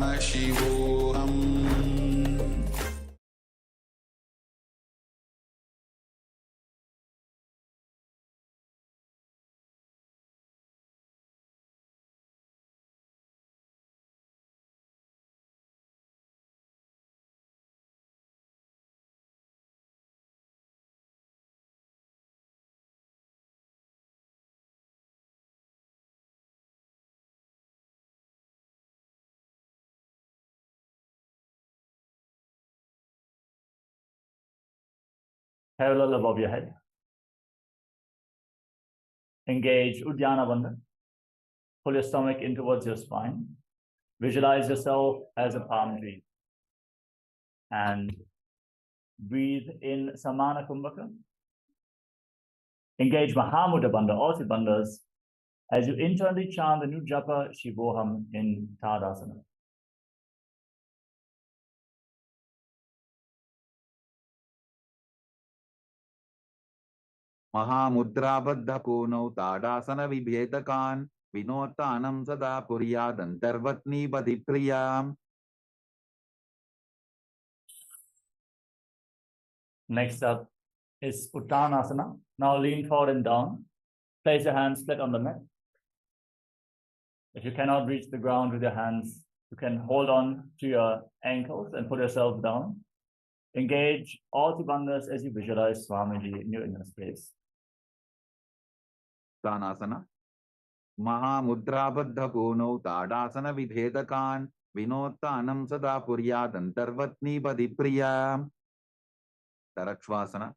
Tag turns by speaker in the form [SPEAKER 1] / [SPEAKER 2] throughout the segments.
[SPEAKER 1] Paramashivoham.
[SPEAKER 2] Parallel above your head. Engage Uddiyana Bandha. Pull your stomach in towards your spine. Visualize yourself as a palm tree. And breathe in Samana Kumbhaka. Engage Mahamudra Bandha, all three bandhas, as you internally chant the new japa Shivoham in Tadasana.
[SPEAKER 3] महामुद्राबद्ध पूनौ tadasana विभेदकान् विनोत्तानं सदा पुर्यादन्तर्वत्नी बधिप्रियाम्.
[SPEAKER 2] Next up is Utanasana. Now lean forward and down. Place your hands flat on the mat. If you cannot reach the ground with your hands, you can hold on to your ankles and put yourself down. Engage all three bandhas as you visualize Swamiji in your inner space.
[SPEAKER 3] Utanasana. महामुद्राबद्ध पूनौ tadasana विभेदकान् विनोत्तानं सदा पुर्यादन्तर्वत्नी बधिप्रियाम्. Tarakshvasana.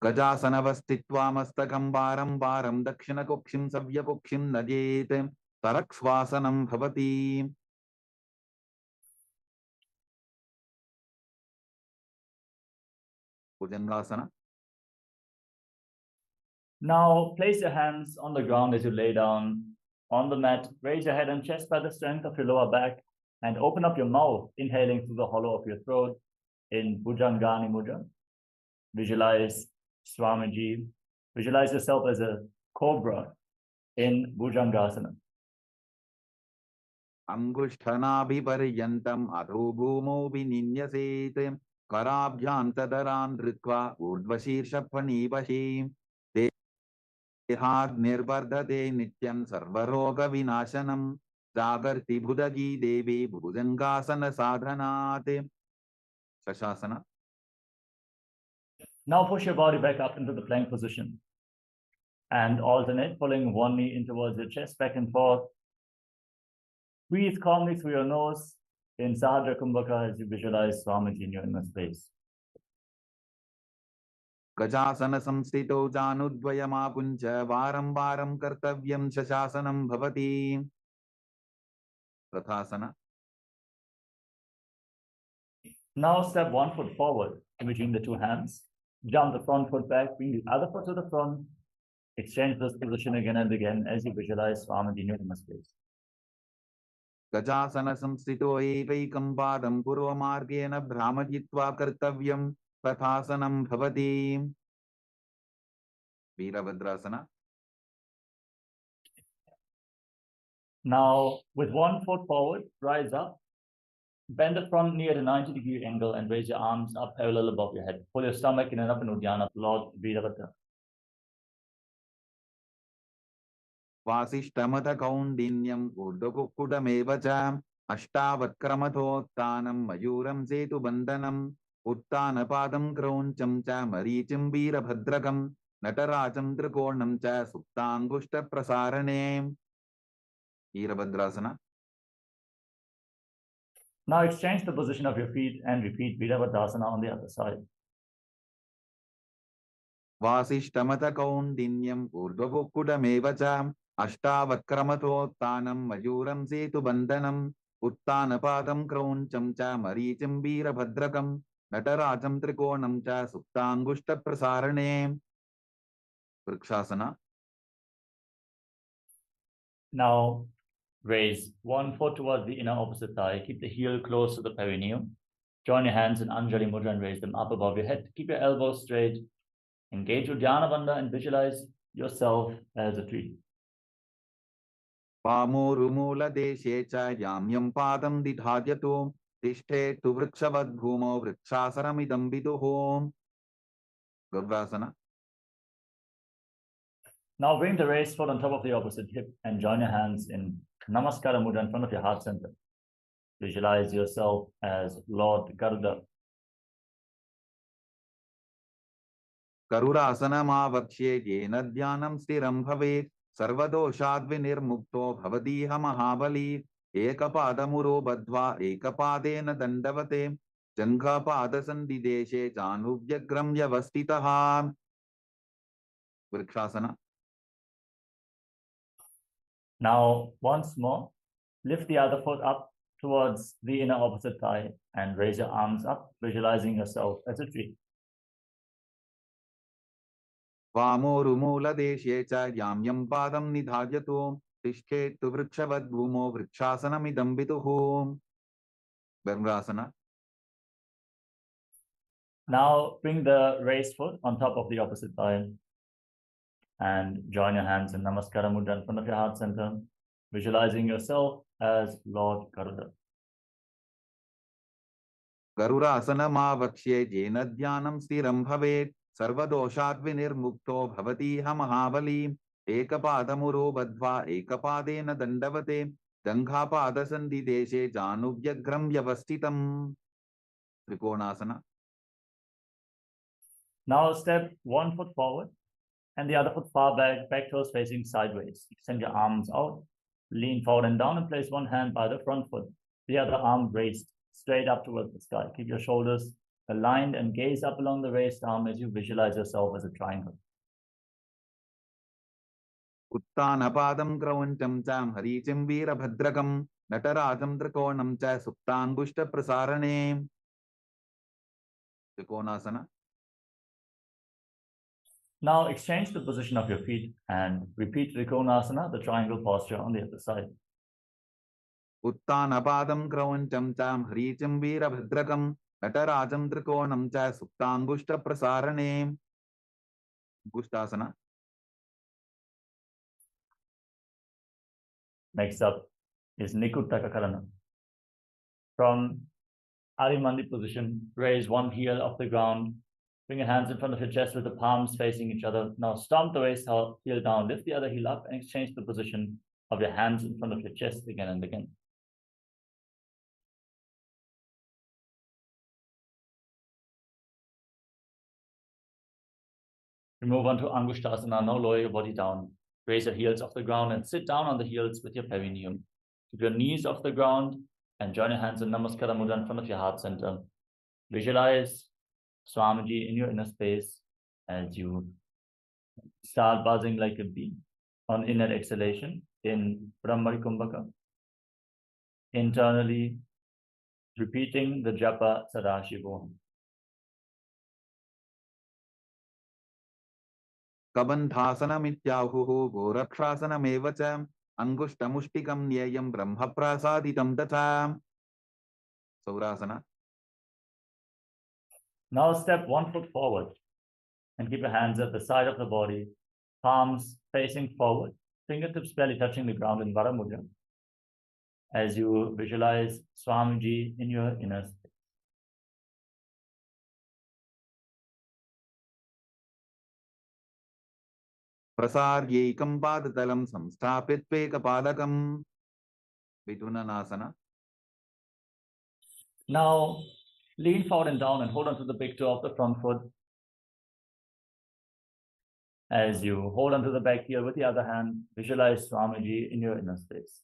[SPEAKER 3] गजासनवस्थित्वा मस्तकं वारं वारं दक्षिणकुक्षिं सव्यकुक्षिं नजेत् तरक्ष्वासनं भवति. Bhujangasana.
[SPEAKER 2] Now place your hands on the ground as you lay down on the mat. Raise your head and chest by the strength of your lower back and open up your mouth, inhaling through the hollow of your throat in Bhujangani Mudra. Visualize Swamiji. Visualize yourself as a cobra in Bhujangasana.
[SPEAKER 3] Angushthanabiparyantam adho bhumau vininyaset karabhyantadaran ritva urdvashirshaphanivashi dehad nirbardhate nityam sarvaroga vinashanam jagarti bhudagi devi bhujangasana sadhanate. Shashasana.
[SPEAKER 2] Now push your body back up into the plank position and alternate, pulling one knee in towards your chest, back and forth. Breathe calmly through your nose in Sahadra Kumbhaka as you visualize Swamiji in your inner space.
[SPEAKER 3] Gajasana samstito janudvayamapuncha varam varam kartavyam shashasanam bhavati. Rathasana.
[SPEAKER 2] Now step one foot forward in between the two hands. Jump the front foot back, bring the other foot to the front. Exchange this position again and again as you visualize Swamiji in your inner space.
[SPEAKER 3] Gajasana samstito evaikam padam purvamargena bhramajitva kartavyam tathasanam bhavati. Virabhadrasana.
[SPEAKER 2] Now, with one foot forward, rise up. Bend the front knee at a 90-degree angle and raise your arms up parallel above your head. Pull your stomach in and up in Uddiyana, Lord Virabhadra.
[SPEAKER 3] Vasishtamata kaundinyam urdhakukkudamevacha ashtavatkramathotthanam mayuram setu bandhanam uttanapadam krauncham cha marichim virabhadrakam nataracham trikonam cha suptangushta prasarane. Virabhadrasana.
[SPEAKER 2] Now exchange the position of your feet and repeat Virabhadrasana on the other side.
[SPEAKER 3] Vasishtamata kaundinyam urdhakukkudamevacha ashtavatkramathotthanam mayuram setu bandhanam uttanapadam krauncham cha marichim virabhadrakam nataracham trikonam cha suptangushta prasarane. Vrikshasana.
[SPEAKER 2] Now Raise one foot towards the inner opposite thigh. Keep the heel close to the perineum. Join your hands in Anjali Mudra and raise them up above your head. Keep your elbows straight. Engage your Dhyana Bandha and visualize yourself as a tree.
[SPEAKER 3] Pamurumula deshe cha yamyam padam didhadyato tishte tu vrikshavad bhumo vrikshasaramidam viduhom. Ugrasana.
[SPEAKER 2] Now bring the raised foot on top of the opposite hip and join your hands in Namaskara Mudra in front of your heart center. Visualize yourself as Lord Garuda.
[SPEAKER 3] Karurasana mavakshe jena dhyanam stiram bhavet sarvadoshad vinirmukto bhavadiha mahabali ekapadamuro badva ekapadena dandavate janghapada sandideshe januvyagram yavastitaha. Vrikshasana.
[SPEAKER 2] Now, once more, lift the other foot up towards the inner opposite thigh and raise your arms up, visualizing yourself as a tree.
[SPEAKER 3] Vamorumula deshe cha yamyam padam nidhadyato tishte tu vrikshavad bhumo vrikshasanamidam viduhum. Bhramari.
[SPEAKER 2] Now, bring the raised foot on top of the opposite thigh and join your hands in Namaskara Mudra in front of your heart center, visualizing yourself as Lord Garuda.
[SPEAKER 3] Karurasana mavakshe jena dhyanam stiram bhavet sarvadoshat vinirmukto bhavatiha mahabali ekapadamuro badva ekapadena dandavate janghapada sandideshe januvyagram yavastitam. Trikonasana.
[SPEAKER 2] Now step one foot forward and the other foot far back toes facing sideways. Extend your arms out, lean forward and down and place one hand by the front foot, the other arm raised straight up towards the sky. Keep your shoulders aligned and gaze up along the raised arm as you visualize yourself as a triangle.
[SPEAKER 3] Uttanapadam krauncham cham haricim veerabhadrakam natarajam trikonam cha suptangushta prasarane. Trikonasana.
[SPEAKER 2] Now exchange the position of your feet and repeat Trikonasana, the triangle posture on the other side.
[SPEAKER 3] Uttanapadam krauncham cham haricim veerabhadrakam natarajam trikonam cha suptangushta prasarane. Ugrasana.
[SPEAKER 2] Next up is Nikuttaka Karana. From Arimandi position, raise one heel off the ground. Bring your hands in front of your chest with the palms facing each other. Now stomp the waist heel down, lift the other heel up and exchange the position of your hands in front of your chest again and again. We move on to Angushtasana. Now lower your body down. Raise your heels off the ground and sit down on the heels with your perineum. Keep your knees off the ground and join your hands in Namaskara Mudra in front of your heart center. Visualize Swamiji in your inner space as you start buzzing like a bee on inner exhalation in Bhramari Kumbhaka. Internally, repeating the japa Sadashivoham.
[SPEAKER 3] Kabandhasana mityahuhu gorakshasana mevacha angushtamushtikam nyayam brahma prasaditam tatha. Ugrasana.
[SPEAKER 2] Now step one foot forward and keep your hands at the side of the body, palms facing forward, fingertips barely touching the ground in Vara Mudra, as you visualize Swamiji in your inner space.
[SPEAKER 3] Prasaryekam padatalam samsthapitvekapalakam. Utanasana.
[SPEAKER 2] Now lean forward and down and hold on to the big toe of the front foot. As you hold onto the back heel with the other hand, visualize Swamiji in your inner space.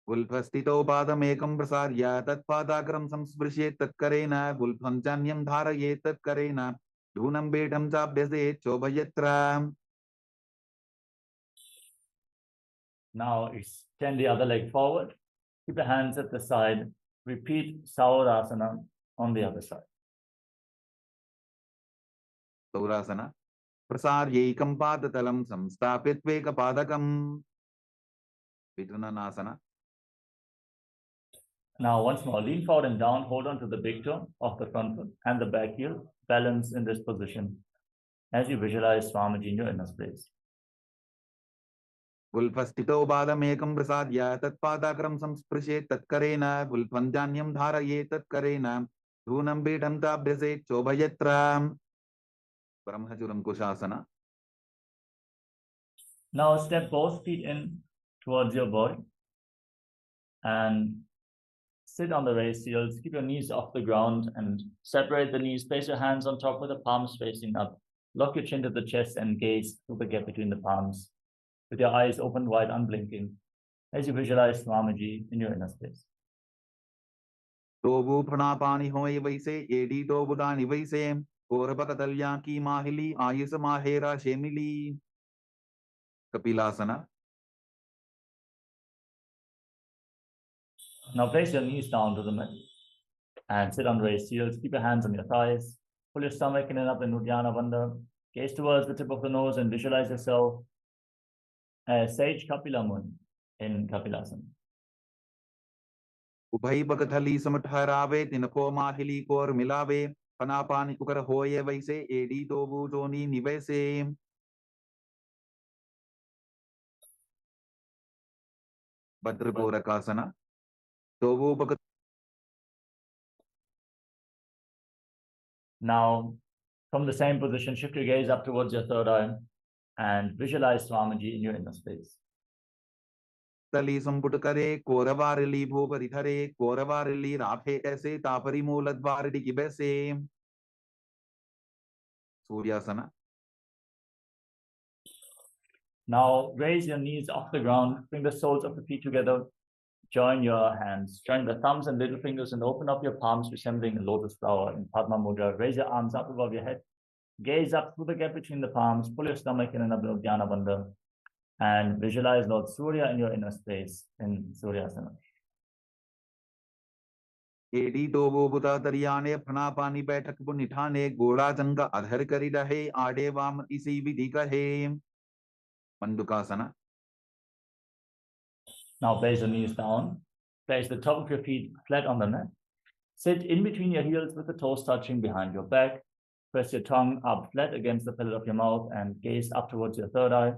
[SPEAKER 3] Gulphastito padamekam prasarya tat padagram samsprishye tat karena gulpham chanyam dharaye tat karena dhunam bedam chabhyase chobhayatra.
[SPEAKER 2] Now extend the other leg forward. Keep your hands at the side. Repeat Saurasana on the other side.
[SPEAKER 3] Ugrasana. प्रसार्यैकं पादतलं संस्थाप्य त्वेकपादकम्. Utanasana.
[SPEAKER 2] Now, once more, lean forward and down, hold on to the big toe of the front foot and the back heel, balance in this position as you visualize Swamiji in your inner space.
[SPEAKER 3] गुल्फस्थितो पादमेकं प्रसाद्य तत्पादाग्रं संस्पृशेत् तत्करेण गुल्फञ्जान्यं धारयेत् तत्करेण धूनं पीठं चाभ्यसेत् चोभयत्र. Brahmajuramkushasana.
[SPEAKER 2] Now, step both feet in towards your body and sit on the raised heels. Keep your knees off the ground and separate the knees. Place your hands on top with the palms facing up. Lock your chin to the chest and gaze through the gap between the palms with your eyes open wide, unblinking, as you visualize Swamiji in your inner space.
[SPEAKER 3] Tobu pranapani hoye vaise edi tobudani vaise korabakatalya ki mahili ayusa mahera shemili. Kapilasana.
[SPEAKER 2] Now place your knees down to the mat and sit on raised heels. Keep your hands on your thighs. Pull your stomach in and up in Utanasana. Gaze towards the tip of the nose and visualize yourself as Sage Kapila Muni in Kapilasana.
[SPEAKER 3] Ubhai bakathali samatharaave tinako mahili kor milave panapani ukar hoye vaise edi tobu toni nivese. Bhadraporakasana. Tobu.
[SPEAKER 2] Now, from the same position, shift your gaze up towards your third eye and visualize Swamiji in your inner space.
[SPEAKER 3] Tali samputakare koravarili bhuparithare koravarili raphe ese tapari mooladvaridi kibese. Suryasana.
[SPEAKER 2] Now, raise your knees off the ground, bring the soles of the feet together, join your hands, join the thumbs and little fingers and open up your palms resembling a lotus flower in Padma Mudra. Raise your arms up above your head, gaze up through the gap between the palms, pull your stomach in and up in Dhyana Bandha, and visualize Lord Surya in your inner space in Suryasana.
[SPEAKER 3] Edi tobu buta tariyane pranapani baithak punithane goda janga adhar kari rahe aade vam isi vidhi kahe. Mandukasana.
[SPEAKER 2] Now place your knees down, place the top of your feet flat on the mat. Sit in between your heels with the toes touching behind your back. Press your tongue up flat against the palate of your mouth and gaze up towards your third eye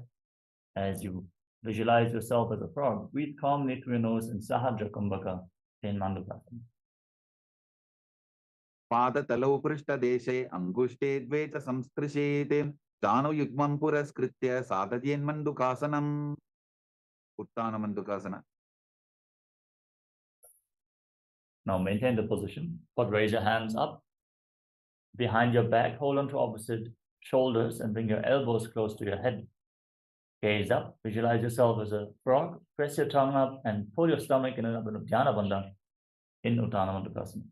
[SPEAKER 2] as you visualize yourself as a frog. Breathe calmly through your nose in Sahajra Kumbhaka in Mandukasana.
[SPEAKER 3] Pada talau prishta deshe angushte dvecha samstrishete jano yugmam puraskritya sadhyen mandukasanam. Uttana mandukasana.
[SPEAKER 2] Now maintain the position, but raise your hands up behind your back, hold on to opposite shoulders and bring your elbows close to your head. Gaze up, visualize yourself as a frog, press your tongue up and pull your stomach in and up in Dhyana Bandha in Uttana Mandukasana.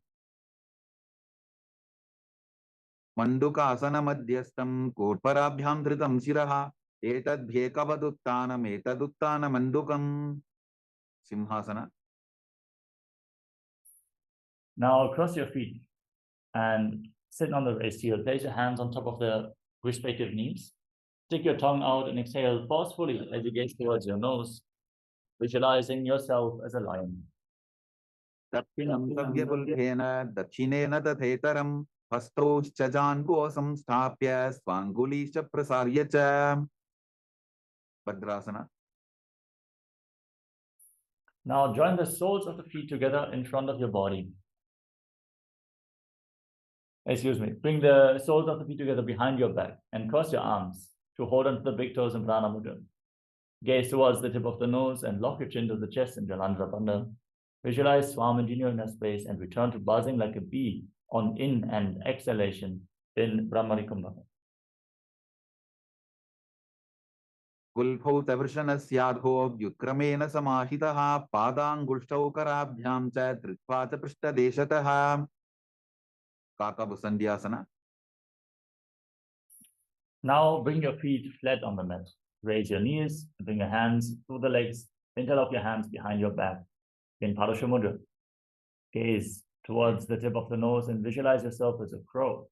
[SPEAKER 3] Mandukasana madhyastam korparabhyam dhritam shiraha etad bhekavaduttanam etaduttana mandukam. Simhasana.
[SPEAKER 2] Now cross your feet and sit on the raised heel. Place your hands on top of the respective knees. Stick your tongue out and exhale forcefully as you gaze towards your nose, visualizing yourself as a lion.
[SPEAKER 3] Dakshinam savyapulkhena dakshinena tathetaram hastoshcha janbosam sthapya swangulischa prasaryacha. Bhadrasana.
[SPEAKER 2] Now join the soles of the feet together in front of your body. Bring the soles of the feet together behind your back and cross your arms to hold onto the big toes in Prana Mudra. Gaze towards the tip of the nose and lock your chin to the chest in Jalandhara Bandha. Visualize Swamiji in your inner space and return to buzzing like a bee on in and exhalation in Bhramari Kumbhaka.
[SPEAKER 3] Gulphau tavrshanasyadho vyukramena samahitaha padangushtau karabhyam cha dritva cha prishtadeshataha. Kakabusandhyasana.
[SPEAKER 2] Now bring your feet flat on the mat. Raise your knees, bring your hands through the legs, interlock your hands behind your back in Parasha Mudra. Gaze towards the tip of the nose and visualize yourself as a crow.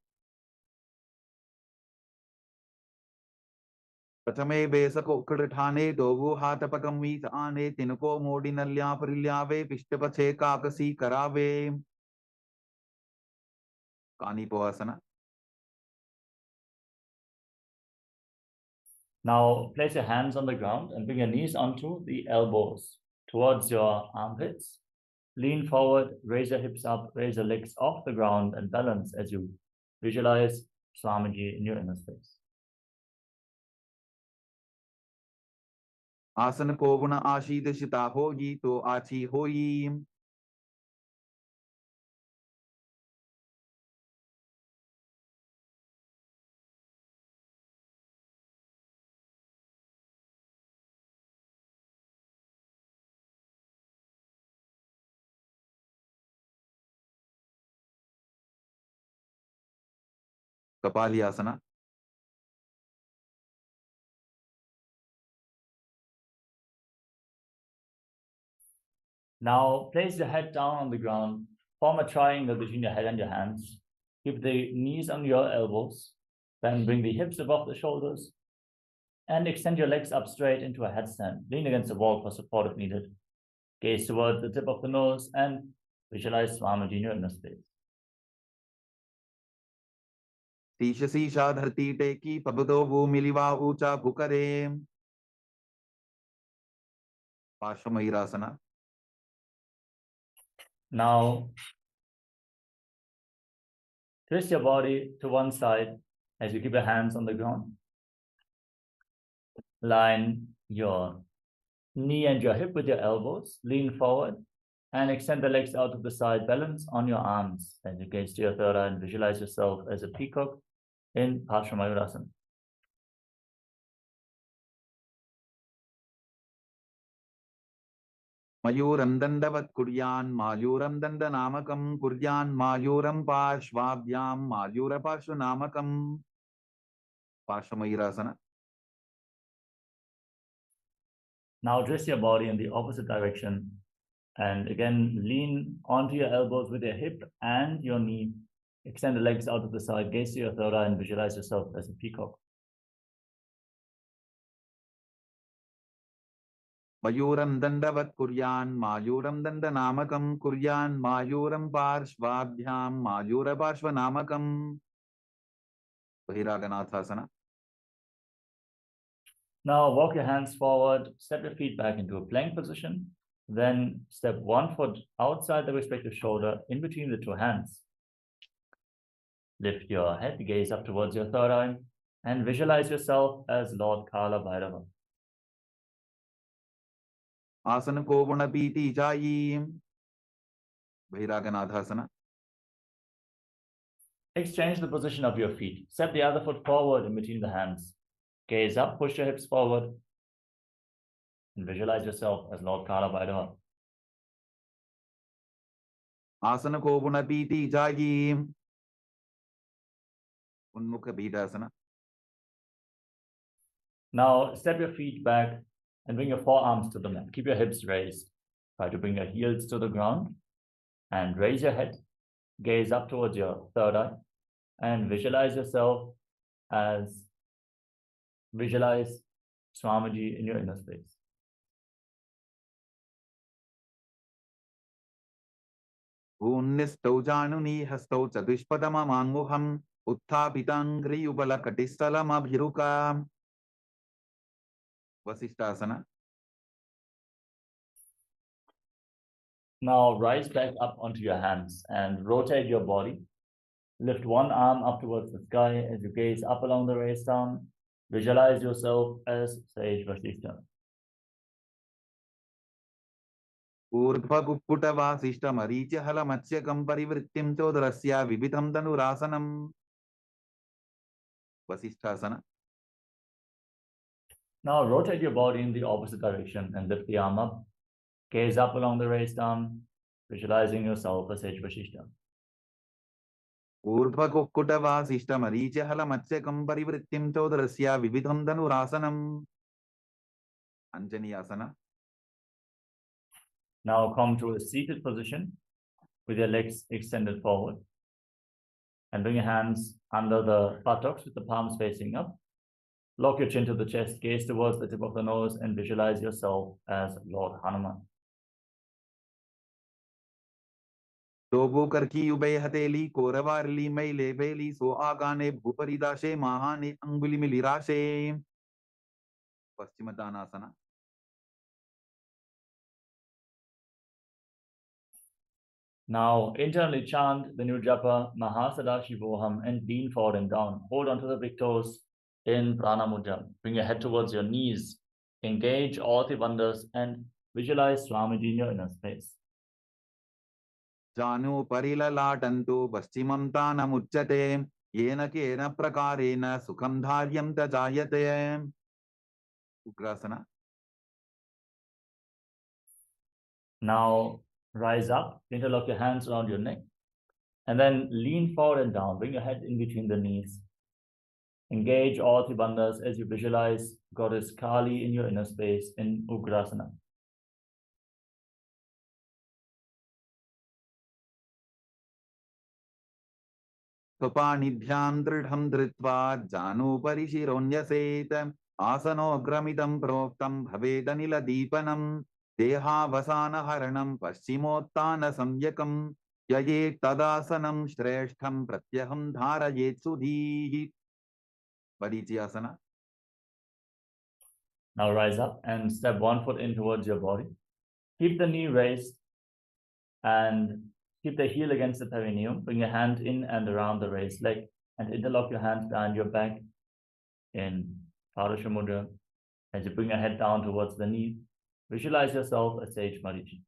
[SPEAKER 3] Pachame besako kudhane dovu hatapakam vis ane tinko modi nalya parilyave pishtapache kakasi karave. Kani Povasana.
[SPEAKER 2] Now place your hands on the ground and bring your knees onto the elbows towards your armpits. Lean forward, raise your hips up, raise your legs off the ground and balance as you visualize Swamiji in your inner space.
[SPEAKER 3] Asana ko guna ashidashita hogi to achi hoyi. Kapalyasana.
[SPEAKER 2] Now place your head down on the ground, form a triangle between your head and your hands. Keep the knees on your elbows, then bring the hips above the shoulders and extend your legs up straight into a headstand. Lean against the wall for support if needed. Gaze towards the tip of the nose and visualize Swamiji in your inner space.
[SPEAKER 3] Sisha sisha dharti teki pabdo bhumiliva ucha bhukare. Parshvamayurasana.
[SPEAKER 2] Now, twist your body to one side as you keep your hands on the ground. Line your knee and your hip with your elbows. Lean forward and extend the legs out to the side. Balance on your arms as you gaze to your third eye and visualize yourself as a peacock in Parshvamayurasana.
[SPEAKER 3] Mayuram dandavat kuryan mayuram dandanamakam kuryan mayuram parshvabhyam mayura parshvanamakam. Parshvamayurasana.
[SPEAKER 2] Now twist your body in the opposite direction and again lean onto your elbows with your hip and your knee. Extend the legs out to the side, gaze to your third eye and visualize yourself as a peacock.
[SPEAKER 3] Mayuram dandavat kuryan mayuram dandanamakam kuryan mayuram parshvabhyam mayura parshvanamakam. Bahiraganathasana.
[SPEAKER 2] Now walk your hands forward, step your feet back into a plank position, then step one foot outside the respective shoulder in between the two hands. Lift your head, gaze up towards your third eye and visualize yourself as Lord Kalaa Bhairava.
[SPEAKER 3] Asana ko guna piti jayi. Bahiraganathasana.
[SPEAKER 2] Exchange the position of your feet. Step the other foot forward in between the hands. Gaze up, push your hips forward and visualize yourself as Lord Kalaa Bhairava.
[SPEAKER 3] Asana ko guna piti jayi. Unmukha Bhidasana.
[SPEAKER 2] Now step your feet back and bring your forearms to the mat. Keep your hips raised. Try to bring your heels to the ground and raise your head. Gaze up towards your third eye and visualize yourself as Swamiji in your inner space.
[SPEAKER 3] Unnistau januni hastau chadushpadama manguham uttapitangri ubala katistalam abhiruka. Vasishtasana.
[SPEAKER 2] Now rise back up onto your hands and rotate your body. Lift one arm up towards the sky as you gaze up along the raised arm. Visualize yourself as Sage Vasishta.
[SPEAKER 3] Urdhva kukkuta vasishta maricha hala matsyakam parivrittim chodrasya vibitham dhanurasanam. Vasishtasana.
[SPEAKER 2] Now rotate your body in the opposite direction and lift the arm up. Gaze up along the raised arm, visualizing yourself as Sage Vasishta.
[SPEAKER 3] Urdhva kukkuta vasishta maricha hala matsyakam parivrittim chodrasya vibitham dhanurasanam. Anjaniyasana.
[SPEAKER 2] Now come to a seated position with your legs extended forward and bring your hands under the buttocks with the palms facing up. Lock your chin to the chest, gaze towards the tip of the nose, and visualize yourself as Lord Hanuman.
[SPEAKER 3] Dobu karki ubay hateli koravarli maile veli so agane bhuparidashe mahane anguli milirashe. Utanasana.
[SPEAKER 2] Now, internally chant the new japa, Mahasadashivoham, and lean forward and down. Hold onto the big toes in Prana Mudra. Bring your head towards your knees. Engage all the bandhas and visualize Swamiji in your inner space.
[SPEAKER 3] Janu parilalatantu paschimam tanamucchate yena kena prakarena sukham dharyam tajayate. Ugrasana.
[SPEAKER 2] Now, rise up, interlock your hands around your neck, and then lean forward and down. Bring your head in between the knees. Engage all the bandhas as you visualize Goddess Kali in your inner space in Ugrasana.
[SPEAKER 3] Swapanidhyam dridham dhritva janu parishironyaset asano gramidam proktam bhavedanila deepanam deha vasana haranam paschimottana samyakam yaye tadasanam shreshtham pratyaham dharayet sudhihi. Parijyasana.
[SPEAKER 2] Now rise up and step one foot in towards your body. Keep the knee raised and keep the heel against the perineum. Bring your hand in and around the raised leg and interlock your hands behind your back in Padasha Mudra. As you bring your head down towards the knee, visualize yourself as Sage Marichi.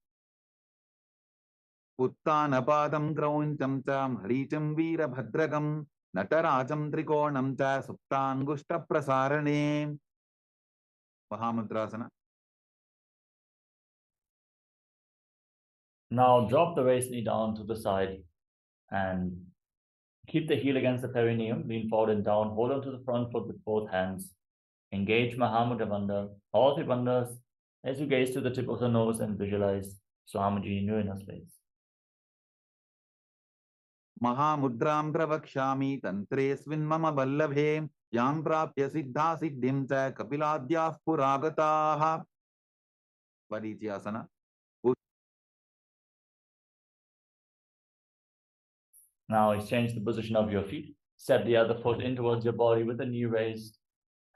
[SPEAKER 3] Uttanapadam grauncham cham haricham veerabhadragam natarajam trikonam cha suptangushta prasarane. Mahamudrasana.
[SPEAKER 2] Now drop the raised knee down to the side and keep the heel against the perineum. Lean forward and down. Hold on to the front foot with both hands. Engage Mahamudra Bandha, all the bandhas, as you gaze to the tip of the nose and visualize Swamiji in your inner space.
[SPEAKER 3] Mahamudram pravakshami tantresvin mama vallabhe yam prapya siddha siddhim cha kapiladyah puragataha. Parijyasana.
[SPEAKER 2] Now exchange the position of your feet. Step the other foot in towards your body with the knee raised.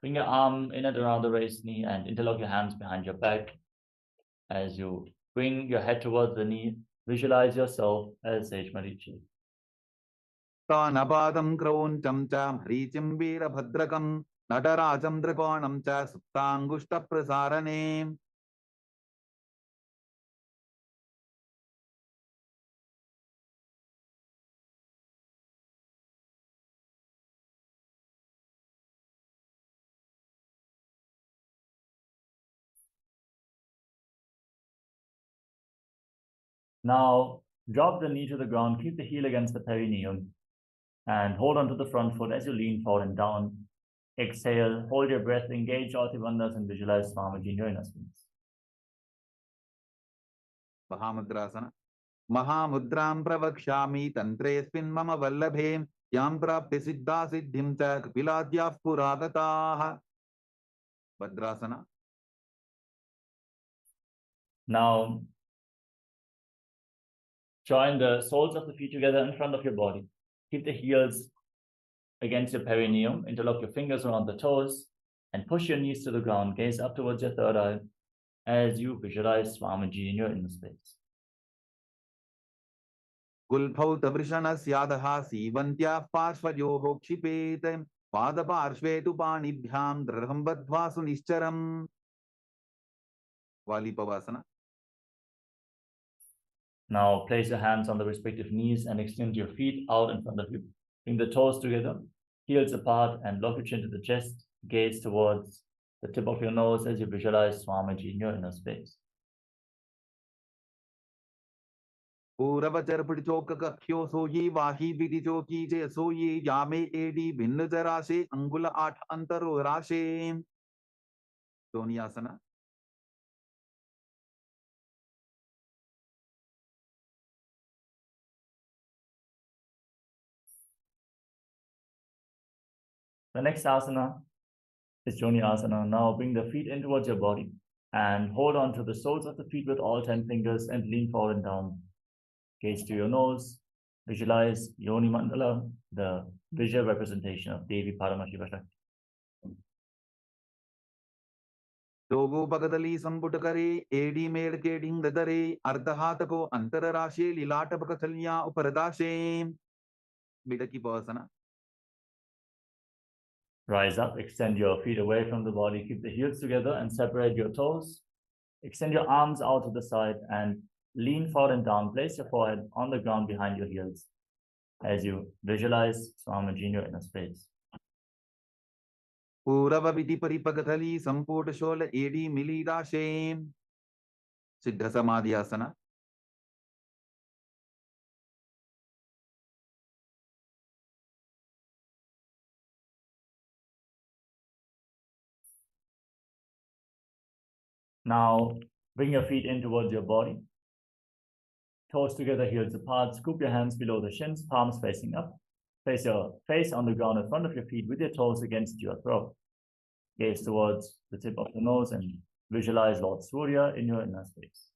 [SPEAKER 2] Bring your arm in and around the raised knee and interlock your hands behind your back. As you bring your head towards the knee, visualize yourself as Sage Marichi.
[SPEAKER 3] Tanapadam krauncham cha haricham veerabhadragam natarajam trikonam cha suptangushta prasarane.
[SPEAKER 2] Now, drop the knee to the ground, keep the heel against the perineum, and hold on to the front foot as you lean forward and down. Exhale, hold your breath, engage all the bandhas, and visualize Swamiji in your inner space.
[SPEAKER 3] Mahamudrasana. Mahamudram pravakshami tantresvin mama vallabhe yam prapya siddha siddhim cha kapiladyah puragataha. Bhadrasana.
[SPEAKER 2] Now, join the soles of the feet together in front of your body. Keep the heels against your perineum. Interlock your fingers around the toes and push your knees to the ground. Gaze up towards your third eye as you visualize Swamiji in your inner space.
[SPEAKER 3] Gulbhauta vrishanasyaadaha sivantya parshvayoho kshipet padaparshve tu panibhyam dridham badhva sunischaram. Valipavasana.
[SPEAKER 2] Now place your hands on the respective knees and extend your feet out in front of you. Bring the toes together, heels apart, and lock your chin to the chest. Gaze towards the tip of your nose as you visualize Swamiji in your inner space.
[SPEAKER 3] Puravachar padichoka kakhyo soyi vahi vidichoki je soyi yame edi bhinna jarashe angula at antaro rashe. Utanasana.
[SPEAKER 2] The next asana It's Yoni Asana. Now bring the feet in towards your body and hold on to the soles of the feet with all 10 fingers and lean forward and down. Gaze to your nose. Visualize Yoni Mandala, the visual representation of Devi Paramashivoham.
[SPEAKER 3] Dogo Bagadali Sambutakare, Edi Med Keding Dadare, Ardahatako, Antararashi, Lilata Bakatalya, Uparadashe, Bidaki Pasana.
[SPEAKER 2] Rise up, extend your feet away from the body, keep the heels together and separate your toes. Extend your arms out to the side and lean forward and down. Place your forehead on the ground behind your heels as you visualize Swamiji in your inner space.
[SPEAKER 3] Purava Viti Paripagatali, Sampurta Shola, Edi Milidashe, Siddha Samadhyasana.
[SPEAKER 2] Now, bring your feet in towards your body. Toes together, heels apart. Scoop your hands below the shins, palms facing up. Place your face on the ground in front of your feet with your toes against your throat. Gaze towards the tip of the nose and visualize Lord Surya in your inner space.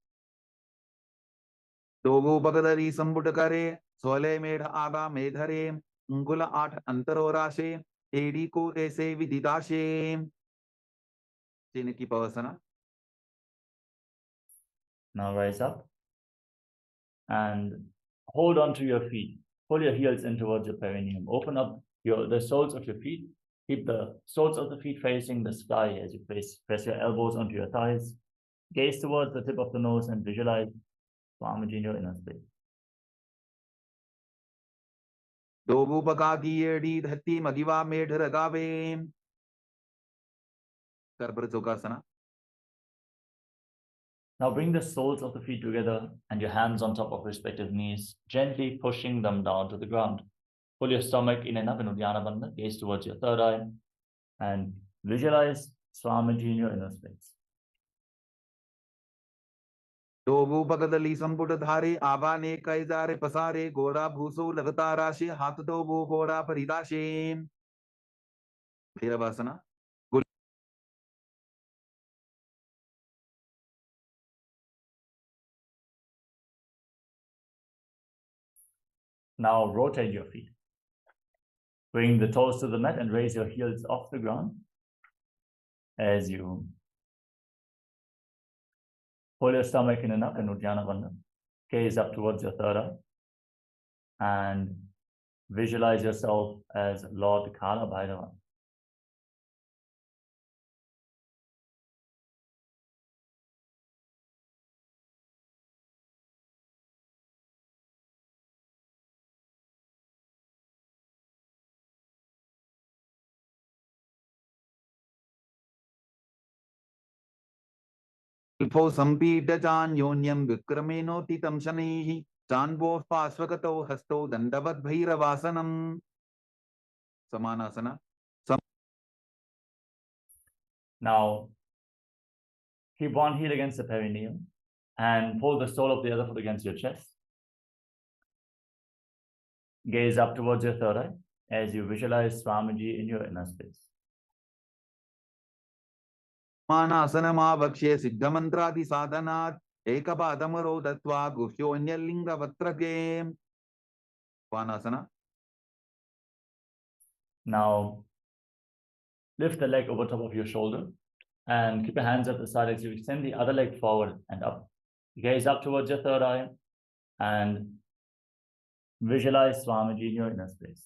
[SPEAKER 3] Dogo Bagadari Sambutakare, Sole Medha Aga Medhare, Ungula At Antarorashe, Edi Ko Ese Vididashe, Chiniki Pasana.
[SPEAKER 2] Now rise up and hold on to your feet. Pull your heels in towards your perineum. Open up the soles of your feet. Keep the soles of the feet facing the sky as you press your elbows onto your thighs. Gaze towards the tip of the nose and visualize Swamiji in your inner space.
[SPEAKER 3] Dogu Bagagi Edi Dhati Magiva Medharagave, Ugrasana.
[SPEAKER 2] Now bring the soles of the feet together and your hands on top of respective knees, gently pushing them down to the ground. Pull your stomach in and up in Utanasana, gaze towards your third eye, and visualize Swamiji in your inner space.
[SPEAKER 3] Dogu Bagadali Samputadhare, Avane Kaizare Pasare, Gora Bhuso Lagatarashe, Hatadobu Gora Paridashe, Bhiravasana.
[SPEAKER 2] Now rotate your feet. Bring the toes to the mat and raise your heels off the ground as you pull your stomach in and up in Utanasana. Gaze up towards your third eye and visualize yourself as Lord Kalaa Bhairava.
[SPEAKER 3] Ilpo Sampita Chan Yonyam Vikrameno Titam Shanihi, Chanbo Paswakato Hasto Dandavat Bhairavasanam, Samanasana.
[SPEAKER 2] Now, keep one heel against the perineum and pull the sole of the other foot against your chest. Gaze up towards your third eye as you visualize Swamiji in your inner space.
[SPEAKER 3] Manasana Vakshe Siddhamantradi Sadhanat, Ekapadamaro Datva Gushyonya Vatrake, Swanasana.
[SPEAKER 2] Now, lift the leg over top of your shoulder and keep your hands at the side as you extend the other leg forward and up. Gaze up towards your third eye and visualize Swamiji in your inner space.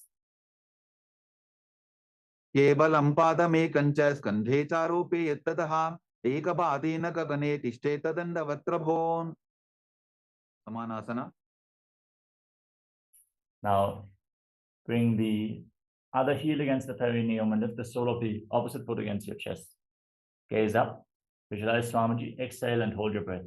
[SPEAKER 3] Kevalam Padame Kancha Skandhe Charope Yettadaha, Ekabadena Kagane Tishte Tadanda Vatrabhon, Samanasana.
[SPEAKER 2] Now, bring the other heel against the perineum and lift the sole of the opposite foot against your chest. Gaze up, visualize Swamiji, exhale and hold your breath.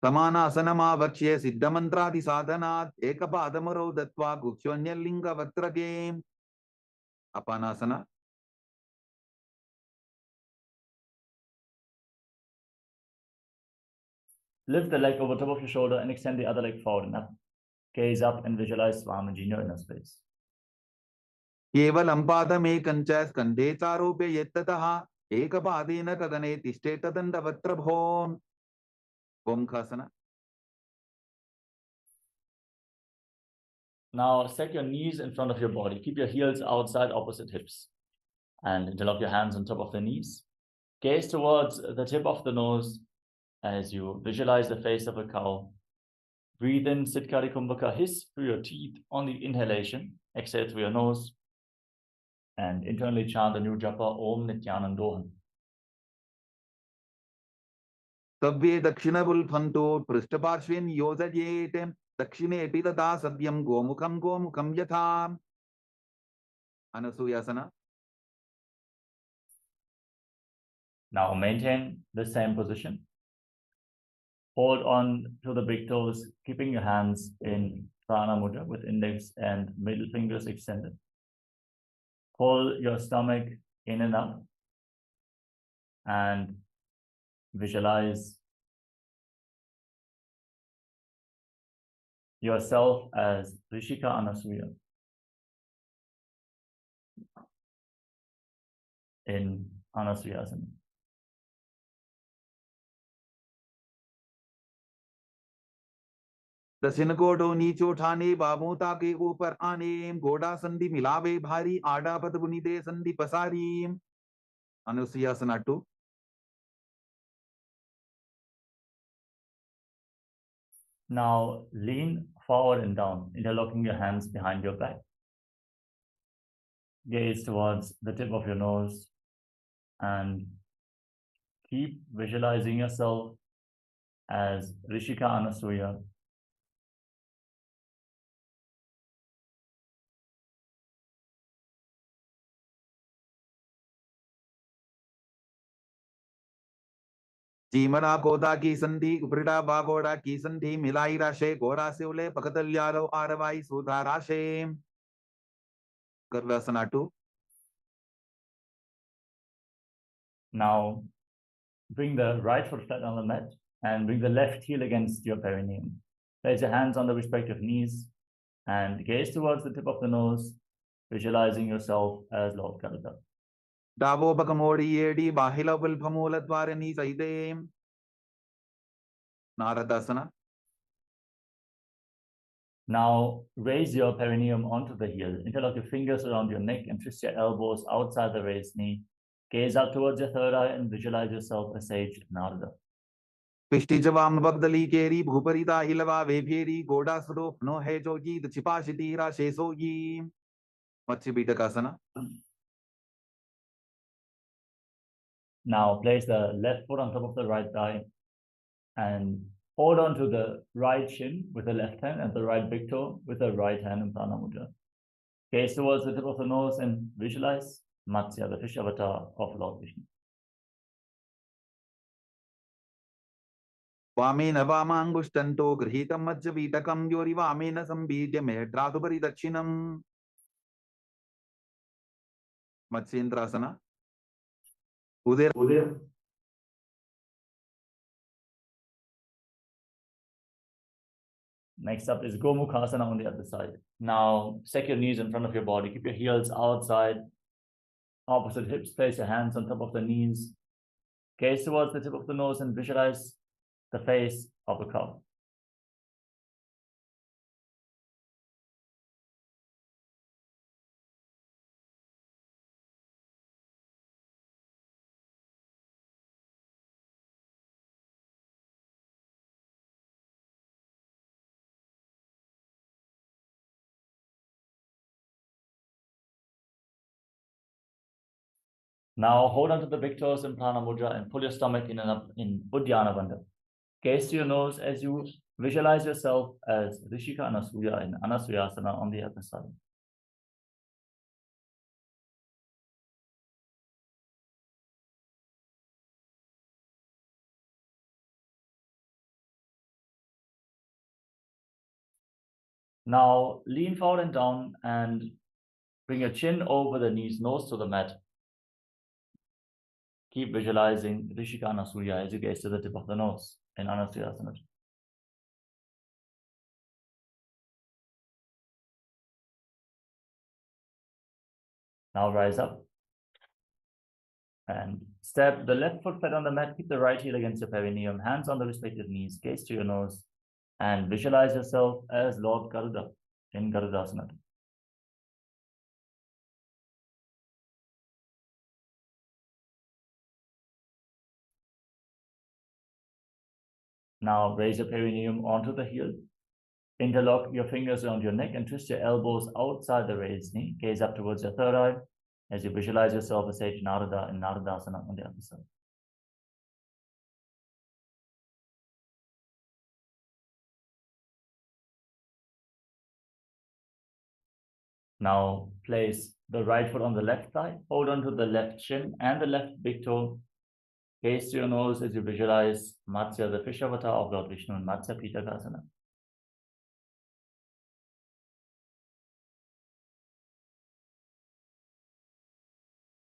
[SPEAKER 3] Samanasana Vakshe Siddhamantradi Sadhanat, Ekapadamaro Datva Gushyonya Vatrake, Apanasana.
[SPEAKER 2] Lift the leg over top of your shoulder and extend the other leg forward and up. Gaze up and visualize Swamiji in your inner space.
[SPEAKER 3] केवलं पादमेकञ्च स्कन्धे चारोप्य यत्ततः एकपादेन तदने तिष्ठे तदण्डवत्र भोः गोमुखासना.
[SPEAKER 2] Now set your knees in front of your body. Keep your heels outside opposite hips. And interlock your hands on top of the knees. Gaze towards the tip of the nose as you visualize the face of a cow. Breathe in Siddhkari Kumbhaka, hiss through your teeth on the inhalation. Exhale through your nose. And internally chant the new japa, Om Nityanandoham.
[SPEAKER 3] तव्ये दक्षिणबुल्फन्तो पृष्ठपार्श्वे नियोजयेत् दक्षिणेऽपि तथा सद्यं गोमुखं यथा. Anasuyasana.
[SPEAKER 2] Now maintain the same position. Hold on to the big toes, keeping your hands in Prana Mudra with index and middle fingers extended. Pull your stomach in and up and visualize yourself as Rishika Anasuya in Anasuyasana.
[SPEAKER 3] दक्षिण कोटो नीचो ठाने बाबों ताके ऊपर आने घोड़ा संधि मिलावे भारी आडा पद बुनिदे संधि पसारी. Anusuyasana 2.
[SPEAKER 2] Now lean forward and down, interlocking your hands behind your back. Gaze towards the tip of your nose and keep visualizing yourself as Rishika Anasuya.
[SPEAKER 3] चीमरा कोदा की संधि उपरिटा बागोड़ा की संधि मिलाई राशे गोरा से उले पकतल्यारो आरवाई सुधा राशे. Ugrasana 2.
[SPEAKER 2] Now bring the right foot flat on the mat and bring the left heel against your perineum. Place your hands on the respective knees and gaze towards the tip of the nose, visualizing yourself as Lord Kalaa.
[SPEAKER 3] Davo bakamori yedi bahila bulphamula dwarani saide. Naradasana.
[SPEAKER 2] Now raise your perineum onto the heel. Interlock your fingers around your neck and twist your elbows outside the raised knee. Gaze up towards your third eye and visualize yourself as Sage Narada.
[SPEAKER 3] पिष्टि जवाम बगदली केरी भूपरिता हिलवा वेभेरी गोडा स्वरूप no है जोगी the छिपाशिति राशे सोगी. मत्स्य बीटकासना.
[SPEAKER 2] Now place the left foot on top of the right thigh and hold on to the right shin with the left hand and the right big toe with the right hand in Prana Mudra. Gaze towards the tip of the nose and visualize Matsya, the fish avatar of Lord Vishnu.
[SPEAKER 3] वामेन वामांगुष्टन्तो गृहीतं मत्स्य बीटकं योरि वामेन संबीज्य मेढ्रातुपरि दक्षिणम्. मत्स्येन्द्रासना. उदय.
[SPEAKER 2] Next up is Gomukhasana on the other side. Now, set your knees in front of your body. Keep your heels outside, opposite hips. Place your hands on top of the knees. Gaze towards the tip of the nose and visualize the face of a cow. Now hold on to the big toes in Prana Mudra and pull your stomach in and up in Uddiyana Bandha. Gaze to your nose as you visualize yourself as Rishika Anasuya in Anasuyasana on the other side. Now lean forward and down and bring your chin over the knees, nose to the mat. Keep visualizing Rishika Anasuya as you gaze to the tip of the nose in Anasuyasana. Now rise up and step the left foot flat on the mat. Keep the right heel against your perineum, hands on the respective knees, gaze to your nose, and visualize yourself as Lord Garuda in Garudasana. Now raise your perineum onto the heel. Interlock your fingers around your neck and twist your elbows outside the raised knee. Gaze up towards your third eye as you visualize yourself as Sage Narada in Naradasana on the other side. Now place the right foot on the left thigh, hold on to the left shin and the left big toe. Gaze to your nose as you visualize Matsya, the fish avatar of Lord Vishnu in Matsya Peacock.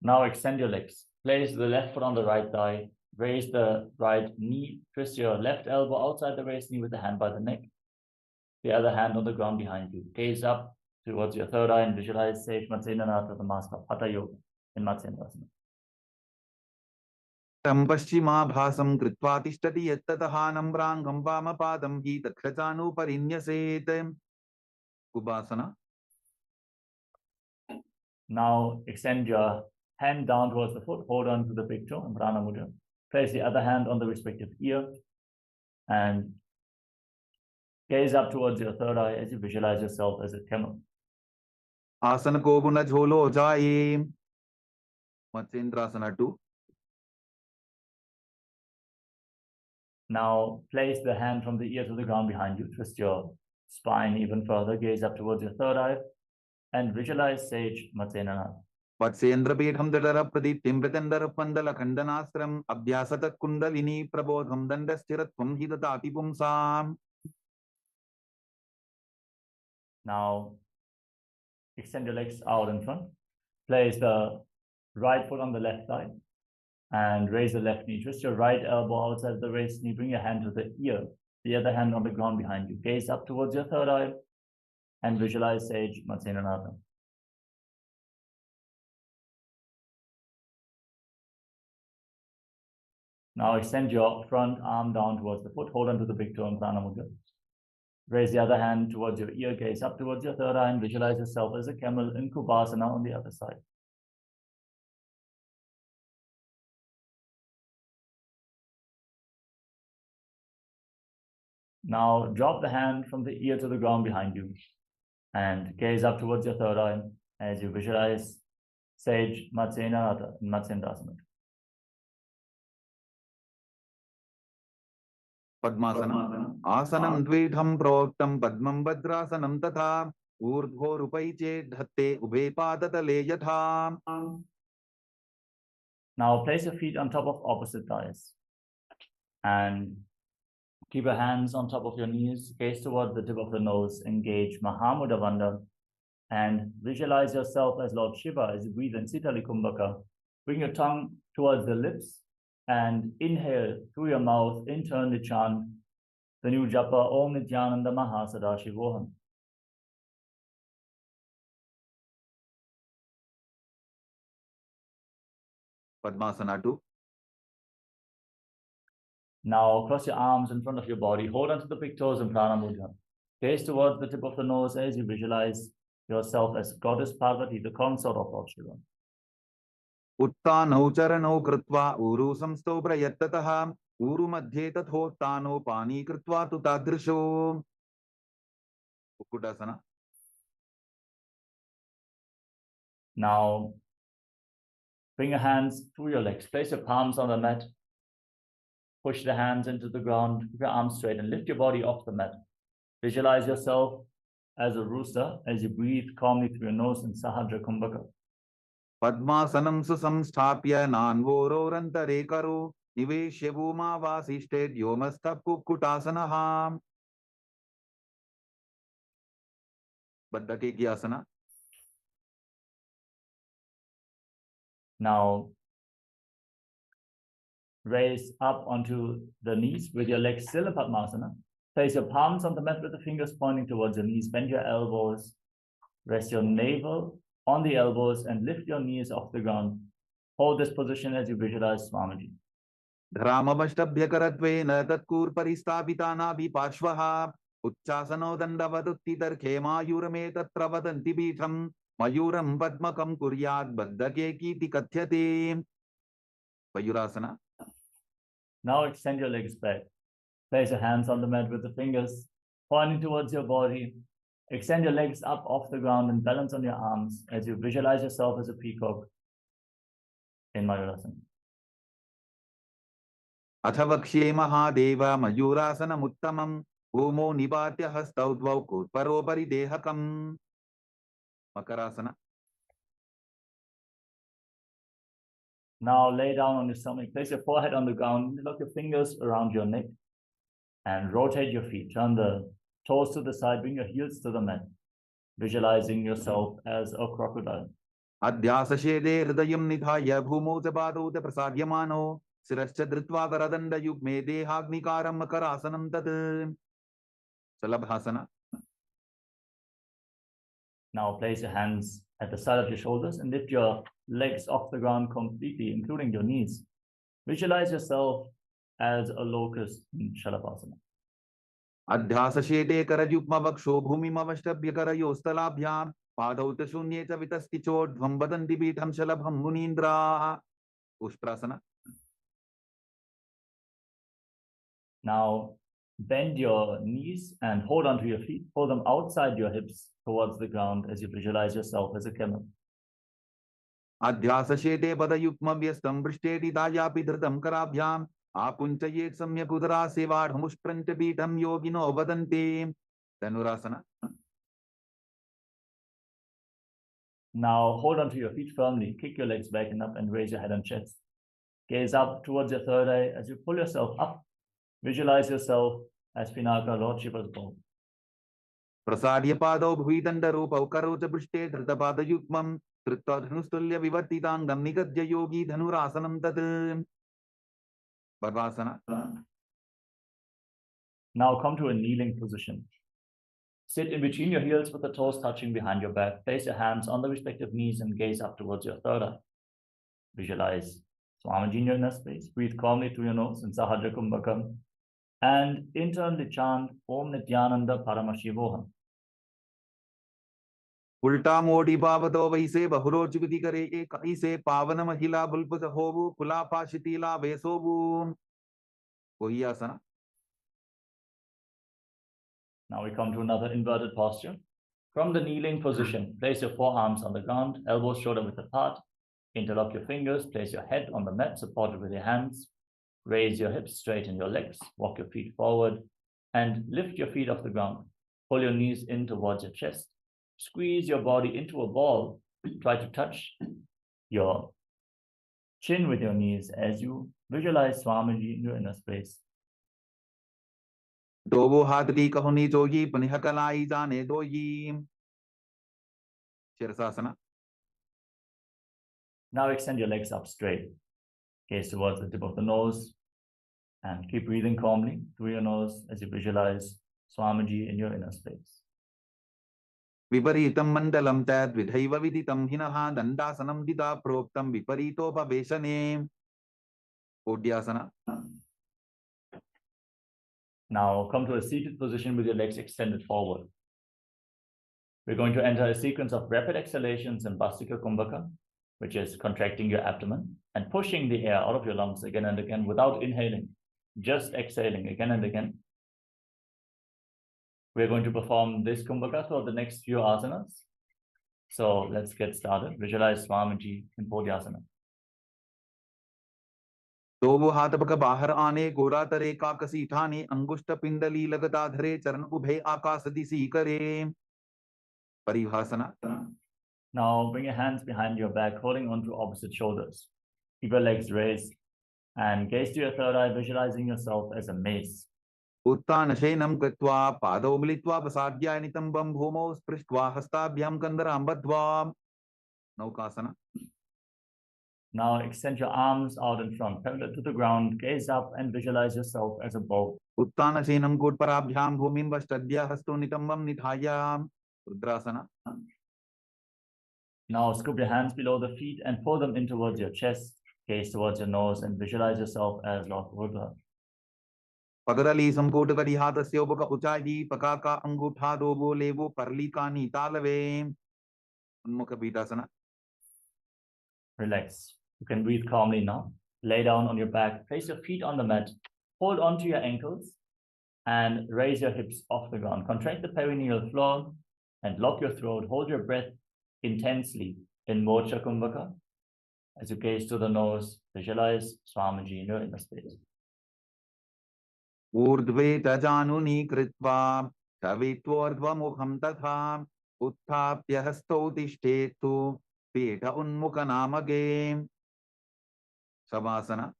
[SPEAKER 2] Now extend your legs. Place the left foot on the right thigh. Raise the right knee. Twist your left elbow outside the raised knee with the hand by the neck. The other hand on the ground behind you. Gaze up towards your third eye and visualize Sage Matsendranath, the master of Hatha Yoga in Matsendrasana.
[SPEAKER 3] Paschimabhasam kritva tishtati yattataha nambrangam vamapadam hi takshachanu Ugrasana.
[SPEAKER 2] Now extend your hand down towards the foot, hold on to the big toe and Prana Mudra. Place the other hand on the respective ear and gaze up towards your third eye as you visualize yourself as a camel.
[SPEAKER 3] Asana ko guna jholo jaye. Matsendrasana 2.
[SPEAKER 2] Now place the hand from the ear to the ground behind you. Twist your spine even further. Gaze up towards your third eye and visualize Sage Matsendranath.
[SPEAKER 3] Vatsendra Peetham Dadara Pradiptim Pratandara Pandala Khandanastram Abhyasata Kundalini Prabodham Dandastiratvam Hidatapi Pumsam.
[SPEAKER 2] Now extend your legs out in front. Place the right foot on the left thigh and raise the left knee. Twist your right elbow outside the raised knee. Bring your hand to the ear. The other hand on the ground behind you. Gaze up towards your third eye and visualize Sage Matsendranath. Now extend your front arm down towards the foot. Hold on to the big toe in Prana Mudra. Raise the other hand towards your ear. Gaze up towards your third eye and visualize yourself as a camel in Ugrasana on the other side. Now drop the hand from the ear to the ground behind you and gaze up towards your third eye as you visualize Sage Matsendranath in Matsendrasana.
[SPEAKER 3] Padmasana. Asanam dvitham proktam padmam bhadrasanam tatha urdho rupaiche dhatte ube padatale yatha.
[SPEAKER 2] Now place your feet on top of opposite thighs and keep your hands on top of your knees. Gaze toward the tip of the nose. Engage Mahamudra Bandha and visualize yourself as Lord Shiva as you breathe in Sitali Kumbhaka. Bring your tongue towards the lips and inhale through your mouth. Internally chant the new japa Om Nityananda Mahasadashivoham.
[SPEAKER 3] Padmasana 2.
[SPEAKER 2] Now cross your arms in front of your body. Hold onto the big toes in Prana Mudra. Gaze towards the tip of the nose as you visualize yourself as Goddess Parvati, the consort of Lord Shiva.
[SPEAKER 3] Uttanau charanau kritva uru samsto prayattataha uru madhye tathottano pani kritva tu tadrisho. Ugrasana.
[SPEAKER 2] Now bring your hands through your legs. Place your palms on the mat. Push the hands into the ground. Keep your arms straight and lift your body off the mat. Visualize yourself as a rooster as you breathe calmly through your nose in Sahadra Kumbhaka.
[SPEAKER 3] Padmasanam susamsthapya nanvororantare karo niveshya bhuma vasishted yomastha kukutasana. Baddhakekyasana.
[SPEAKER 2] Now raise up onto the knees with your legs still in Padmasana. Place your palms on the mat with the fingers pointing towards your knees. Bend your elbows. Rest your navel on the elbows and lift your knees off the ground. Hold this position as you visualize Swamiji.
[SPEAKER 3] धरामवष्टभ्यकरत्वेन तत्कूर्परिस्थापितानाभिपार्श्वः उच्चासनो दण्डवदुत्थितर्खे मायूरमे तत्र वदन्ति पीठं मयूरं पद्मकं कुर्यात् बद्धकेकीति कथ्यते. Mayurasana.
[SPEAKER 2] Now extend your legs back. Place your hands on the mat with the fingers pointing towards your body. Extend your legs up off the ground and balance on your arms as you visualize yourself as a peacock in Mayurasana.
[SPEAKER 3] अथवक्ष्ये Mahadev मयूरासनमुत्तमं भूमौ निपात्य हस्तौ द्वौ कूर्परोपरि देहकम्. Makarasana.
[SPEAKER 2] Now lay down on your stomach, place your forehead on the ground, lock your fingers around your neck and rotate your feet. Turn the toes to the side, bring your heels to the mat, visualizing yourself as a crocodile.
[SPEAKER 3] अध्यासशेदे हृदयं निधाय भूमौ च पादौ च प्रसाद्यमानो शिरश्च धृत्वा करदण्डयुग्मे देहाग्निकारं मकरासनं तत्. Salabhasana.
[SPEAKER 2] Now place your hands at the side of your shoulders and lift your legs off the ground completely, including your knees. Visualize yourself as a locust in Shalabhasana.
[SPEAKER 3] अध्यासशेदे करयुग्मवक्षो भूमिमवष्टभ्यकरयोस्तलाभ्यां पादौ च शून्ये च वितस्ति चोर्ध्वं वदन्ति पीठं शलभं मुनीन्द्राः. Ustrasana.
[SPEAKER 2] Now bend your knees and hold onto your feet. Pull them outside your hips towards the ground as you visualize yourself as a camel.
[SPEAKER 3] अध्यासशेदे पदयुग्मव्यस्तं पृष्ठेति दायापि धृतं कराभ्याम् आपुञ्चयेत् सम्यक् उदरासेवाढमुष्ट्रञ्च पीठं योगिनो वदन्ति. Dhanurasana.
[SPEAKER 2] Now hold onto your feet firmly, kick your legs back and up and raise your head and chest. Gaze up towards your third eye as you pull yourself up. Visualize yourself as Pinaka, Lord Shiva's bow.
[SPEAKER 3] प्रसाद्य पादौ भुविदण्डरूपौ करौ च पृष्ठे धृतपादयुग्मं धृत्वा धनुस्तुल्य विवर्तिताङ्गं निगद्य योगी धनुरासनं तत्. Bharvasana.
[SPEAKER 2] Now come to a kneeling position. Sit in between your heels with the toes touching behind your back. Place your hands on the respective knees and gaze up towards your third eye. Visualize Swamiji in your inner space. Breathe calmly through your nose in Sahajra Kumbhakam. And internally chant Om Nityananda Paramashivoham.
[SPEAKER 3] उल्टा मोड़ी पावतो वैसे बहुरोचुति करे एक ऐसे पावन महिला बुल्पुस होवु कुलापाशितीला वेसोवु. Ugrasana.
[SPEAKER 2] Now we come to another inverted posture. From the kneeling position, place your forearms on the ground, elbows shoulder width apart. Interlock your fingers, place your head on the mat, supported with your hands. Raise your hips, straighten your legs, walk your feet forward, and lift your feet off the ground. Pull your knees in towards your chest. Squeeze your body into a ball. Try to touch your chin with your knees as you visualize Swamiji in your inner space.
[SPEAKER 3] दोवो हाथ की कहुनी जोगी पुनः कलाई जाने दोई. Shirasana.
[SPEAKER 2] Now extend your legs up straight. Gaze towards the tip of the nose and keep breathing calmly through your nose as you visualize Swamiji in your inner space.
[SPEAKER 3] विपरीतं मण्डलं तद् विधैव विदितं हिनः दण्डासनं दिदा प्रोक्तं विपरीतोपवेशने. Ugrasana.
[SPEAKER 2] Now come to a seated position with your legs extended forward. We're going to enter a sequence of rapid exhalations in Bhastika Kumbhaka, which is contracting your abdomen and pushing the air out of your lungs again and again without inhaling, just exhaling again and again. We're going to perform this Kumbhaka for the next few asanas. So let's get started. Visualize Swamiji in Bodhyasana.
[SPEAKER 3] दोवो हाथ पक बाहर आने गोरा तरे काकसी ठाने अंगुष्ठ पिंडली लगता धरे चरण उभे आकाश दिशी करे. Paribhasana.
[SPEAKER 2] Now bring your hands behind your back, holding onto opposite shoulders. Keep your legs raised and gaze to your third eye, visualizing yourself as a mace.
[SPEAKER 3] उत्तानशयनं कृत्वा पादौ मिलित्वा प्रसाद्य नितम्बं भूमौ स्पृष्ट्वा हस्ताभ्यां कन्दरां बद्ध्वा. Naukasana.
[SPEAKER 2] Now extend your arms out in front, parallel to the ground, gaze up and visualize yourself as a bow.
[SPEAKER 3] उत्तानशयनं कूटपराभ्यां भूमिं वष्टद्य हस्तो नितम्बं निधाय. Ugrasana.
[SPEAKER 2] Now scoop your hands below the feet and pull them in towards your chest, gaze towards your nose, and visualize yourself as Lord Rudra.
[SPEAKER 3] Pagarali samkotavadi hatasya upaka uchadi pakaka angutha dobo levo parlikani talave. Unmukha Utanasana.
[SPEAKER 2] Relax. You can breathe calmly now. Lay down on your back, place your feet on the mat, hold onto your ankles, and raise your hips off the ground. Contract the perineal floor and lock your throat. Hold your breath intensely in Mocha Kumbhaka. As you gaze to the nose, visualize Swamiji in your inner space.
[SPEAKER 3] Urdhve tajanuni kritva tavitvordvamukham tatha uthapya hastotishthetu peta unmukha namage. Savasana.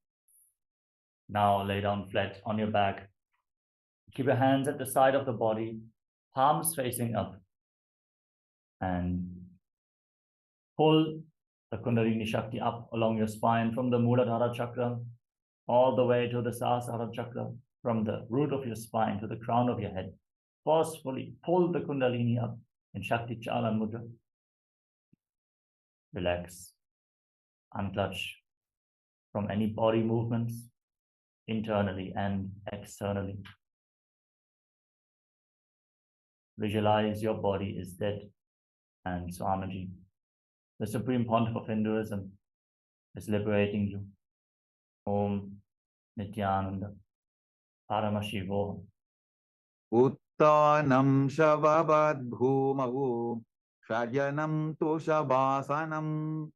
[SPEAKER 2] Now lay down flat on your back. Keep your hands at the side of the body, palms facing up, and pull the Kundalini Shakti up along your spine from the Muladhara Chakra all the way to the Sahasrara Chakra, from the root of your spine to the crown of your head. Forcefully pull the Kundalini up in Shakti Chalan Mudra. Relax. Unclutch from any body movements, internally and externally. Visualize your body is dead, and Swamiji, the Supreme Pontiff of Hinduism, is liberating you. Om Nityananda Paramashivoham.
[SPEAKER 3] Uttanam shavabad bhumavu shajanam tu shavasanam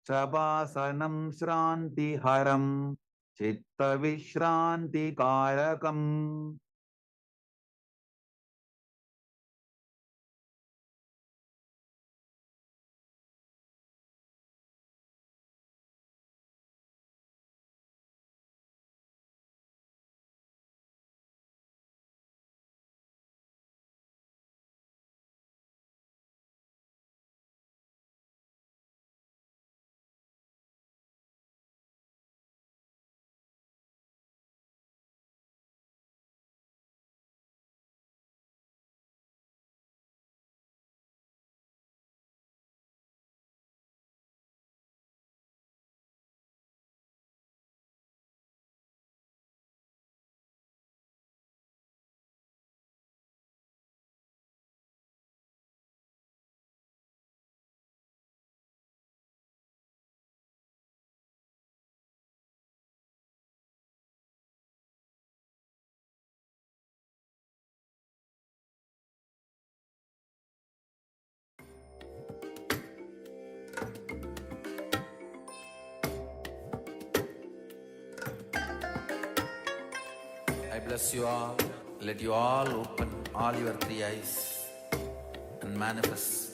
[SPEAKER 3] shavasanam shranti haram chitta vishranti karakam.
[SPEAKER 1] I bless you all. Let you all open all your three eyes and manifest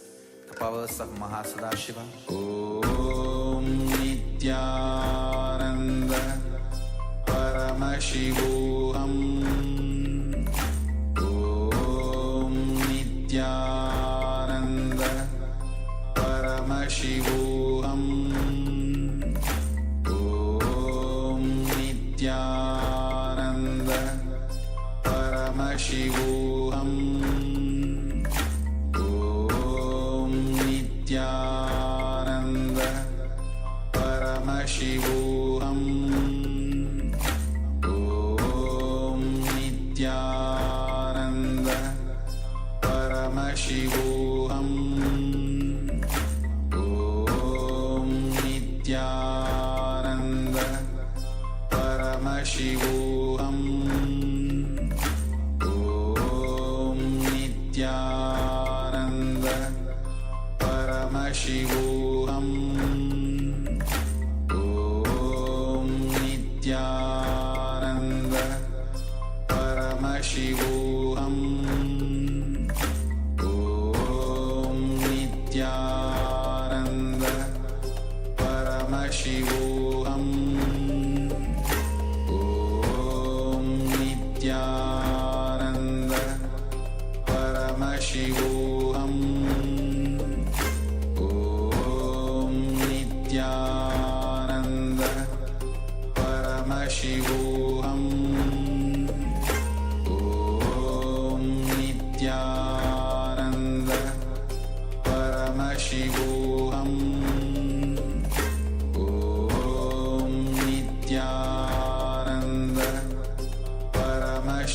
[SPEAKER 1] the powers of Mahasadashiva. Om Nityananda Paramashivoham. Om Nityananda Paramashivoham. Om Nityananda Paramashivoham. Om Nityananda Paramashivoham. Om Nityananda Paramashivoham. Om Nityananda Paramashivoham. Om Nityananda Paramashivoham. Om Nityananda Paramashivoham. Om Nityananda Paramashivoham. Om Nityananda Paramashivoham. Om Nityananda Paramashivoham. Om Nityananda Paramashivoham.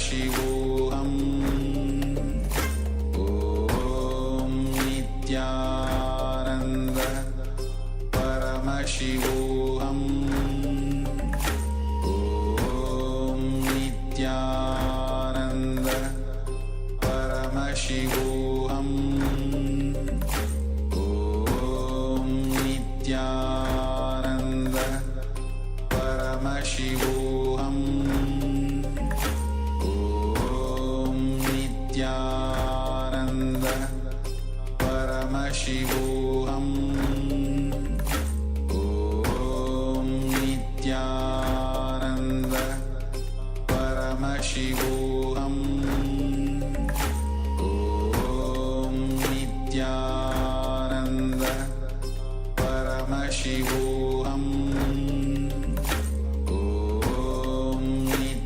[SPEAKER 1] Paramashivoham Om Nityananda Paramashivoham Om Nityananda Paramashivoham Om Nityananda Paramashivoham Om Nityananda Paramashivoham Om Nityananda Paramashivoham Om Nityananda Paramashivoham Om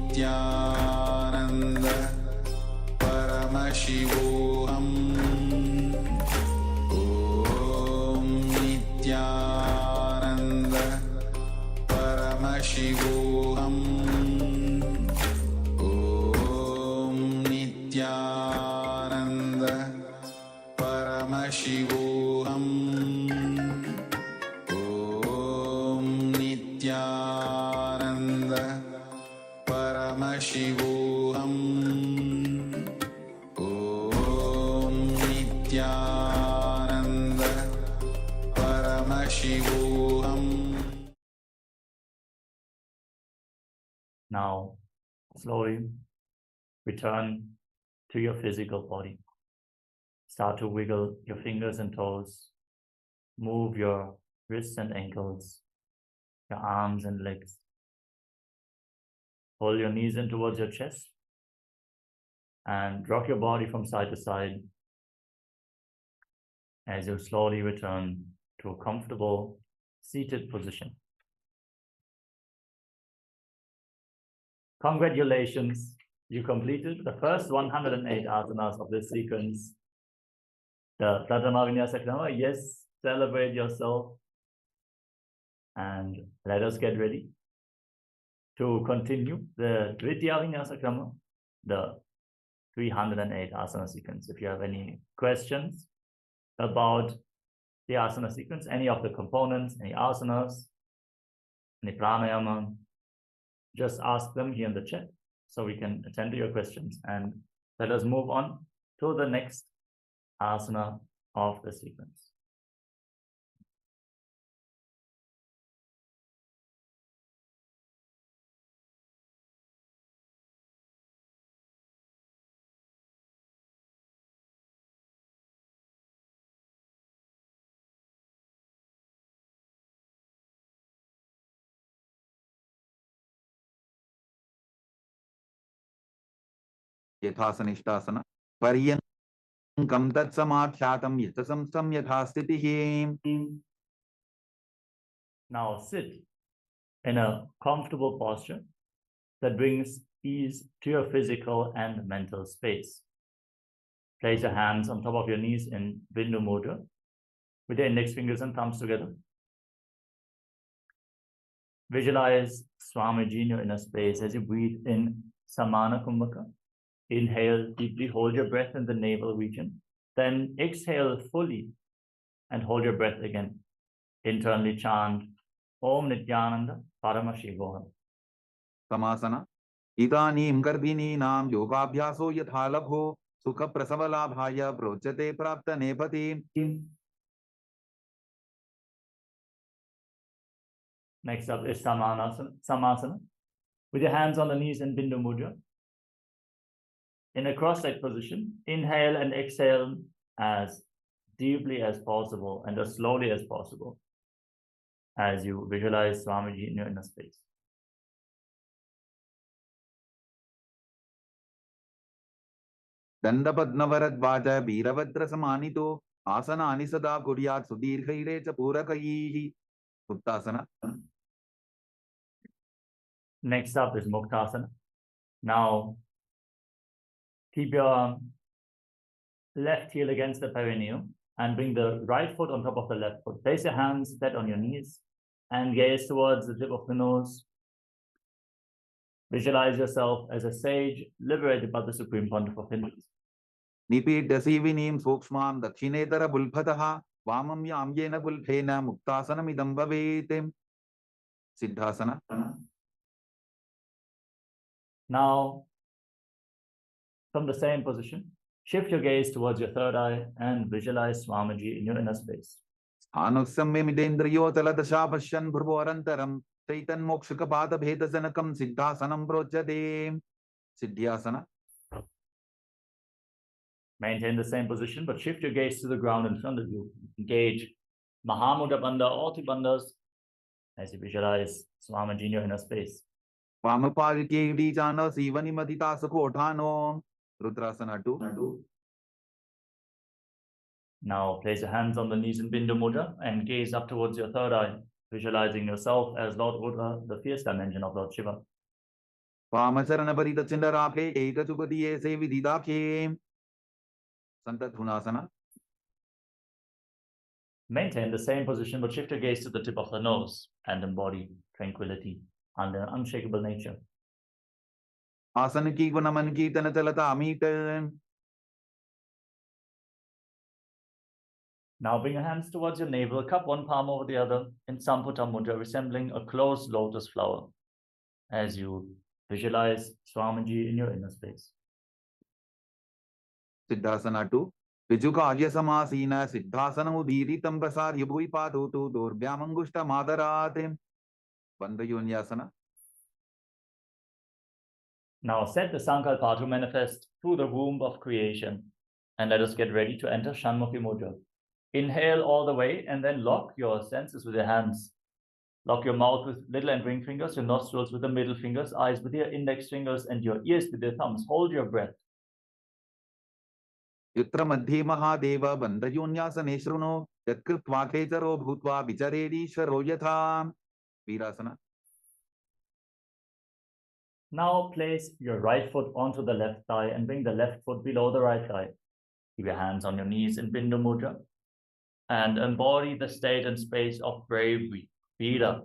[SPEAKER 1] Nityananda Paramashivoham Om Nityananda Paramashivoham Om Nityananda Paramashivoham Om Nityananda Paramashivoham Om Nityananda Paramashivoham.
[SPEAKER 2] Now, slowly return to your physical body. Start to wiggle your fingers and toes. Move your wrists and ankles, your arms and legs. Pull your knees in towards your chest and rock your body from side to side as you slowly return to a comfortable seated position. Congratulations, you completed the first 108 asanas of this sequence. The Pratama Vinyasa Krama. Yes, celebrate yourself and let us get ready to continue the Dvitiya Vinyasa Krama, the 308 asana sequence. If you have any questions about the asana sequence, any of the components, any asanas, any pranayama, just ask them here in the chat so we can attend to your questions, and let us move on to the next asana of the sequence.
[SPEAKER 3] यथासनिष्ठासन पर्यङ्कं तत्समाख्यातं यथसंस्थं यथा स्थितिः.
[SPEAKER 2] Now sit in a comfortable posture that brings ease to your physical and mental space. Place your hands on top of your knees in Bindu Mudra with your index fingers and thumbs together. Visualize Swamiji in your inner space as you breathe in Samana Kumbhaka. Inhale deeply, hold your breath in the navel region. Then exhale fully and hold your breath again. Internally chant Om Nityananda Paramashivoham.
[SPEAKER 3] Samasana. Idanim garbhininaam yogabhyaso yatha labho sukha prasavalabhaya prochate prapta nepati.
[SPEAKER 2] Next up is Samasana. With your hands on the knees in Bindu Mudra. In a cross-legged position, inhale and exhale as deeply as possible and as slowly as possible as you visualize Swamiji in your inner space.
[SPEAKER 3] Dandapadnavaradvaja Bhiravadra Samanito Asanani Sada Kuryat Sudirghaire Chapurakaihi. Uttasana.
[SPEAKER 2] Next up is Muktasana. Now, keep your left heel against the perineum and bring the right foot on top of the left foot. Place your hands flat on your knees and gaze towards the tip of the nose. Visualize yourself as a sage liberated by the Supreme Pontiff of Hinduism.
[SPEAKER 3] निपीड्यसीविनीं सूक्ष्मां दक्षिणेतर बुल्फतः वामं याम्येन बुल्फेन मुक्तासनमिदं भवेत्. Siddhasana.
[SPEAKER 2] Now, from the same position, shift your gaze towards your third eye and visualize Swamiji in your inner space.
[SPEAKER 3] Anusamyamidendriyotaladasha pashyan bhruvorantaram Taitan mokshakapata bhedasanakam siddhasanam prochade. Siddhyasana.
[SPEAKER 2] Maintain the same position, but shift your gaze to the ground in front of you. Engage Mahamudra Bandha or Bandhas as you visualize Swamiji in your inner space.
[SPEAKER 3] Vamapalike Jana Sivani Madita Sakotano. Rudrasana 2.
[SPEAKER 2] Now place your hands on the knees in Bindu Mudra and gaze up towards your third eye, visualizing yourself as Lord Rudra, the fierce dimension of Lord Shiva.
[SPEAKER 3] Vamasarana Parita Chindarake Eka Chukatiye Sevididake. Santathunasana.
[SPEAKER 2] Maintain the same position, but shift your gaze to the tip of the nose and embody tranquility and an unshakable nature.
[SPEAKER 3] Asana ki gunaman ki tanatalata amita.
[SPEAKER 2] Now bring your hands towards your navel, cup one palm over the other in Samputa Mudra, resembling a closed lotus flower as you visualize Swamiji in your inner space.
[SPEAKER 3] Siddhasana 2. Vijukarya samasina siddhasana udiritam prasarya bhuipatotu durbhyamangushta madarate. Bandhayonyasana.
[SPEAKER 2] Now set the Sankalpa to manifest through the womb of creation and let us get ready to enter Shanmukhi Mudra. Inhale all the way and then lock your senses with your hands. Lock your mouth with little and ring fingers, your nostrils with the middle fingers, eyes with your index fingers, and your ears with your thumbs. Hold your breath.
[SPEAKER 3] Yutra madhye mahadeva bandhayonyasane shruno yatkritva khetaro bhutva vicharedishvaro yatha. Virasana.
[SPEAKER 2] Now place your right foot onto the left thigh and bring the left foot below the right thigh. Keep your hands on your knees in Bindu Mudra and embody the state and space of bravery, Veera.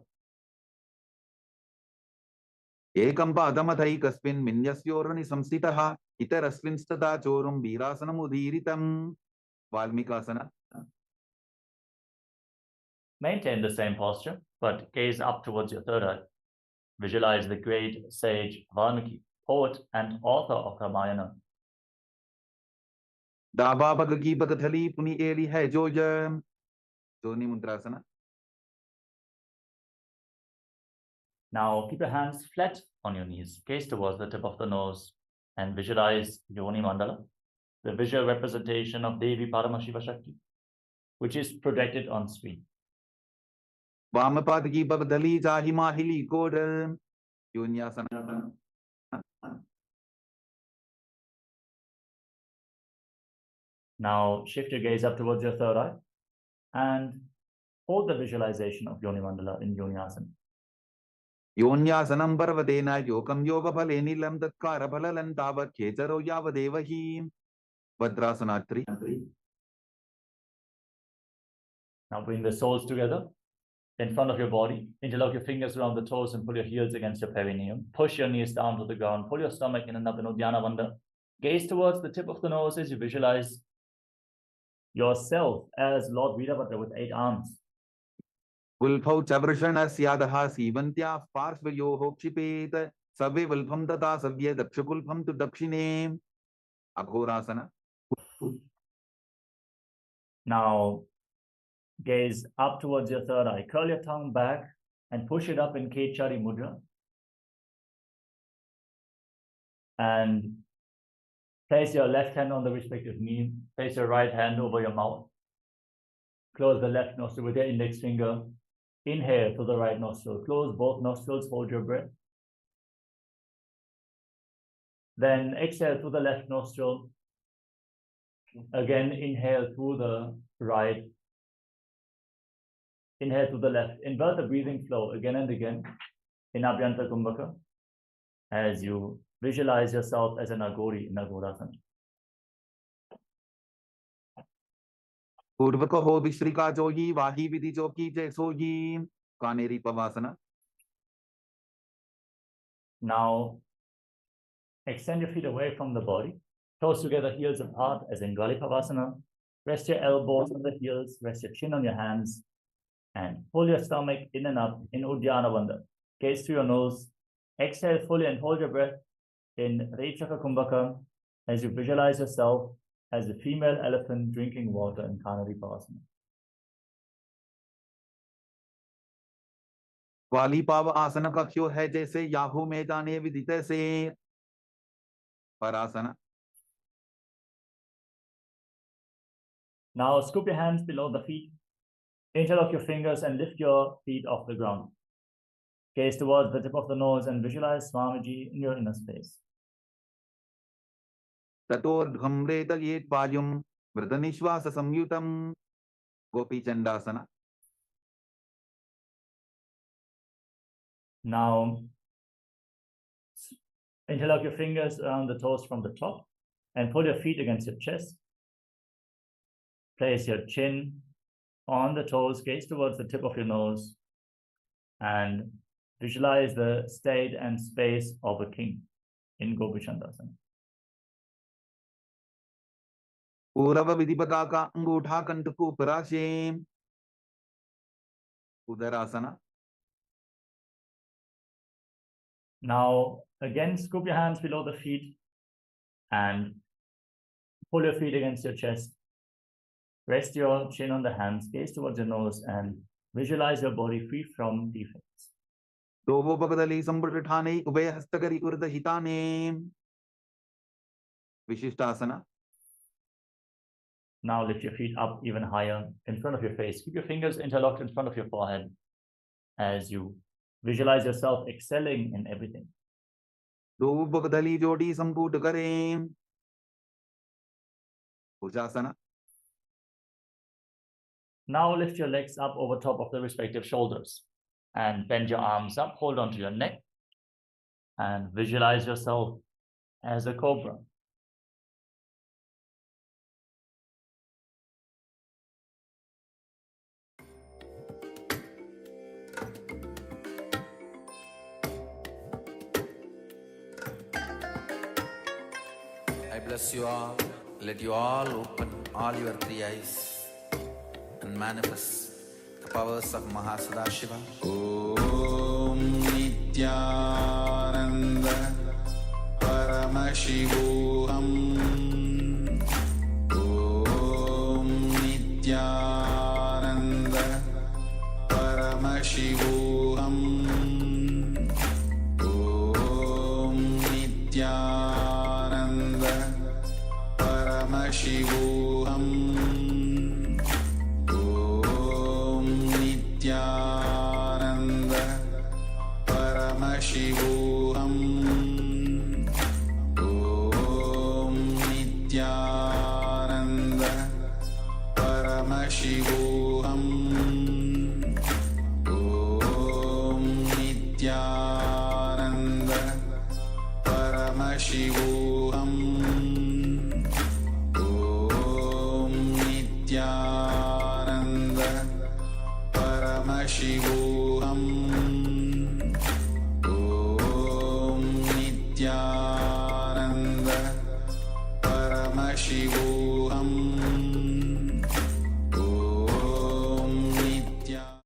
[SPEAKER 3] Ekam padamathai minyasyorani samsitaha itarasvinstata chorum virasanam udiritam. Valmikasana.
[SPEAKER 2] Maintain the same posture, but gaze up towards your third eye. Visualize the great sage Valmiki, poet and author of Ramayana.
[SPEAKER 3] Daba bagagi bagathali puni eli hai joja. Joni Mudrasana.
[SPEAKER 2] Now keep your hands flat on your knees, gaze towards the tip of the nose and visualize Yoni Mandala, the visual representation of Devi Paramashiva Shakti, which is projected on screen.
[SPEAKER 3] Vamapadagi bagdali jahi mahili kodal. Yonyasana.
[SPEAKER 2] Now shift your gaze up towards your third eye and hold the visualization of Yoni Mandala in Yonyasana.
[SPEAKER 3] Yonyasanam parvatena yokam yoga phaleni lam tatkara phalalan tavat khecharo yavadevahi. Vadrasana 3.
[SPEAKER 2] Now bring the soles together in front of your body. Interlock your fingers around the toes and pull your heels against your perineum. Push your knees down to the ground. Pull your stomach in and up in Uddiyana Bandha. Gaze towards the tip of the nose as you visualize yourself as Lord Veerabhadra with 8 arms.
[SPEAKER 3] Vulpau chavrashana syadaha sivantya parsvayoho kshipet. Sabe vulpam tata savya dakshakulpam tu dakshine. Aghorasana.
[SPEAKER 2] Now gaze up towards your third eye. Curl your tongue back and push it up in Kechari Mudra. And place your left hand on the respective knee. Place your right hand over your mouth. Close the left nostril with your index finger. Inhale through the right nostril. Close both nostrils. Hold your breath. Then exhale through the left nostril. Again, inhale through the right. Inhale through the left. Invert the breathing flow again and again in Abhyanta Kumbhaka as you visualize yourself as an Agori in Agorasana.
[SPEAKER 3] Purvaka ho vishrika jogi vahi vidhi joki jaisogi. Kaneri Pavasana.
[SPEAKER 2] Now, extend your feet away from the body. Toes together, heels apart, as in Galipavasana. Rest your elbows on the heels, rest your chin on your hands, and pull your stomach in and up in Uddiyana Bandha. Gaze through your nose. Exhale fully and hold your breath in Rechaka Kumbhaka as you visualize yourself as a female elephant drinking water in Kanaripavasana.
[SPEAKER 3] वालीपाव आसन कक्ष्यो है जैसे Yahoo में जाने विदित से परासना.
[SPEAKER 2] Now scoop your hands below the feet, interlock your fingers and lift your feet off the ground. Gaze towards the tip of the nose and visualize Swamiji in your inner space.
[SPEAKER 3] ततोर्घम्रेतयेत् वायुं मृदनिश्वास संयुतं Gopi चंडासना.
[SPEAKER 2] Now interlock your fingers around the toes from the top and pull your feet against your chest. Place your chin on the toes, gaze towards the tip of your nose, and visualize the state and space of a king in Gopi Chandasana.
[SPEAKER 3] पूरव विधिपता का अंगूठा कंठकू पराशे उदरासना.
[SPEAKER 2] Now, again, scoop your hands below the feet and pull your feet against your chest. Rest your chin on the hands, gaze towards your nose, and visualize your body free from defects.
[SPEAKER 3] दोवो बगदली संप्रठाने उभय हस्तकरी उर्द हिताने विशिष्टासना.
[SPEAKER 2] Now lift your feet up even higher in front of your face. Keep your fingers interlocked in front of your forehead as you visualize yourself excelling in everything.
[SPEAKER 3] दो बगदली जोड़ी संपूट करें भुजासना.
[SPEAKER 2] Now lift your legs up over top of the respective shoulders and bend your arms up, hold onto your neck, and visualize yourself as a cobra.
[SPEAKER 1] I bless you all. Let you all open all your three eyes and manifest the powers of Mahasadashiva. Om Nityananda Paramashivoham. Om Nityananda Paramashivoham. Om Nityananda Paramashivoham. Om Nityananda Paramashivoham. Om Nityananda Paramashivoham. Om Nityananda Paramashivoham. Om Nityananda Paramashivoham. Om Nityananda Paramashivoham. Om Nityananda.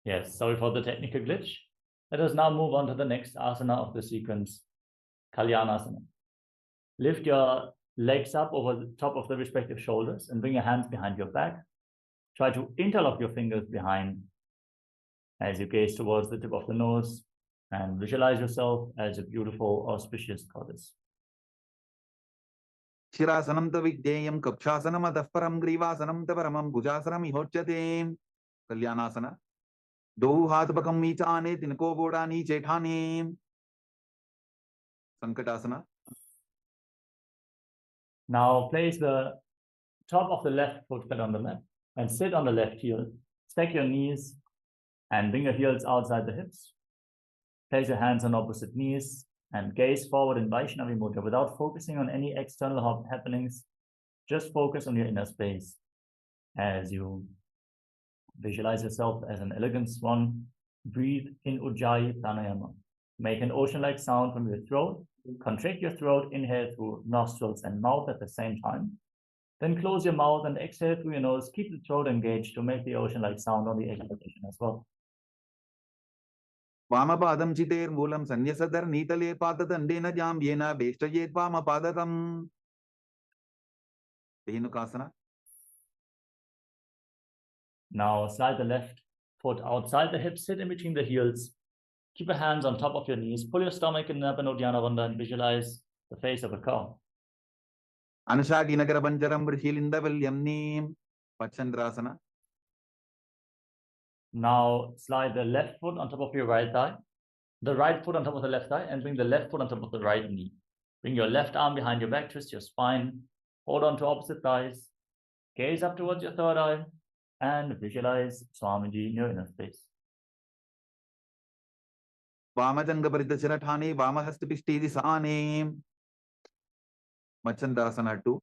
[SPEAKER 2] Yes, sorry for the technical glitch. Let us now move on to the next asana of the sequence, Kalyanasana. Lift your legs up over the top of the respective shoulders and bring your hands behind your back. Try to interlock your fingers behind as you gaze towards the tip of the nose and visualize yourself as a beautiful, auspicious goddess.
[SPEAKER 3] शिरासनं त विज्ञेयं कक्षासनम् अतः परं ग्रीवासनं त परमं भुजासनं इहोच्यते. कल्याणासन. दो हाथ बकम नीचे आने तिनको बोड़ा नीचे ठाने. संकटासना.
[SPEAKER 2] Now place the top of the left foot flat on the mat and sit on the left heel. Stack your knees and bring your heels outside the hips. Place your hands on opposite knees and gaze forward in Vaishnavi Mudra without focusing on any external happenings. Just focus on your inner space as you visualize yourself as an elegant swan breathe in Ujjayi pranayama. Make an ocean-like sound from your throat. Contract your throat, inhale through nostrils and mouth at the same time. Then close your mouth and exhale through your nose. Keep the throat engaged to make the ocean-like sound on the exhalation as well.
[SPEAKER 3] Vamapadam chiter moolam sanyasadar nitale patatandena jam yena bestayet vamapadatam. Ugrasana.
[SPEAKER 2] Now slide the left foot outside the hips, sit in between the heels. Keep your hands on top of your knees. Pull your stomach in up and Uddiyana Bandha and visualize the face of a cow.
[SPEAKER 3] Anashagi nagara banjaram brishilindavilyam neem. Pachandrasana.
[SPEAKER 2] Now slide the left foot on top of your right thigh, the right foot on top of the left thigh, and bring the left foot on top of the right knee. Bring your left arm behind your back, twist your spine, hold on to opposite thighs, gaze up towards your third eye, and visualize Swamiji in your inner space.
[SPEAKER 3] Vamajanga paritachirathane vamahastapishti disane. Machandasana 2.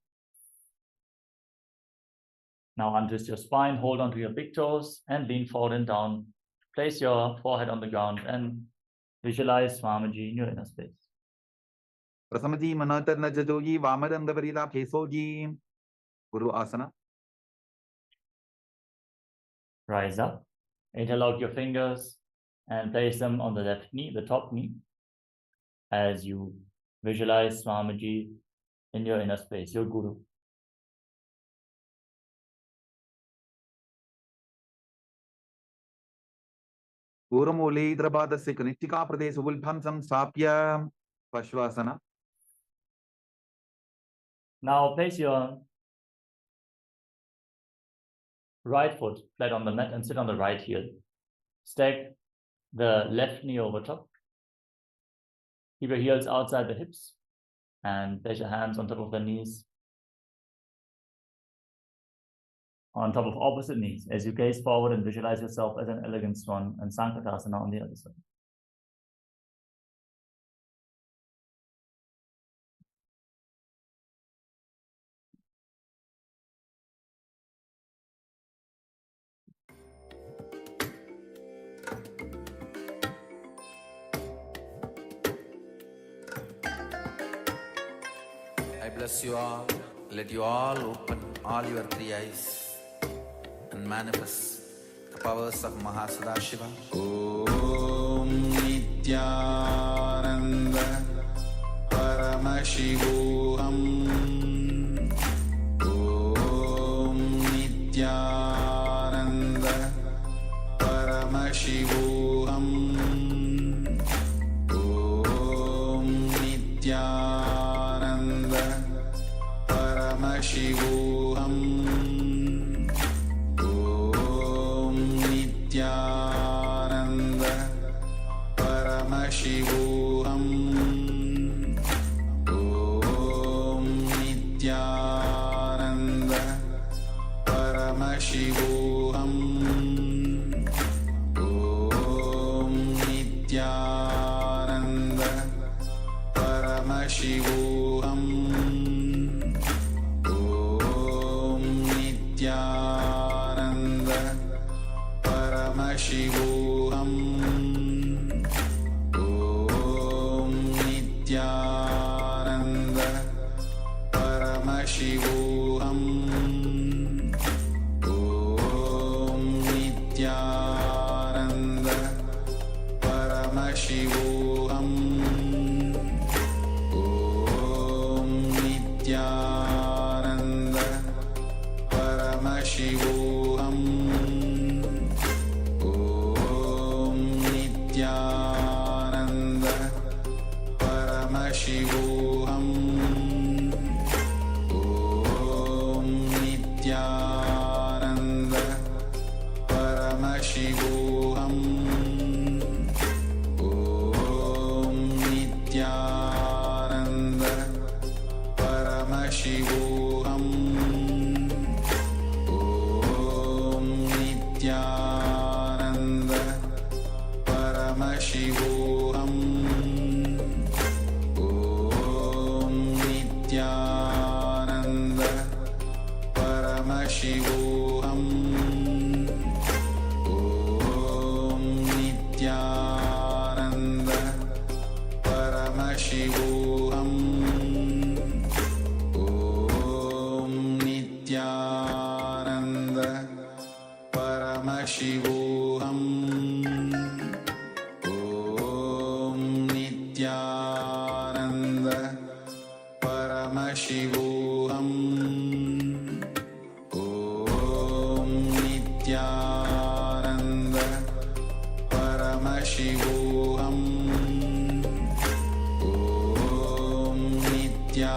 [SPEAKER 2] Now untwist your spine, hold on to your big toes, and lean forward and down. Place your forehead on the ground and visualize Swamiji in your inner space.
[SPEAKER 3] Prasamaji manatarna jajoji vamadanga parila phesoji. Guru asana.
[SPEAKER 2] Rise up, interlock your fingers, and place them on the left knee, the top knee, as you visualize Swamiji in your inner space, your Guru.
[SPEAKER 3] Puramole idrapadasya kanistika pradesh ubulbhamsam sapya. Pashvasana.
[SPEAKER 2] Now place your right foot flat on the mat and sit on the right heel. Stack the left knee over top. Keep your heels outside the hips and place your hands on top of the knees, on top of opposite knees as you gaze forward and visualize yourself as an elegant swan, and Sankatasana on the other side.
[SPEAKER 1] I bless you all. Let you all open all your three eyes and manifest the powers of Mahasadashiva. Om Nityananda Paramashivoham. Om Nityananda Paramashivoham. Om Nityananda Paramashivoham. Om Nityananda Paramashivoham. Om Nityananda Paramashivoham. Om Nityananda Paramashivoham. Om Nityananda Paramashivoham. Om Nityananda Paramashivoham. Om Nityananda Paramashivoham. Om Nityananda Paramashivoham. Om Nityananda Paramashivoham. Om Nityananda Paramashivoham. Om Nityananda Paramashivoham. Om Nityananda Paramashivoham. Om Nityananda Paramashivoham. Om Paramashivoham Om Nityananda Paramashivoham Om Nityananda Paramashivoham Om Nityananda Paramashivoham Om Nityananda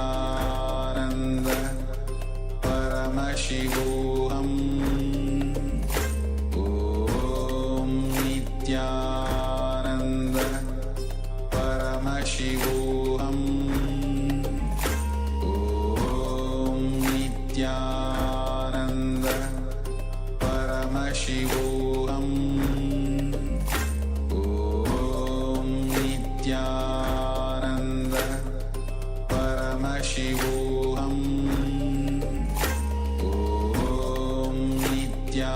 [SPEAKER 1] Paramashivoham Om Nityananda Paramashivoham Om Nityananda Paramashivoham Om Nityananda Paramashivoham Om Nityananda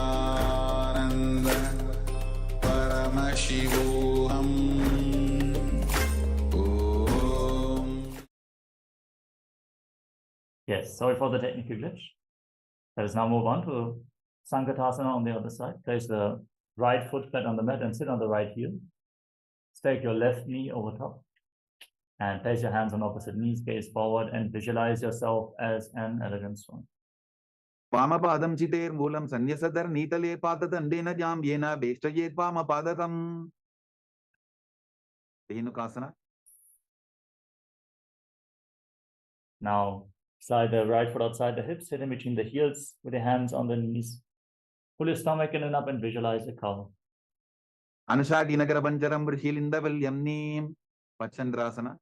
[SPEAKER 1] Paramashivoham Om.
[SPEAKER 2] Yes, sorry for the technical glitch. Let us now move on to Sankatasana on the other side. Place the right foot flat on the mat and sit on the right heel. Stake your left knee over top and place your hands on opposite knees, gaze forward and visualize yourself as an elegant swan.
[SPEAKER 3] वामपादं चितेर्मूलं सन्न्यसदर नीतले पाददण्डेन जाम्येन वेष्टयेत् वामपादतम् धेनुकासना.
[SPEAKER 2] Now slide the right foot outside the hips, sit in between the heels with your hands on the knees. Pull your stomach in and up and visualize a cow.
[SPEAKER 3] अनुषाटी नगर पंजरं वृषिलिन्दवल्यं नीं पच्चन्द्रासना.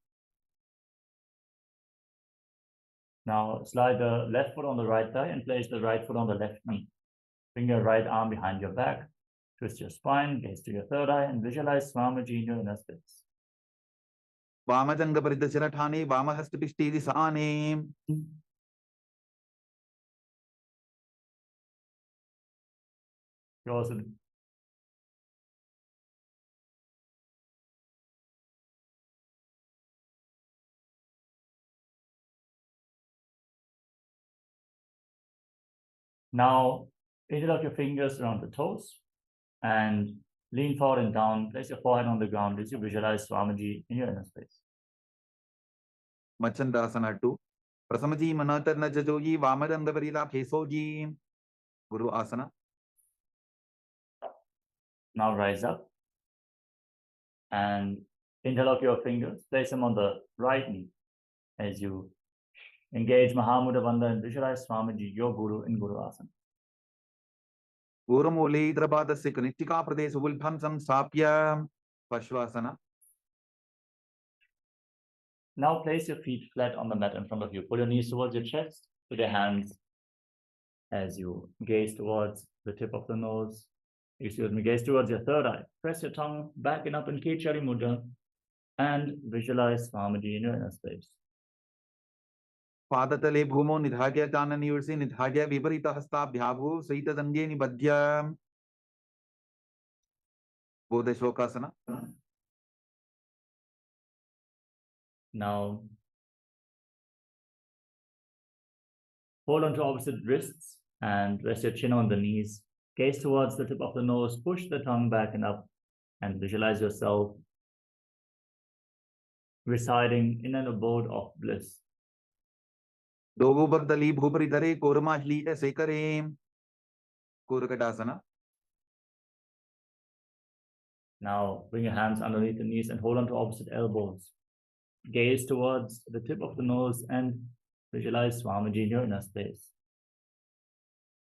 [SPEAKER 2] Now slide the left foot on the right thigh and place the right foot on the left knee. Bring your right arm behind your back. Twist your spine, gaze to your third eye and visualize Swamiji in your inner space.
[SPEAKER 3] वामजंग परिदशिरठाने वामहस्तपिष्टे दिशाने.
[SPEAKER 2] You also now interlock your fingers around the toes and lean forward and down. Place your forehead on the ground as you visualize Swamiji in your inner space.
[SPEAKER 3] मच्छन्द्रासना 2. प्रसमजी मनोतर न जजोजी वामदंड परिला फेसोजी. गुरु आसना.
[SPEAKER 2] Now rise up and interlock your fingers. Place them on the right knee as you engage Mahamudra Bandha and visualize Swamiji, your Guru, in Guru Asana.
[SPEAKER 3] पूर्वमूले द्रपादस्य कनिष्ठिका प्रदेश उल्भं संस्थाप्य पश्वासना.
[SPEAKER 2] Now place your feet flat on the mat in front of you. Pull your knees towards your chest with your hands as you gaze towards the tip of the nose. Gaze towards your third eye. Press your tongue back and up in Kechari Mudra and visualize Swamiji in your inner space.
[SPEAKER 3] पादतले भूमो निधाय काननियुर्षि निधाय विपरीत हस्ताभ्याभू सहित दंगे निबध्य बोधशोकासना.
[SPEAKER 2] Now hold on to opposite wrists and rest your chin on the knees. Gaze towards the tip of the nose, push the tongue back and up and visualize yourself residing in an abode of bliss.
[SPEAKER 3] दोगो बगदली भूपरिधरे कोरमाश्ली सेकरे कोरकटासना.
[SPEAKER 2] Now bring your hands underneath the knees and hold on to opposite elbows. Gaze towards the tip of the nose and visualize Swamiji in your inner space.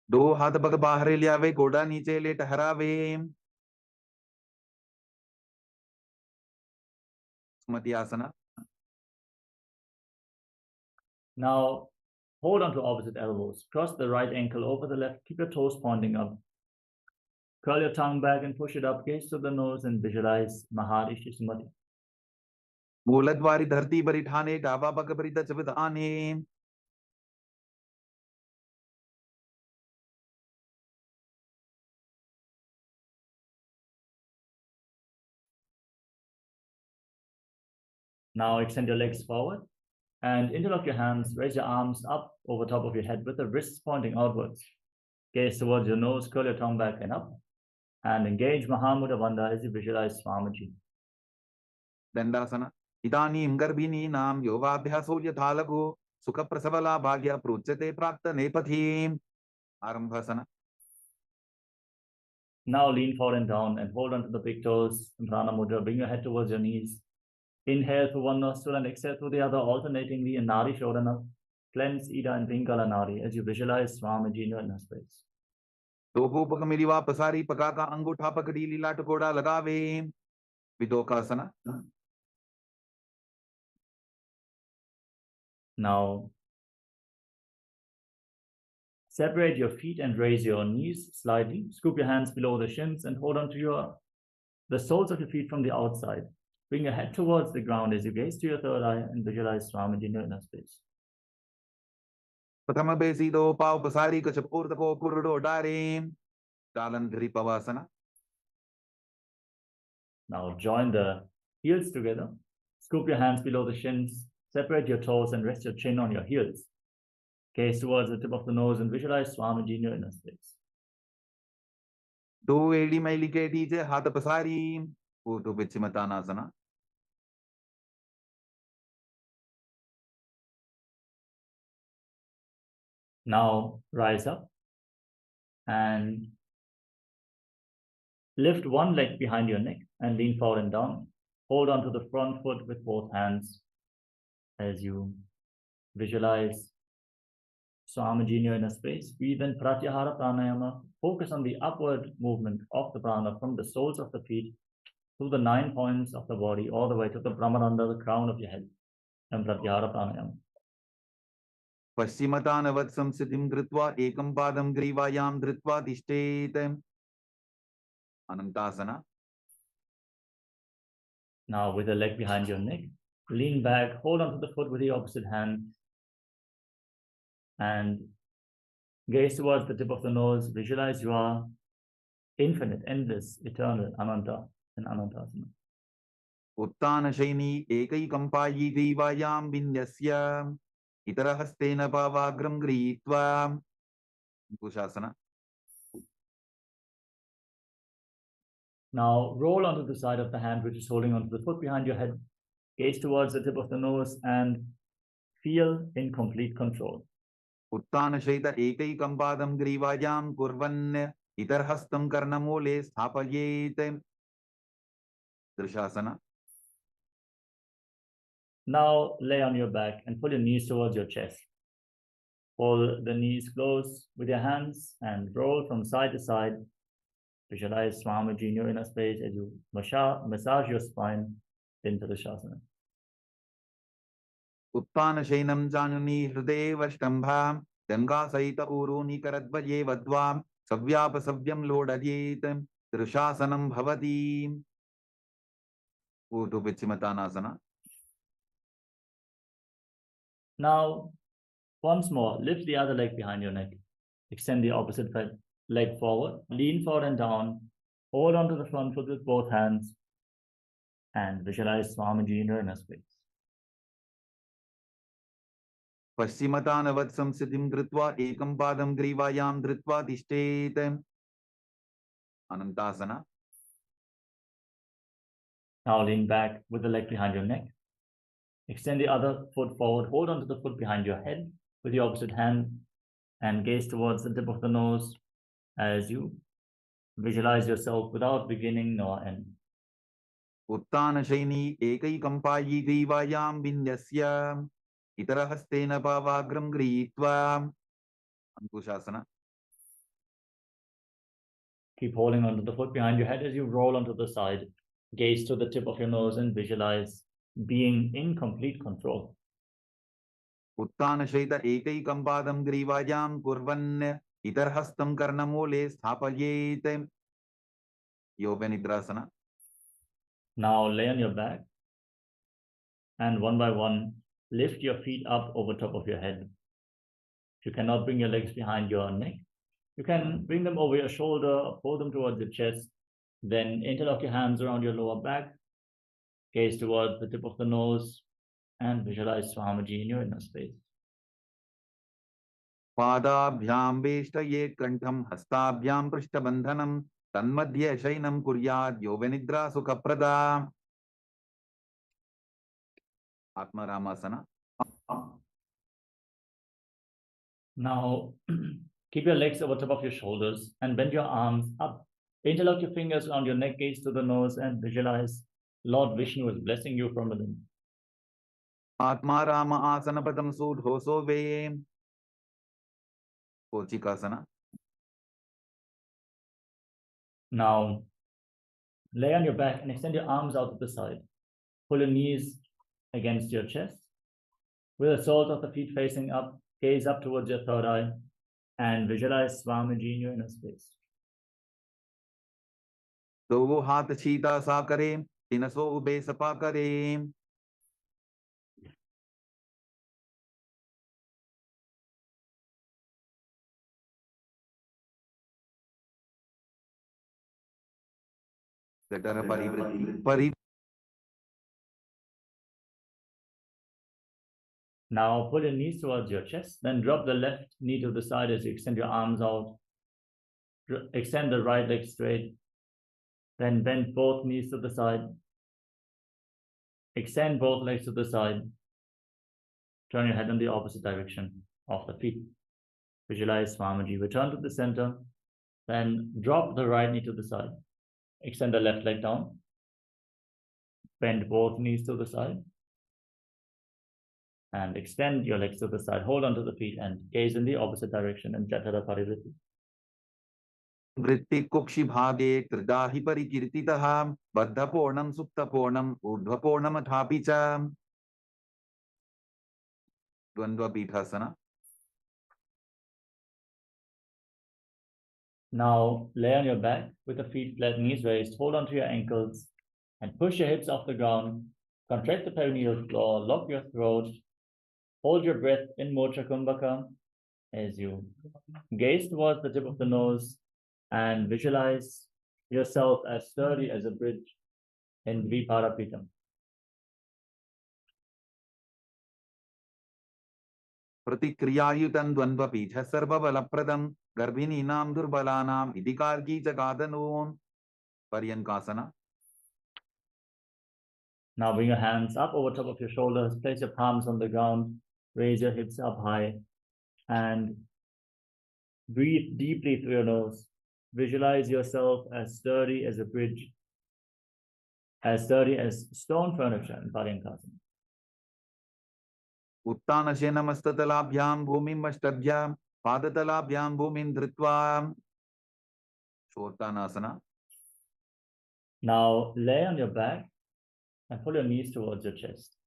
[SPEAKER 3] दो हाथ bug बाहर लियावे गोड़ा नीचे ले टहरावे. स्मृति आसना.
[SPEAKER 2] Now hold on to opposite elbows. Cross the right ankle over the left. Keep your toes pointing up. Curl your tongue back and push it up. Gaze to the nose and visualize Maharishi Smriti.
[SPEAKER 3] मूलद्वारी धरती परिठाने डावा पग परित चवित आने.
[SPEAKER 2] Now extend your legs forward and interlock your hands. Raise your arms up over top of your head with the wrists pointing outwards. Gaze towards your nose, curl your tongue back and up. And engage Mahamudra Bandha as you visualize Swamiji.
[SPEAKER 3] Dandasana. Idanim garbhinam yogabhyaso yathalagho sukha prasabala bhagya pruchyate prakta nepathim. Arambhasana.
[SPEAKER 2] Now lean forward and down and hold onto the big toes in Prana Mudra. Bring your head towards your knees. Inhale through one nostril and exhale through the other, alternatingly in Nadi Shodhana. Cleanse Ida and Pingala Nadi as you visualize Swamiji in your inner space.
[SPEAKER 3] Dogopakamiriva pasari pakaka angutha pakadi lila takoda lagave. Vidokasana.
[SPEAKER 2] Now, separate your feet and raise your knees slightly. Scoop your hands below the shins and hold on to the soles of your feet from the outside. Bring your head towards the ground as you gaze to your third eye and visualize Swamiji in your inner space.
[SPEAKER 3] Prathama besido pau pasari kachapurtako kurdo darim. Dalandri pavasana.
[SPEAKER 2] Now join the heels together. Scoop your hands below the shins. Separate your toes and rest your chin on your heels. Gaze towards the tip of the nose and visualize Swamiji in your inner space.
[SPEAKER 3] Do edi mailiketi je hatha pasari. Utu Utanasana.
[SPEAKER 2] Now rise up and lift one leg behind your neck and lean forward and down. Hold on to the front foot with both hands as you visualize Swamiji in your inner space. Breathe in Pratyahara Pranayama. Focus on the upward movement of the prana from the soles of the feet through the 9 points of the body all the way to the Brahmaranda, the crown of your head. And Pratyahara Pranayama.
[SPEAKER 3] Paschimatavat samsiddhim dhritva ekam padam grivayam dhritva tishtet. Anantasana.
[SPEAKER 2] Now with the leg behind your neck, lean back, hold onto the foot with the opposite hand and gaze towards the tip of the nose. Visualize you are infinite, endless, eternal, Ananta in Anantasana.
[SPEAKER 3] Uttana shaini ekai kampayi grivayam vinyasya. Itarahastena pavagram gritva. Bhujangasana.
[SPEAKER 2] Now roll onto the side of the hand which is holding onto the foot behind your head. Gaze towards the tip of the nose and feel in complete control.
[SPEAKER 3] Uttana shaita ekai kampadam grivayam kurvan. Itarhastam karnamole sthapayet. Drishasana.
[SPEAKER 2] Now lay on your back and pull your knees towards your chest. Pull the knees close with your hands and roll from side to side. Visualize Swamiji in your inner space as you massage your spine into the Shasana.
[SPEAKER 3] Uttana shainam janani hriday vashtambha. Ganga saita uruni karadvaye vadvam. Savyapa savyam lodayet. Drishasanam bhavati. Utu Utanasana.
[SPEAKER 2] Now, once more, lift the other leg behind your neck. Extend the opposite leg forward. Lean forward and down. Hold onto the front foot with both hands. And visualize Swamiji in your inner space.
[SPEAKER 3] Paschimatavat samsiddhim dhritva ekam padam grivayam dhritva tishtet. Anantasana.
[SPEAKER 2] Now lean back with the leg behind your neck. Extend the other foot forward. Hold onto the foot behind your head with the opposite hand and gaze towards the tip of the nose as you visualize yourself without beginning nor end.
[SPEAKER 3] Uttana shaini ekai kampayi grivayam vinyasya. Itarahastena pavagram gritva. Bhujangasana.
[SPEAKER 2] Keep holding onto the foot behind your head as you roll onto the side. Gaze to the tip of your nose and visualize being in complete control.
[SPEAKER 3] Uttana shaita ekai kampadam grivayam kurvan. Itarhastam karnamole sthapayet. Yogenidrasana.
[SPEAKER 2] Now lay on your back and one by one, lift your feet up over top of your head. If you cannot bring your legs behind your neck, you can bring them over your shoulder, pull them towards your chest, then interlock your hands around your lower back Gaze towards the tip of the nose and visualize Swamiji in your inner space.
[SPEAKER 3] पादाभ्यां वेष्टयेत् कंठं हस्ताभ्यां पृष्ठबन्धनं तन्मध्ये शयनं कुर्यात् योगनिद्रा सुखप्रदा आत्मारामासना.
[SPEAKER 2] Now, keep your legs over top of your shoulders and bend your arms up. Interlock your fingers around your neck, gaze to the nose, and visualize Lord Vishnu is blessing you from within.
[SPEAKER 3] Atmaram आसनपदं सुढोसो way कोचिकासना.
[SPEAKER 2] Now, lay on your back and extend your arms out to the side. Pull your knees against your chest. With the soles of the feet facing up, gaze up towards your third eye and visualize Swamiji in your inner space.
[SPEAKER 3] दो हाथ सीधा सा करें, तिनसो ube Sapa करें.
[SPEAKER 2] Now pull your knees towards your chest, then drop the left knee to the side as you extend your arms out. Extend the right leg straight, then bend both knees to the side. Extend both legs to the side. Turn your head in the opposite direction of the feet. Visualize Swamiji. Return to the center, then drop the right knee to the side. Extend the left leg down. Bend both knees to the side. And extend your legs to the side. Hold onto the feet and gaze in the opposite direction in Jatara Parivritti.
[SPEAKER 3] वृत्ति कुक्षि भागे त्रिदाहि परिकीर्तितः बद्धपूर्णं सुप्तपूर्णं ऊर्ध्वपूर्णमथापि च. द्वन्द्व पीठासना.
[SPEAKER 2] Now lay on your back with the feet flat, knees raised. Hold onto your ankles and push your hips off the ground. Contract the perineal floor, lock your throat. Hold your breath in Mocha Kumbhaka as you gaze towards the tip of the nose and visualize yourself as sturdy as a bridge in Dviparapitam.
[SPEAKER 3] प्रतिक्रियायुतं द्वन्द्वपीठ सर्वबलप्रदं गर्भिणीनां दुर्बलानां इदिकार्गी जगादनून्. पर्यङ्कासना.
[SPEAKER 2] Now bring your hands up over top of your shoulders, place your palms on the ground, raise your hips up high, and breathe deeply through your nose. Visualize yourself as sturdy as a bridge, as sturdy as stone furniture in Paryankasana.
[SPEAKER 3] उत्तानशयनमस्ततलाभ्यां भूमिं अष्टभ्यां पादतलाभ्यां भूमिं धृत्वा. शोर्तानासना.
[SPEAKER 2] Now lay on your back and pull your knees towards your chest.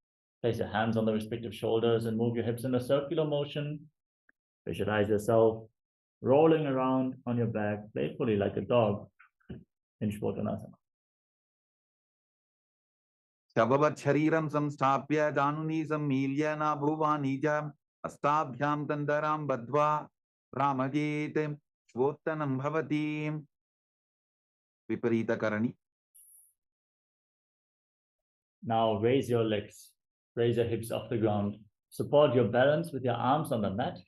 [SPEAKER 2] Place your hands on the respective shoulders and move your hips in a circular motion. Visualize yourself rolling around on your back playfully like a dog in Utanasana.
[SPEAKER 3] शववत् शरीरं संस्थाप्य जानुनी सम्मील्य नाभुवानी च अस्ताभ्यां तन्दरां बद्ध्वा भ्रामयेत् श्वोत्तनं भवति. विपरीतकरणी.
[SPEAKER 2] Now raise your legs, raise your hips off the ground. Support your balance with your arms on the mat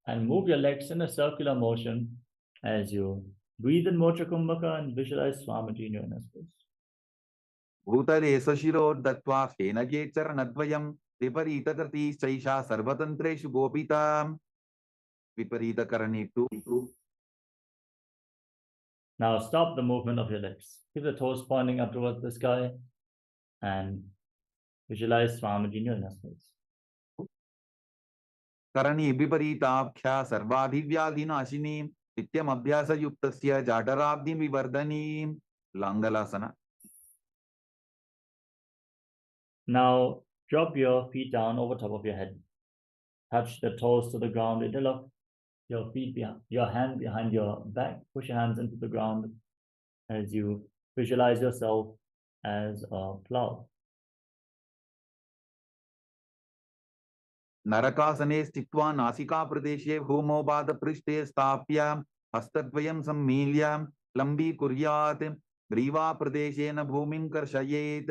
[SPEAKER 2] and move your legs in a circular motion as you breathe in Mocha Kumbhaka and visualize Swamiji in your inner space.
[SPEAKER 3] भूतले सशिरोर्दत्त्वा फेनगे चरणद्वयं विपरीतकृतिश्चैषा सर्वतन्त्रेषु गोपिता. विपरीतकरणी to.
[SPEAKER 2] Now stop the movement of your legs. Keep the toes pointing up towards the sky and visualize Swamiji in your inner space.
[SPEAKER 3] करणी विपरीताख्या सर्वाधिव्याधिनाशिनी नित्यम अभ्यासयुक्तस्य जाठराब्धि विवर्धनी. लांगलासना.
[SPEAKER 2] Now drop your feet down over top of your head. Touch the toes to the ground. Interlock your feet behind, your hand behind your back. Push your hands into the ground as you visualize yourself as a plow.
[SPEAKER 3] नरकासने स्थित्वा नासिका प्रदेशे भूमौ पादपृष्ठे स्थाप्य हस्तद्वयं सम्मील्य लम्बीकुर्यात्. ग्रीवा प्रदेशेन भूमिं कर्षयेत्.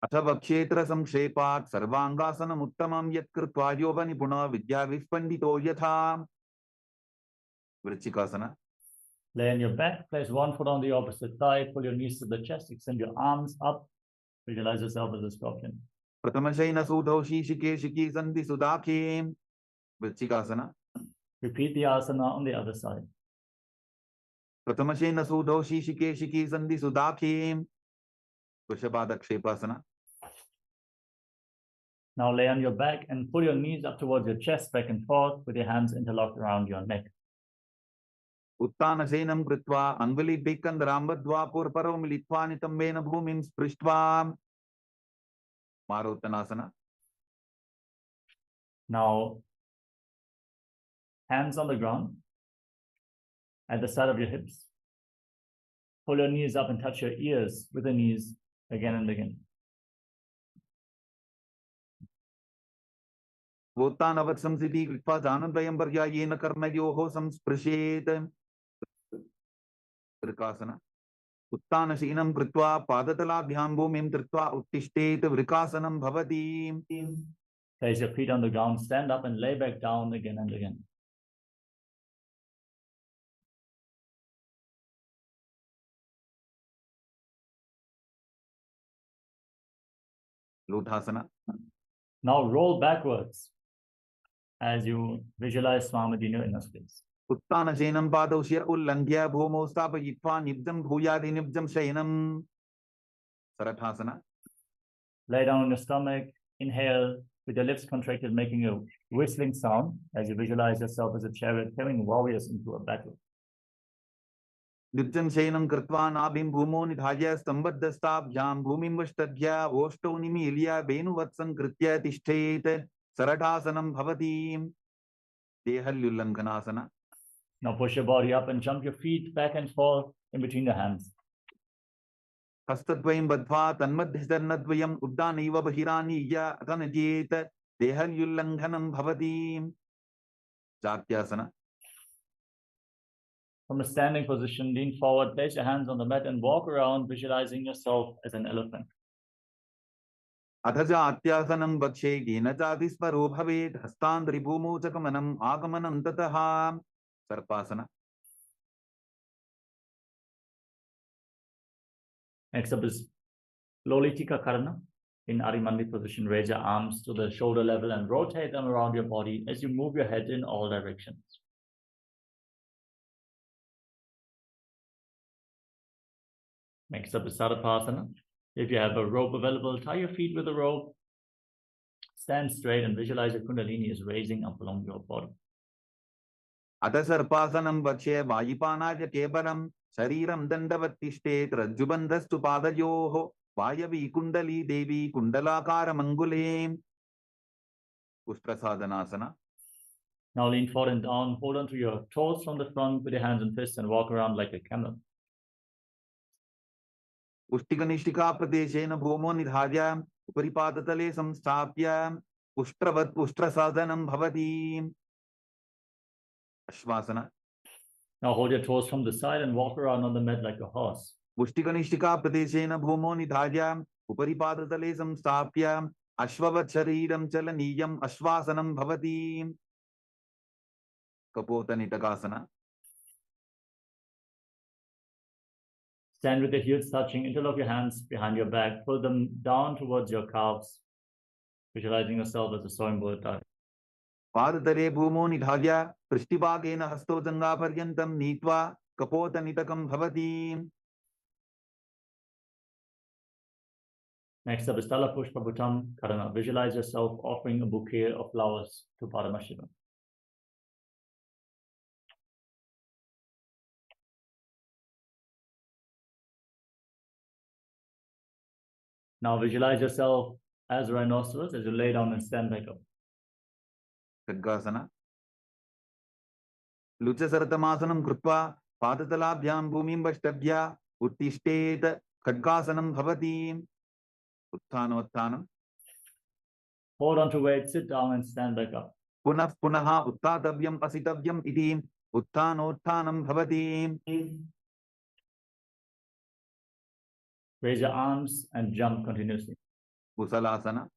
[SPEAKER 3] अथवा क्षेत्र संक्षेपात् सर्वांगासनम् उत्तमं यत् कृत्वा योगनिपुणः विद्याविस्पण्डितो यथा वृश्चिकासना.
[SPEAKER 2] Lay on your back, place one foot on the opposite thigh, pull your knees to the chest, extend your arms up, visualize yourself as a scorpion.
[SPEAKER 3] प्रथमशयन सूधौ शीशिकेशिकी सन्धि सुदाखे वृश्चिकासना.
[SPEAKER 2] Repeat the asana on the other side.
[SPEAKER 3] प्रथमशयन सूधौ शीशिकेशिकी सन्धि सुदाखे वृषभादक्षेपासना.
[SPEAKER 2] Now lay on your back and pull your knees up towards your chest, back and forth, with your hands interlocked around your neck.
[SPEAKER 3] उत्तानशयनं कृत्वा अङ्गुलिभिः कन्दरां बद्ध्वा पूर्वपरौ मिलित्वा नितम्बेन भूमिं स्पृष्ट्वा मारोत्तनासना.
[SPEAKER 2] Now, hands on the ground at the side of your hips. Pull your knees up and touch your ears with the knees again and again.
[SPEAKER 3] वोत्तानवत्संसिति कृत्वा जानद्वयं पर्यायेन कर्णयोः संस्पृशेत् वृकासना. उत्तानशीनं कृत्वा पादतलाभ्यां भूमिं धृत्वा उत्तिष्ठेत् वृकासनं भवति.
[SPEAKER 2] Place your feet on the ground, stand up and lay back down again and again.
[SPEAKER 3] Lotusana.
[SPEAKER 2] Now roll backwards as you visualize Swan in your inner space.
[SPEAKER 3] उत्तानशयनं पादौ शिर उल्लङ्घ्य भूमौ स्थापयित्वा निब्जं भूयादि निब्जं शयनं Sarathasana.
[SPEAKER 2] Lay down on your stomach, inhale with your lips contracted, making a whistling sound as you visualize yourself as a chariot carrying warriors into a battle.
[SPEAKER 3] निब्जं शयनं कृत्वा नाभिं भूमौ निधाय स्तम्भद्धस्ताभ्यां भूमिं वष्टभ्य ओष्ठौ निमील्य वेणुवत्सं कृत्य तिष्ठेत् सरठासनं भवति. देहल्युल्लङ्घनासना.
[SPEAKER 2] Now push your body up and jump your feet back and forth in between the hands.
[SPEAKER 3] हस्तद्वयं बद्ध्वा तन्मध्यस्तनद्वयम् उड्डानैव बहिरानीय अतनजेत देहल्युल्लङ्घनं भवति. जात्यासना.
[SPEAKER 2] From a standing position, lean forward, place your hands on the mat and walk around, visualizing yourself as an elephant.
[SPEAKER 3] अथ जात्यासनं वक्षे येन जातिस्वरो भवेत् हस्तान्त्रिभूमौ च गमनम् आगमनं ततः सर्पासना.
[SPEAKER 2] Next up is Lolitika Karana. In Arimandi position, raise your arms to the shoulder level and rotate them around your body as you move your head in all directions. Next up is Sarapasana. If you have a rope available, tie your feet with a rope. Stand straight and visualize your Kundalini is raising up along your body.
[SPEAKER 3] अथ सर्पासनं वक्षे वायुपानाय केवलं शरीरं दण्डवत् तिष्ठेत् रज्जुबन्धस्तु पादयोः वायवी कुण्डली देवी कुण्डलाकारमङ्गुले उष्ट्रसाधनासना.
[SPEAKER 2] Now lean forward and down, hold on to your toes from the front with your hands and fists and walk around like a camel.
[SPEAKER 3] उष्टिकनिष्ठिका प्रदेशेन भूमौ निधाय उपरिपादतले संस्थाप्य उष्ट्रवत् उष्ट्रसाधनं भवति. Ashvasana.
[SPEAKER 2] Now hold your toes from the side and walk around on the mat like a horse.
[SPEAKER 3] उष्टिकनिष्ठिका प्रदेशेन भूमौ निधाय उपरिपादतले संस्थाप्य अश्ववत् शरीरं चलनीयम् अश्वासनं भवति. कपोतनिटकासना.
[SPEAKER 2] Stand with your heels touching, interlock your hands behind your back, pull them down towards your calves, visualizing yourself as a soaring bird.
[SPEAKER 3] पादतले भूमौ निधाय पृष्ठभागेन हस्तौ जङ्घापर्यन्तं नीत्वा कपोतनिटकं भवति.
[SPEAKER 2] Next up is Tala Pushpa Bhutam Karana. Visualize yourself offering a bouquet of flowers to Paramashivoham. Now visualize yourself as a rhinoceros as you lay down and stand back up.
[SPEAKER 3] खड्गासना. लुचसरतमासनं कृत्वा पादतलाभ्यां भूमिं वष्टभ्य उत्तिष्ठेत् खड्गासनं भवति. उत्थानोत्थानं.
[SPEAKER 2] Hold on to weight, sit down and stand back up.
[SPEAKER 3] पुनः पुनः उत्थातव्यम् असितव्यम् इति उत्थानोत्थानं भवति.
[SPEAKER 2] Raise your arms and jump continuously.
[SPEAKER 3] कुशलासना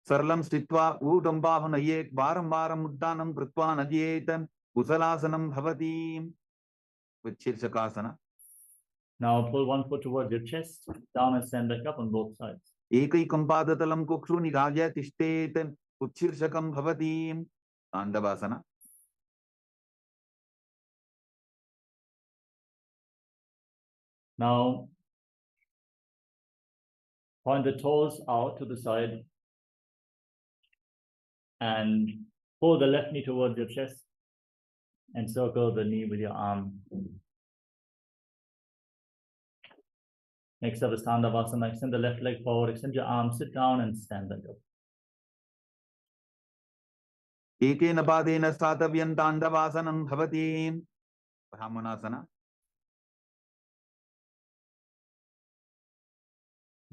[SPEAKER 3] सरलम स्थित्वा ऊटं बाहुनयेत् वारं वारम् उड्डानं कृत्वा नद्येत् कुशलासनं भवति शीर्षकासना
[SPEAKER 2] Now pull one foot towards your chest, down and stand back up on both sides.
[SPEAKER 3] एकैकं पादतलं कुक्षु निधाय तिष्ठेत् उत्शीर्षकं भवति ताण्डवासना
[SPEAKER 2] Now point the toes out to the side and pull the left knee towards your chest and circle the knee with your arm. Next up is Tandavasana. Extend the left leg forward, extend your arm, sit down and stand back up.
[SPEAKER 3] एकेन पादेन स्थातव्यं ताण्डवासनं भवति ब्राह्मणासना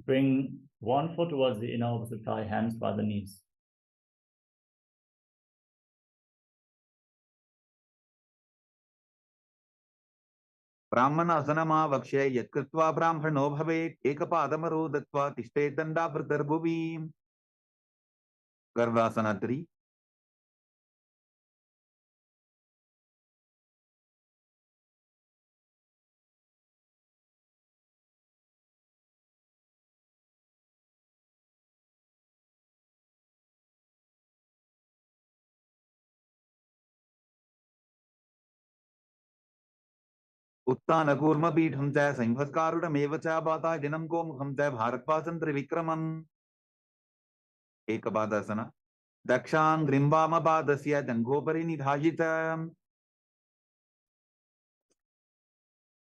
[SPEAKER 2] Bring one foot towards the inner opposite thigh, hands by the knees.
[SPEAKER 3] ब्राह्मणासनमावक्ष्य यत्कृत्वा ब्राह्मणो भवेत् एकपादमरो दत्त्वा तिष्ठेत् दण्डाभृतर्भुवि गर्वासना 3 उत्तानकूर्मपीठं च संभस्कारुडमेव च वातायनं गोमुखं च भारद्वाजं त्रिविक्रमम् एकपादासना दक्षाङ्घ्रिं वामपादस्य जङ्घोपरि निधाय च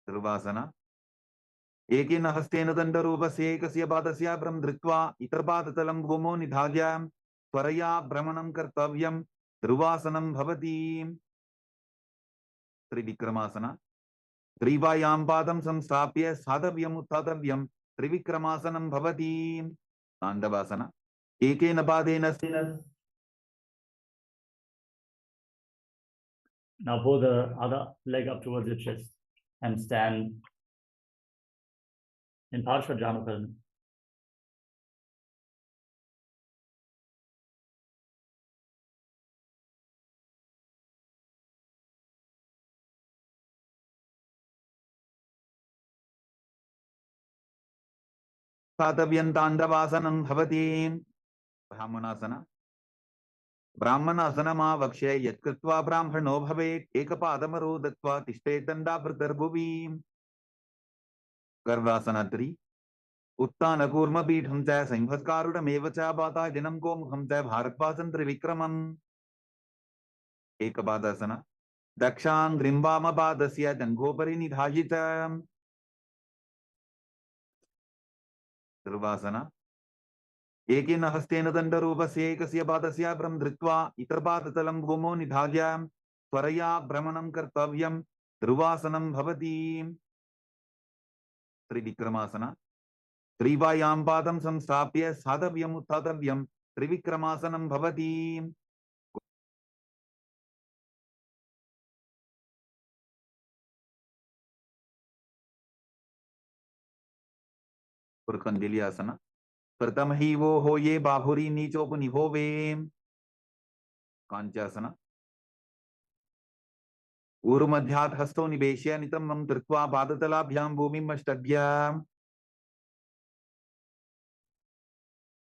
[SPEAKER 3] ध्रुवासना एकेन हस्तेन दण्डरूपस्य एकस्य पादस्य भ्रं धृत्वा इतरपादतलं भूमौ निधाय त्वरया भ्रमणं कर्तव्यं ध्रुवासनं भवति त्रिविक्रमासना ग्रीवायां पादं संस्थाप्य स्थातव्यम् उत्थातव्यं त्रिविक्रमासनं भवति ताण्डवासना एकेन पादेन
[SPEAKER 2] Now pull the other leg up towards your chest and stand in Parshva.
[SPEAKER 3] स्थातव्यं ताण्डवासनं भवति ब्राह्मणासना ब्राह्मणासनमावक्ष्य यत्कृत्वा ब्राह्मणो भवेत् एकपादमरो दत्त्वा तिष्ठेत् दण्डाभृतर्भुवि गर्वासना 3 उत्तानकूर्मपीठं च संभस्कारुडमेव च वातायनं गोमुखं च भारद्वाजं त्रिविक्रमम् एकपादासना दक्षाङ्घ्रिं वामपादस्य जङ्घोपरि निधाय च ध्रुवासना एकेन हस्तेन दण्डरूपस्य एकस्य पादस्य भ्रं धृत्वा इतरपादतलं भूमौ निधाय त्वरया भ्रमणं कर्तव्यं ध्रुवासनं भवति त्रिविक्रमासना ग्रीवायां पादं संस्थाप्य स्थातव्यम् उत्थातव्यं त्रिविक्रमासनं भवति पुरकंदिलियासना प्रथम ही वो हो ये बाहुरी नीचोपनिभो वे कांचासना ऊर्मध्यात् हस्तो निवेश्य नितम्बं धृत्वा पादतलाभ्यां भूमिम् अष्टभ्य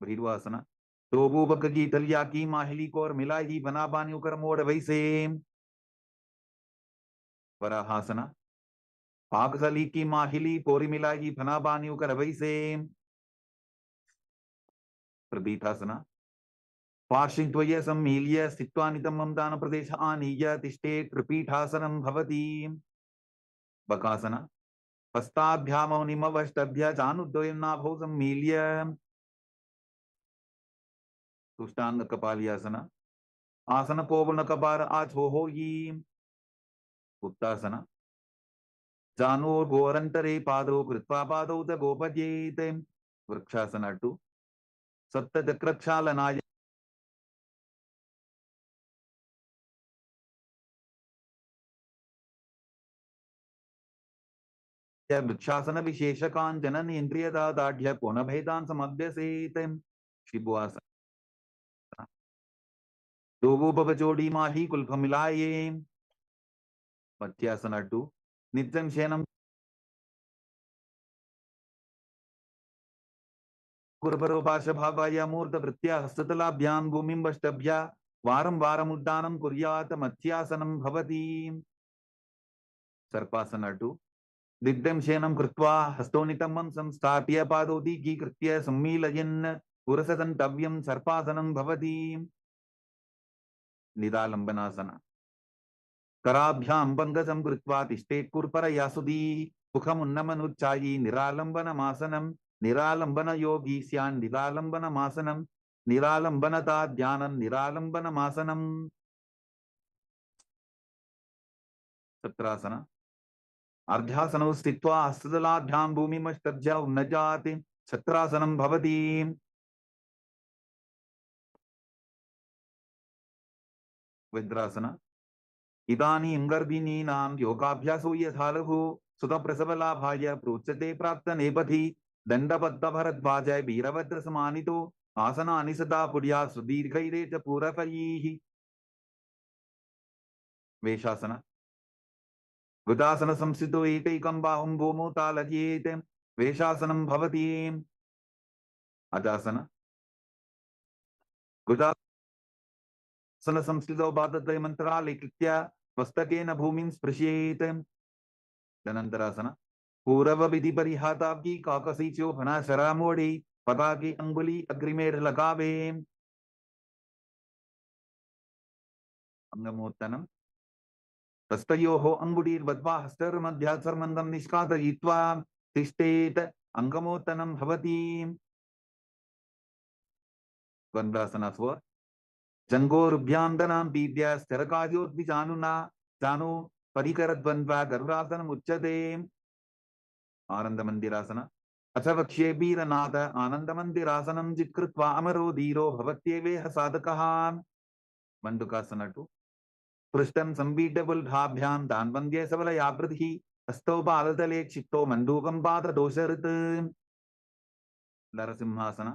[SPEAKER 3] भृगुआसना तो बूबक की तलिया की माहिली को और मिलाई बना बानियों कर मोड़ वैसे वराहासना पाकसली की माहिली पोरी मिलाई फना बानियों कर वैसे प्रबीतासना पार्श्वद्वये सम्मील्य स्थित्वा नितम्बं दानप्रदेश आनीय तिष्ठेत् त्रिपीठासनं भवति बकासना हस्ताभ्यां मौनिमवष्टभ्य जानुद्वयं नाभौ सम्मील्य तुष्टांग कपालियासना आसन कोवल कपार आछोहो यी उत्तासना जानो गोरंतरे पादौ कृत्वा पादौ च गोपजेत वृक्षासना 2 सप्तचक्रक्षालनाय वृक्षासन विशेष कांचन इंद्रिय दाढ़ पुनः भेदान समभ्यसेत शिबुआसन दोगो बबचोड़ी माही कुल्फ मिलाये मत्यासन 2 नित्यं शयनम गुरुपरोपाशभावाय मूर्धवृत्त्या हस्ततलाभ्यां भूमिं वष्टभ्या वारं वारम् उड्डानं कुर्यात् मत्यासनं भवति सर्पासन 2 दिग्धं शयनं कृत्वा हस्तोनितमं संस्थाप्य पादोदीकीकृत्य सम्मीलयन् पुरसदन्तव्यं सर्पासनं भवति निरालम्बनासन कराभ्यां पंकजं कृत्वा तिष्ठेत् कुर्परया सुधी मुखमुन्नमनुच्चायी निरालम्बनमासनं निरालम्बन योगी स्यान् निरालम्बनमासनं निरालम्बनता ध्यानं निरालम्बनमासनं सत्रासन अर्ध्यासनौ स्थित्वा हस्तदलाभ्यां भूमिमष्टभ्य उन्नजाति सत्रासनं भवति वज्रासन इदानीं गर्भिणीनां योगाभ्यासो यथा लघु सुतप्रसवलाभाय प्रोच्यते प्राप्तनेपथि दण्डबद्धभरद्वाज वीरभद्रसमानितो आसनानि सदा पुर्या सुदीर्घैरे च पूरकैः वेशासन गुदासन संस्थितो एकैकं बाहुं भूमौ तालयेत् वेशासनं भवति अजासन गुदासन संस्थितो पादत्रय मन्त्रालय कृत्य मस्तकेन भूमिं स्पृशेत् तदनन्तरासन पूर्व विधि परिहाताब्दी काकसीचो फना शरामोड़ी पता की अंगुली अग्रिमेर लगावे अंगमोत्तनम हस्तयोः अंगुलीर्बद्ध्वा हस्तर्मध्यात्सर्मन्दं निष्कासयित्वा तिष्ठेत् अंगमोत्तनं भवति द्वन्द्वासनस्व जङ्घोरुभ्यान्दनां पीड्य स्थिरकार्योद्विजानुना जानु परिकरद्वन्द्वा गरुडासनम् उच्यते आनन्दमन्दिरासन अथ वक्ष्ये वीरनाथ आनन्दमन्दिरासनं जित्कृत्वा अमरो धीरो भवत्येवेह साधकः मण्डूकासन 2 पृष्ठं सम्पीड्यबुल्ढाभ्यां दान्वन्द्ये सबलयापृतिः हस्तौ पादतले क्षिप्तो मण्डूकं पाददोषऋत् नरसिंहासन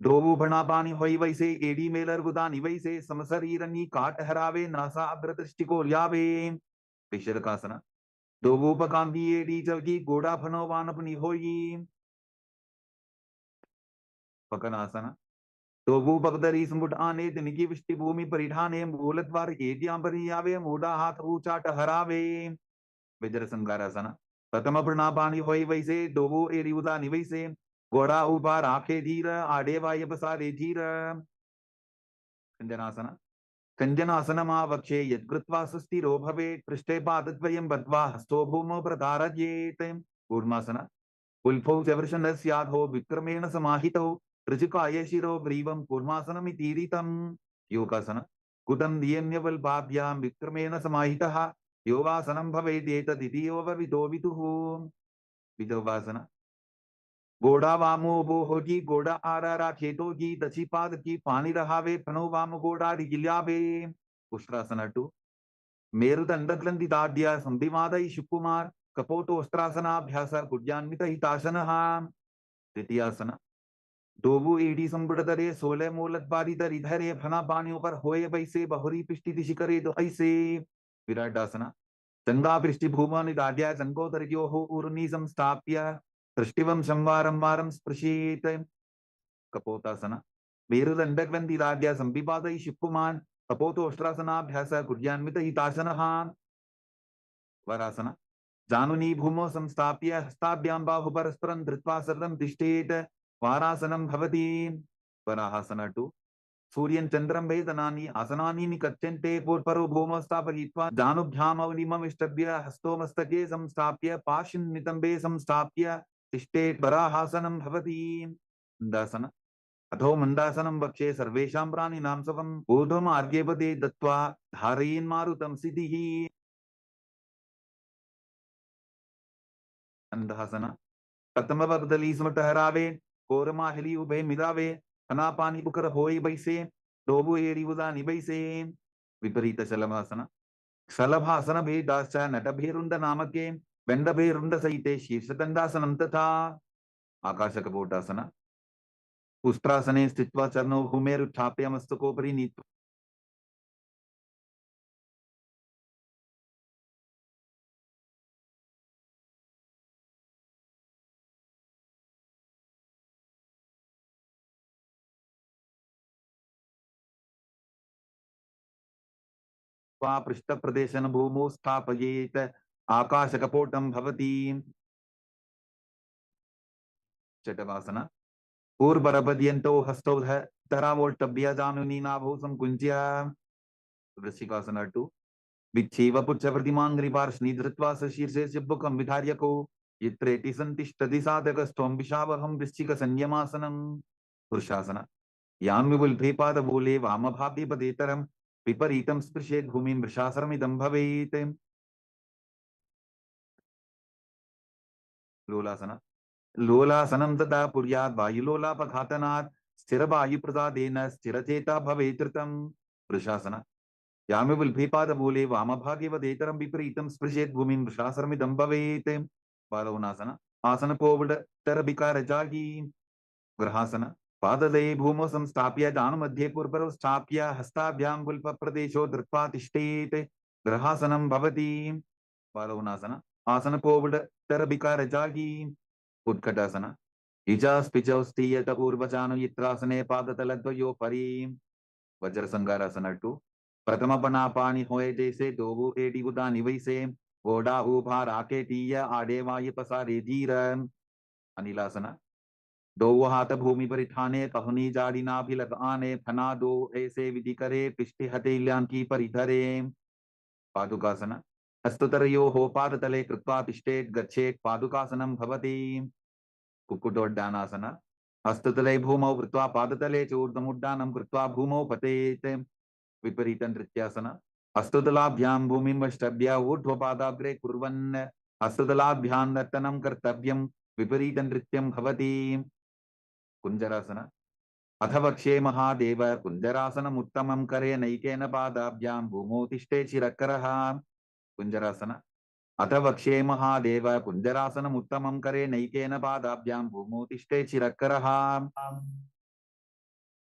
[SPEAKER 3] डोबू भणापानी होई वैसे एडी मेलर गुदानी वैसे समशरीरनी काट हरावे नासा अग्रदृष्टिको ल्यावे पिशरकासन दोगोपकांबी एडी चलकी गोड़ा फनो वानपनी होई पकनासन दोगो पकदरी समुट आने तिनकी विष्टि भूमि परिधाने मूलद्वार एद्यां परियावे मूडा हाथ ऊंचा टहरावे विजर संगारासन प्रथम प्रणापानी होई वैसे दोगो एडी उदानी वैसे घोड़ा ऊपर आखे धीर आडे वाय बसारे धीर कंजनासन कंजनासनमावक्षे यत्कृत्वा सुस्थिरो भवेत् पृष्ठे पादद्वयं बद्ध्वा हस्तो भूमौ प्रधारयेत् कूर्मासन उल्फौ च वृषणस्याधो विक्रमेण समाहितौ ऋजुकाय शिरो ग्रीवं कूर्मासनमितीरितं योगासन कुटं नियम्यवल्पाभ्यां विक्रमेण समाहितः योगासनं भवेदेतदिति योगविदो विदुः विदोवासन गोड़ा वामो वो होगी गोड़ा आरा राखेतो की दची पाद की पानी रहावे फनो वाम गोड़ा रिगिल्यावे उष्ट्रासन 2 मेरुदंड ग्रंथि दाढ़्य संधिवादई शुकुमार कपोतोस्त्रासनाभ्यास गुड्यान्वित हितासनः तृतीयासन दोबु एडी संबुड़तरे 16 मूलद्वारी दरी धरे फना पानियों पर होए वैसे बहुरी पिष्टि शिखरे दो ऐसे विराटासन चंगा पृष्टि भूमा निदाढ़्य चंगोदर्योः ऊर्नि संस्थाप्य दृष्टिवं संवारं वारं स्पृशेत् कपोतासन मेरुदण्डग्रन्थिदाढ्य संपिपादयि शिवकुमार कपोतोष्ट्रासनाभ्यास गुड्यान्वित हितासनः वरासन जानुनी भूमौ संस्थाप्य हस्ताभ्यां बाहु परस्परं धृत्वा सरलं तिष्ठेत् वारासनं भवति वराहासन 2 सूर्यं चन्द्रं वेदनानि आसनानि निकच्यन्ते पूर्वपरो भूमौ स्थापयित्वा जानुभ्याम् अवनिमविष्टभ्य हस्तो मस्तके संस्थाप्य पाशिं नितम्बे संस्थाप्य तिष्ठेत् वराहासनं भवति मन्दासन अथो मन्दासनं वक्षे सर्वेषां प्राणिनां सुखम् ऊर्ध्वमार्गे पदे दत्त्वा धारयेन्मारुतं सिद्धिः अंधासन प्रथम बगदली सुम ठहरावे कोरमाहली उभे मिलावे फना पानी बुकर होई बैसे डोबु एड़ी उदानी बैसे विपरीत शलभासन शलभासन भेदाश्च नटभेरुंड नामके बेंडभैरुंडसहिते शीर्षदंडासनं तथा आकाशकपोटासन उष्ट्रासने स्थित्वा चरणौ भूमेरुत्थाप्य मस्तकोपरि नीत्वा पृष्ठप्रदेशन भूमौ स्थापयेत आकाशकपोटं भवति चटवासन पूर्वरपद्यन्तो हस्तौ धरावोल्टभ्य जानुनी नाभौ संकुञ्च्य वृश्चिकासन 2 विच्छेव पुच्छप्रतिमाङ्घ्रिपार्ष्णि धृत्वा सशीर्षे चिब्बुकं विधार्यको यत्रेति सन्तिष्ठति साधकस्त्वं विशावहं वृश्चिकसंयमासनं पुरुषासन यान्विपुल्भे पादमूले वामभागे पदेतरं विपरीतं स्पृशेत् भूमिं वृषासनमिदं भवेत् लोलासन लोलासनं तदा पुर्यात् वायुलोलापघातनात् स्थिरवायुप्रसादेन स्थिरचेता भवेत् ऋतं वृषासन यामिवुल्भे पादमूले वामभागे वदेतरं विपरीतं स्पृशेत् भूमिं वृषासनमिदं भवेत् बालवनासन आसनपोवडतरविकारजागी ग्रहासन पाददये भूमौ संस्थाप्य जानुमध्ये पूर्वरौ स्थाप्य हस्ताभ्यां गुल्फप्रदेशो धृत्वा तिष्ठेत् ग्रहासनं भवति बालवनासन आसनपोवडतरविकारजागी उत्कटासन इजास्पिचौ स्तीयत पूर्वजानु यत्रासने पादतलद्वयोपरि वज्रसंगारासन 2 प्रथमपनापानि होए जैसे दोवु एडी उदानि वैसे ओडा उभा राकेटीय आडे वायु पसारे धीर अनिलासन दो हाथ भूमि परिठाने कहुनी जाड़ी नाभिलग आने फना दो ऐसे विधि करे पिष्टि हतेल्यां की परिधरे पादुकासन हस्ततरयो हो पादतले कृत्वा तिष्ठेत् गच्छेत् पादुकासनं भवति कुक्कुटोड्डानासन हस्ततले भूमौ कृत्वा पादतले च ऊर्ध्वमुड्डानं कृत्वा भूमौ पतेत् विपरीत नृत्यासन हस्ततलाभ्यां भूमिं वष्टभ्य ऊर्ध्वपादाग्रे कुर्वन् हस्ततलाभ्यां नर्तनं कर्तव्यं विपरीत नृत्यं भवति कुञ्जरासन अथ वक्षे महादेव कुञ्जरासनम् उत्तमं करे नैकेन पादाभ्यां भूमौ तिष्ठेत् शिरकरः कुञ्जरासन अथ वक्षे महादेव कुञ्जरासनम् उत्तमं करे नैकेन पादाभ्यां भूमौ तिष्ठेत् शिरकरः.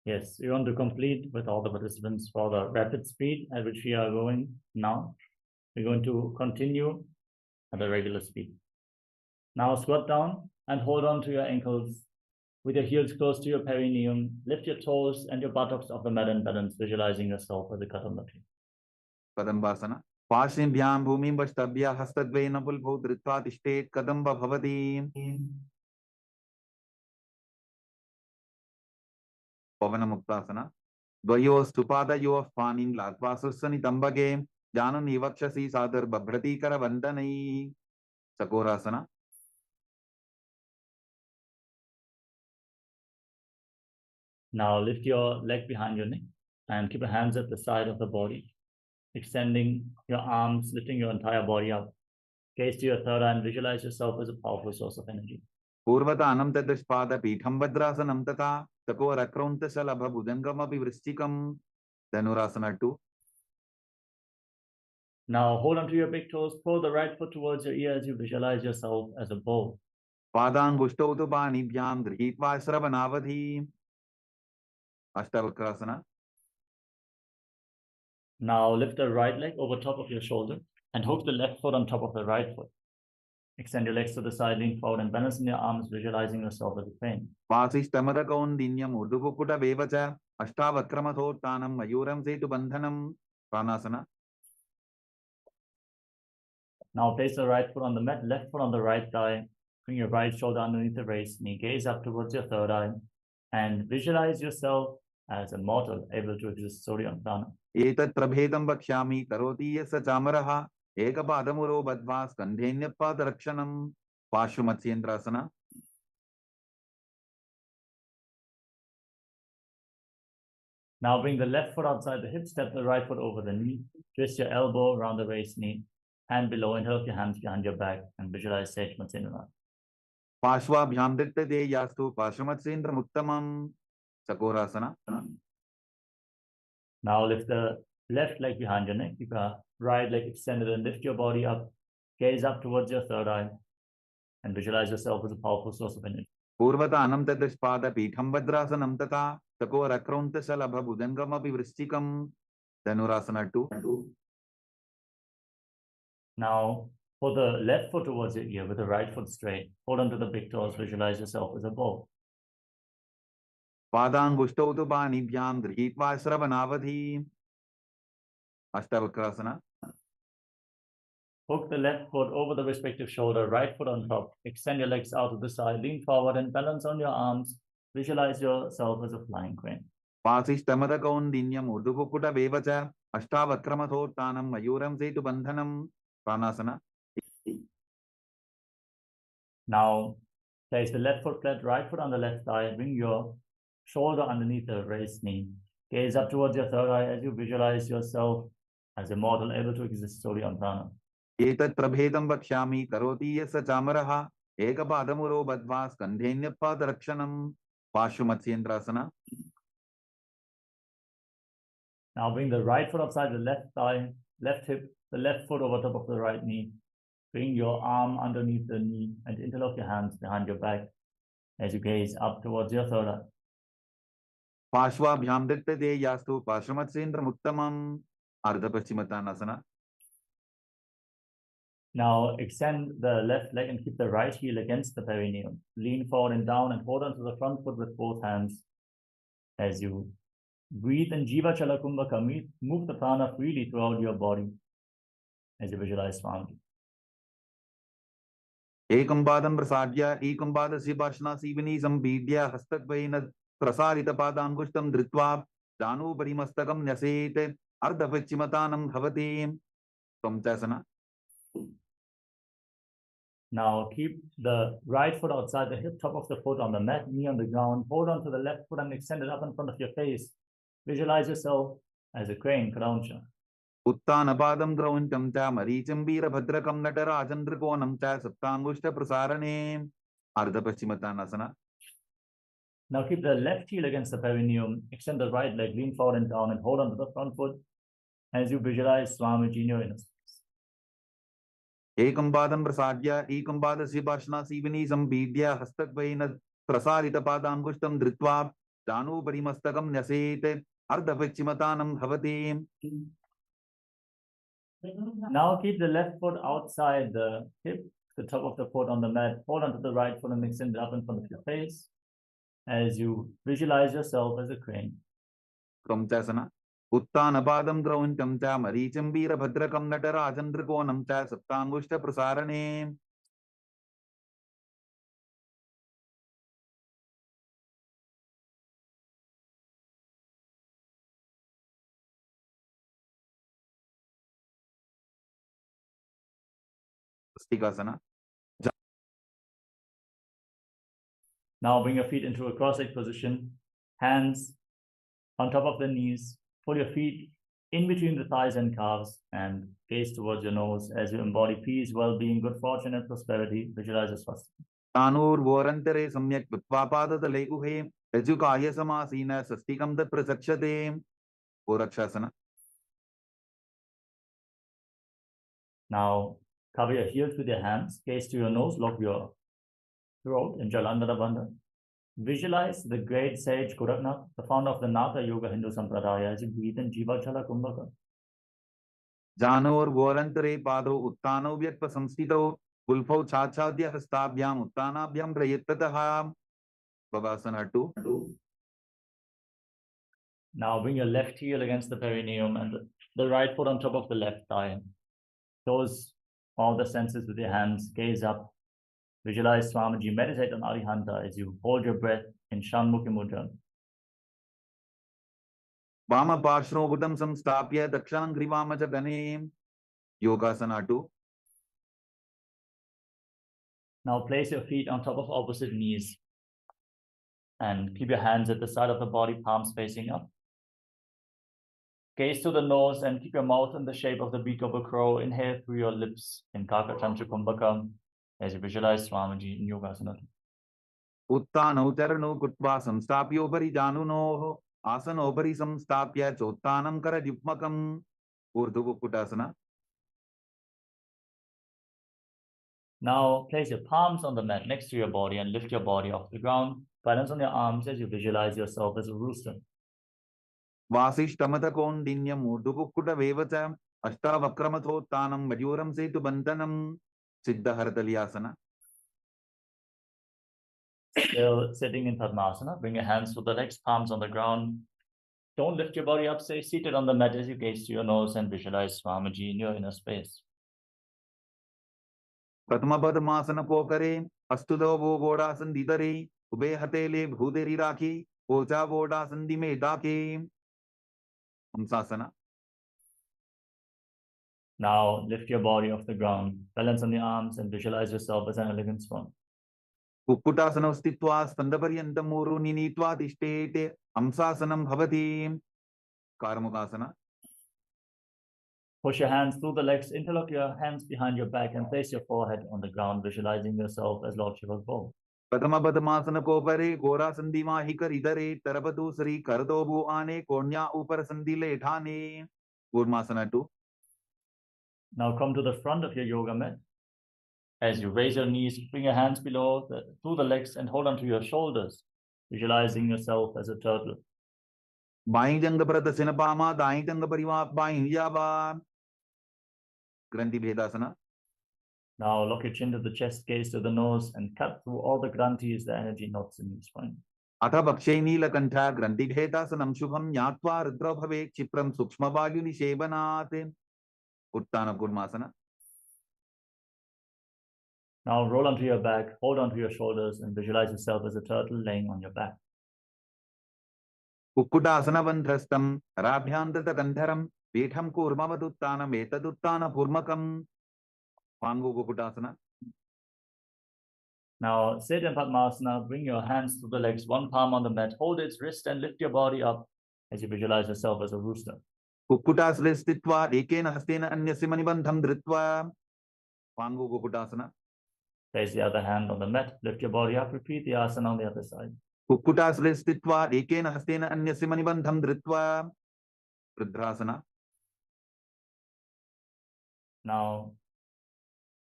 [SPEAKER 2] Yes, we want to complete with all the participants for the rapid speed at which we are going now. We're going to continue at the regular speed. Now squat down and hold on to your ankles with your heels close to your perineum. Lift your toes and your buttocks off the mat and balance, visualizing yourself as a cut on the tree.
[SPEAKER 3] Padambasana. पार्श्वभ्यां भूमिं वष्टभ्य हस्तद्वयेन पुल्भौ धृत्वा तिष्ठेत् कदम्ब भवति पवनमुक्तासन द्वयोस्तु पादयोः पाणिं लात्वा सुस्वनितम्बके जानुनि वक्षसि सादुर्बभ्रति करवन्दनैः चकोरासन
[SPEAKER 2] Now lift your leg behind your neck and keep your hands at the side of the body, extending your arms, lifting your entire body up. Gaze to your third eye and visualize yourself as a powerful source of energy.
[SPEAKER 3] पूर्वतानं तदुष्पादपीठं भद्रासनं तथा चकोरक्रौन्तशलभभुजङ्गमपि वृश्चिकं धनुरासन 2.
[SPEAKER 2] Now hold on to your big toes, pull the right foot towards your ear as you visualize yourself as a bow.
[SPEAKER 3] पादाङ्गुष्टौ तु पाणिभ्यां गृहीत्वा श्रवणावधि अष्टावक्रासन.
[SPEAKER 2] Now lift the right leg over top of your shoulder and hook the left foot on top of the right foot. Extend your legs to the side, lean forward and balance in your arms, visualizing yourself as a crane.
[SPEAKER 3] वासिष्ठमदकौन्दिन्यम् ऊर्ध्वकुक्कुटमेव च अष्टावक्रमथोत्थानं मयूरं सेतुबन्धनं प्राणासन.
[SPEAKER 2] Now place the right foot on the mat, left foot on the right thigh. Bring your right shoulder underneath the raised knee. Gaze up towards your third eye and visualize yourself as a mortal able to exist solely on prana.
[SPEAKER 3] एतत् प्रभेदं वक्ष्यामि करोति यस्य चामरः एकपादमुरो बद्ध्वा स्कन्धेऽन्यपादरक्षणं पार्श्वमत्स्येन्द्रासन.
[SPEAKER 2] Now bring the left foot outside the hip, step the right foot over the knee, twist your elbow around the raised knee, hand below, inhale with your hands behind your back and visualize Sage Matsyendranath.
[SPEAKER 3] पार्श्वाभ्यां दत्तते यास्तु पार्श्वमत्स्येन्द्रमुत्तमं चकोरासन.
[SPEAKER 2] Now lift the left leg behind your neck, keep your right leg extended and lift your body up gaze up towards your third eye, and visualize yourself as a powerful source of energy.
[SPEAKER 3] पूर्वतानं तदृष्पाद पीठं भद्रासनं तथा चकोरक्रौन्तशलभ भुजङ्गमपि वृश्चिकं Dhanurasana 2.
[SPEAKER 2] Now, for the left foot towards your ear with the right foot straight, hold onto the big toes, visualize yourself as a bow.
[SPEAKER 3] पादाङ्गुष्ठौ तु पाणिभ्यां गृहीत्वा श्रवणावधिम् अष्टावक्रasana.
[SPEAKER 2] Hook the left foot over the respective shoulder, right foot on top. Extend your legs out to the side, lean forward and balance on your arms. Visualize yourself as a flying crane.
[SPEAKER 3] वासिष्ठमदकौन्दिन्यम् ऊर्ध्वकुकुटवेव च अष्टावक्रमथोत्थानं मयूरं सेतुबन्धनं pranayama.
[SPEAKER 2] Now, place the left foot flat, right foot on the left thigh. Bring your shoulder underneath the raised knee. Gaze up towards your third eye as you visualize yourself as a mortal able to exist solely on prana.
[SPEAKER 3] एतत् प्रभेदं वक्ष्यामि करोति यस्य चामरः एकपादमुरो बद्ध्वा स्कन्धेऽन्यपादरक्षणं पार्श्वमत्स्येन्द्रासना.
[SPEAKER 2] Now bring the right foot outside the left thigh, left hip, the left foot over top of the right knee. Bring your arm underneath the knee and interlock your hands behind your back as you gaze up towards your third eye.
[SPEAKER 3] पार्श्वाभ्यां दत्तते यास्तु पार्श्वमत्स्येन्द्रमुत्तमम् अर्धपश्चिमोत्तानासना.
[SPEAKER 2] Now extend the left leg and keep the right heel against the perineum. Lean forward and down and hold onto the front foot with both hands. As you breathe in Jiva Chala Kumbhaka, move the prana freely throughout your body as you visualize Swan.
[SPEAKER 3] एकं पादं प्रसाद्य एकं पादस्य पार्श्वनासीविनी सम्पीड्य हस्तद्वयेन प्रसारितपादाङ्गुष्ठं धृत्वा जानुभरि मस्तकं न्यसेत् अर्धपश्चिमतानं भवति त्वं.
[SPEAKER 2] Now keep the right foot outside the hip, top of the foot on the mat, knee on the ground. Hold on to the left foot and extend it up in front of your face. Visualize yourself as a crane, Krauncha.
[SPEAKER 3] उत्तानपादं द्रौण्टं च मरीचिं वीरभद्रकं नटराजन्द्रकोणं च सप्ताङ्गुष्ठप्रसारणे अर्धपश्चिमोत्तानासना.
[SPEAKER 2] Now keep the left heel against the perineum, extend the right leg, lean forward and down, and hold on to the front foot as you visualize Swamiji in your inner space.
[SPEAKER 3] एकं पादं प्रसाद्य एकं पादस्य पार्श्वनासीविनी सम्पीड्य हस्तद्वयेन प्रसारितपादाङ्गुष्ठं धृत्वा जानुभरि मस्तकं न्यसेत् अर्धपश्चिमतानं भवति.
[SPEAKER 2] Now keep the left foot outside the hip, the top of the foot on the mat. Hold on to the right foot and extend it up in front of your face as you visualize yourself as a crane.
[SPEAKER 3] त्वं उत्तानपादं द्रौण्टं च मरीचिं वीरभद्रकं नटराजन्द्रकोणं च सप्ताङ्गुष्ठप्रसारणे. Discourse.
[SPEAKER 2] Now bring your feet into a cross-legged position, hands on top of the knees. Pull your feet in between the thighs and calves and gaze towards your nose as you embody peace, well-being, good fortune, and prosperity. Visualize your swastika.
[SPEAKER 3] तानूर्वोरन्तरे सम्यक् कृत्वा पादतले गुहे रज्जुकाय समासीन सस्तिकं तत् प्रचक्षते Ugrasana.
[SPEAKER 2] Now cover your heels with your hands, gaze to your nose, lock your throat in Jalandhara Bandha. Visualize the great sage Gorakhnath, the founder of the Natha Yoga Hindu Sampradaya, as you breathe in Jiva Chala Kumbhaka.
[SPEAKER 3] जानोर्वोरन्तरे पादौ उत्तानौ व्यक्तसंस्थितौ कुल्फौ छाछाद्य हस्ताभ्याम् उत्तानाभ्यां प्रयत्ततः Bhujangasana 2.
[SPEAKER 2] Now bring your left heel against the perineum and the right foot on top of the left thigh. Close all the senses with your hands, gaze up. Visualize Swamiji, meditate on Arihanta as you hold your breath in Shanmukhi Mudra.
[SPEAKER 3] वामपार्श्वोबुधं संस्थाप्य दक्षिणं ग्रीवाम च गणे Ugrasana 2.
[SPEAKER 2] Now place your feet on top of opposite knees and keep your hands at the side of the body, palms facing up. Gaze to the nose and keep your mouth in the shape of the beak of a crow. Inhale through your lips in Kakatantra Kumbhaka as you visualize Swamiji in Ugrasana.
[SPEAKER 3] उत्तानौ चरणौ कृत्वा संस्थाप्योपरि जानुनोः आसनोपरि संस्थाप्य चोत्तानं करयुग्मकम् ऊर्ध्वकुक्कुटासना.
[SPEAKER 2] Now place your palms on the mat next to your body and lift your body off the ground. Balance on your arms as you visualize yourself as a rooster.
[SPEAKER 3] वासिष्ठमथ कौंडिन्यम ऊर्ध्वकुक्कुट वेवच अष्टावक्रमथोत्थानं मयूरं सेतुबन्धनं सिद्धहरतलियासना.
[SPEAKER 2] Still sitting in Padmasana, bring your hands to the legs, palms on the ground. Don't lift your body up, stay seated on the mat as you gaze to your nose and visualize Swamiji in your inner space.
[SPEAKER 3] प्रथम पद्मासन को करे अस्तुदो वो गोड़ासन दीदरे ube हतेले भूदेरी राखी Ocha वोडासन दी में दाके. हंसासना.
[SPEAKER 2] Now lift your body off the ground, balance on the arms and visualize yourself as an elegant swan.
[SPEAKER 3] Kukkutasana स्थित्वा स्कंदपर्यन्तं मूरुनि नीत्वा तिष्ठेत् हंसासनं भवति. कार्मुकासना.
[SPEAKER 2] Push your hands through the legs, interlock your hands behind your back and place your forehead on the ground, visualizing yourself as Lord Shiva's bow.
[SPEAKER 3] प्रथम पद्मासन को परे गोरा संधि माही कर इधरे तरफ दूसरी कर दो भू आने कोन्या ऊपर संधि ले ठाने. Kurmasana 2.
[SPEAKER 2] Now come to the front of your yoga mat. As you raise your knees, bring your hands below through the legs and hold onto your shoulders, visualizing yourself as a turtle.
[SPEAKER 3] By जंग प्रदर्शन पामा दाई जंग परिवाप by जावा. ग्रंथि भेदासना.
[SPEAKER 2] Now lock your chin to the chest, gaze to the nose and cut through all the granthis, the energy knots in your spine.
[SPEAKER 3] अथ भक्षे नीलकंठ ग्रंथि भेदासनं शुभं ज्ञात्वा रुद्रो भवे क्षिप्रं सूक्ष्म वायु निषेवनात्. उत्तान Kurmasana.
[SPEAKER 2] Now roll onto your back, hold onto your shoulders and visualize yourself as a turtle laying on your back.
[SPEAKER 3] Kukkutasana बंधस्तं राभ्यांतत कंधरं पीठं कूर्मवदुत्तानं एतदुत्तान पूर्मकं. पांगु कुक्कुटासना.
[SPEAKER 2] Now sit in Padmasana, bring your hands to the legs, one palm on the mat, hold its wrist and lift your body up as you visualize yourself as a rooster.
[SPEAKER 3] कुक्कुटासने स्थित्वा एकेन हस्तेन अन्यस्य मणिबन्धं धृत्वा. पांगु कुक्कुटासना.
[SPEAKER 2] Place the other hand on the mat, lift your body up, repeat the asana on the other side.
[SPEAKER 3] कुक्कुटासने स्थित्वा एकेन हस्तेन अन्यस्य मणिबन्धं धृत्वा. रुद्रासना.
[SPEAKER 2] Now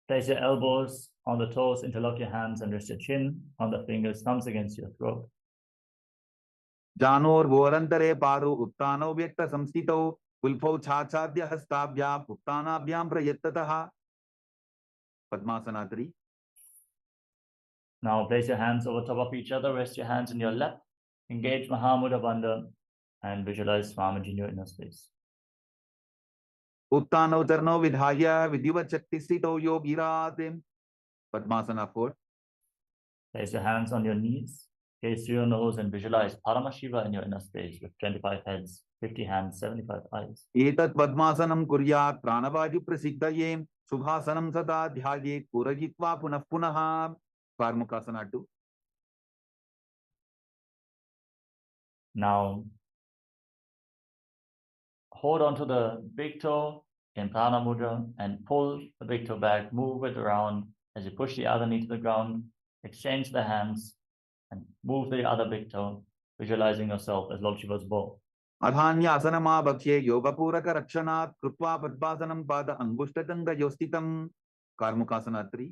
[SPEAKER 2] place your elbows on the toes, interlock your hands and rest your chin on the fingers, thumbs against your throat.
[SPEAKER 3] Janor वोरंतरे पारु उत्तानो व्यक्त संस्थितौ कुल्फौ छाछाद्य हस्ताभ्याम उत्तानाभ्याम प्रयत्ततः. Padmasana 3.
[SPEAKER 2] Now place your hands over top of each other, rest your hands in your lap, engage Mahamudra Bandha and visualize Swamiji in your inner space.
[SPEAKER 3] उत्तानो चरणो विधाय विधिवत शक्ति स्थितौ योगिरात्. Padmasana 4.
[SPEAKER 2] Place your hands on your knees, gaze to your nose and visualize Paramashiva in your inner space with 25 heads, 50 hands, 75 eyes.
[SPEAKER 3] एतत् पद्मासनं कुर्यात् प्राणवायु प्रसिद्धये शुभासनं सदा ध्यायेत् पूरयित्वा पुनः पुनः. कार्मुकासना 2.
[SPEAKER 2] Now hold on to the big toe in Prana Mudra and pull the big toe back, move it around as you push the other knee to the ground, exchange the hands and move the other big toe, visualizing yourself as Lord Shiva's bow.
[SPEAKER 3] अधान्यासनमा भक्ष्ये योगपूरक रक्षणात् कृत्वा पद्मासनं पाद अंगुष्ठचन्द्रयोस्थितं. कार्मुकासना 3.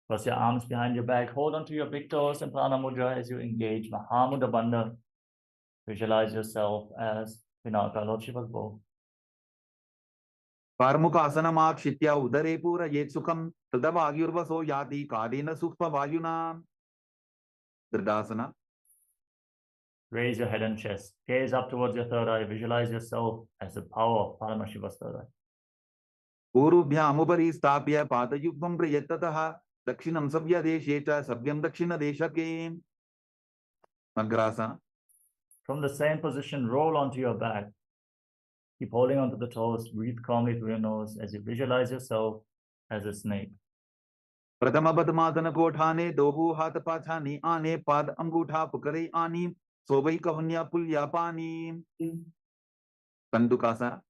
[SPEAKER 2] Cross your arms behind your back, hold on to your big toes in Prana Mudra as you engage Mahamudra Bandha. Visualize yourself as Vinaka, Lord Shiva's bow.
[SPEAKER 3] कार्मुकासनमाक्षित्य उदरे पूरयेत् सुखं तदवायुर्वसो याति कालेन सूक्ष्मवायुना. दृढासना.
[SPEAKER 2] Raise your head and chest, gaze up towards your third eye, visualize yourself as the power of Paramashiva's third eye.
[SPEAKER 3] पूर्वभ्यामुपरि स्थाप्य पादयुग्मं प्रयत्ततः दक्षिणं सव्यदेशे च सव्यं दक्षिणदेशके. अग्रासना.
[SPEAKER 2] From the same position, roll onto your back. Keep holding onto the toes, breathe calmly through your nose as you visualize yourself as a snake.
[SPEAKER 3] प्रथम पद्मासन कोठाने दोबू हाथ पाछाने आने पाद अंगूठा पुकरे आनी सोबई कहुन्या पुल्या पानी. कंदुकासना.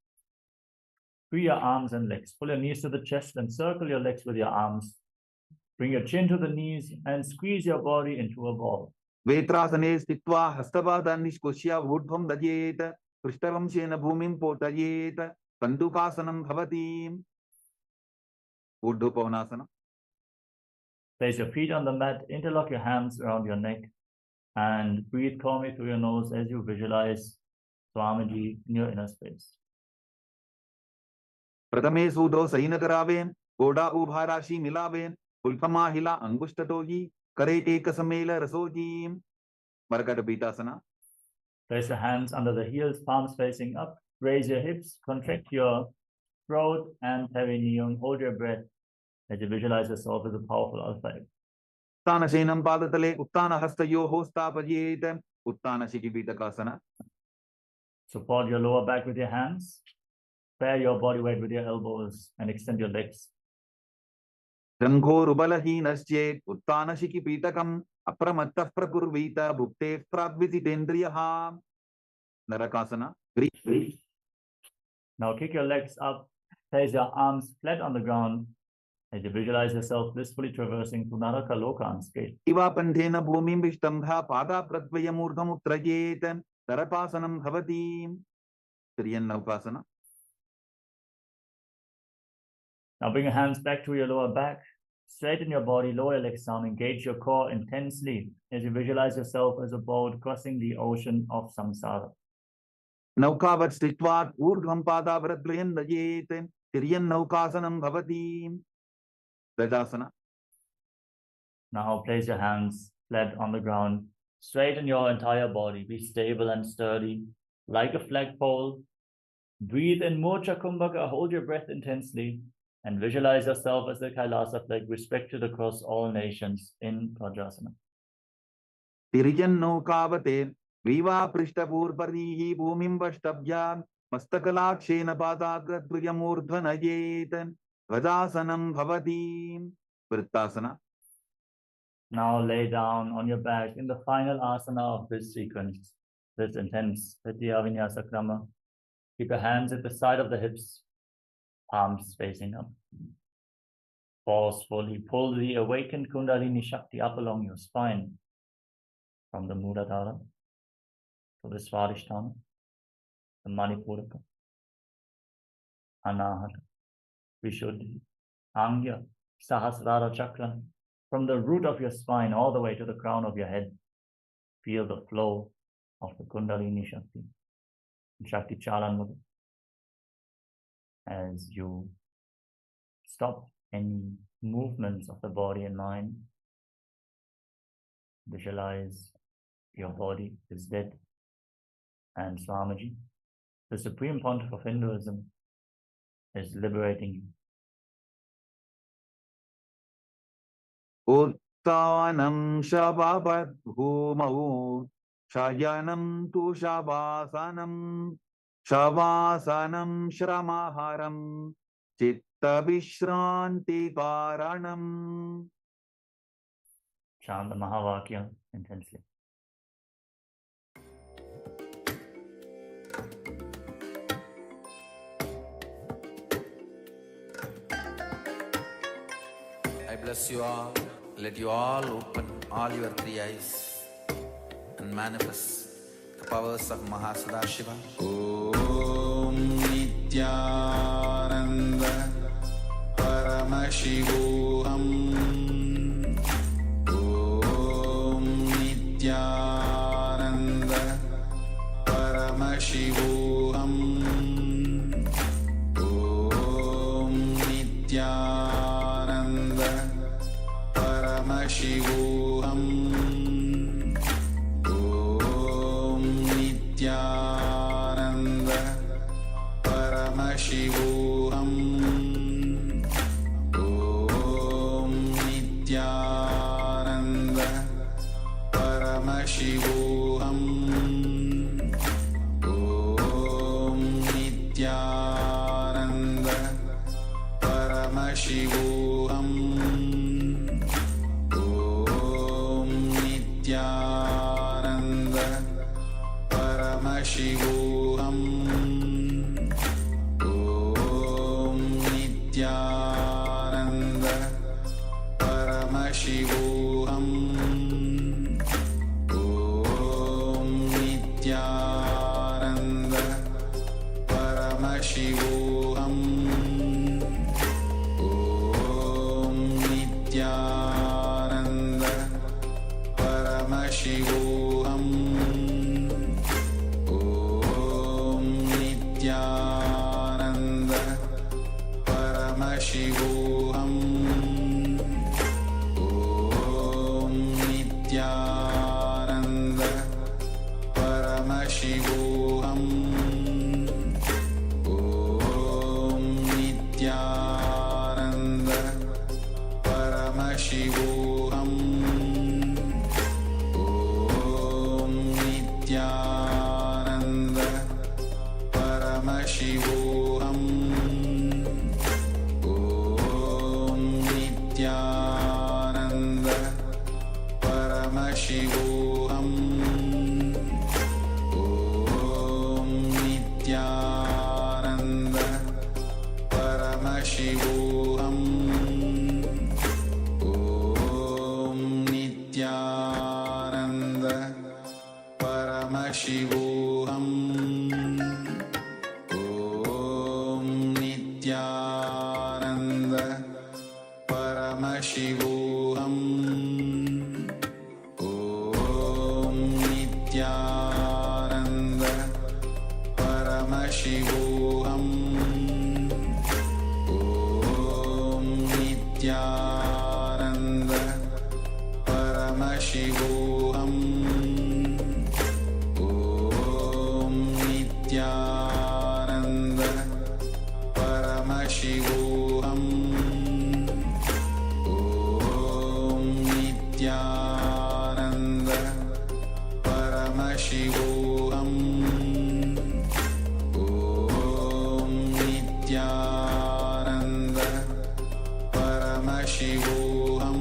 [SPEAKER 2] Free your arms and legs. Pull your knees to the chest and circle your legs with your arms. Bring your chin to the knees and squeeze your body into a ball.
[SPEAKER 3] वेत्रासने स्थित्वा हस्तपादान् निष्कुष्य ऊर्ध्वं दजेत् पृष्ठवंशेन भूमिं पोतयेत्. कंदुकासनं भवति. Urdhva.
[SPEAKER 2] Place your feet on the mat, interlock your hands around your neck, and breathe calmly through your nose as you visualize Swamiji in your inner space.
[SPEAKER 3] Pratame Sudo Sainakaraven, Goda Ubharashi Milaven, Ulpamahila Angushatoji, Karete Kasamela Rasoji, Markadapitasana.
[SPEAKER 2] Place your hands under the heels, palms facing up. Raise your hips, contract your throat and perineum. Hold your breath as you visualize yourself as a powerful alpha egg.
[SPEAKER 3] Uttana Shenam Padatale, Uttana Hastayo Hosta Pajetam, Uttana Shikipitakasana.
[SPEAKER 2] Support your lower back with your hands. Pair your body weight with your elbows and extend your legs.
[SPEAKER 3] Rangho Rubalahi Naschet, Uttana Shikipitakam, Apramatta Prakurvita, Bhukte Prabvisitendriyaha. Narakasana.
[SPEAKER 2] Now kick your legs up, place your arms flat on the ground as you visualize yourself blissfully traversing to Naraka Loka unscathed.
[SPEAKER 3] Iva Pandena Bhumim Vishtambha Pada Pratvayamurdham Utrajetan Tarapasanam Bhavati. Trikonasana.
[SPEAKER 2] Now bring your hands back to your lower back. Straighten your body, lower your legs down, engage your core intensely as you visualize yourself as a boat crossing the ocean of samsara.
[SPEAKER 3] Naukavat Stitvat Urdhvam Pada Vratvayan Dajetan Trikonasana Bhavati. Redasana.
[SPEAKER 2] Now place your hands flat on the ground. Straighten your entire body. Be stable and sturdy like a flagpole. Breathe in Murcha Kumbhaka. Hold your breath intensely and visualize yourself as the Kailasa flag respected across all nations in Ugrasana.
[SPEAKER 3] Trikonasana Viva Prishtapur Parihi Bhumim Vashtabhyam Mastakalakshen Padagradvayamurdhanajetan Vajasanam Bhavati. Vrittasana.
[SPEAKER 2] Now lay down on your back in the final asana of this sequence, this intense Tritya Vinyasa Krama. Keep your hands at the side of the hips, palms facing up. Forcefully pull the awakened Kundalini Shakti up along your spine from the Muladhara to the Svadhisthana, the Manipuraka, Anahata, Vishuddhi, Angya, Sahasrara Chakra, from the root of your spine all the way to the crown of your head. Feel the flow of the Kundalini Shakti, Shakti Chalanmudra, as you stop any movements of the body and mind. Visualize your body is dead, and Swamiji, the Supreme Pontiff of Hinduism, is liberating you.
[SPEAKER 3] Uttanam Shababat Bhumau Shayanam Tu Shabasanam Shavasanam Shramaharam Chitta Vishranti Karanam.
[SPEAKER 2] Chant the Mahavakya intensely.
[SPEAKER 1] I bless you all. Let you all open all your three eyes and manifest the powers of Mahasadashiva. Om Nityananda Paramashivoham. Om Nityananda Paramashivoham. Om Nityananda Paramashivoham. Om Nityananda Paramashivoham. Om Nityananda Paramashivoham. Om Nityananda Paramashivoham. Om Nityananda Paramashivoham. Om Nityananda Paramashivoham. Om Nityananda Paramashivoham. Om Paramashivoham Om Nityananda Paramashivoham Om Nityananda Paramashivoham Om Nityananda Paramashivoham Om Nityananda Paramashivoham Om Nityananda Paramashivoham Om Nityananda Paramashivoham Om Nityananda Paramashivoham Om Nityananda Paramashivoham Om Nityananda Paramashivoham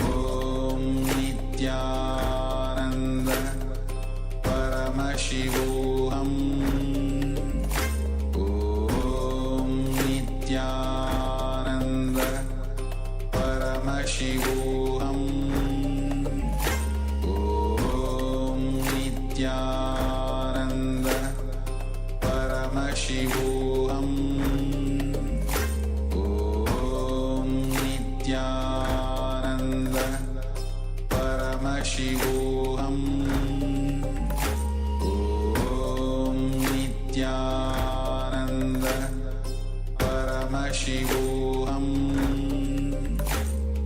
[SPEAKER 1] Om Nityananda Paramashivoham Om Nityananda Paramashivoham Om Nityananda Paramashivoham Om Nityananda Paramashivoham Om Nityananda Paramashivoham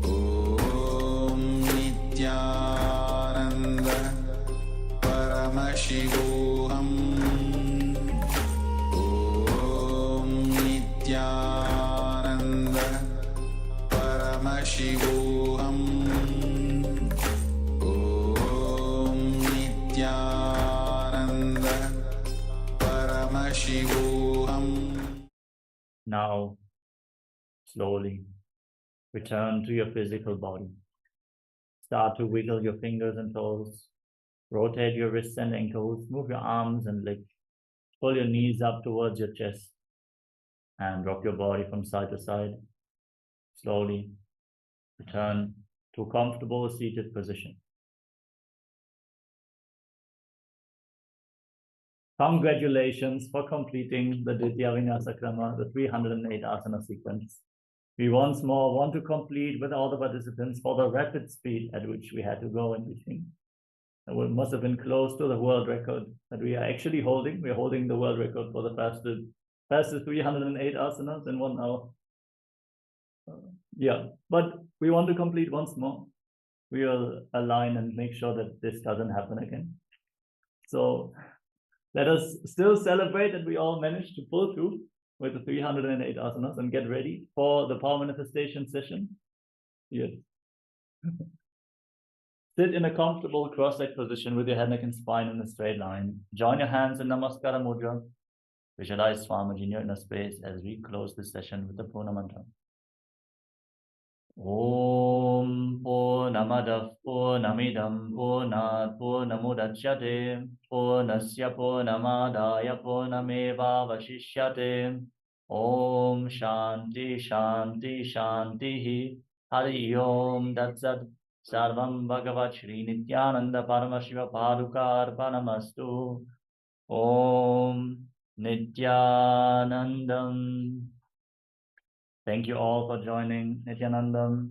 [SPEAKER 1] Om Nityananda Paramashivoham Om Nityananda Paramashivoham Om Nityananda Paramashivoham.
[SPEAKER 2] Now, slowly return to your physical body. Start to wiggle your fingers and toes. Rotate your wrists and ankles. Move your arms and legs. Pull your knees up towards your chest. And rock your body from side to side. Slowly return to a comfortable seated position. Congratulations for completing the Ditya Vinyasa Krama, the 308 asana sequence. We once more want to complete with all the participants for the rapid speed at which we had to go in between. And we must have been close to the world record that we are actually holding. We're holding the world record for the fastest 308 asanas in 1 hour. Yeah, but we want to complete once more. We will align and make sure that this doesn't happen again. So let us still celebrate that we all managed to pull through with the 308 asanas and get ready for the power manifestation session. Yes. Sit in a comfortable cross-legged position with your head, neck, and spine in a straight line. Join your hands in Namaskara Mudra. Visualize Swamiji in your inner space as we close this session with the Purna Mantra. Om Purnamadav Purnamidam Purnat Purnamudachyate Purnasya Purnamadaya Purnameva Vashishyate Om Shanti Shanti Shanti Hari Om Datsat Sarvam Bhagavat Shri Nityananda Paramashiva Paduka Arpanamastu Om Nityanandam. Thank you all for joining. Nityanandam.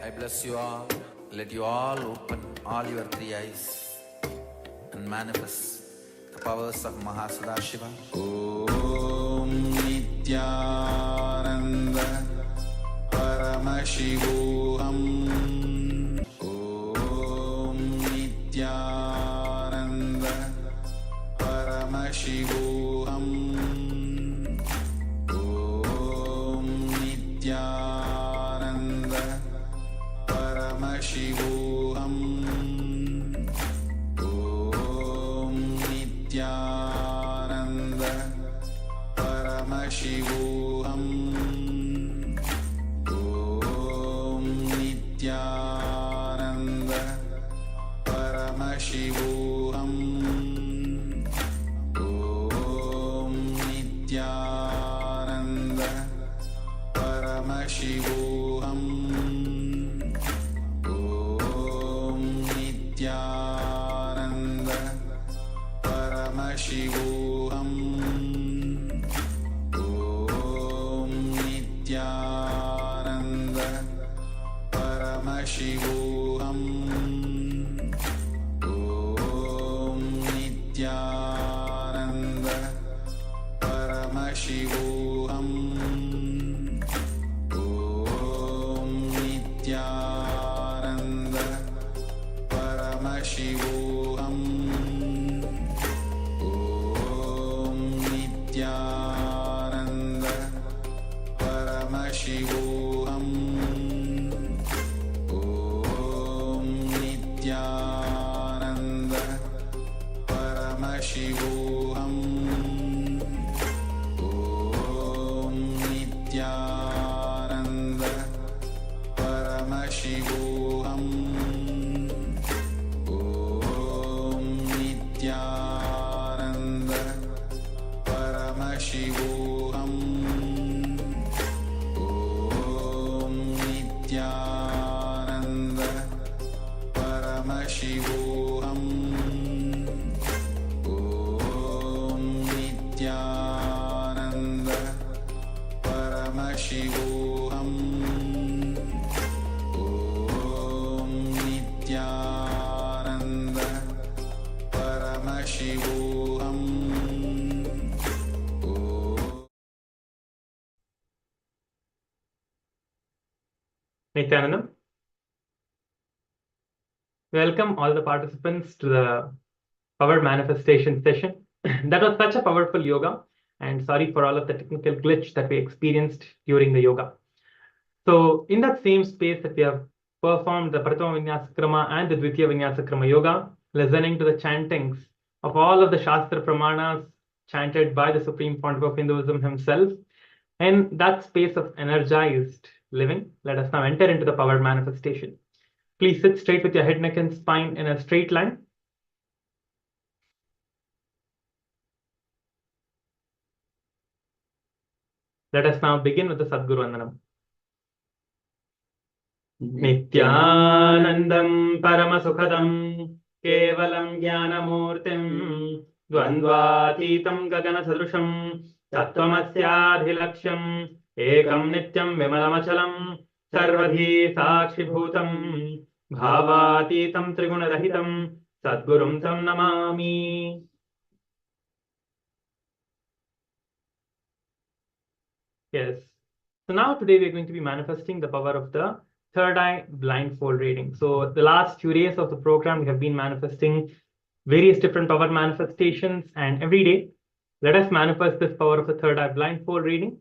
[SPEAKER 1] I bless you all. Let you all open all your 3 eyes and manifest the powers of Mahasadashiva. Om Nityananda Paramashivoham Om Nityananda Paramashivoham Om Paramashivoham Om Nityananda Paramashivoham Om Nityananda Paramashivoham Om Nityananda Paramashivoham Om Nityananda Paramashivoham Om Nityananda Paramashivoham Om Nityananda Paramashivoham Om Nityananda Paramashivoham Om Nityananda Paramashivoham Om Nityananda Paramashivoham Om Nityananda Paramashivoham Om Nityananda Paramashivoham Om Nityananda Paramashivoham Om Nityananda Paramashivoham Om Nityananda Paramashivoham
[SPEAKER 4] Nityanandam. Welcome all the participants to the power manifestation session. That was such a powerful yoga, and sorry for all of the technical glitch that we experienced during the yoga. So in that same space that we have performed the Prathama Vinyasakrama and the Dvitiya Vinyasakrama yoga, listening to the chantings of all of the Shastra Pramanas chanted by the Supreme Pontiff of Hinduism himself. In that space of energized living, let us now enter into the power manifestation. Please sit straight with your head, neck, and spine in a straight line. Let us now begin with the Sadguru Vandanam. Nityanandam Paramasukhadam Kevalam Jnanamurtim Dvandvatitam Gagana Sadrusham Tattvamasyaadhilaksham Ekam Nityam Vimalamachalam Sarvadhi Sakshibhutam Bhavatitam Trigunarahitam Sadgurum Tam Namami. Yes. So now today we're going to be manifesting the power of the third eye blindfold reading. So the last few days of the program, we have been manifesting various different power manifestations, and every day, let us manifest this power of the third eye blindfold reading.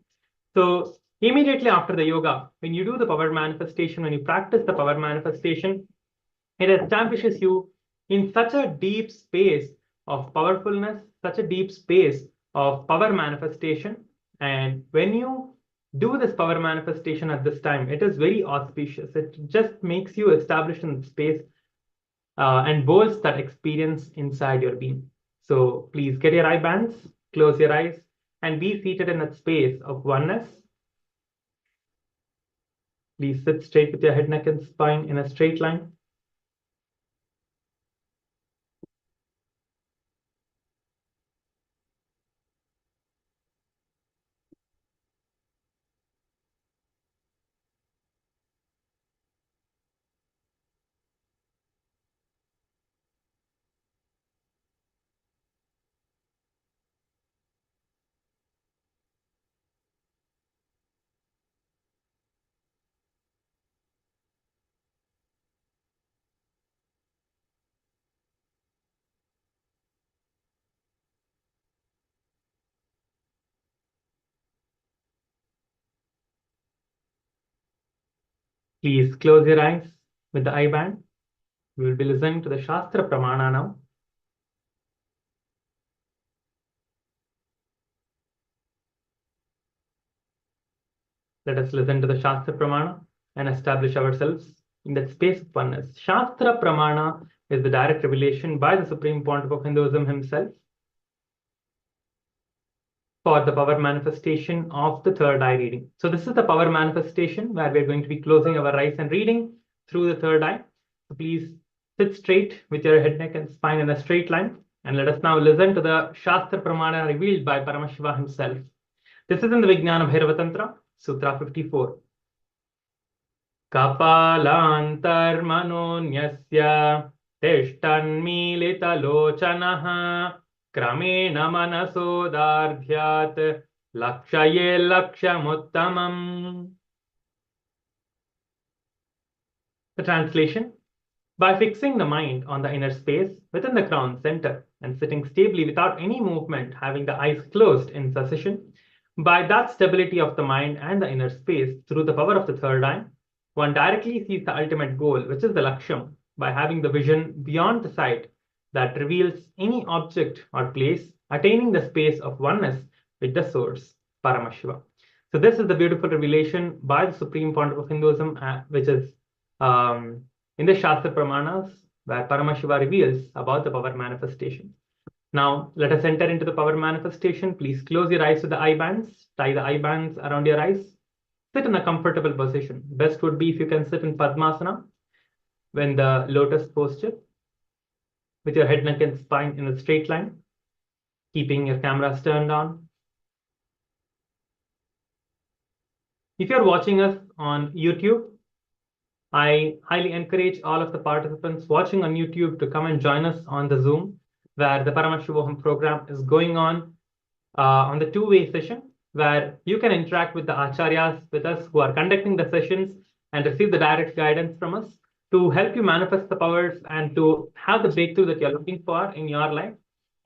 [SPEAKER 4] So immediately after the yoga, when you do the power manifestation, when you practice the power manifestation, it establishes you in such a deep space of powerfulness, such a deep space of power manifestation. And when you do this power manifestation at this time, it is very auspicious. It just makes you established in the space and bolts that experience inside your being. So please get your eye bands, close your eyes, and be seated in that space of oneness. Please sit straight with your head, neck, and spine in a straight line. Please close your eyes with the eye band. We will be listening to the Shastra Pramana now. Let us listen to the Shastra Pramana and establish ourselves in that space of oneness. Shastra Pramana is the direct revelation by the Supreme Pontiff of Hinduism himself for the power manifestation of the third eye reading. So this is the power manifestation where we're going to be closing our eyes and reading through the third eye. So please sit straight with your head, neck, and spine in a straight line. And let us now listen to the Shastra Pramana revealed by Paramashiva himself. This is in the Vijnana Bhairava Tantra, Sutra 54. Kapalantar manonyasya tishtanmilita lochanaha kramena manasodardhyat lakshaye lakshamuttamam. The translation: by fixing the mind on the inner space within the crown center and sitting stably without any movement, having the eyes closed in succession, by that stability of the mind and the inner space through the power of the third eye, one directly sees the ultimate goal, which is the Laksham, by having the vision beyond the sight that reveals any object or place, attaining the space of oneness with the source, Paramashiva. So this is the beautiful revelation by the Supreme Pontiff of Hinduism, which is in the Shastra Pramanas, where Paramashiva reveals about the power manifestation. Now, let us enter into the power manifestation. Please close your eyes with the eye bands. Tie the eye bands around your eyes. Sit in a comfortable position. Best would be if you can sit in Padmasana, when the lotus posture, with your head, neck, and spine in a straight line, keeping your cameras turned on. If you're watching us on YouTube, I highly encourage all of the participants watching on YouTube to come and join us on the Zoom, where the Paramashivoham program is going on the two-way session, where you can interact with the acharyas with us who are conducting the sessions and receive the direct guidance from us to help you manifest the powers and to have the breakthrough that you're looking for in your life.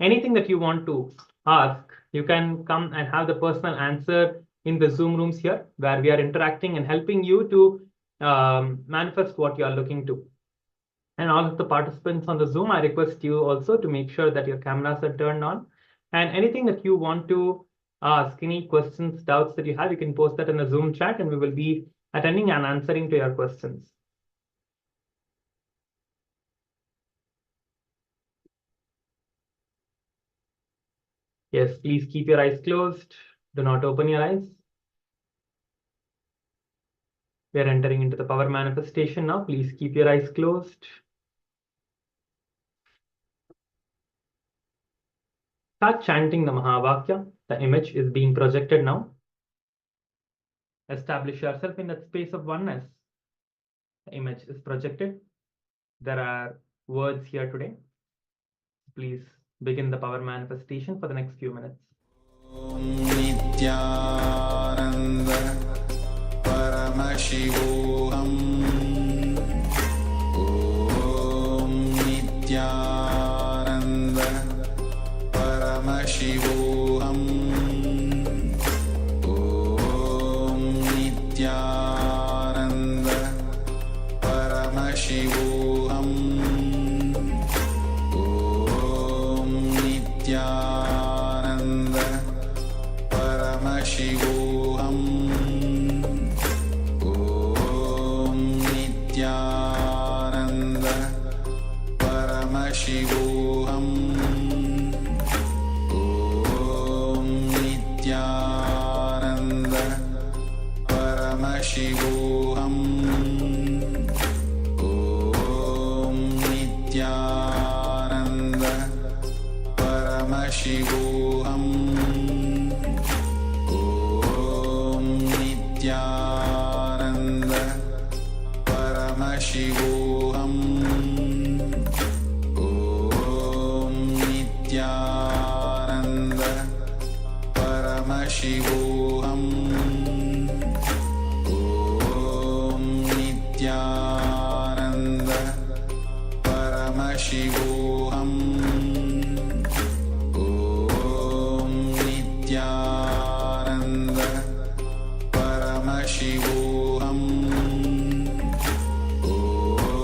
[SPEAKER 4] Anything that you want to ask, you can come and have the personal answer in the Zoom rooms here, where we are interacting and helping you to manifest what you are looking to. And all of the participants on the Zoom, I request you also to make sure that your cameras are turned on. And anything that you want to ask, any questions, doubts that you have, you can post that in the Zoom chat and we will be attending and answering to your questions. Yes, please keep your eyes closed. Do not open your eyes. We are entering into the power manifestation now. Please keep your eyes closed. Start chanting the Mahavakya. The image is being projected now. Establish yourself in that space of oneness. The image is projected. There are words here today. Please begin the power manifestation for the next few minutes.
[SPEAKER 1] Paramashivoham Om Nityananda Paramashivoham Om Nityananda Paramashivoham Om Nityananda Paramashivoham Paramashivoham Om Nityananda Paramashivoham Om Nityananda Paramashivoham Om Nityananda Paramashivoham Paramashivoham Om Nityananda Paramashivoham Om Nityananda Paramashivoham Om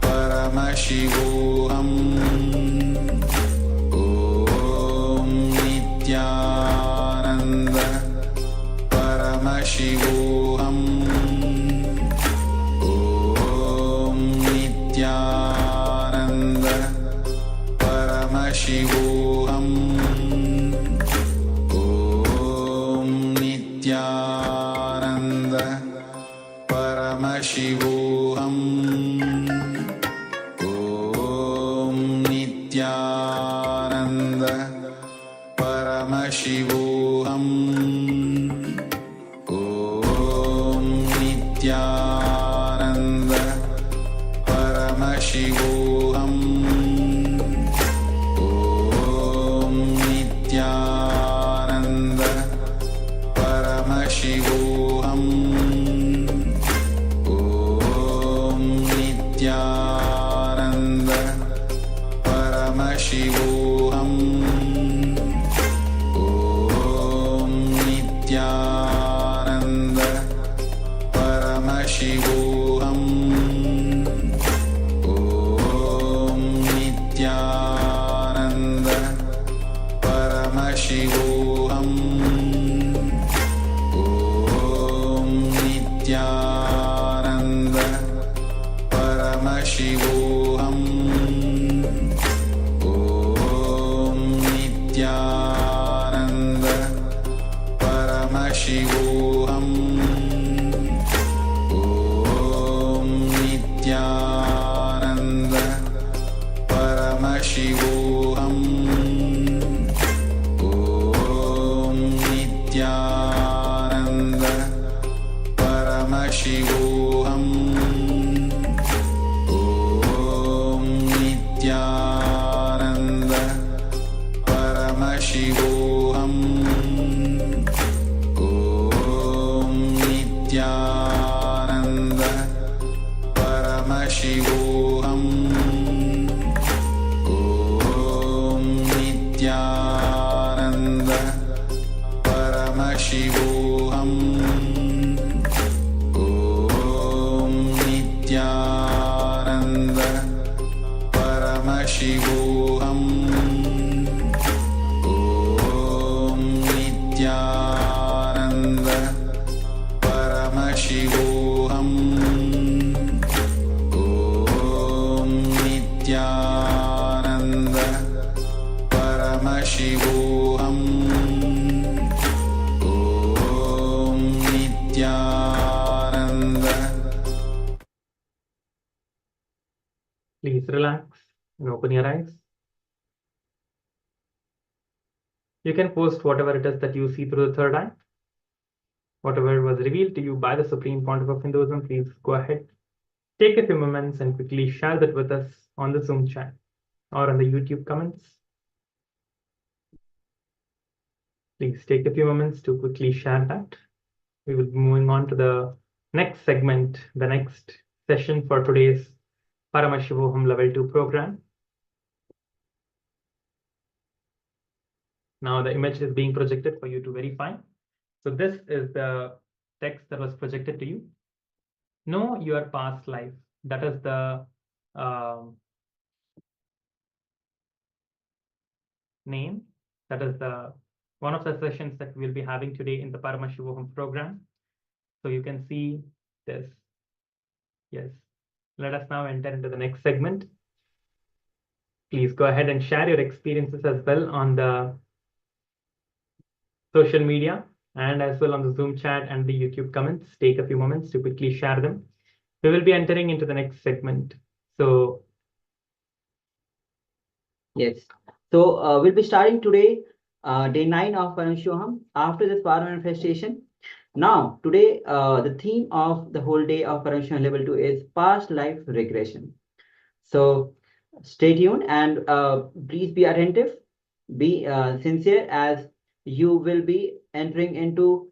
[SPEAKER 1] Paramashivoham. Om Nityananda Paramashivoham. Om Nityananda Paramashivoham. Om Nityananda Paramashivoham. Om Nityananda Paramashivoham. Om Nityananda Paramashivoham. Om Nityananda Paramashivoham. Om Nityananda Paramashivoham. Om Nityananda Paramashivoham. Om Nityananda Paramashivoham. Om Nityananda Paramashivoham. Om Nityananda Paramashivoham. Om Nityananda Paramashivoham. Om Nityananda Paramashivoham. Om Nityananda Paramashivoham. Om Nityananda Paramashivoham. Om Nityananda Paramashivoham. Om Nityananda Paramashivoham. Om Nityananda Paramashivoham. Om Nityananda Paramashivoham. Om Nityananda.
[SPEAKER 4] Please relax and open your eyes. You can post whatever it is that you see through the third eye. Whatever was revealed to you by the Supreme Pontiff of Hinduism, please go ahead. Take a few moments and quickly share that with us on the Zoom chat or on the YouTube comments. Please take a few moments to quickly share that. We will be moving on to the next segment, the next session for today's Paramashivoham Level 2 program. Now the image is being projected for you to verify. So this is the text that was projected to you. Know your past life. That is the name. That is the one of the sessions that we'll be having today in the Paramashivoham program. So you can see this. Yes. Let us now enter into the next segment. Please go ahead and share your experiences as well on the social media and as well on the Zoom chat and the YouTube comments. Take a few moments to quickly share them. We will be entering into the next segment. So
[SPEAKER 5] yes. So we'll be starting today, day 9 of Paramashivoham after this power manifestation. Now, today, the theme of the whole day of Paramashivoham Level 2 is past life regression. So stay tuned and please be attentive, be sincere, as you will be entering into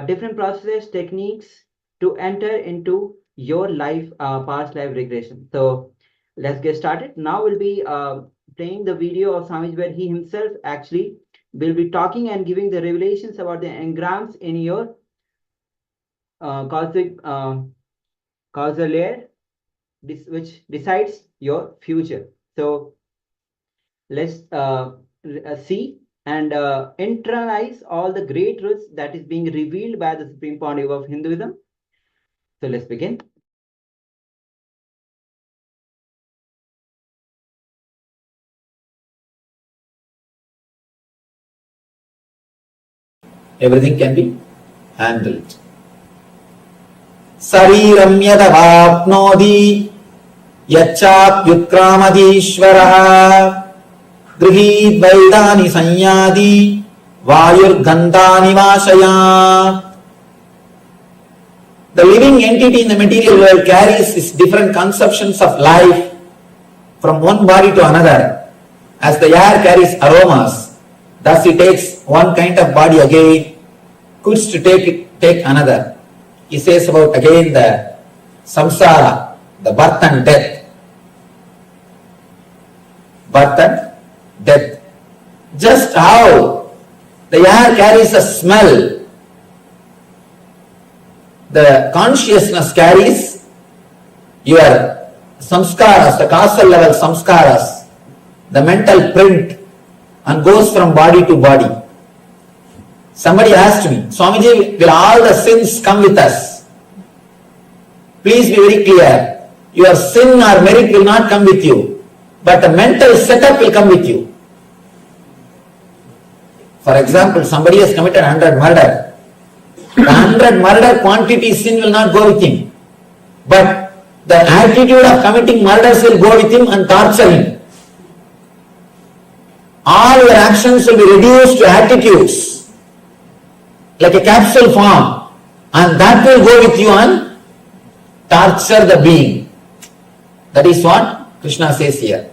[SPEAKER 5] different processes, techniques to enter into your life, past life regression. So let's get started. Now we'll be playing the video of Swamiji where he himself actually will be talking and giving the revelations about the engrams in your causal layer which decides your future. So let's see and internalize all the great truths that is being revealed by the Supreme Pontiff of Hinduism. So let's begin.
[SPEAKER 1] Everything can be handled. Sariram yadavapnodi yachapyutkramadishvaraha grihid vaidani sanyadi vayurgandhani vashaya. The living entity in the material world carries its different conceptions of life from one body to another. As the air carries aromas, thus he takes one kind of body again, quits to take another. He says about again the samsara, the birth and death. Birth and death. Just how the air carries a smell, the consciousness carries your samskaras, the causal level samskaras, the mental print, and goes from body to body. Somebody asked me, Swamiji, will all the sins come with us? Please be very clear. Your sin or merit will not come with you, but the mental setup will come with you. For example, somebody has committed 100 murder. The 100 murder quantity sin will not go with him, but the attitude of committing murders will go with him and torture him. All your actions will be reduced to attitudes, like a capsule form, and that will go with you and torture the being. That is what Krishna says here.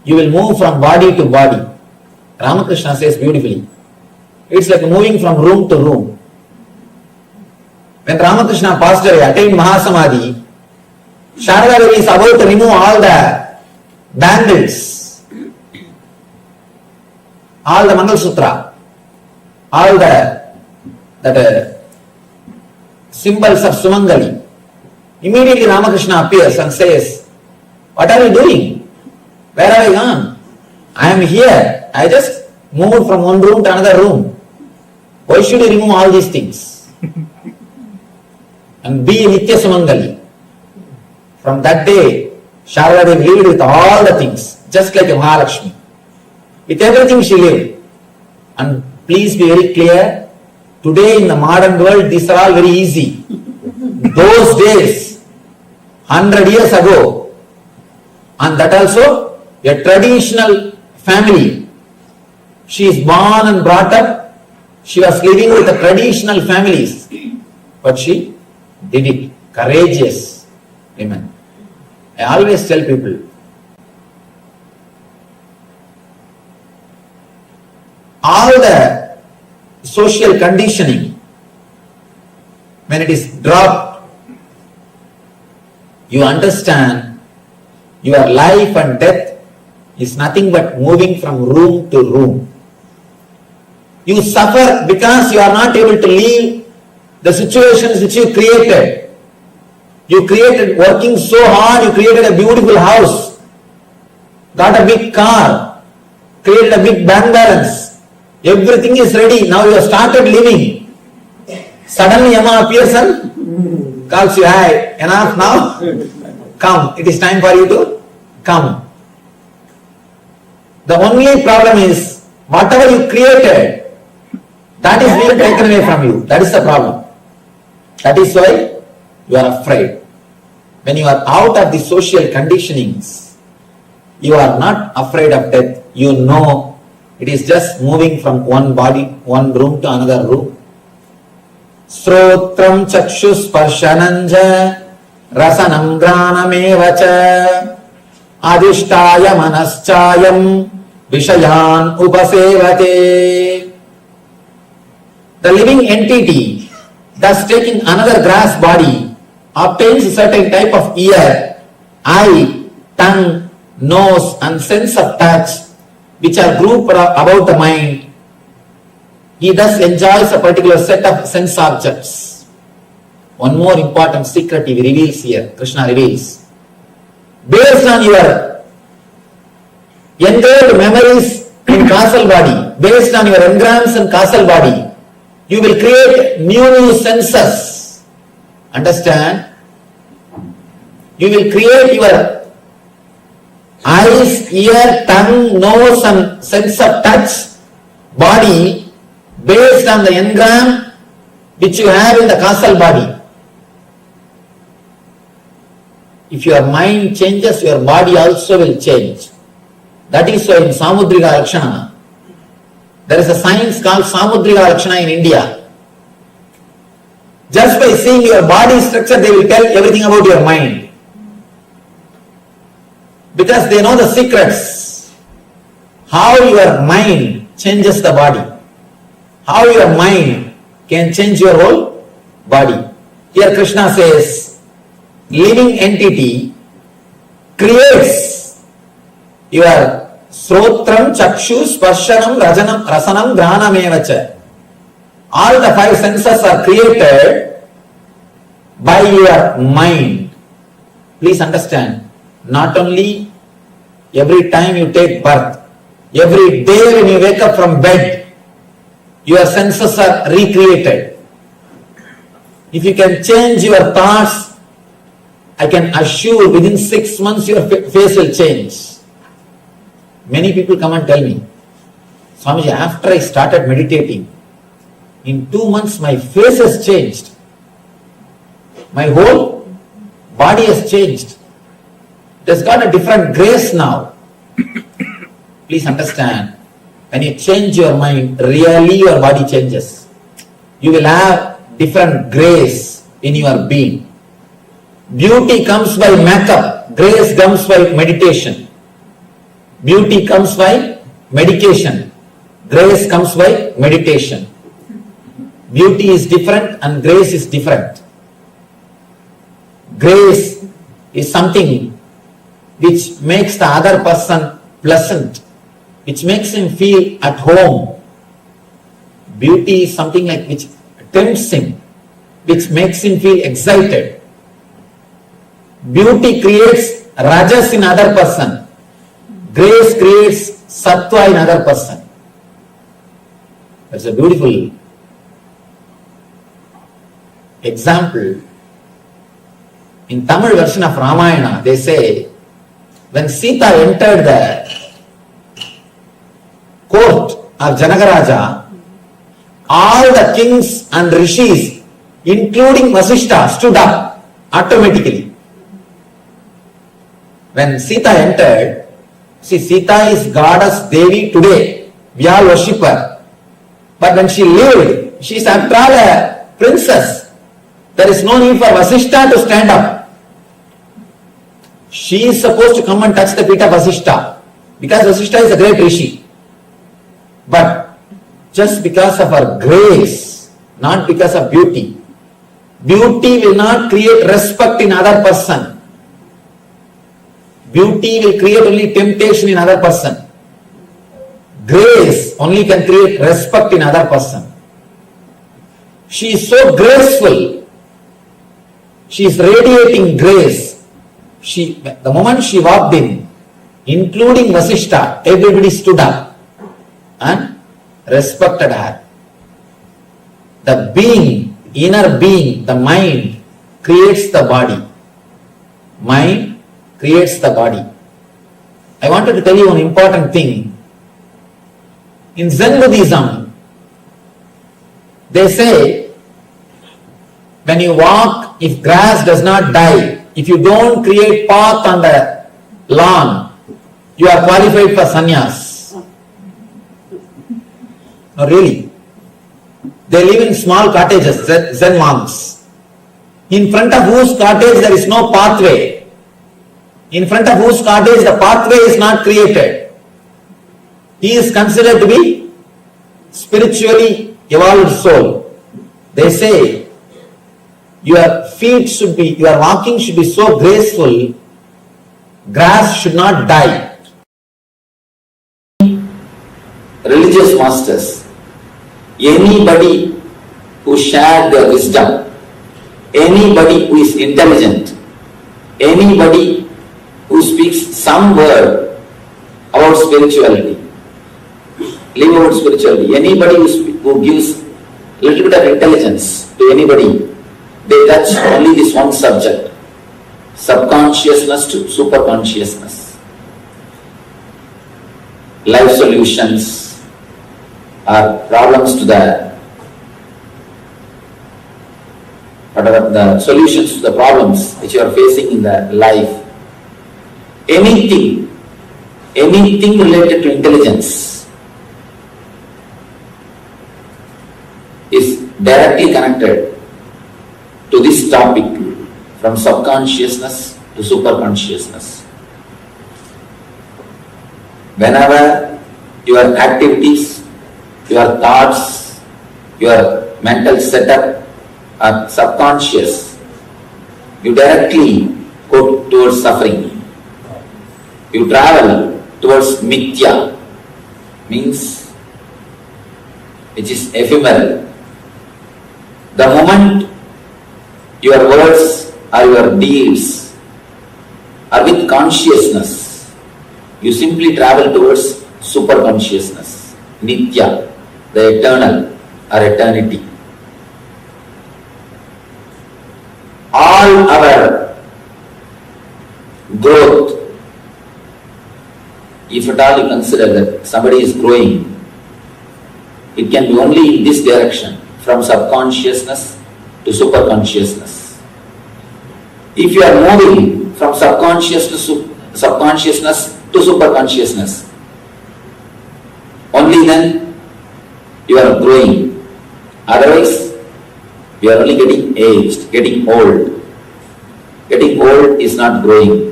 [SPEAKER 1] You will move from body to body. Ramakrishna says beautifully. It's like moving from room to room. When Ramakrishna passed away, attained Mahasamadhi, Sharada Devi is about to remove all the bangles, all the Mangalsutra, all the symbols of Sumangali. Immediately Ramakrishna appears and says, what are you doing? Where are you gone? I am here. I just moved from one room to another room. Why should you remove all these things? And be Nitya Sumangali. From that day, Sharada Devi lived with all the things, just like a Mahalakshmi. With everything she lived. And please be very clear, today in the modern world, these are all very easy. Those days, 100 years ago, and that also a traditional family. She is born and brought up, she was living with the traditional families, but she did it. Courageous women. I always tell people, all the social conditioning, when it is dropped, you understand your life and death is nothing but moving from room to room. You suffer because you are not able to leave the situations which you created. You created, working so hard, you created a beautiful house, got a big car, created a big bank balance. Everything is ready. Now you have started living. Suddenly Yama appears and calls you, hi, enough now? Come. It is time for you to come. The only problem is, whatever you created, that is being taken away from you. That is the problem. That is why you are afraid. When you are out of the social conditionings, you are not afraid of death. You know it is just moving from one body, one room to another room. Srotram chakshus parshananja rasanam granamevacha adhishtaya manaschayam vishayan upasevate. The living entity, thus taking another grass body, obtains a certain type of ear, eye, tongue, nose and sense of touch, which are grouped about the mind. He thus enjoys a particular set of sense objects. One more important secret he reveals here, Krishna reveals. based on your engraved memories in causal body, based on your engrams in causal body, you will create new senses. Understand? You will create your eyes, ear, tongue, nose and sense of touch, body based on the engram which you have in the causal body. If your mind changes, your body also will change. That is why in Samudrika Lakshana, there is a science called Samudrika Lakshana in India. Just by seeing your body structure, they will tell everything about your mind. Because they know the secrets. How your mind changes the body. How your mind can change your whole body. Here Krishna says, living entity creates your Srotram, Chakshu, Sparshanam, Rajanam, Rasanam, Granam evacha. All the five senses are created by your mind. Please understand, not only every time you take birth, every day when you wake up from bed, your senses are recreated. If you can change your thoughts, I can assure within 6 months your face will change. Many people come and tell me, Swamiji, after I started meditating, in 2 months my face has changed. My whole body has changed. It has got a different grace now. Please understand, when you change your mind, really your body changes. You will have different grace in your being. Beauty comes by makeup, grace comes by meditation. Beauty comes by medication, grace comes by meditation. Beauty is different and grace is different. Grace is something which makes the other person pleasant, which makes him feel at home. Beauty is something like which tempts him, which makes him feel excited. Beauty creates rajas in other person. Grace creates sattva in other person. That's a beautiful example. In Tamil version of Ramayana, they say, when Sita entered the court of Janagaraja, all the kings and rishis, including Vasishta, stood up automatically. When Sita entered, see, Sita is goddess Devi today. We all worship her. But when she lived, she is after all a princess. There is no need for Vasishta to stand up. She is supposed to come and touch the feet of Vasishta, because Vasishta is a great rishi. But just because of her grace, not because of beauty. Beauty will not create respect in other person. Beauty will create only temptation in other person. Grace only can create respect in other person. She is so graceful. She is radiating grace. The moment she walked in, including Vasishta, everybody stood up and respected her. The being, inner being, the mind creates the body. Mind creates the body. I wanted to tell you an important thing. In Zen Buddhism, they say, when you walk, if grass does not die, if you don't create path on the lawn, you are qualified for sannyas. No, really. They live in small cottages, Zen monks. In front of whose cottage there is no pathway. In front of whose cottage the pathway is not created. He is considered to be spiritually evolved soul. They say, your feet should be, your walking should be so graceful, grass should not die. Religious masters, anybody who shared their wisdom, anybody who is intelligent, anybody who speaks some word about spirituality. Leave out spirituality. Anybody who gives a little bit of intelligence to anybody, they touch only this one subject. Subconsciousness to superconsciousness. Life solutions are problems to the solutions to the problems which you are facing in the life. Anything related to intelligence is directly connected to this topic, from subconsciousness to superconsciousness. Whenever your activities, your thoughts, your mental setup are subconscious, you directly go towards suffering. You travel towards mithya, means which is ephemeral. The moment your words or your deeds are with consciousness, you simply travel towards superconsciousness, nitya, the eternal or eternity. All our growth, if at all you consider that somebody is growing, it can be only in this direction, from subconsciousness to superconsciousness. If you are moving from subconsciousness to superconsciousness, only then you are growing. Otherwise, you are only getting aged, getting old. Getting old is not growing.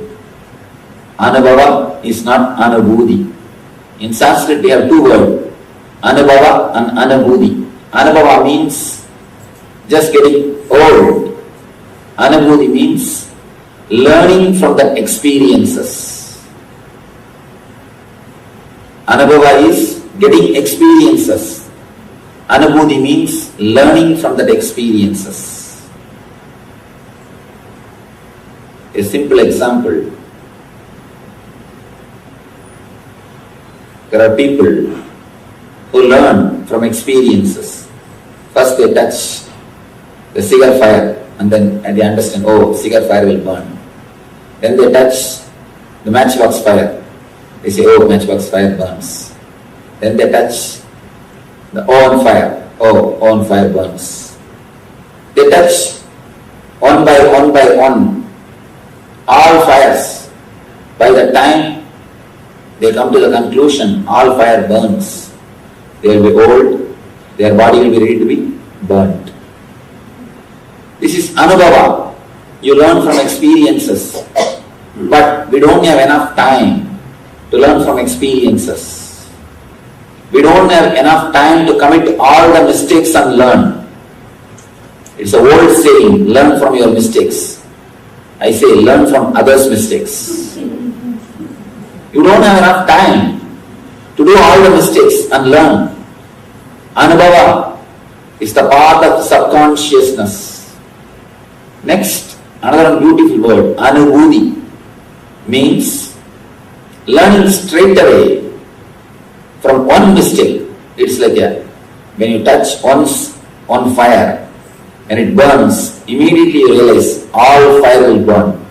[SPEAKER 1] Anubhava is not anubhuti. In Sanskrit, we have two words, anubhava and anubhuti. Anubhava means just getting old. Anubhuti means learning from the experiences. Anubhava is getting experiences. Anubhuti means learning from that experiences. A simple example. There are people who learn from experiences. First they touch the cigar fire and then they understand, oh, cigar fire will burn. Then they touch the matchbox fire. They say, oh, matchbox fire burns. Then they touch the oven fire. Oh, oven fire burns. They touch one by one all fires. By the time they come to the conclusion, all fire burns. They will be old, their body will be ready to be burnt. This is anubhava. You learn from experiences. But we don't have enough time to learn from experiences. We don't have enough time to commit all the mistakes and learn. It's an old saying, learn from your mistakes. I say, learn from others' mistakes. You don't have enough time to do all the mistakes and learn. Anubhava is the part of subconsciousness. Next, another beautiful word, anubhuti, means learning straight away from one mistake. It's like when you touch once on fire and it burns, immediately you realize all fire will burn.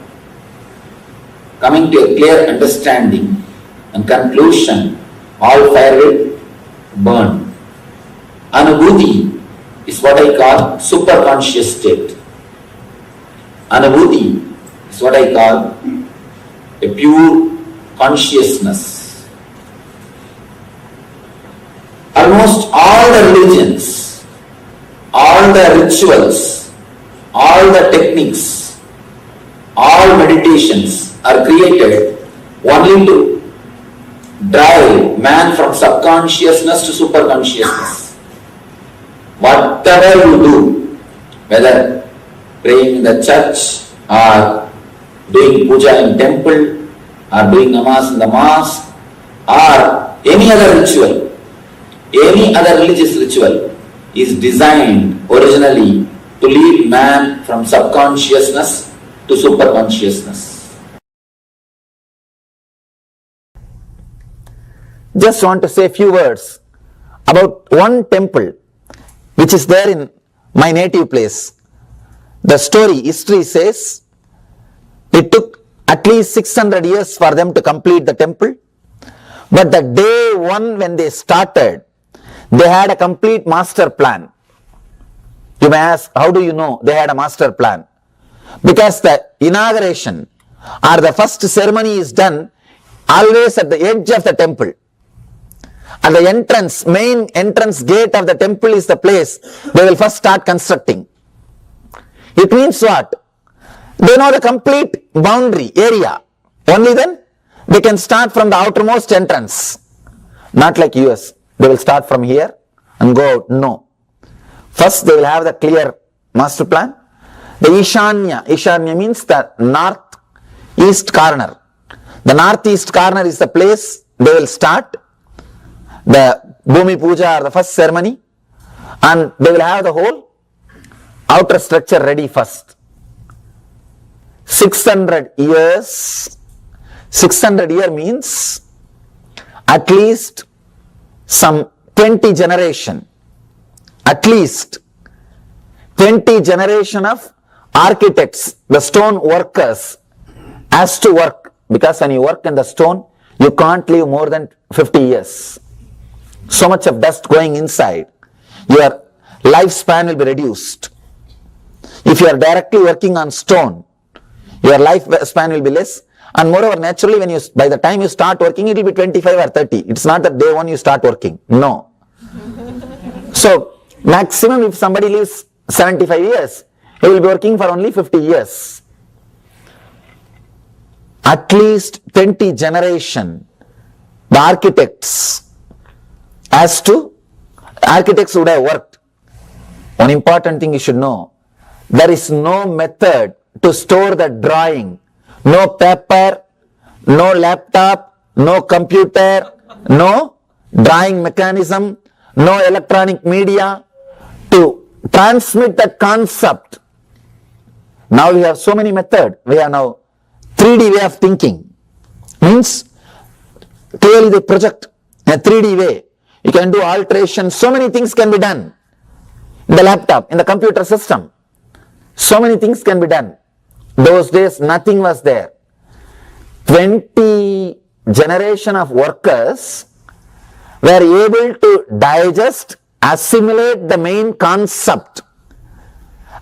[SPEAKER 1] Coming to a clear understanding and conclusion, all fire will burn. Anubhuti is what I call superconscious state. Anubhuti is what I call a pure consciousness. Almost all the religions, all the rituals, all the techniques, all meditations are created only to drive man from subconsciousness to superconsciousness. Whatever you do, whether praying in the church or doing puja in temple or doing namaz in the mosque or any other ritual, any other religious ritual is designed originally to lead man from subconsciousness to superconsciousness. just want to say a few words about one temple which is there in my native place. The history says it took at least 600 years for them to complete the temple. But the day one when they started, they had a complete master plan. You may ask, how do you know they had a master plan? Because the inauguration or the first ceremony is done always at the edge of the temple. And the main entrance gate of the temple is the place they will first start constructing. It means what? They know the complete boundary area. Only then they can start from the outermost entrance. Not like US. They will start from here and go out. No. First they will have the clear master plan. The Ishanya means the northeast corner. The northeast corner is the place they will start the Bhumi Puja or the first ceremony, and they will have the whole outer structure ready first. 600 years. 600 year means at least some 20 generation. At least 20 generation of architects, the stone workers, has to work, because when you work in the stone, you can't live more than 50 years. So much of dust going inside, your lifespan will be reduced. If you are directly working on stone, your lifespan will be less, and moreover, naturally, by the time you start working, it will be 25 or 30. It's not that day one you start working. No. So, maximum if somebody lives 75 years, he will be working for only 50 years. At least 20 generation, the architects would have worked. One important thing you should know, there is no method to store the drawing. No paper, no laptop, no computer, no drawing mechanism, no electronic media to transmit that concept. Now we have so many methods. We have now 3D way of thinking. Means clearly they project in a 3D way. You can do alteration. So many things can be done in the laptop, in the computer system. So many things can be done. Those days nothing was there. 20 generation of workers were able to digest, assimilate the main concept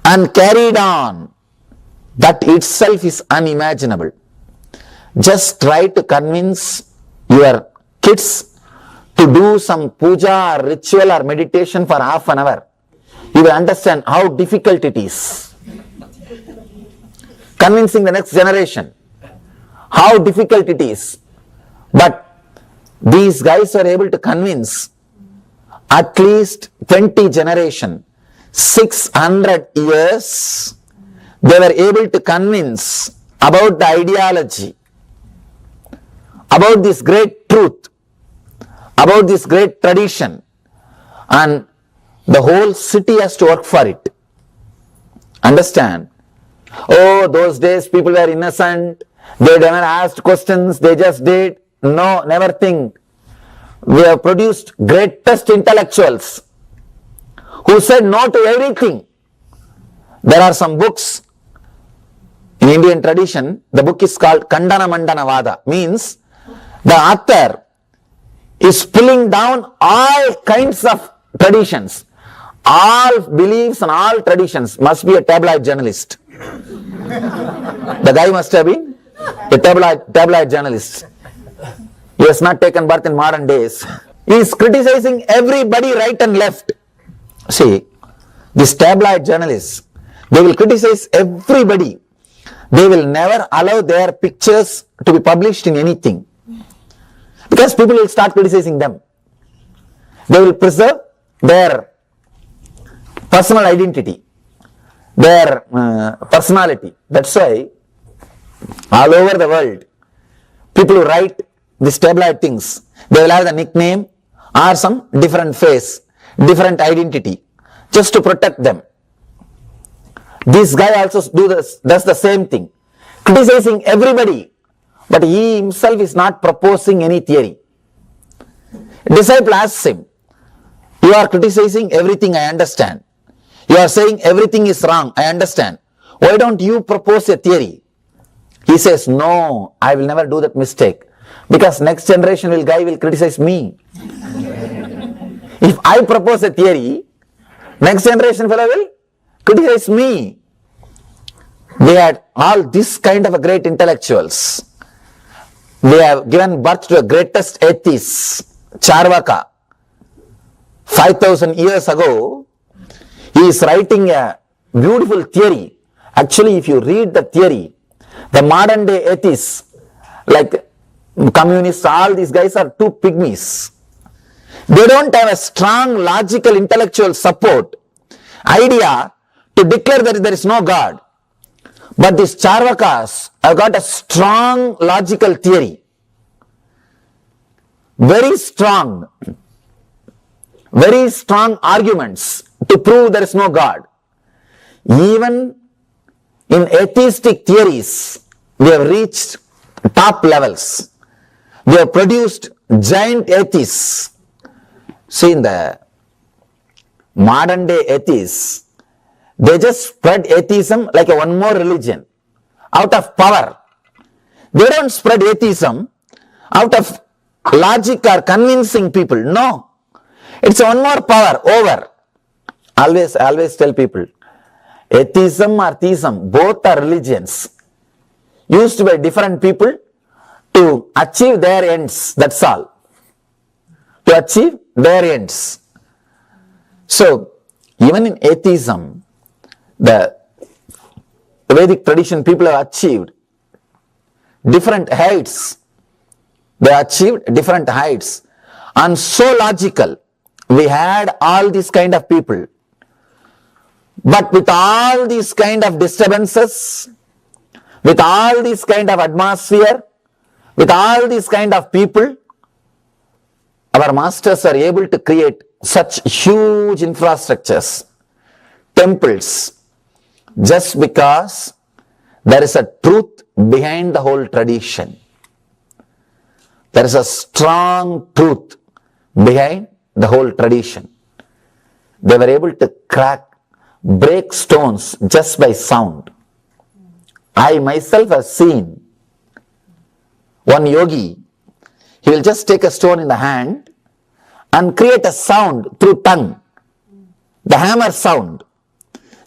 [SPEAKER 1] and carried on. That itself is unimaginable. Just try to convince your kids to do some puja or ritual or meditation for half an hour. You will understand how difficult it is. Convincing the next generation how difficult it is. But these guys were able to convince at least 20 generation, 600 years, they were able to convince about the ideology, about this great truth, about this great tradition, and the whole city has to work for it. Understand? Oh, those days people were innocent, they never asked questions, they just did. No, never think. We have produced greatest intellectuals who said no to everything. There are some books in Indian tradition. The book is called Kandana Mandana Vada. Means the author is pulling down all kinds of traditions. All beliefs and all traditions. Must be a tabloid journalist. The guy must have been a tabloid journalist. He has not taken birth in modern days. He is criticizing everybody right and left. See, these tabloid journalists, they will criticize everybody. They will never allow their pictures to be published in anything. Because people will start criticizing them. They will preserve their personal identity, their personality. That's why all over the world, people who write these tabloid things, they will have the nickname or some different face, different identity, just to protect them. This guy also does the same thing, criticizing everybody, but he himself is not proposing any theory. Disciple asks him, you are criticizing everything, I understand. You are saying everything is wrong, I understand. Why don't you propose a theory? He says, no, I will never do that mistake. Because next generation guy will criticize me. If I propose a theory, next generation fellow will criticize me. They had all this kind of a great intellectuals. They have given birth to the greatest atheists, Charvaka. 5,000 years ago, he is writing a beautiful theory. Actually, if you read the theory, the modern day atheists, like communists, all these guys are two pygmies. They don't have a strong logical intellectual support, idea to declare that there is no God. But these Charvakas have got a strong logical theory. Very strong arguments to prove there is no God. Even in atheistic theories, we have reached top levels. We have produced giant atheists. See, in the modern day atheists, they just spread atheism like a one more religion out of power. They don't spread atheism out of logic or convincing people. No. It's one more power over. I always tell people, atheism or theism, both are religions used by different people to achieve their ends. That's all. To achieve their ends. So, even in atheism, the Vedic tradition people have achieved different heights. They achieved different heights. And so logical. We had all these kind of people. But with all these kind of disturbances, with all this kind of atmosphere, with all these kind of people, our masters are able to create such huge infrastructures, temples, just because there is a truth behind the whole tradition. There is a strong truth behind the whole tradition. They were able to break stones just by sound. I myself have seen one yogi, he will just take a stone in the hand and create a sound through tongue. The hammer sound.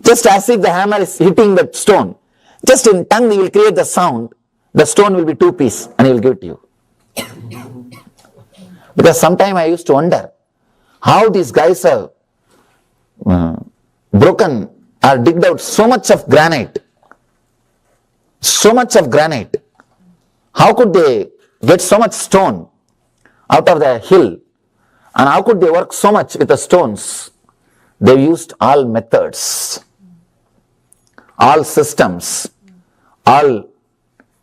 [SPEAKER 1] Just as if the hammer is hitting the stone. Just in tongue he will create the sound. The stone will be 2 pieces and he will give it to you. Because sometimes I used to wonder how these guys have broken or digged out so much of granite. So much of granite. How could they get so much stone out of the hill? And how could they work so much with the stones? They used all methods, all systems, all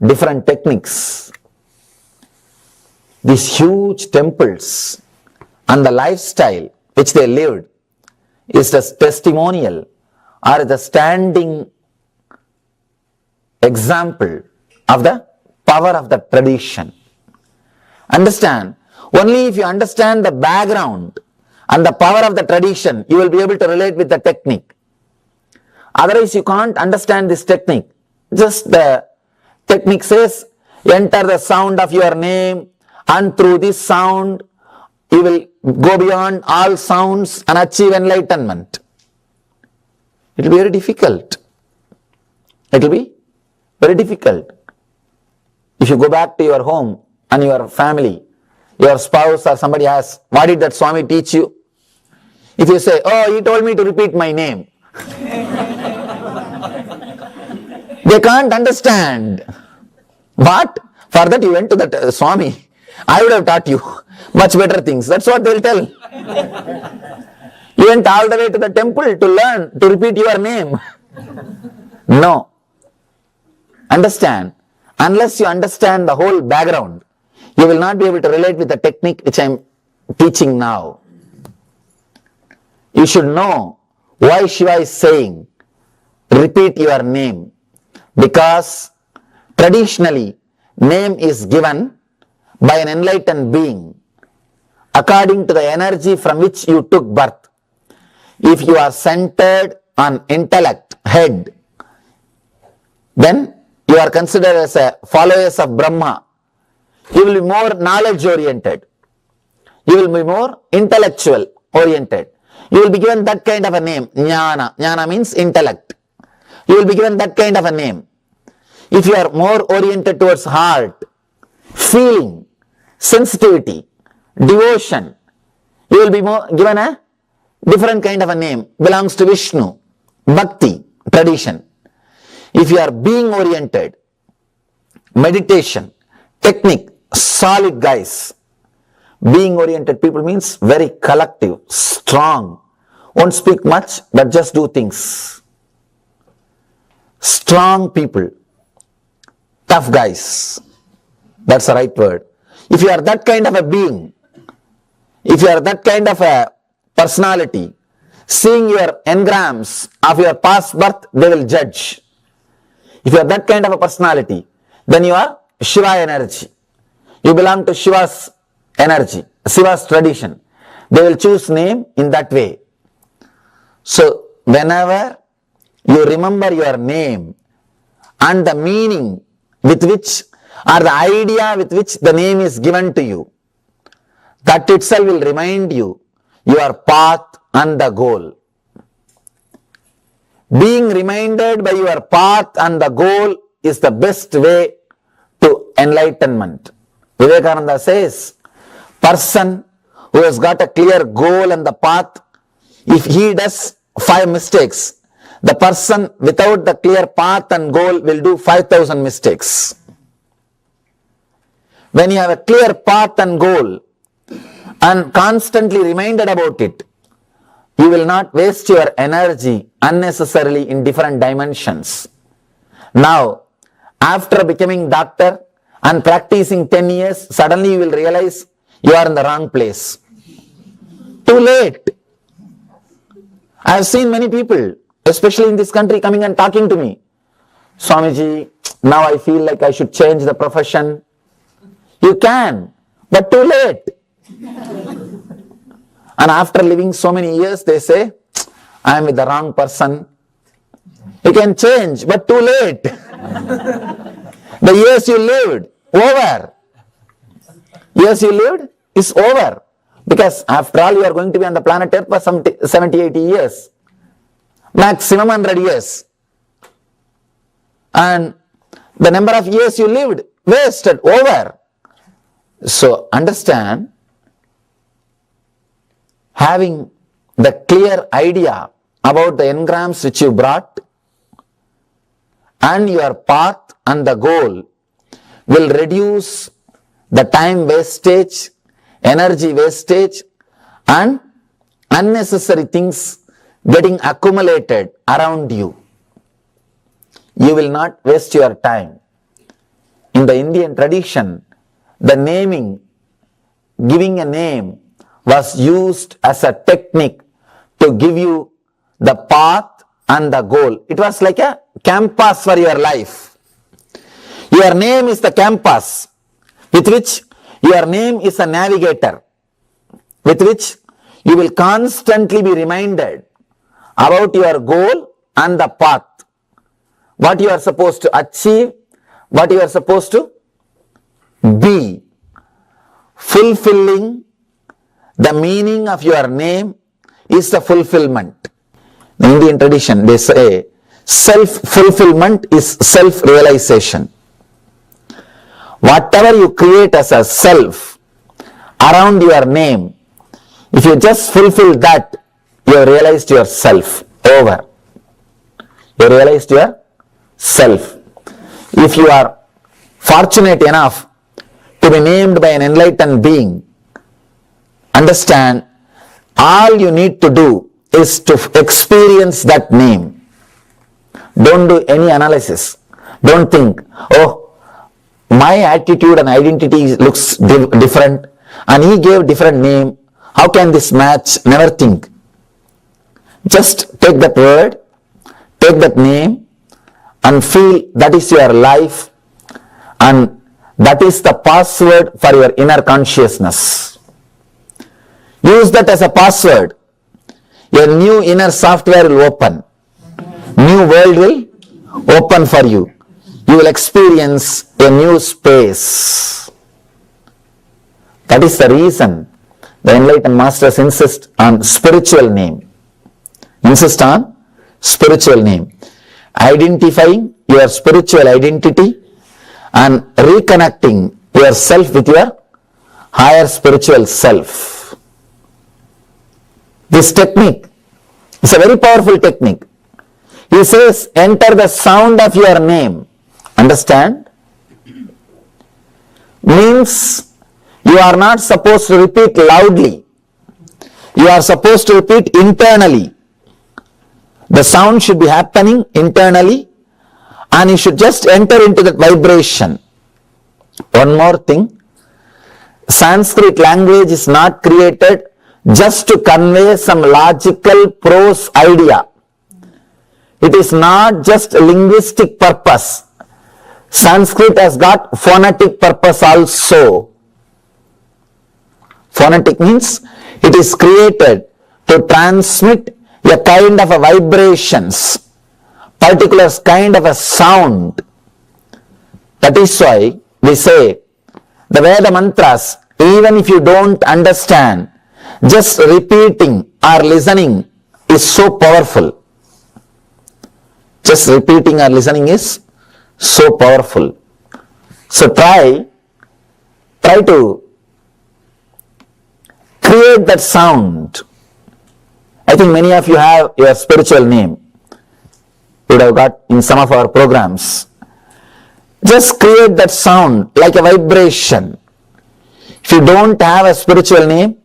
[SPEAKER 1] different techniques. These huge temples and the lifestyle which they lived is the testimonial or the standing example of the power of the tradition. Understand, only if you understand the background and the power of the tradition, you will be able to relate with the technique. Otherwise, you can't understand this technique. Just the technique says, enter the sound of your name, and through this sound, you will go beyond all sounds and achieve enlightenment. It will be very difficult. It will be very difficult. If you go back to your home and your family, your spouse or somebody asks, what did that Swami teach you? If you say, oh, he told me to repeat my name. They can't understand. But for that you went to that Swami. I would have taught you much better things. That's what they'll tell. You went all the way to the temple to learn, to repeat your name. No. Understand. Unless you understand the whole background, you will not be able to relate with the technique which I am teaching now. You should know why Shiva is saying, repeat your name. Because traditionally, name is given by an enlightened being. according to the energy from which you took birth. If you are centered on intellect, head, then you are considered as a followers of Brahma. You will be more knowledge oriented. You will be more intellectual oriented. You will be given that kind of a name, Jana. Jana means intellect. You will be given that kind of a name. If you are more oriented towards heart, feeling, sensitivity, devotion, you will be more given a different kind of a name, belongs to Vishnu, Bhakti, tradition. If you are being oriented, meditation, technique, solid guys. Being oriented people means very collective, strong, won't speak much but just do things. Strong people, tough guys, that's the right word. If you are that kind of a being, if you are that kind of a personality, seeing your engrams of your past birth, they will judge. If you are that kind of a personality, then you are Shiva energy. You belong to Shiva's energy, Shiva's tradition. They will choose name in that way. So, whenever you remember your name and the meaning with which, or the idea with which the name is given to you, that itself will remind you your path and the goal. Being reminded by your path and the goal is the best way to enlightenment. Vivekananda says, person who has got a clear goal and the path, if he does 5 mistakes, the person without the clear path and goal will do 5,000 mistakes. When you have a clear path and goal and constantly reminded about it, you will not waste your energy unnecessarily in different dimensions. Now, after becoming doctor and practicing 10 years, suddenly you will realize you are in the wrong place. Too late. I have seen many people, especially in this country, coming and talking to me. Swamiji, now I feel like I should change the profession. You can, but too late. And after living so many years, they say, I am with the wrong person. You can change, but too late. The years you lived, over. Years you lived is over. Because after all, you are going to be on the planet Earth for some 70, 80 years. Maximum 100 years. And the number of years you lived, wasted, over. So understand, having the clear idea about the engrams which you brought and your path and the goal will reduce the time wastage, energy wastage and unnecessary things getting accumulated around you. You will not waste your time. In the Indian tradition, the naming, giving a name was used as a technique to give you the path and the goal. It was like a compass for your life. Your name is the compass with which your name is a navigator, with which you will constantly be reminded about your goal and the path, what you are supposed to achieve, what you are supposed to be. Fulfilling the meaning of your name is the fulfillment. In Indian tradition, they say self-fulfillment is self-realization. Whatever you create as a self around your name, if you just fulfill that, you have realized yourself. Over. You realized yourself. If you are fortunate enough to be named by an enlightened being, understand, all you need to do is to experience that name. Don't do any analysis. Don't think, oh, my attitude and identity looks different and he gave different name. How can this match? Never think. Just take that word, take that name and feel that is your life and that is the password for your inner consciousness. Use that as a password. Your new inner software will open. New world will open for you. You will experience a new space. That is the reason the enlightened masters insist on spiritual name. Insist on spiritual name. Identifying your spiritual identity and reconnecting yourself with your higher spiritual self. This technique is a very powerful technique. He says, enter the sound of your name. Understand? Means you are not supposed to repeat loudly. You are supposed to repeat internally. The sound should be happening internally and you should just enter into that vibration. One more thing. Sanskrit language is not created just to convey some logical prose idea. It is not just a linguistic purpose. Sanskrit has got phonetic purpose also. Phonetic means it is created to transmit a kind of a vibrations, particular kind of a sound. That is why we say the Veda mantras, even if you don't understand, just repeating or listening is so powerful. Just repeating or listening is so powerful. So try to create that sound. I think many of you have your spiritual name. You would have got in some of our programs. Just create that sound like a vibration. If you don't have a spiritual name,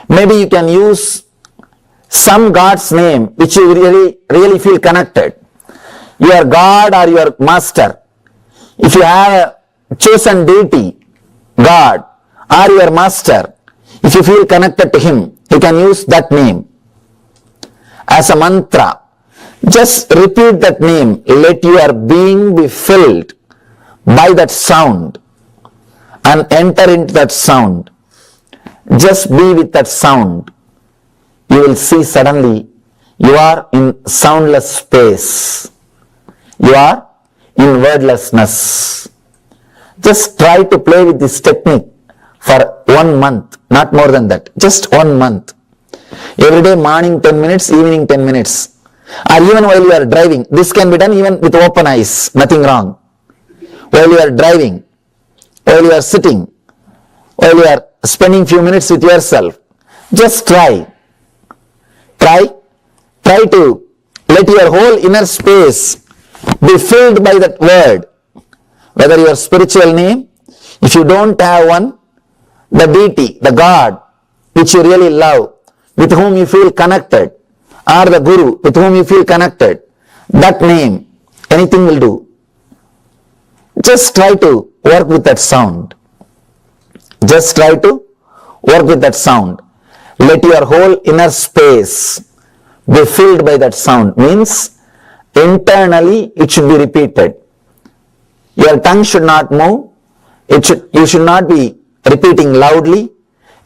[SPEAKER 1] maybe you can use some God's name which you really feel connected. Your God or your master. If you have a chosen deity, God or your master, if you feel connected to him, you can use that name as a mantra. Just repeat that name. Let your being be filled by that sound and enter into that sound. Just be with that sound. You will see suddenly you are in soundless space. You are in wordlessness. Just try to play with this technique for 1 month, not more than that. Just 1 month. Every day morning 10 minutes, evening 10 minutes. Or even while you are driving. This can be done even with open eyes, nothing wrong. While you are driving, while you are sitting, while you are spending few minutes with yourself, just try to let your whole inner space be filled by that word. Whether your spiritual name, if you don't have one, the deity, the God, which you really love, with whom you feel connected, or the Guru, with whom you feel connected, that name, anything will do. Just try to work with that sound. Just try to work with that sound. Let your whole inner space be filled by that sound. Means internally it should be repeated. Your tongue should not move. You should not be repeating loudly.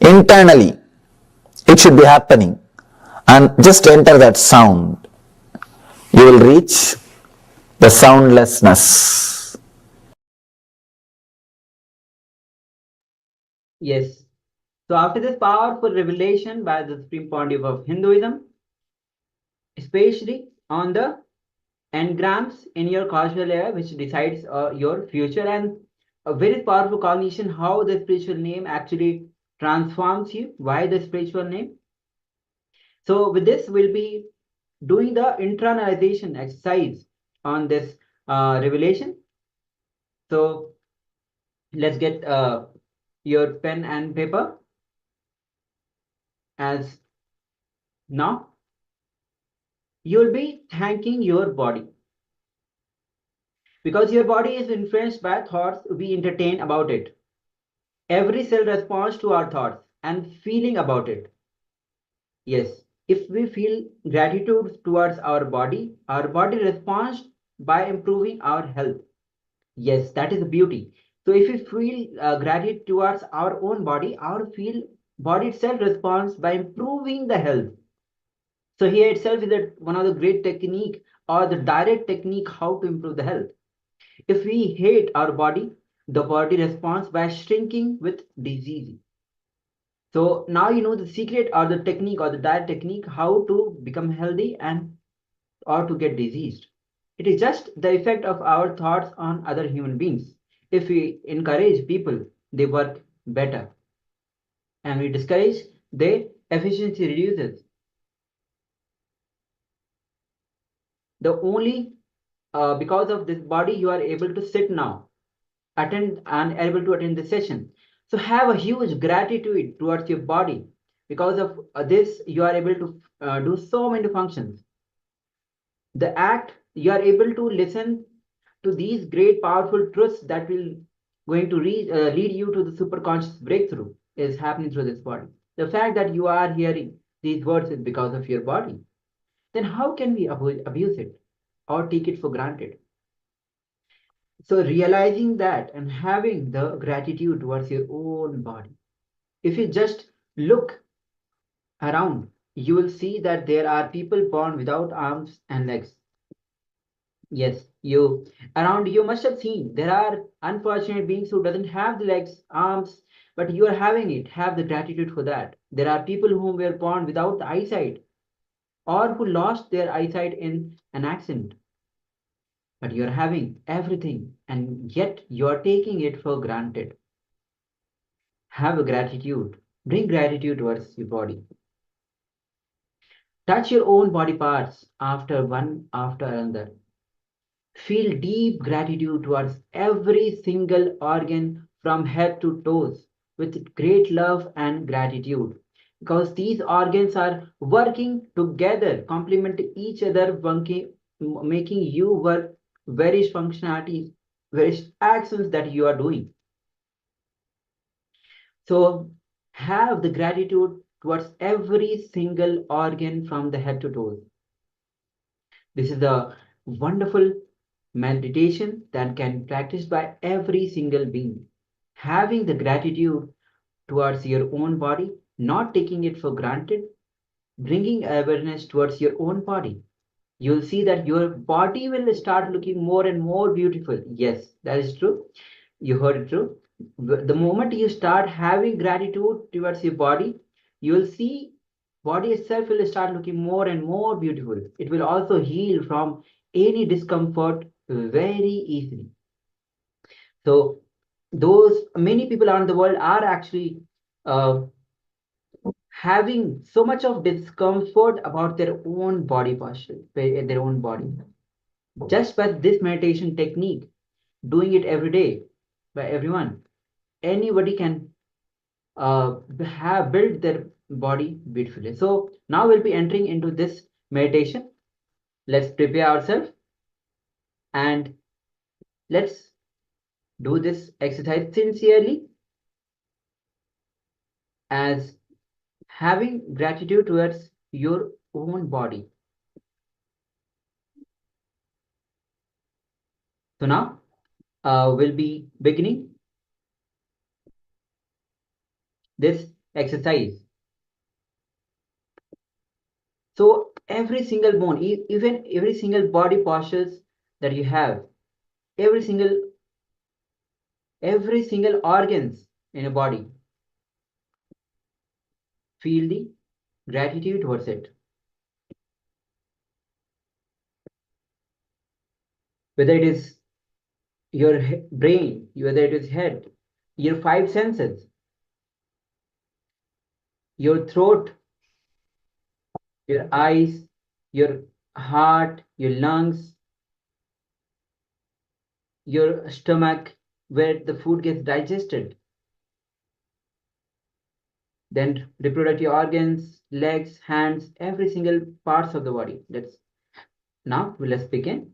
[SPEAKER 1] Internally it should be happening. And just enter that sound. You will reach the soundlessness.
[SPEAKER 5] Yes. So after this powerful revelation by the Supreme Pontiff of Hinduism, especially on the engrams in your causal layer, which decides your future, and a very powerful cognition how the spiritual name actually transforms you. Why the spiritual name? So with this, we'll be doing the internalization exercise on this revelation. So let's get your pen and paper. As now, you'll be thanking your body, because your body is influenced by thoughts we entertain about it. Every cell responds to our thoughts and feeling about it. Yes, if we feel gratitude towards our body responds by improving our health. Yes, that is the beauty. So if we feel gratitude towards our own body, our body itself responds by improving the health. So here itself is one of the great technique or the direct technique how to improve the health. If we hate our body, the body responds by shrinking with disease. So now you know the secret or the technique or the diet technique how to become healthy and or to get diseased. It is just the effect of our thoughts on other human beings. If we encourage people, they work better. And we discourage, their efficiency reduces. The only because of this body you are able to sit now, attend and able to attend the session. So have a huge gratitude towards your body. Because of this, you are able to do so many functions. The act, you are able to listen to these great powerful truths that will going to lead you to the superconscious breakthrough is happening through this body. The fact that you are hearing these words is because of your body. Then how can we abuse it or take it for granted? So realizing that and having the gratitude towards your own body. If you just look around, you will see that there are people born without arms and legs. Yes, you around you must have seen there are unfortunate beings who doesn't have the legs, arms, but you are having it. Have the gratitude for that. There are people who were born without the eyesight or who lost their eyesight in an accident. But you're having everything and yet you're taking it for granted. Have a gratitude. Bring gratitude towards your body. Touch your own body parts one after another. Feel deep gratitude towards every single organ from head to toes with great love and gratitude. Because these organs are working together, complement each other, making you work various functionalities, various actions that you are doing. So have the gratitude towards every single organ from the head to toes. This is a wonderful meditation that can be practiced by every single being. Having the gratitude towards your own body, not taking it for granted, bringing awareness towards your own body. You'll see that your body will start looking more and more beautiful. Yes, that is true. You heard it true. The moment you start having gratitude towards your body, you will see body itself will start looking more and more beautiful. It will also heal from any discomfort very easily. So those many people around the world are actually having so much of discomfort about their own body posture, their own body. Just by this meditation technique, doing it every day by everyone, anybody can have built their body beautifully. So now we'll be entering into this meditation. Let's prepare ourselves and let's do this exercise sincerely as having gratitude towards your own body. So now we'll be beginning this exercise. So every single bone, even every single body postures that you have, every single organs in your body, feel the gratitude towards it. Whether it is your brain, whether it is head, your 5 senses, your throat, your eyes, your heart, your lungs, your stomach, where the food gets digested. Then reproductive organs, legs, hands, every single parts of the body. Let's begin.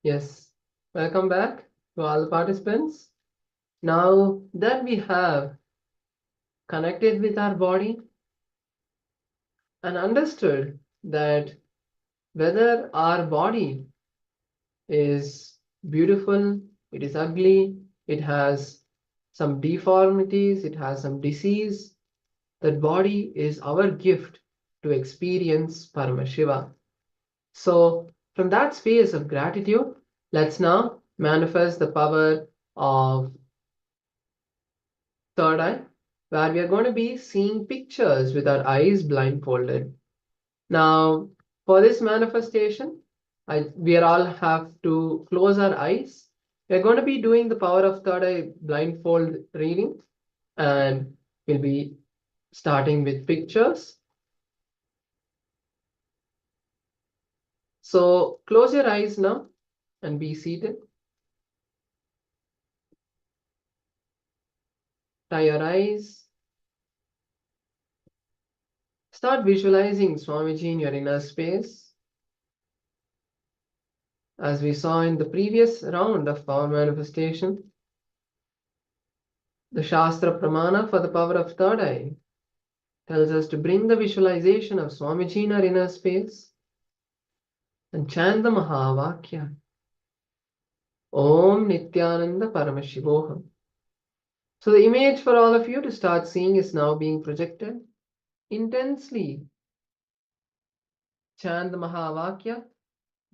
[SPEAKER 6] Yes, welcome back to all the participants. Now that we have connected with our body and understood that whether our body is beautiful, it is ugly, it has some deformities, it has some disease, that body is our gift to experience Paramashiva. So from that space of gratitude, let's now manifest the power of third eye, where we are going to be seeing pictures with our eyes blindfolded. Now, for this manifestation, we all have to close our eyes. We're going to be doing the power of third eye blindfold reading, and we'll be starting with pictures. So close your eyes now and be seated. Tie your eyes. Start visualizing Swamiji in your inner space. As we saw in the previous round of power manifestation, the Shastra Pramana for the power of third eye tells us to bring the visualization of Swamiji in our inner space and chant the Mahavakya. Om Nityananda Paramashivoham. So the image for all of you to start seeing is now being projected. Intensely chant the Mahavakya.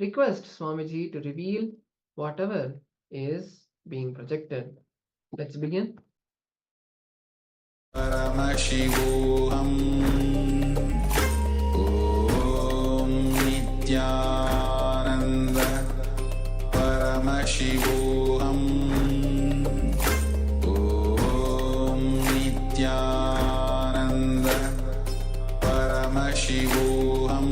[SPEAKER 6] Request Swamiji to reveal whatever is being projected. Let's begin.
[SPEAKER 1] Paramashivoham Om Nityananda Paramashivoham Om Nityananda Paramashivoham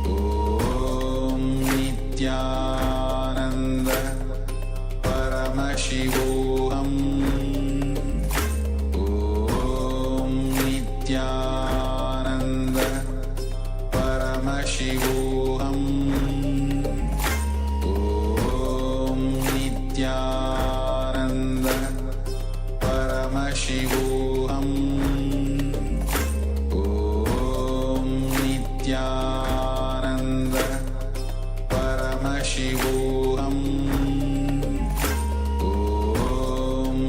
[SPEAKER 1] Om Nityananda Paramashivoham Nityananda Paramashivoham Om Nityananda Paramashivoham Om Nityananda Paramashivoham Om Nityananda Paramashivoham Om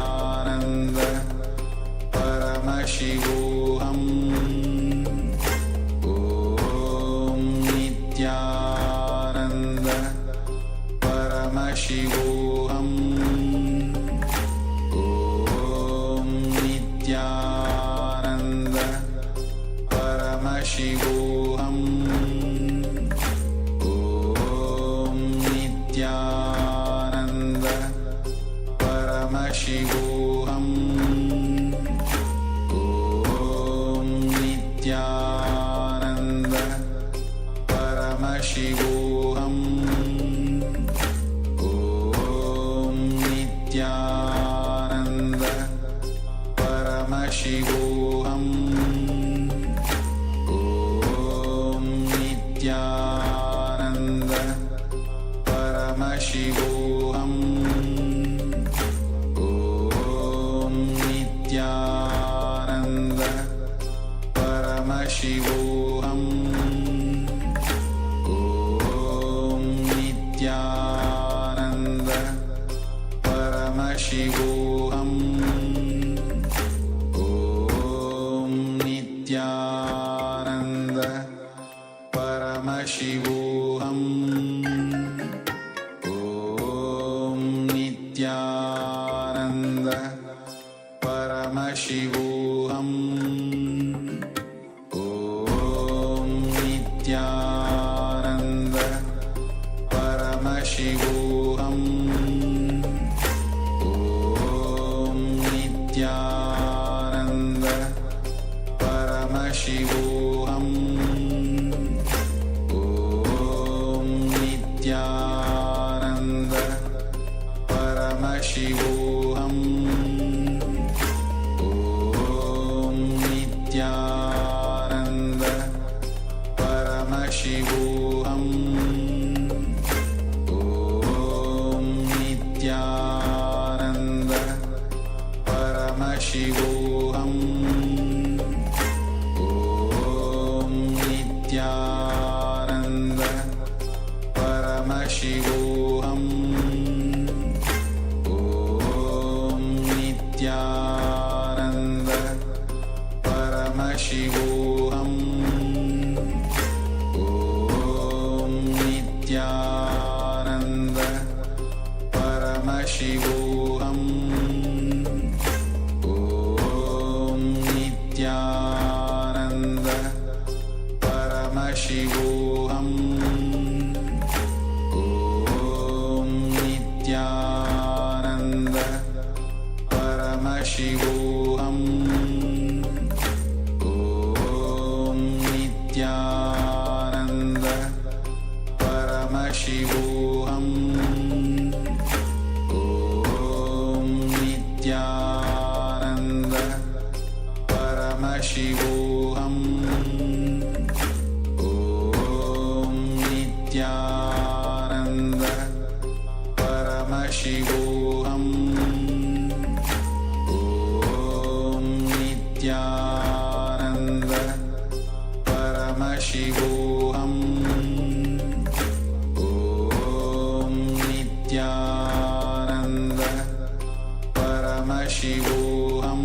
[SPEAKER 1] Nityananda Paramashivoham Om Nityananda Paramashivoham Om Nityananda Paramashivoham Om Nityananda Paramashivoham Om Nityananda Paramashivoham Om Nityananda Paramashivoham Om Nityananda Paramashivoham Om Nityananda Paramashivoham Om Nityananda Paramashivoham Om Nityananda Paramashivoham Om Nityananda Paramashivoham Om Nityananda Paramashivoham Om Nityananda Paramashivoham Om Nityananda Paramashivoham Paramashivoham Om Nityananda Paramashivoham Om Nityananda Paramashivoham Om Nityananda Paramashivoham Om Nityananda Paramashivoham Om Nityananda Paramashivoham Om Nityananda Paramashivoham Om Nityananda Paramashivoham Om Nityananda Paramashivoham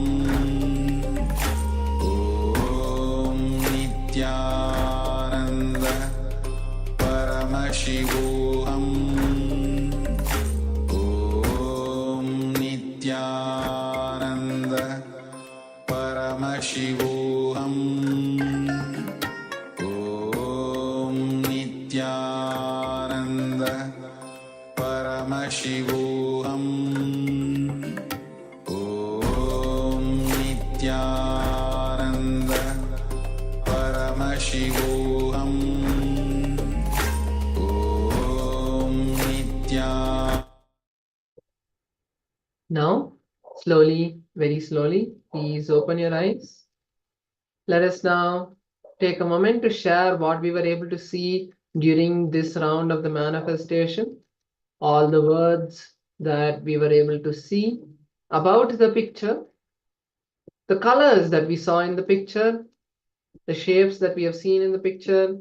[SPEAKER 1] Om Nityananda Paramashivoham Om Nityananda Paramashivoham Om Nityananda Paramashivoham Om Nityananda Paramashivoham Om Nityananda.
[SPEAKER 6] Now, slowly, very slowly, please open your eyes. Let us now take a moment to share what we were able to see during this round of the manifestation. All the words that we were able to see about the picture, the colors that we saw in the picture, the shapes that we have seen in the picture.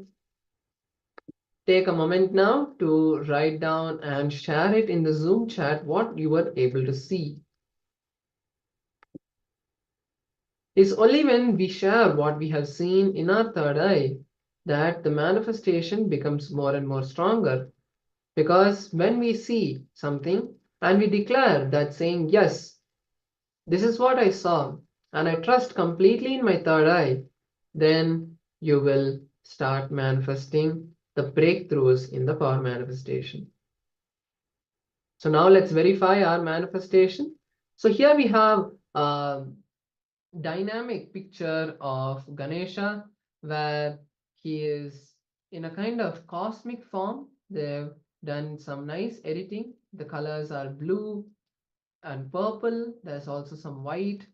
[SPEAKER 6] Take a moment now to write down and share it in the Zoom chat what you were able to see. It's only when we share what we have seen in our third eye that the manifestation becomes more and more stronger. Because when we see something and we declare that saying, yes, this is what I saw and I trust completely in my third eye, then you will start manifesting the breakthroughs in the power manifestation. So now let's verify our manifestation. So here we have a dynamic picture of Ganesha where he is in a kind of cosmic form. They've done some nice editing. The colors are blue and purple. There's also some white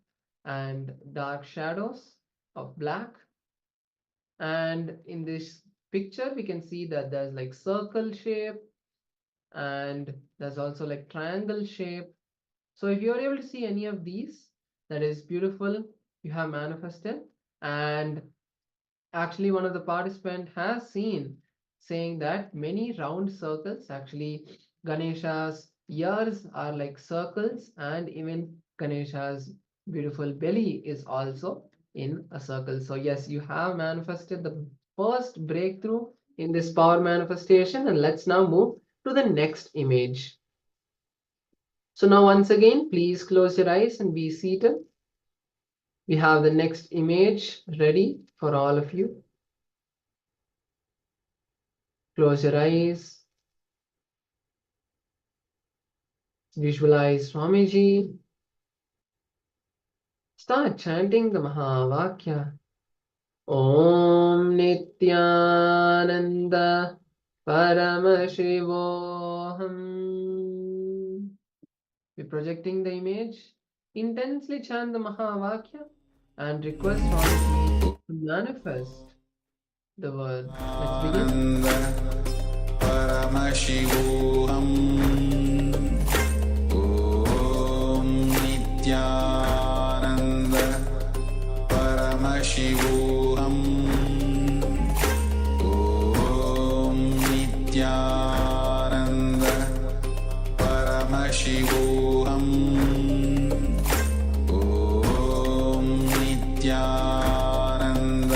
[SPEAKER 6] and dark shadows of black. And in this picture, we can see that there's like circle shape and there's also like triangle shape. So if you're able to see any of these, that is beautiful. You have manifested. And actually one of the participants has seen saying that many round circles, actually Ganesha's ears are like circles, and even Ganesha's beautiful belly is also in a circle. So yes, you have manifested the first breakthrough in this power manifestation. And let's now move to the next image. So now once again, please close your eyes and be seated. We have the next image ready for all of you. Close your eyes. Visualize Swamiji. Start chanting the Mahavakya. Om Nityananda Paramashivoham. We're projecting the image. Intensely chant the Mahavakya and request Swamiji to manifest the word. Let's begin.
[SPEAKER 1] Paramashivoham Om Nityananda Paramashivoham Om Nityananda Paramashivoham Om Nityananda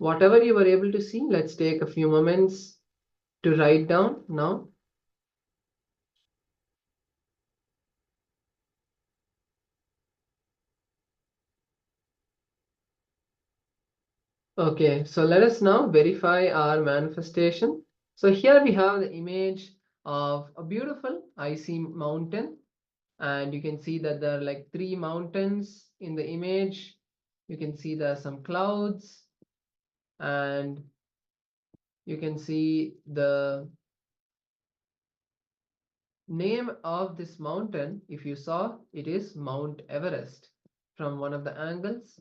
[SPEAKER 6] whatever you were able to see, let's take a few moments to write down now. Okay, so let us now verify our manifestation. So here we have the image of a beautiful icy mountain, and you can see that there are like 3 mountains in the image. You can see there are some clouds, and you can see the name of this mountain. If you saw, it is Mount Everest from one of the angles.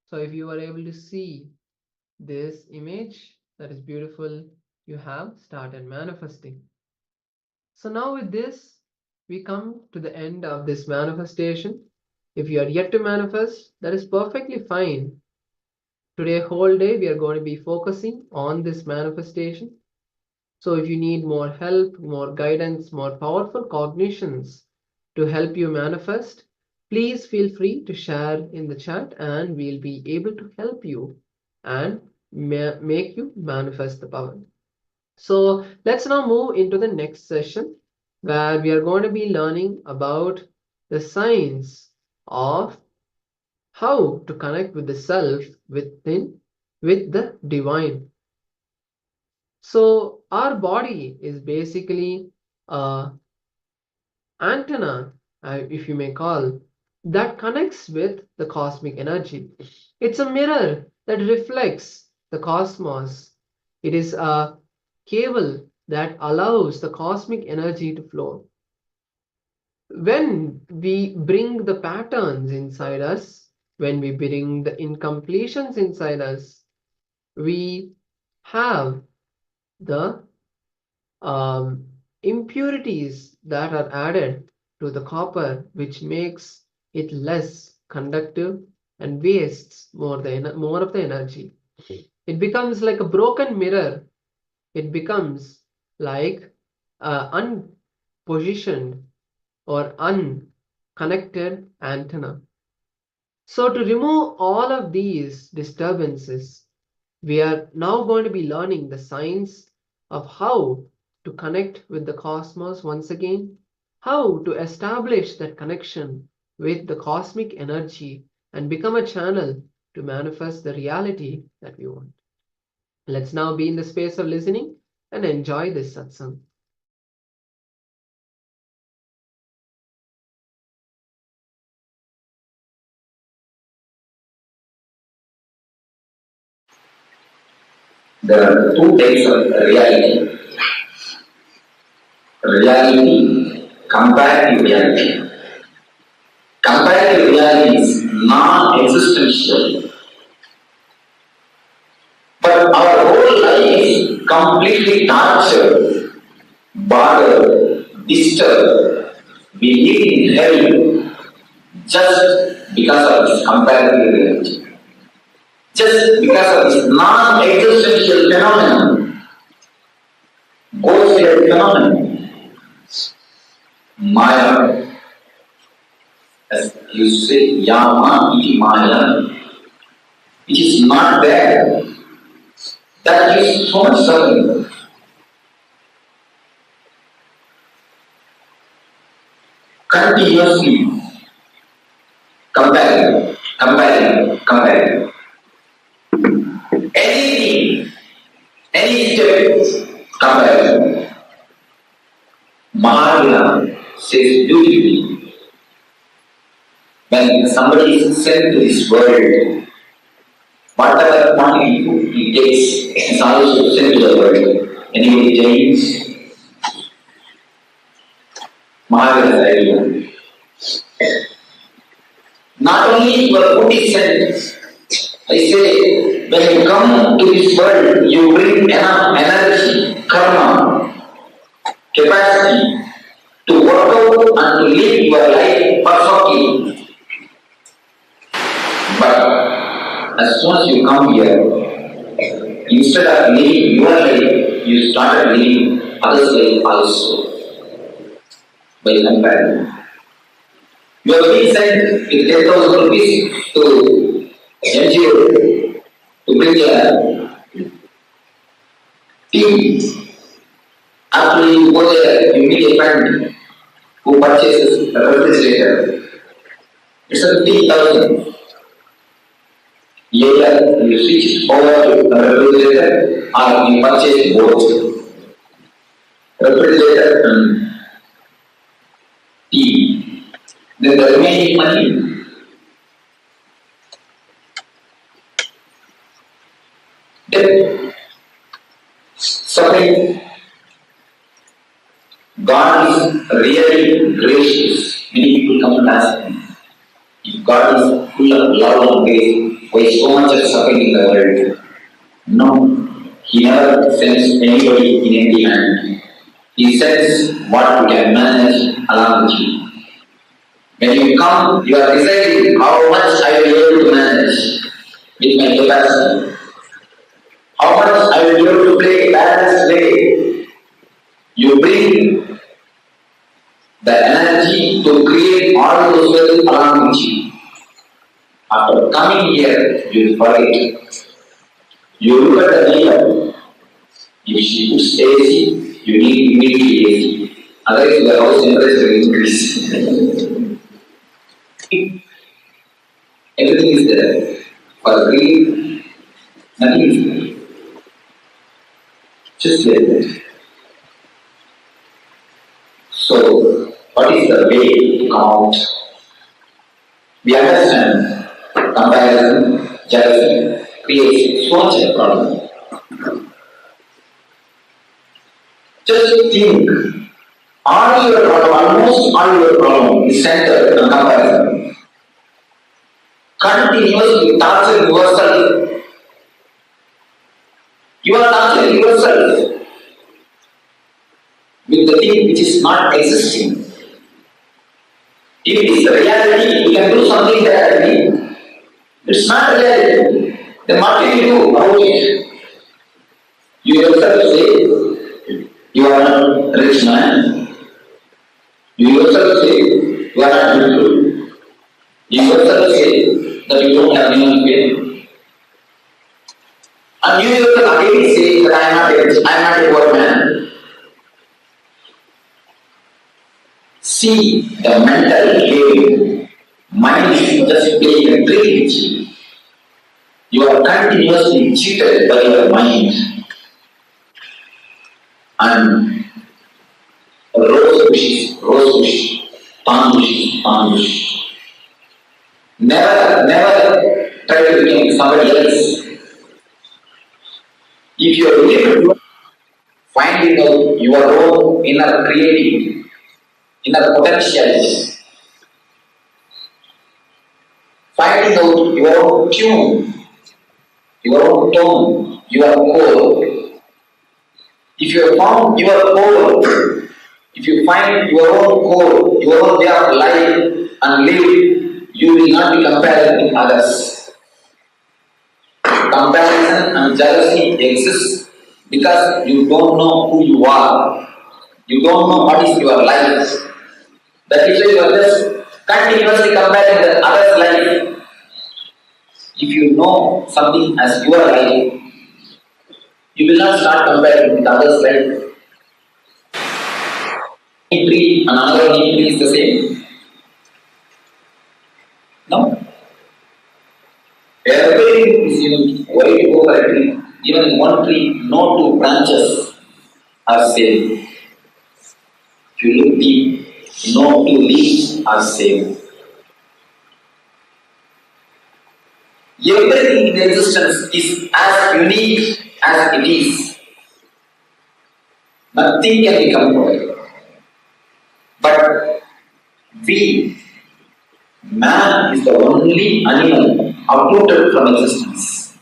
[SPEAKER 6] So if you were able to see this image that is beautiful, you have started manifesting. So now with this, we come to the end of this manifestation. If you are yet to manifest, that is perfectly fine. Today, whole day, we are going to be focusing on this manifestation. So if you need more help, more guidance, more powerful cognitions to help you manifest, please feel free to share in the chat, and we'll be able to help you and make you manifest the power. So let's now move into the next session, where we are going to be learning about the science of how to connect with the self within, with the divine. So our body is basically an antenna, if you may call, that connects with the cosmic energy. It's a mirror that reflects the cosmos. It is a cable that allows the cosmic energy to flow. When we bring the patterns inside us, when we bring the incompletions inside us, we have the impurities that are added to the copper, which makes it less conductive and wastes more of the energy. It becomes like a broken mirror. It becomes like unpositioned or unconnected antenna. So to remove all of these disturbances, we are now going to be learning the science of how to connect with the cosmos once again, how to establish that connection with the cosmic energy and become a channel to manifest the reality that we want. Let's now be in the space of listening and enjoy this satsang.
[SPEAKER 7] There are 2 types of reality. Reality, comparative reality. Comparative reality is non-existential. But our whole life is completely tortured, bothered, disturbed. We live in hell just because of this comparative reality. Just because of this non-existential phenomenon, ghost-like phenomenon, Maya, as you say, Yama iti Maya, which is not there. That gives so much suffering. Continuously comparing. Anything, any step, comparison. Mahavira says beautifully, when somebody is sent to this world, whatever quantity food he takes is also sent to the world. Anybody changes? Mahavira's idea. Not only your food is sent, I say, when you come to this world, you bring enough energy, karma, capacity to work out and to live your life perfectly. But as soon as you come here, instead of living your life, you started living others' life also by comparing. You have been sent with 10,000 rupees to NGO to bring a tea. After you go there, you meet a friend who purchases a refrigerator. It's a 50,000. Later, you switch over to the refrigerator or you purchase both refrigerator and tea. Then the remaining money, debt, suffering. God is really gracious. Many people come and ask me, if God is full of love and grace, why so much of suffering in the world? No, He never sends anybody in empty hand. He sends what we can manage along with you. When you come, you are deciding how much I will be able to manage with my capacity. How much I will be able to play a balanced way. You bring the energy to create all those wells along with you. After coming here, you forget. You look at the neighbor. If she puts AC, you need immediately AC. Otherwise, the house temperature will increase. Everything is there. For greed, nothing is there. Just like that. So, what is the way to come out? We understand comparison, jealousy creates so much of problem. Just think, all your problem, almost all your problem is centered on comparison. Continuously torture yourself. You are torturing yourself with the thing which is not existing. If it is reality, you can do something reality. It's not reality. Then what can you do about it? You yourself say, you are not a rich man. You yourself say, you are not beautiful. You yourself say that you don't have human pain. And you yourself again say that I am not a rich, I am not a poor man. See the mental game. Mind is just playing a trick with you. You are continuously cheated by your mind. And rose bush, palm bush. Never try to become somebody else. If you are able to finding out your own inner creativity, inner potentials, finding out your own tune, your own tone, your core. If you have found your core, if you find your own core, your own way of life and live, you will not be compared with others. Comparison and jealousy exist because you don't know who you are. You don't know what is your life. That is why you are just continuously comparing the other's life. If you know something as your life, you will not start comparing with others' life. One tree and another tree is the same. No. Everything is unique. Why you go for a tree? Even in one tree, no two branches are same. If you look deep, no two leaves are same. Everything in existence is as unique as it is. Nothing can be compared. But man is the only animal uprooted from existence.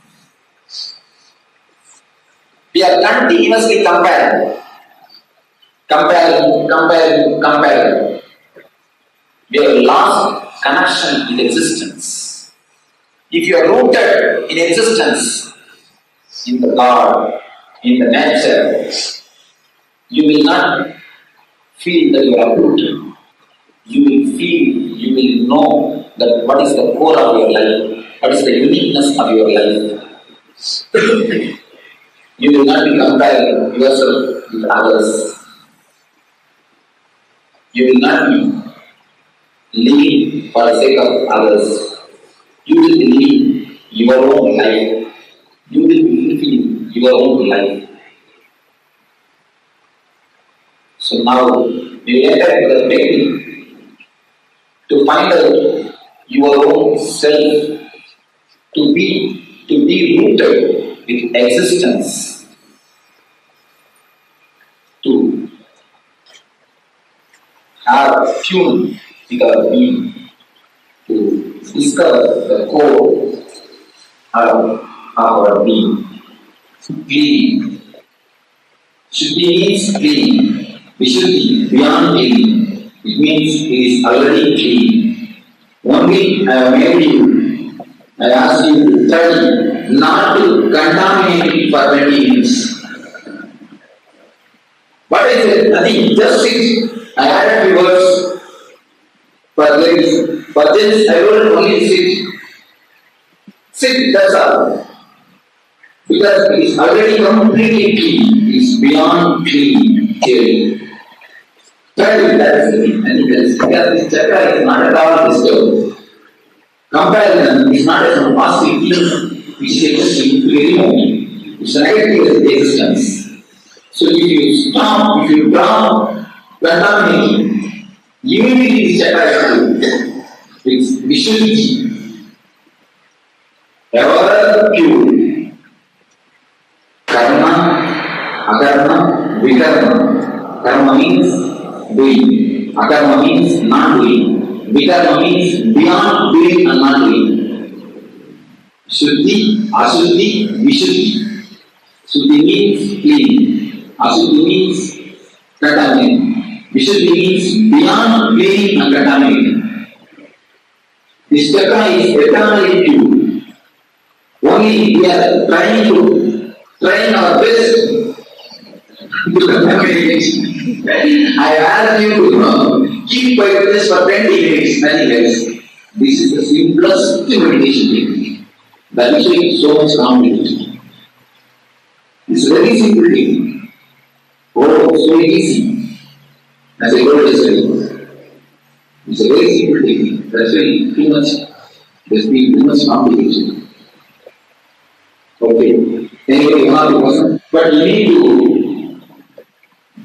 [SPEAKER 7] We are continuously comparing. We have lost connection with existence. If you are rooted in existence, in the God, in the nature, you will not feel that you are uprooted. You will feel, you will know that what is the core of your life, what is the uniqueness of your life. You will not be comparing yourself with others. You will not be living for the sake of others. You will be living your own life. You will be fulfilling your own life. So now you enter into the technique to find out your own self, to be rooted with existence, to have tune with our being, to discover the core of our being. Being. Shuddhi means clean. Vishuddhi, beyond clean. It means it is already clean. Only I have made you, I ask you to study, not to contaminate it for 20 minutes. What I said, nothing, just sit. I added few words for ladies. For gents, I told only sit. Sit, that's all. Because it is already completely clean, it is beyond clean theory. Try that is anything else. Because this chakra is not at all disturbed. Comparison is not a positive thing which exists very moment. It's a negative existence. So if you stop, if you drop contaminating, immediately this chakra is it's Vishuddhi. Ever pure. Karma, akarma, vikarma. Karma means doing. Akarma means not doing. Vikarma means beyond doing and not doing. Shuddhi, Ashuddhi, Vishuddhi. Shuddhi means clean. Ashuddhi means contaminating. Vishuddhi means beyond clean and contaminating. This chakra is eternally pure. Only we are trying our best to contaminate. I ask you to keep quietness for 20 minutes, nothing else. This is the simplest meditation technique. That is why it is so much complicated. It's a very simple technique. Oh, so easy. As I told yesterday, it's a very simple technique. That's why there's been too much complication. Okay. Anyway, you have to person, but you need to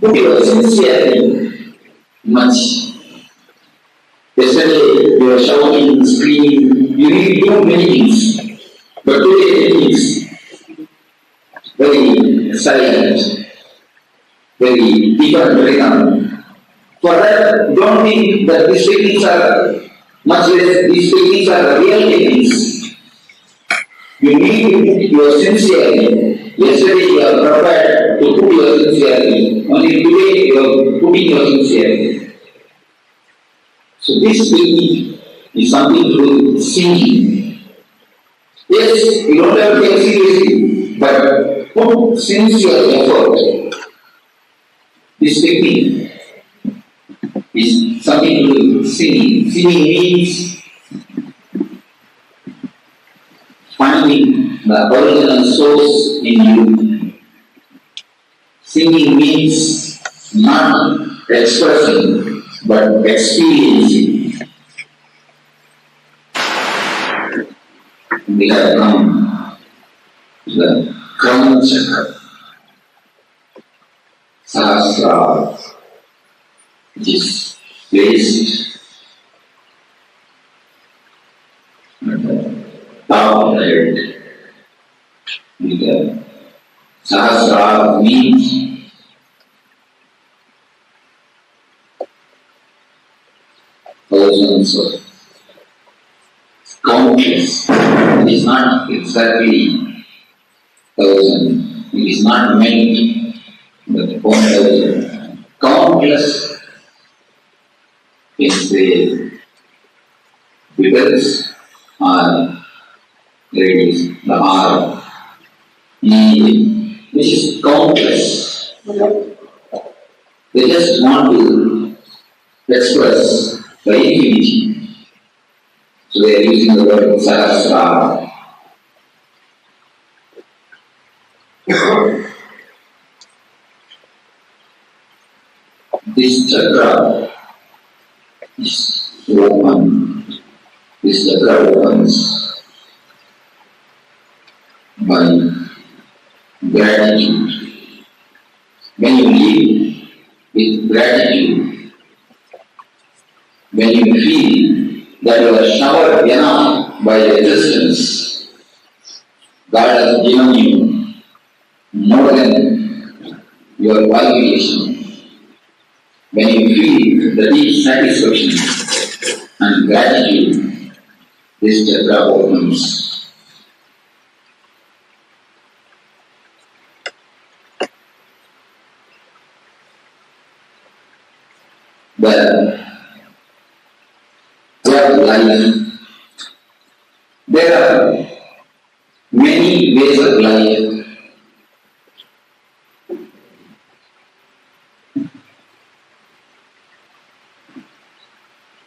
[SPEAKER 7] put your sincerity much. Yesterday, you were shouting, screaming, you need to do many things. But today, it is very silent, very different rhythm. For that, don't think that these techniques are much less, these techniques are the real techniques. You need to put your sincerity. Yesterday you are prepared to put your sincerity. Only today you are putting your sincerity. So this technique is something to do with singing. Yes, you don't have to take seriously, but put sincere effort. This technique is something to do with singing. Singing means finding the original source in you. Singing means not expressing but experiencing. We have come to the crown chakra, Sahasrara, which is placed at the top of the head. With the Sahasrara means thousands of countless. It is not exactly thousand. It is not meant, but 1,000. Countless is the because are ladies, the R, E, which is countless. They just want to express the infinity. So they are using the word Sahasrara. This chakra is open. This chakra opens by gratitude. When you live with gratitude, when you feel that you are showered enough by the existence, God has given you more than your qualification. When you feel the deep satisfaction and gratitude, this chakra opens. The way of life. There are many ways of life.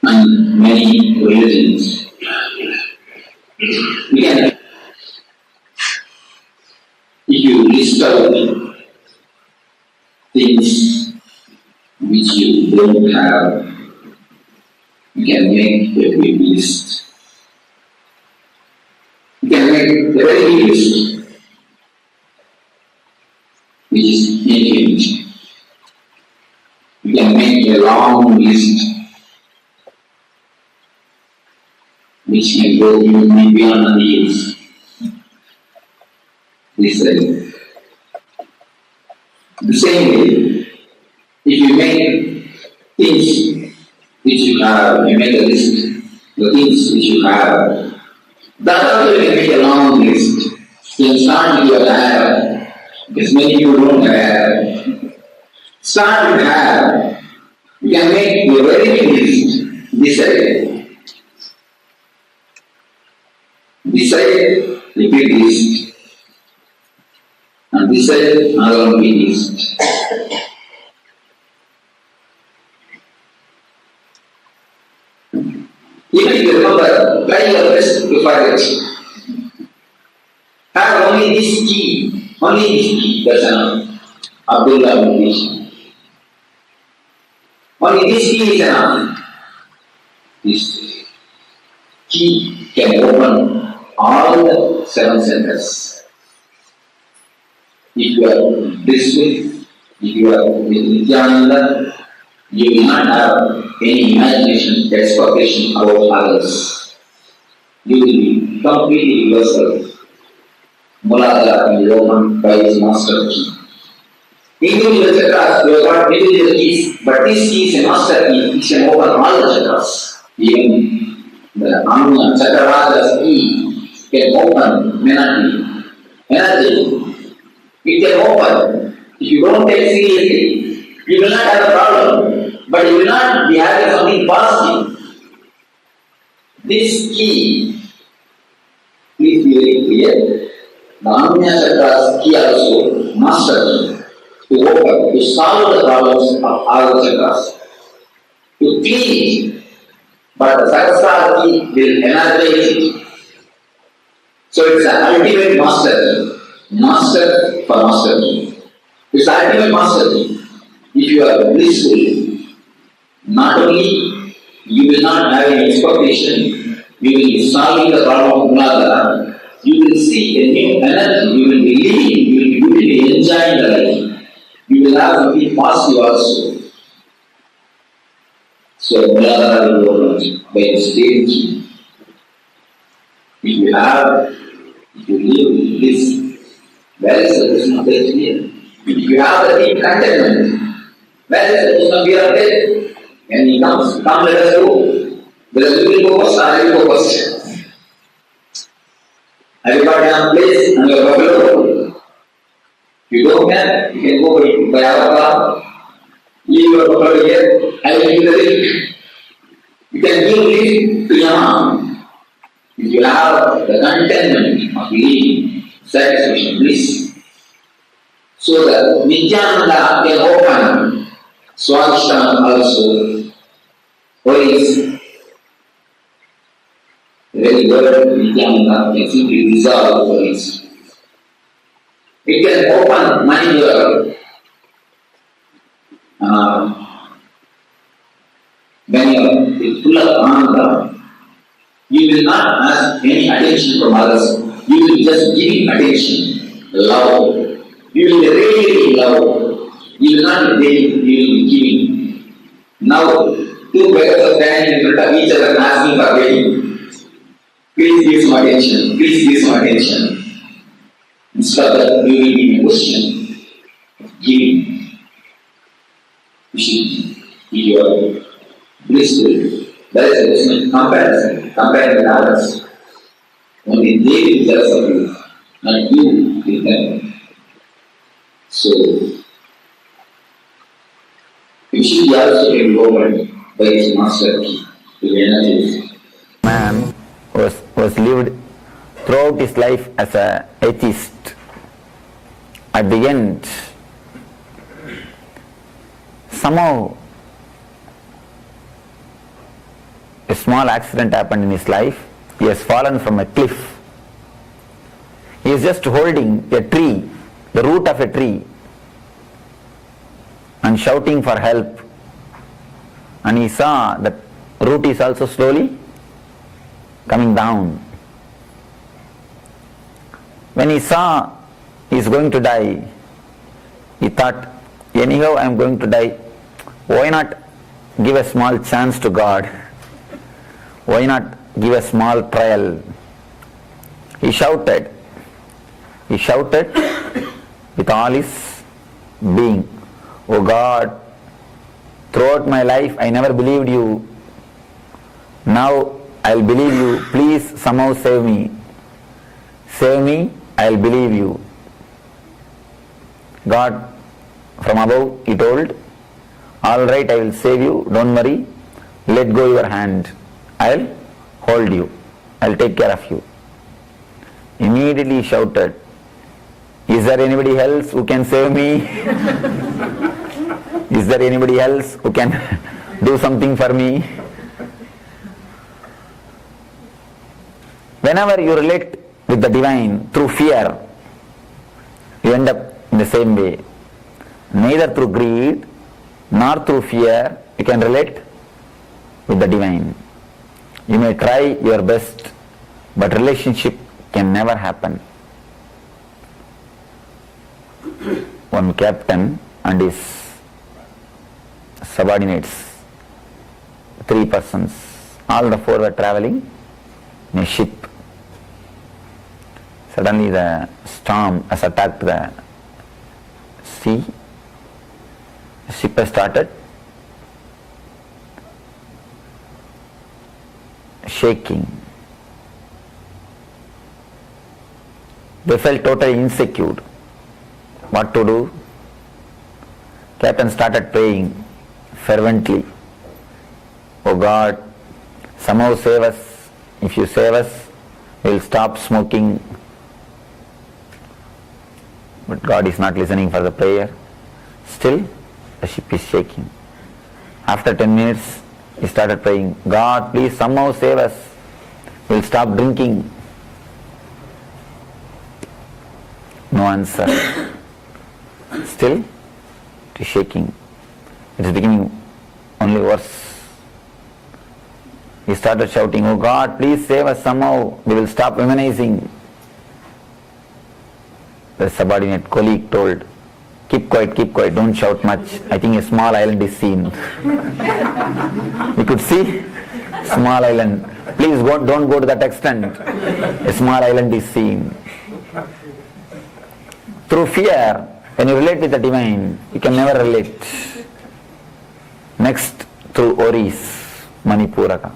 [SPEAKER 7] And many religions. Again, if you list out things which you don't have, you can make a big list. You can make a very big list, which is infinite. You can make a long list, which can go even beyond the years. The same way, if you make things which you have, you make a list, the things which you have, that also you can make a long list. You can start with your have, because many people don't have. Start with have. You can make a very big list. Decide the big list. And decide another big list. Even if you remember, try your best to forget. Have only this key, that's enough. Abdullah meditation. Only this key is enough. This key can open all the 7 centers. If you are blissful, if you are with Nityananda, you will not have any imagination, expectation about others. You will be completely yourself. Mulada and Roman by his master key. Individual chakras, you have got individual keys, but this key is a master key, it can open all the chakras. Even the Anya Chakravaja's key can open energy. It can open. If you don't take seriously, you will not have a problem, but you will not be having something positive. This key, please be very clear. The Anya Chakra's key also, master key, to open, to solve the problems of all the chakras, to clean it, but the Sahasrara key will energize it. So it's an ultimate master for master key. It's ultimate master key. If you are blissful, not only you will not have any expectation, you will be solving the problem of Muladhara, you will see a new energy, you will be living, you will be enjoying the life. You will have something positive also. So Muladhara will open by the stage. If you live with this, where is the Krishna place here? If you have the deep contentment, where is the Krishna here there? When he comes, come let us go. Whether you will go first or I will go first. Everybody on place and you are buffalo. You don't have, you can go by our car. Leave your buffalo here, I will give the lift. You can give lift to Yama. If you have the contentment of living, satisfaction, bliss, so that Nityananda can open, Swan also, or is very word Nityananda can simply dissolve for his It can open mind when you are full of ananda. You will not ask any attention from others. You will just give attention, love. You will really love. You will not be taking, you will be giving. Now, two beggars are standing in front of each other and asking for wedding. Please give some attention. Please give some attention. Instead of that, we will be in a question of giving. You should give your blissful. That is a question of comparison. Compare with others. Only they will judge of you, not you with them. So, you should be also involved by his master key, the energies.
[SPEAKER 8] Man was lived throughout his life as an atheist. At the end, somehow a small accident happened in his life. He has fallen from a cliff. He is just holding a tree, the root of a tree, and shouting for help. And he saw that root is also slowly coming down. When he saw he is going to die, he thought, anyhow I am going to die, why not give a small chance to God? Why not give a small trial? He shouted with all his being, oh God, throughout my life I never believed you. Now I'll believe you. Please somehow save me. Save me, I'll believe you. God from above, he told, all right, I will save you, don't worry, let go your hand, I'll hold you, I'll take care of you. Immediately he shouted, is there anybody else who can save me? Is there anybody else who can do something for me? Whenever you relate with the divine through fear, you end up in the same way. Neither through greed nor through fear you can relate with the divine. You may try your best, but relationship can never happen. One captain and his subordinates, 3 persons, all the 4 were traveling in a ship. Suddenly the storm has attacked the sea. The ship has started shaking. They felt totally insecure. What to do? Captain started praying fervently. Oh God, somehow save us. If you save us, we will stop smoking. But God is not listening for the prayer. Still, the ship is shaking. After 10 minutes, he started praying, God, please somehow save us. We'll stop drinking. No answer. Still, it is shaking. It is becoming only worse. He started shouting, oh God, please save us somehow. We will stop womanizing. The subordinate colleague told, keep quiet, don't shout much. I think a small island is seen. We could see small island. Please don't go to that extent. A small island is seen. Through fear, when you relate with the divine, you can never relate. Next, through Oris, Manipuraka.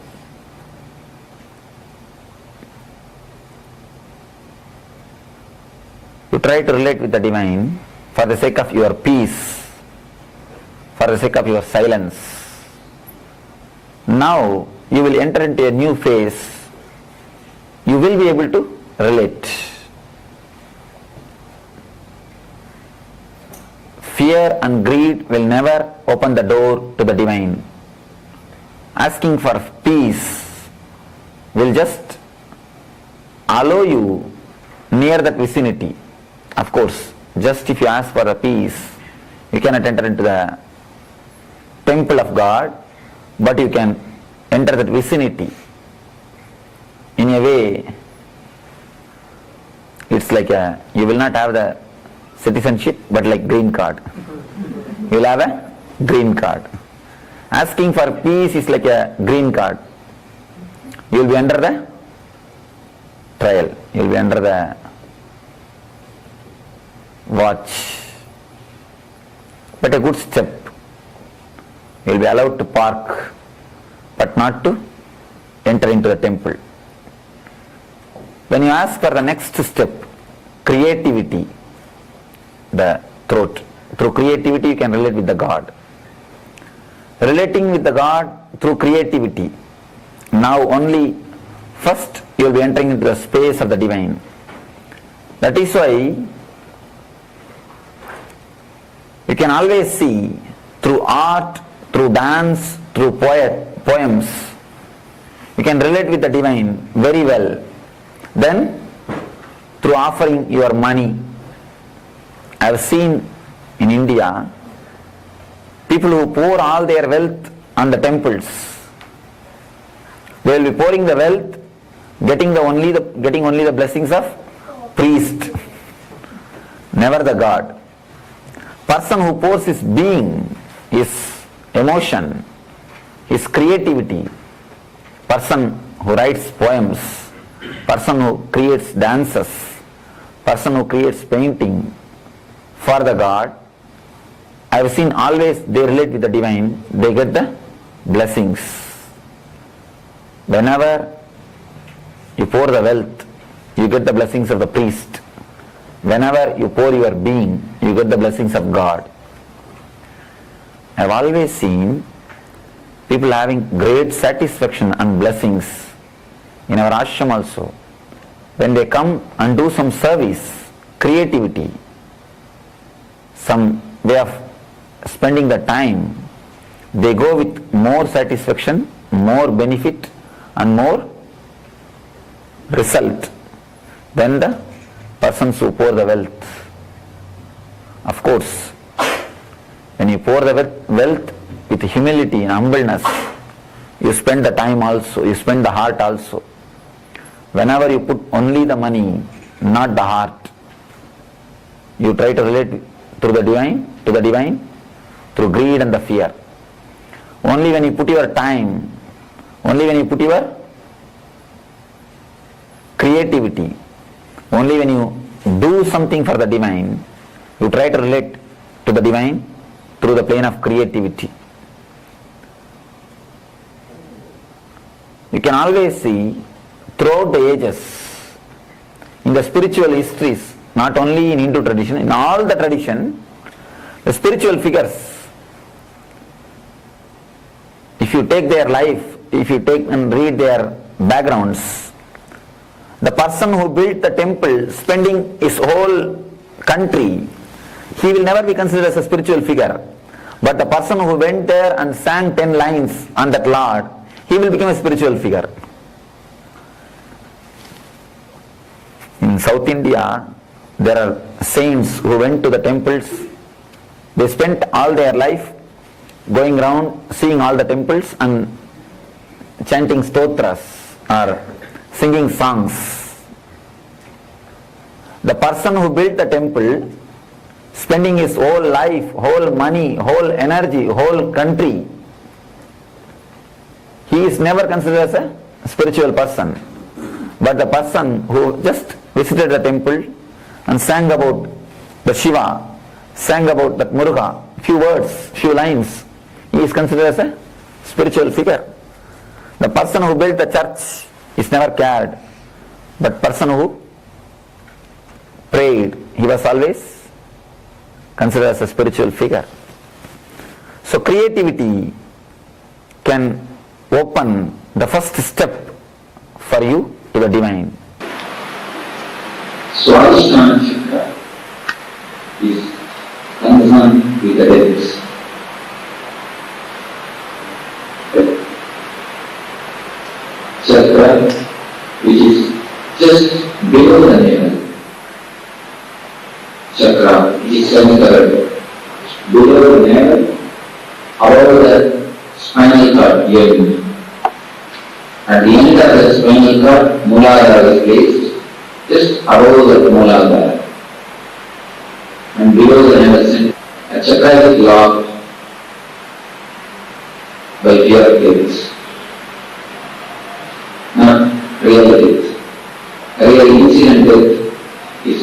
[SPEAKER 8] You try to relate with the divine for the sake of your peace, for the sake of your silence. Now you will enter into a new phase. You will be able to relate. Fear and greed will never open the door to the divine. Asking for peace will just allow you near that vicinity. Of course, just if you ask for a peace, you cannot enter into the temple of God, but you can enter that vicinity. In a way, it's like you will not have the citizenship, but like green card. You will have a green card. Asking for peace is like a green card. You will be under the trial. You will be under the watch. But a good step. You will be allowed to park, but not to enter into the temple. When you ask for the next step, creativity, the throat. Through creativity you can relate with the God. Relating with the God through creativity. Now only first you will be entering into the space of the divine. That is why you can always see through art, through dance, through poems, you can relate with the divine very well. Then through offering your money. I have seen in India people who pour all their wealth on the temples. They will be pouring the wealth, getting only the blessings of priest, never the God. Person who pours his being, his emotion, his creativity, person who writes poems, person who creates dances, person who creates painting for the God, I have seen always they relate with the divine, they get the blessings. Whenever you pour the wealth, you get the blessings of the priest. Whenever you pour your being, you get the blessings of God. I have always seen people having great satisfaction and blessings in our ashram also. When they come and do some service, creativity, some way of spending the time, they go with more satisfaction, more benefit and more result than the persons who pour the wealth. Of course, when you pour the wealth with humility and humbleness, you spend the time also, you spend the heart also. Whenever you put only the money, not the heart, you try to relate to the divine through greed and the fear. Only when you put your time, only when you put your creativity, only when you do something for the divine, you try to relate to the divine through the plane of creativity. You can always see throughout the ages, in the spiritual histories, not only in Hindu tradition, in all the tradition, the spiritual figures, if you take their life, if you take and read their backgrounds, the person who built the temple, spending his whole country, he will never be considered as a spiritual figure. But the person who went there and sang 10 lines on that Lord, he will become a spiritual figure. In South India, there are saints who went to the temples. They spent all their life going around, seeing all the temples and chanting stotras or singing songs. The person who built the temple, spending his whole life, whole money, whole energy, whole country, he is never considered as a spiritual person. But the person who just visited the temple and sang about the Shiva, sang about that Muruga, few words, few lines, he is considered as a spiritual figure. The person who built the church is never cared, but person who prayed, he was always considered as a spiritual figure. So creativity can open the first step for you to the divine.
[SPEAKER 7] Swan chakra is concerned with the depths. Chakra, which is just below the navel. Chakra below the navel, above the spinal cord, Yoni. At the end of the spinal cord, Mooladhara is placed, just above the Mooladhara. And below the navel center, a chakra is locked by fear of death. Not real death. A real incident death is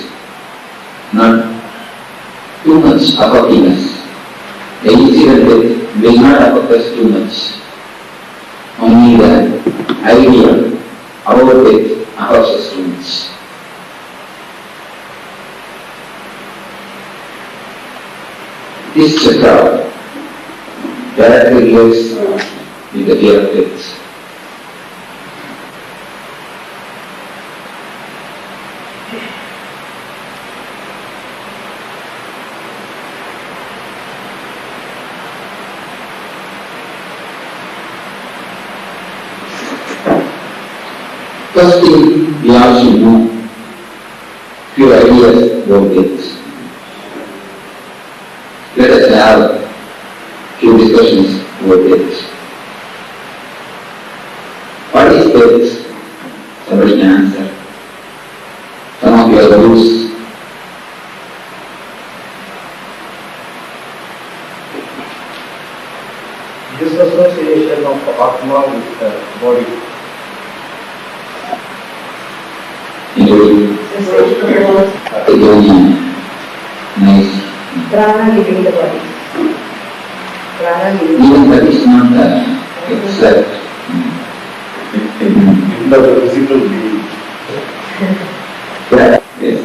[SPEAKER 7] not too much affecting us. The incident death will not affect us too much. Only the idea about death affects us too much. This chakra directly relates with the fear of death. First thing, we also know few ideas about death. Let us have few discussions about death. What is death? Somebody can answer. Some of your gurus.
[SPEAKER 9] Disassociation of the Atma with the body.
[SPEAKER 7] Including the Yoni. Nice.
[SPEAKER 10] Prana leaving the body. Prana leaving.
[SPEAKER 7] Even that is not exact.
[SPEAKER 9] The physical being.
[SPEAKER 7] Yes.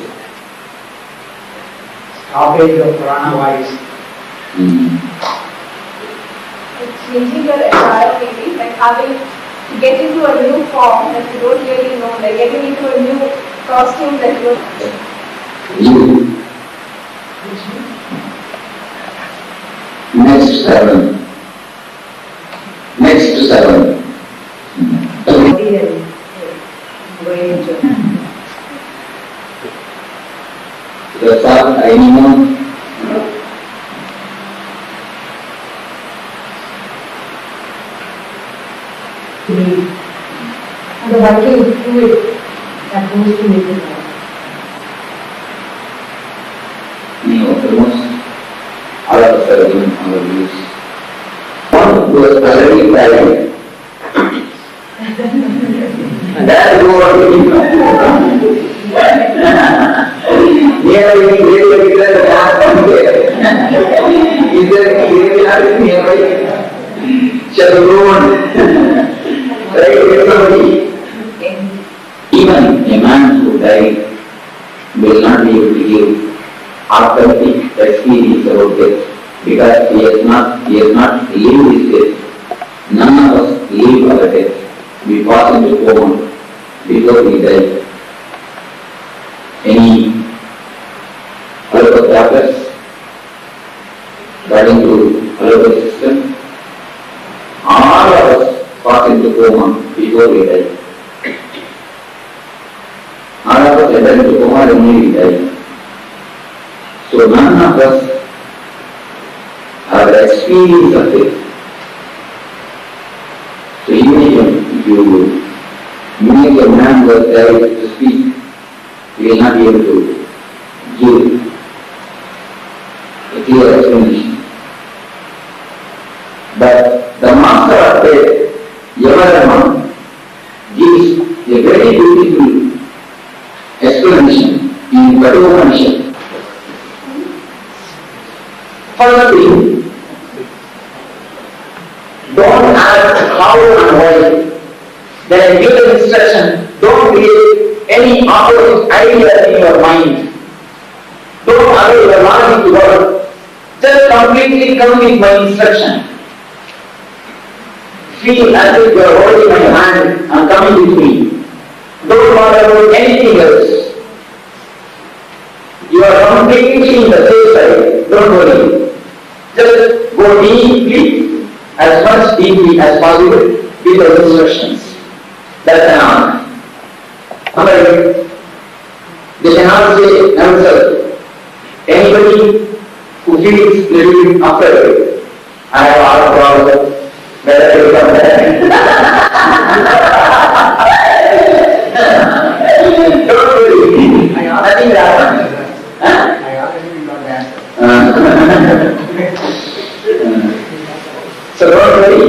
[SPEAKER 10] Stoppage of prana wise.
[SPEAKER 11] It's changing your entire feeling, like having to get into a new form that you don't really know, like getting into a new costume that
[SPEAKER 7] You. Next 7. Next to 7.
[SPEAKER 10] Body and going into.
[SPEAKER 7] The thought anyone?
[SPEAKER 10] And the working fluid that goes to make it more.
[SPEAKER 7] Almost all of us are given our views. One who was already married. That is what we do. Nearby, really, the last one there. Is there really nearby? Shall we go on? Right, somebody. Even a man who died will not be able to give authentic experience about death because he has not lived his death. None of us live our death. We pass into coma before we die. Any allopathic doctors, according to allopathic system, all of us pass into coma before we die. All of us enter into coma when we die. So none of us have the experience of it. So even if you make a man who has died to speak, he will not be able to give a clear explanation. But the master of death, Yamarama, gives a very beautiful explanation in Utanasana. Firstly, don't ask how and why. Then give the instruction. Don't create any opposite idea in your mind. Don't allow your logic to work. Just completely come with my instruction. Feel as if you are holding my hand and coming with me. Don't worry about anything else. You are completely in the safe side. Don't worry. Just go deeply, as much deeply as possible with the instructions. That's an art. They cannot say themselves. Anybody who feels little bit afraid, I have asked God whether to come back. Don't worry, nothing will happen. I already know that. So don't worry.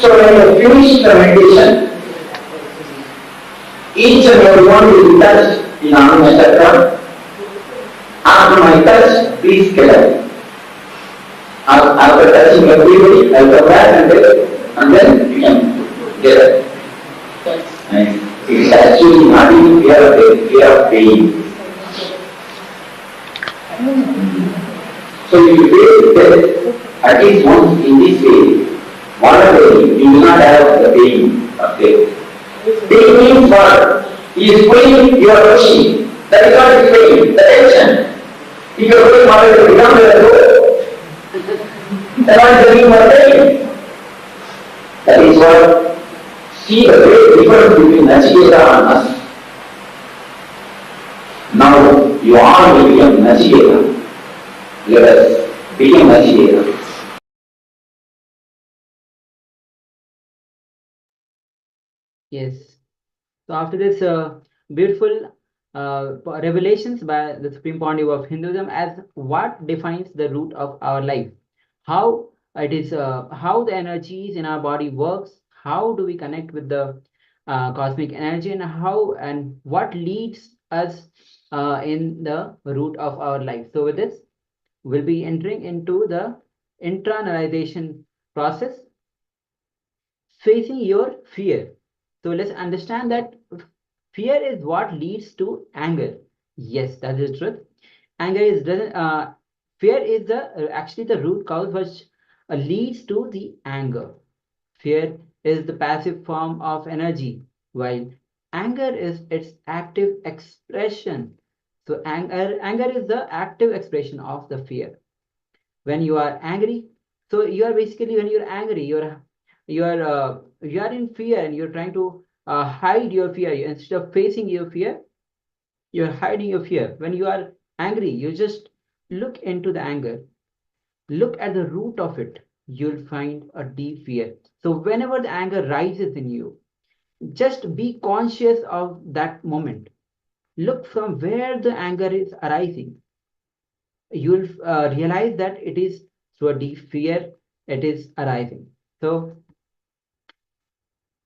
[SPEAKER 7] So when you finish the meditation, each and every one will be touched in Anumashakra. After my touch, please get up. After touching everybody, I'll come back and then you can get up. And it's actually not even fear of pain. So if you feel that at least once in this way, one day you will not have the pain of death. Pain means what? He is pulling your pushing. That is not his pain, the tension. If you are going on to become the soul, then what is the meaning of pain? That is what, see the great difference between Nachiketa and us. Now you all will become Nachiketa. Let us become Nachiketa.
[SPEAKER 5] Yes. So after this beautiful revelations by the Supreme Pontiff of Hinduism as what defines the root of our life, how it is, how the energies in our body works, how do we connect with the cosmic energy, and how and what leads us in the root of our life. So with this, we'll be entering into the internalization process, facing your fear. So let's understand that fear is what leads to anger. Yes, that is truth. Anger is fear is the actually the root cause which leads to the anger. Fear is the passive form of energy, while anger is its active expression. So anger is the active expression of the fear. When you are angry, so you are basically, when you're angry, you are in fear and you're trying to hide your fear. Instead of facing your fear, you're hiding your fear. When you are angry, you just look into the anger, look at the root of it. You'll find a deep fear. So whenever the anger rises in you, just be conscious of that moment. Look from where the anger is arising. You'll realize that it is through a deep fear it is arising. So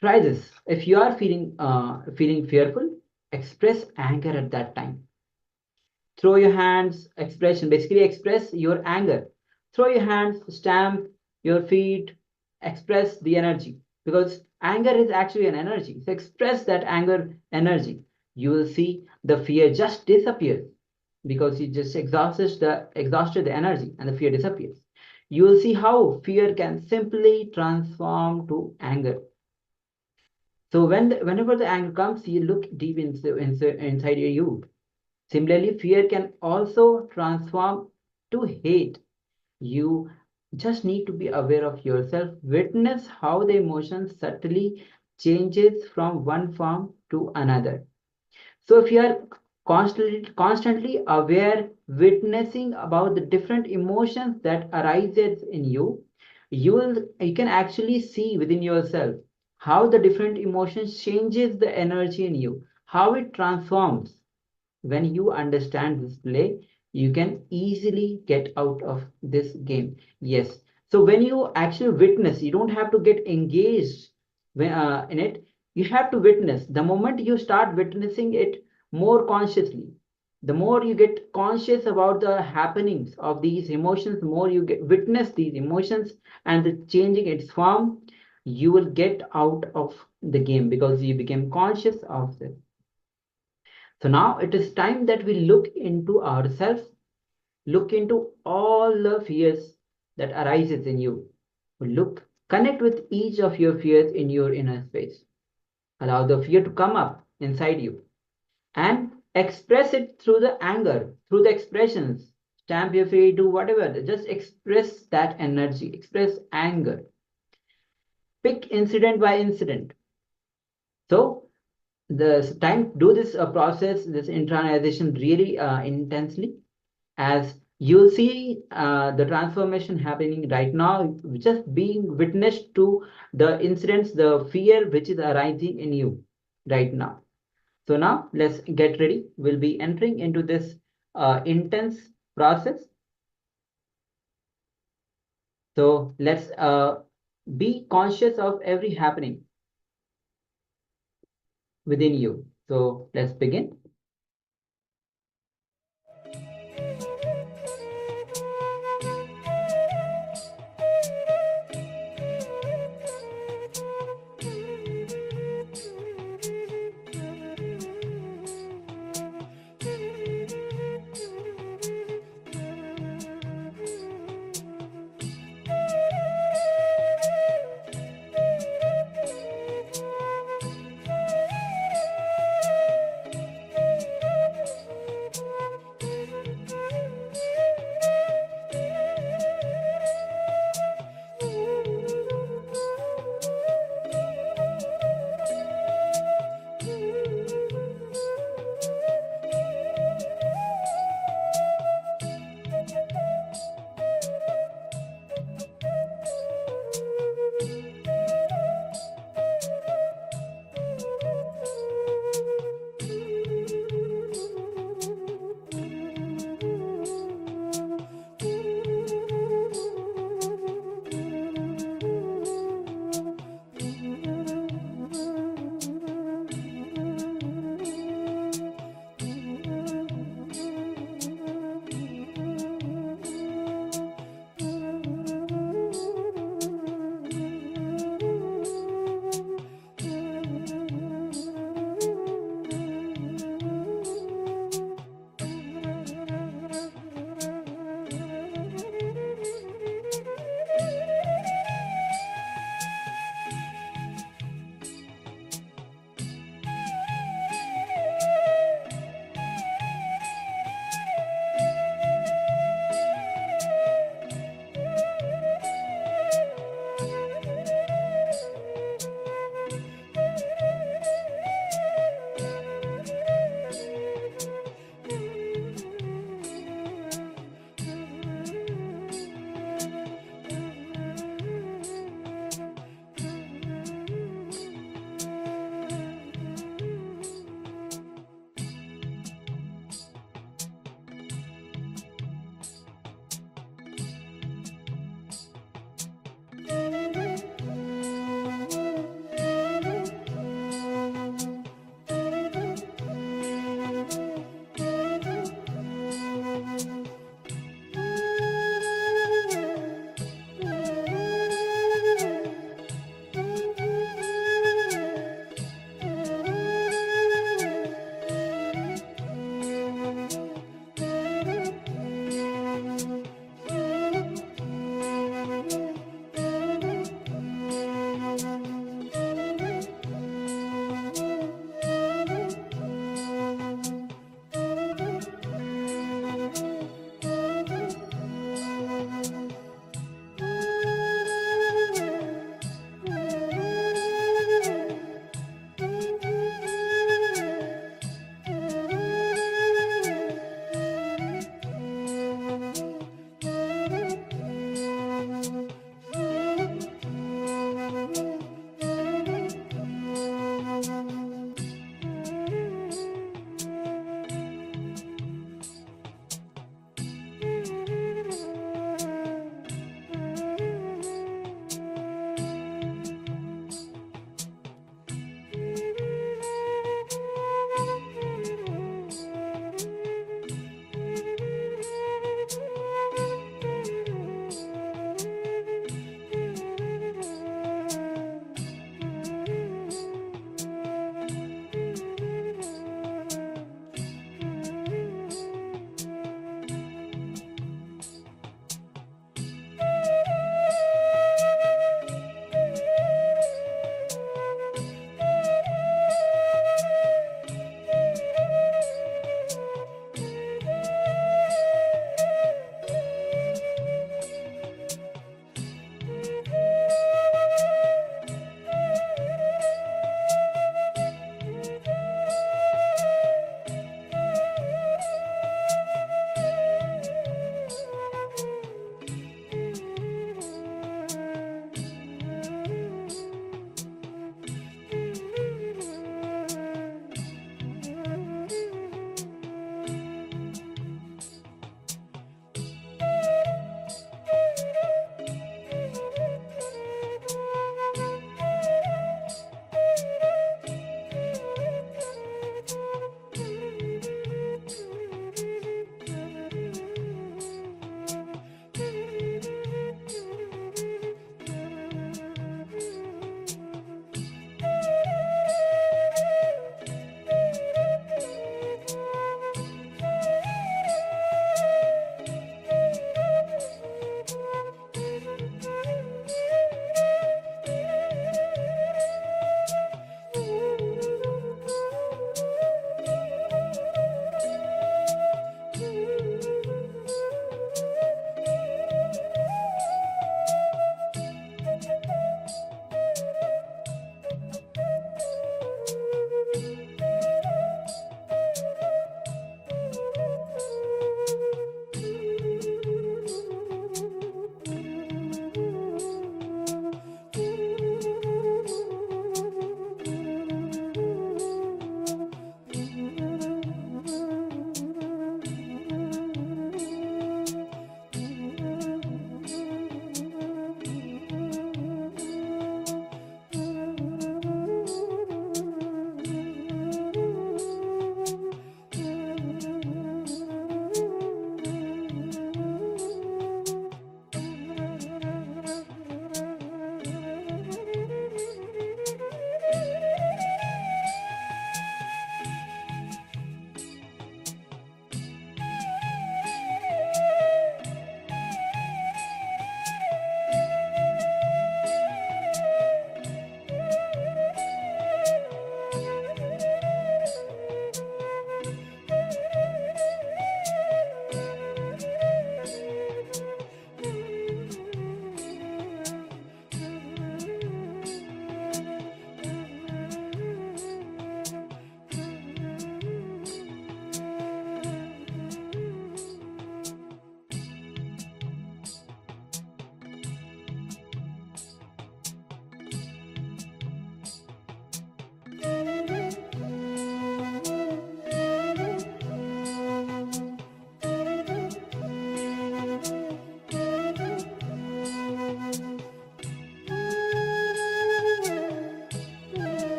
[SPEAKER 5] try this. If you are feeling fearful, express anger at that time. Throw your hands, expression, basically express your anger. Throw your hands, stamp your feet, express the energy, because anger is actually an energy. So express that anger energy. You will see the fear just disappears, because you just exhausted the energy and the fear disappears. You will see how fear can simply transform to anger. So whenever the anger comes, you look deep inside you. Similarly, fear can also transform to hate. You just need to be aware of yourself. Witness how the emotion subtly changes from one form to another. So if you are constantly aware, witnessing about the different emotions that arises in you, you can actually see within yourself how the different emotions changes the energy in you, how it transforms. When you understand this play, you can easily get out of this game. Yes. So when you actually witness, you don't have to get engaged in it. You have to witness. The moment you start witnessing it more consciously, the more you get conscious about the happenings of these emotions, the more you witness these emotions and the changing its form, you will get out of the game because you became conscious of this. So now it is time that we look into ourselves, look into all the fears that arises in you. Connect with each of your fears in your inner space. Allow the fear to come up inside you and express it through the anger, through the expressions. Stamp your feet, do whatever. Just express that energy, express anger. Pick incident by incident. So the time do this process, this internalization really intensely, as you'll see the transformation happening right now, just being witnessed to the incidents, the fear which is arising in you right now. So now let's get ready. We'll be entering into this intense process. So let's be conscious of every happening within you. So let's begin.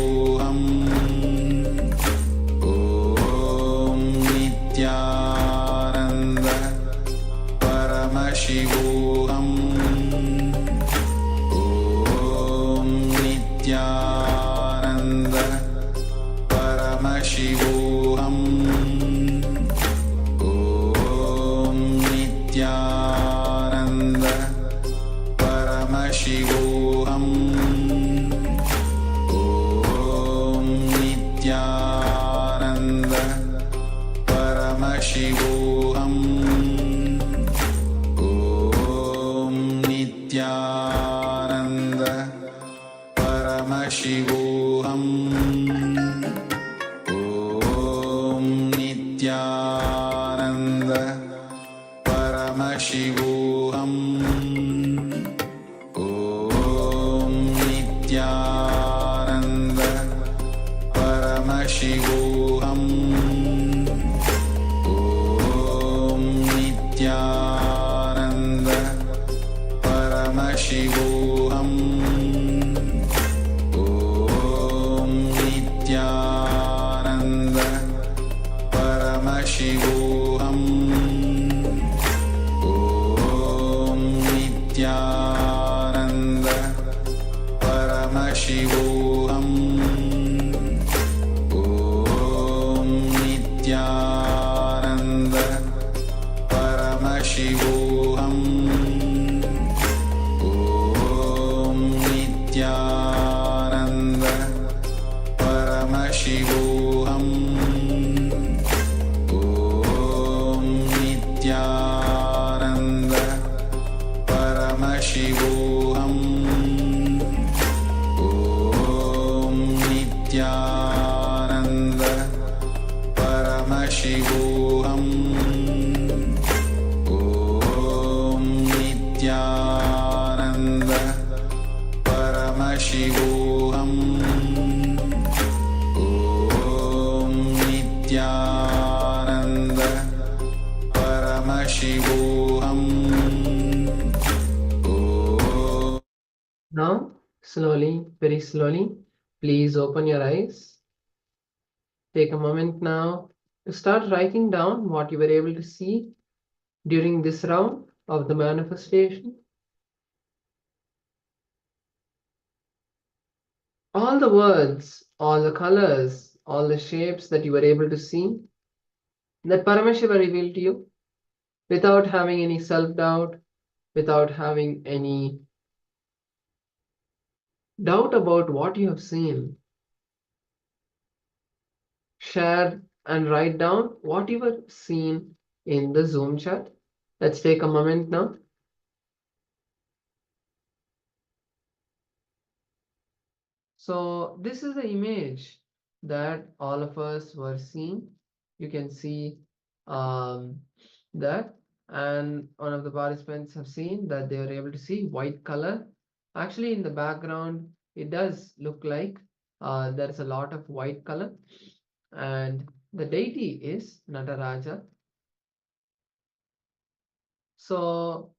[SPEAKER 1] Paramashivoham Om Nityananda Paramashivoham Om Nityananda Paramashivoham Om Nityananda Paramashivoham Om Nityananda Paramashivoham Om Nityananda Paramashivoham Om Nityananda Paramashivoham Om Nityananda Paramashivoham Om Nityananda Paramashivoham Om Nityananda Paramashivoham Om Nityananda Paramashivoham Om Nityananda Paramashivoham Om Nityananda Paramashivoham Om Nityananda Paramashivoham Om Nityananda Paramashivoham Om Nityananda Paramashivoham Om Nityananda Paramashivoham.
[SPEAKER 6] Now, slowly, very slowly, please open your eyes. Take a moment now to start writing down what you were able to see during this round of the manifestation. All the words, all the colors, all the shapes that you were able to see, that Paramashiva revealed to you without having any self-doubt, without having any doubt about what you have seen. Share and write down what you were seen in the Zoom chat. Let's take a moment now. So this is the image that all of us were seeing. You can see that, and one of the participants have seen that they were able to see white color. Actually, in the background, it does look like there is a lot of white color, and the deity is Nataraja. So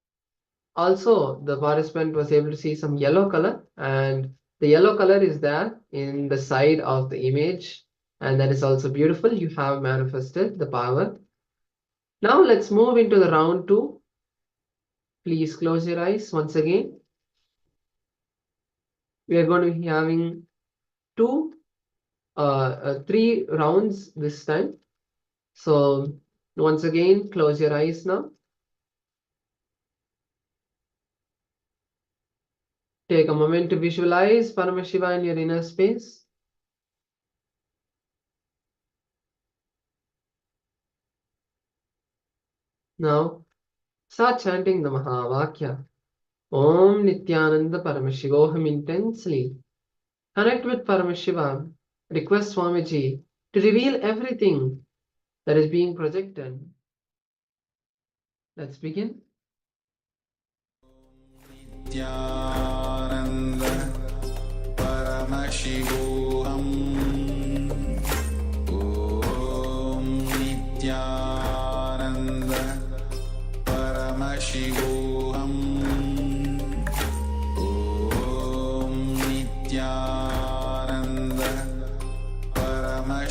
[SPEAKER 6] also the participant was able to see some yellow color, and the yellow color is there in the side of the image, and that is also beautiful. You have manifested the power. Now let's move into the round 2. Please close your eyes once again. We are going to be having 3 rounds this time. So once again, close your eyes now. Take a moment to visualize Paramashiva in your inner space. Now, start chanting the Mahavakya. Om Nityananda Paramashivoham intensely. Connect with Paramashiva. Request Swamiji to reveal everything that is being projected. Let's begin.
[SPEAKER 1] Nityananda Paramashivoham Om Nityananda Paramashivoham Om Nityananda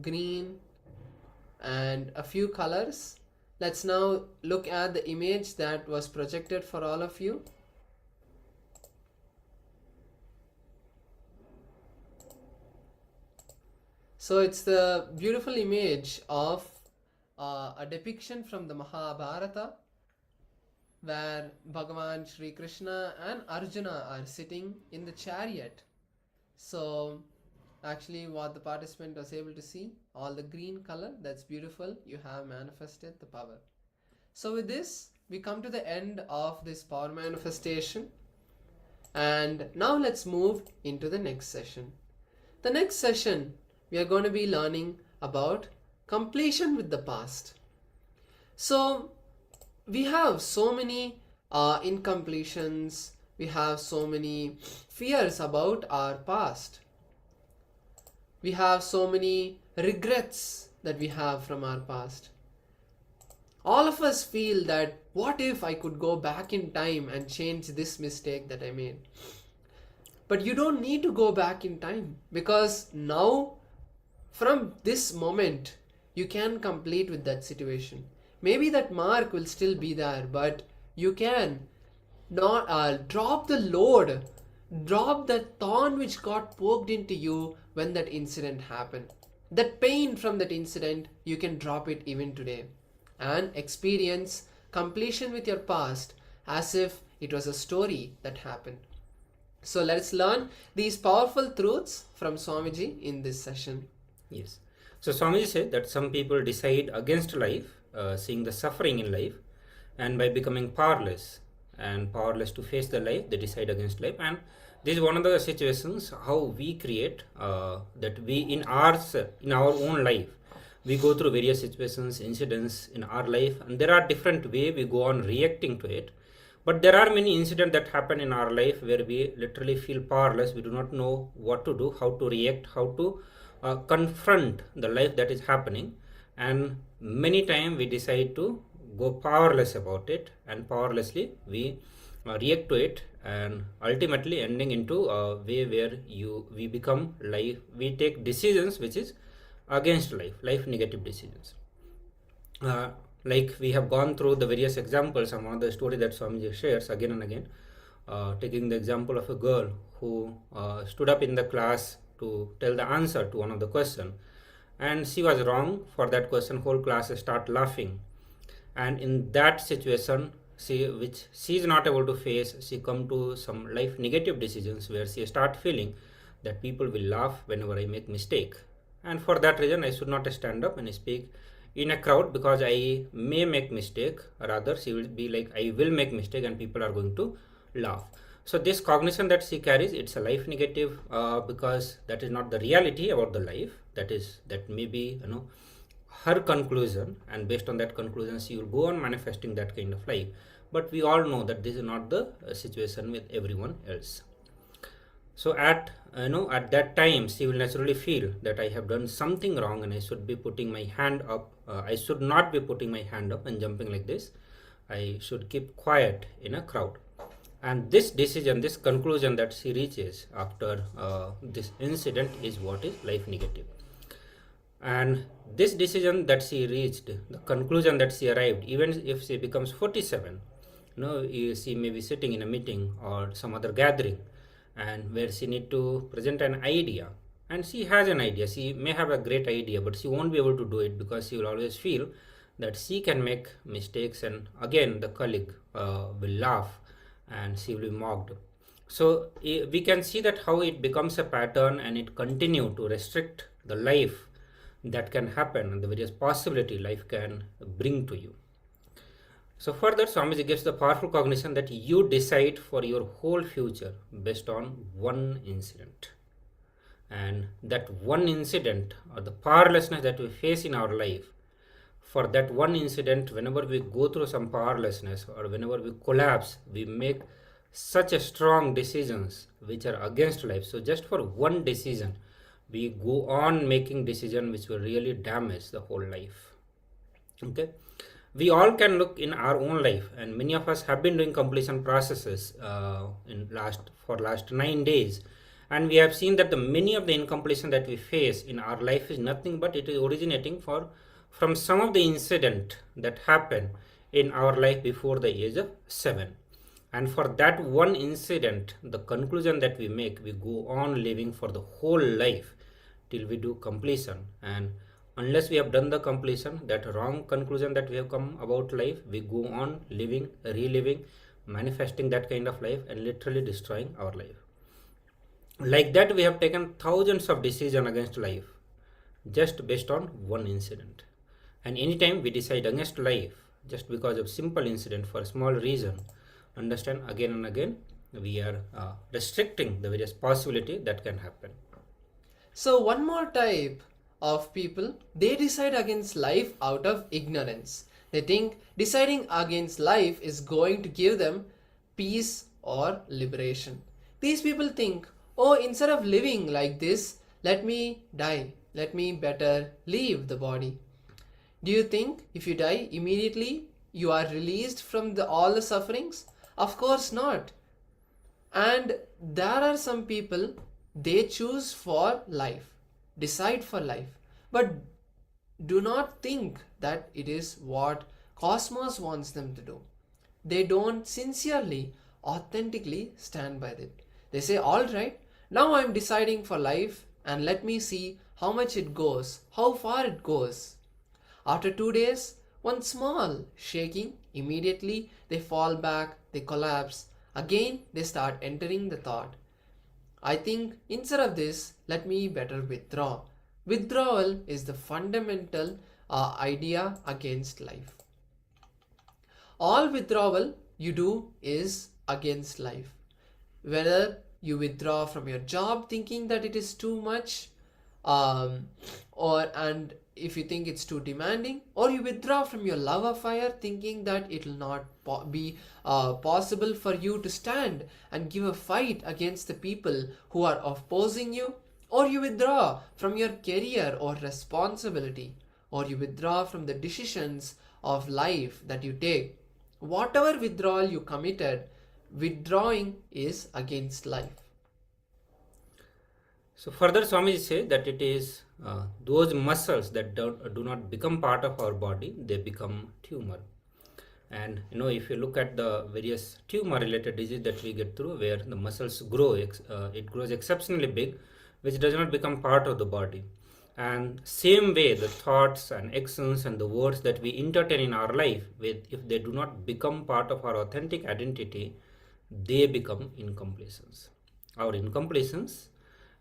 [SPEAKER 6] green, and a few colors. Let's now look at the image that was projected for all of you. So it's the beautiful image of a depiction from the Mahabharata, where Bhagavan Shri Krishna and Arjuna are sitting in the chariot. So actually what the participant was able to see, all the green color, that's beautiful. You have manifested the power. So with this, we come to the end of this power manifestation. And now let's move into the next session. The next session, we are going to be learning about completion with the past. So we have so many incompletions, we have so many fears about our past. We have so many regrets that we have from our past. All of us feel that, what if I could go back in time and change this mistake that I made? But you don't need to go back in time, because now, from this moment, you can complete with that situation. Maybe that mark will still be there, but you can not drop the load, drop the thorn which got poked into you when that incident happened. That pain from that incident, you can drop it even today and experience completion with your past as if it was a story that happened. So let's learn these powerful truths from Swamiji in this session.
[SPEAKER 12] Yes. So Swamiji said that some people decide against life, seeing the suffering in life, and by becoming powerless to face the life, they decide against life. And this is one of the situations how we create that we in our own life, we go through various situations, incidents in our life, and there are different ways we go on reacting to it. But there are many incidents that happen in our life where we literally feel powerless. We do not know what to do, how to react, how to confront the life that is happening. And many times we decide to go powerless about it, and powerlessly we react to it, and ultimately ending into a way where we become life, we take decisions which is against life negative decisions. Like we have gone through the various examples, and one of the story that Swamiji shares again and again, taking the example of a girl who stood up in the class to tell the answer to one of the question, and she was wrong for that question. Whole class start laughing, and in that situation, which she is not able to face, she come to some life negative decisions where she start feeling that people will laugh whenever I make mistake, and for that reason I should not stand up and speak in a crowd because I may make mistake. Rather, she will be like, I will make mistake and people are going to laugh. So this cognition that she carries, it's a life negative because that is not the reality about the life. That may be her conclusion, and based on that conclusion she will go on manifesting that kind of life. But we all know that this is not the situation with everyone else. So at that time she will naturally feel that I have done something wrong and I should be putting my hand up. I should not be putting my hand up and jumping like this. I should keep quiet in a crowd. And this decision, this conclusion that she reaches after this incident is what is life negative. And this decision that she reached, the conclusion that she arrived, even if she becomes 47, she may be sitting in a meeting or some other gathering, and where she need to present an idea, and she has an idea, she may have a great idea, but she won't be able to do it because she will always feel that she can make mistakes, and again the colleague will laugh and she will be mocked. So we can see that how it becomes a pattern and it continue to restrict the life that can happen and the various possibility life can bring to you. So further, Swamiji gives the powerful cognition that you decide for your whole future based on one incident. And that one incident, or the powerlessness that we face in our life, for that one incident, whenever we go through some powerlessness or whenever we collapse, we make such a strong decisions which are against life. So just for one decision, we go on making decisions which will really damage the whole life. Okay. We all can look in our own life, and many of us have been doing completion processes for last 9 days, And we have seen that the many of the incompletion that we face in our life is nothing but it is originating from some of the incident that happened in our life before the age of 7. And for that one incident, the conclusion that we make, we go on living for the whole life till we do completion. And unless we have done the completion, that wrong conclusion that we have come about life, we go on living, reliving, manifesting that kind of life and literally destroying our life. Like that, we have taken thousands of decisions against life just based on one incident. And anytime we decide against life just because of simple incident for a small reason, understand, again and again we are restricting the various possibility that can happen.
[SPEAKER 6] So one more type of people, they decide against life out of ignorance. They think deciding against life is going to give them peace or liberation. These people think, oh, instead of living like this, let me die. Let me better leave the body. Do you think if you die immediately, you are released from all the sufferings? Of course not. And there are some people, they choose for life, decide for life, but do not think that it is what cosmos wants them to do. They don't sincerely, authentically stand by it. They say, all right, now I'm deciding for life and let me see how much it goes, how far it goes. After 2 days, one small shaking, immediately they fall back, they collapse. Again, they start entering the thought, I think instead of this, let me better withdraw. Withdrawal is the fundamental idea against life. All withdrawal you do is against life. Whether you withdraw from your job thinking that it is too much, and if you think it's too demanding, or you withdraw from your love affair thinking that it will not be possible for you to stand and give a fight against the people who are opposing you, or you withdraw from your career or responsibility, or you withdraw from the decisions of life that you take. Whatever withdrawal you committed, withdrawing is against life.
[SPEAKER 12] So further, Swamiji say that it is those muscles that do not become part of our body, they become tumor. And if you look at the various tumor related disease that we get through, where the muscles grow, it grows exceptionally big, which does not become part of the body. And same way, the thoughts and actions and the words that we entertain in our life, if they do not become part of our authentic identity, they become incompletions. Our incompletions.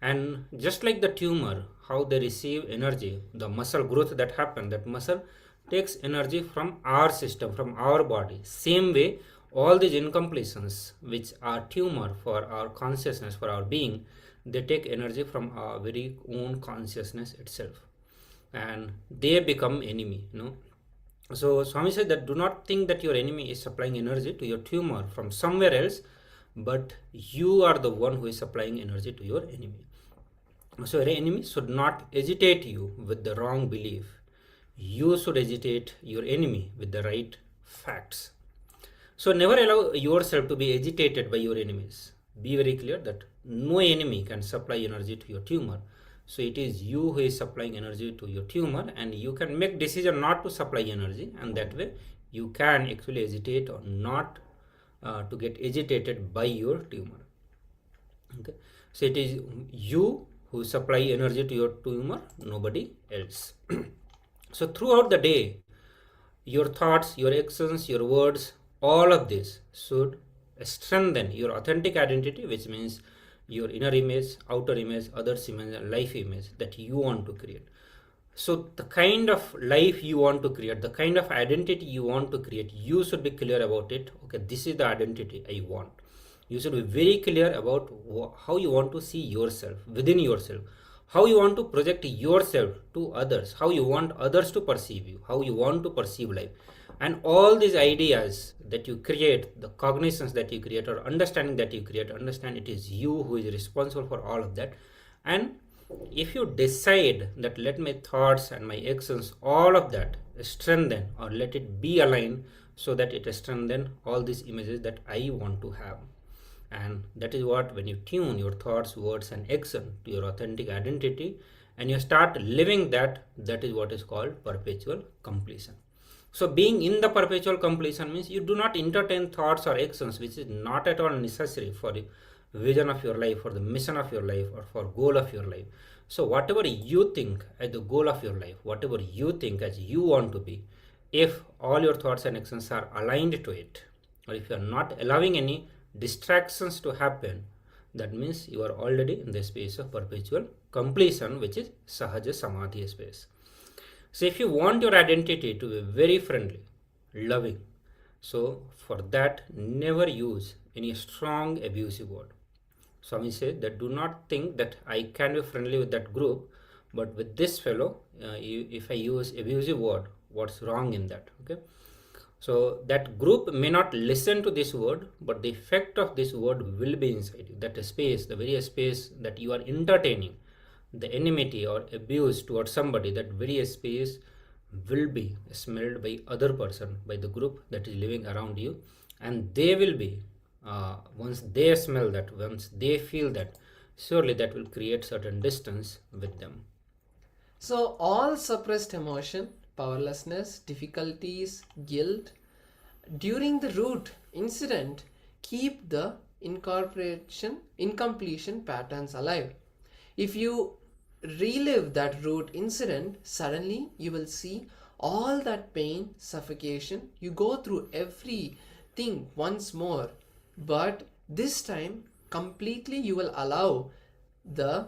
[SPEAKER 12] And just like the tumor, how they receive energy, the muscle growth that happens, that muscle takes energy from our system, from our body. Same way, all these incompletions, which are tumor for our consciousness, for our being, they take energy from our very own consciousness itself. And they become enemy, So Swami said that do not think that your enemy is supplying energy to your tumor from somewhere else, but you are the one who is supplying energy to your enemy. So your enemy should not agitate you with the wrong belief. You should agitate your enemy with the right facts. So never allow yourself to be agitated by your enemies. Be very clear that no enemy can supply energy to your tumor. So it is you who is supplying energy to your tumor, and you can make decision not to supply energy, and that way you can actually agitate or not to get agitated by your tumor. Okay. So it is you who supply energy to your tumor, nobody else. So throughout the day, your thoughts, your actions, your words, all of this should strengthen your authentic identity, which means your inner image, outer image, others image, life image that you want to create. So the kind of life you want to create, the kind of identity you want to create, you should be clear about it. Okay, this is the identity I want. You should be very clear about how you want to see yourself, within yourself, how you want to project yourself to others, how you want others to perceive you, how you want to perceive life. And all these ideas that you create, the cognitions that you create or understanding that you create, understand it is you who is responsible for all of that. And if you decide that let my thoughts and my actions, all of that strengthen, or let it be aligned so that it strengthen all these images that I want to have. And that is what, when you tune your thoughts, words and action to your authentic identity and you start living that, that is what is called perpetual completion. So being in the perpetual completion means you do not entertain thoughts or actions which is not at all necessary for the vision of your life, or the mission of your life, or for goal of your life. So whatever you think as the goal of your life, whatever you think as you want to be, if all your thoughts and actions are aligned to it, or if you are not allowing any distractions to happen, that means you are already in the space of perpetual completion, which is Sahaja Samadhi space. So if you want your identity to be very friendly, loving, so for that never use any strong abusive word. Swami said that do not think that I can be friendly with that group, but with this fellow, if I use abusive word, what's wrong in that? Okay. So that group may not listen to this word, but the effect of this word will be inside you. That space, the very space that you are entertaining, the enmity or abuse towards somebody, that very space will be smelled by other person, by the group that is living around you, and they will be, once they smell that, once they feel that, surely that will create certain distance with them.
[SPEAKER 6] So all suppressed emotion, powerlessness, difficulties, guilt, during the root incident, keep the incompletion patterns alive. If you relive that root incident, suddenly you will see all that pain, suffocation. You go through everything once more, but this time completely you will allow the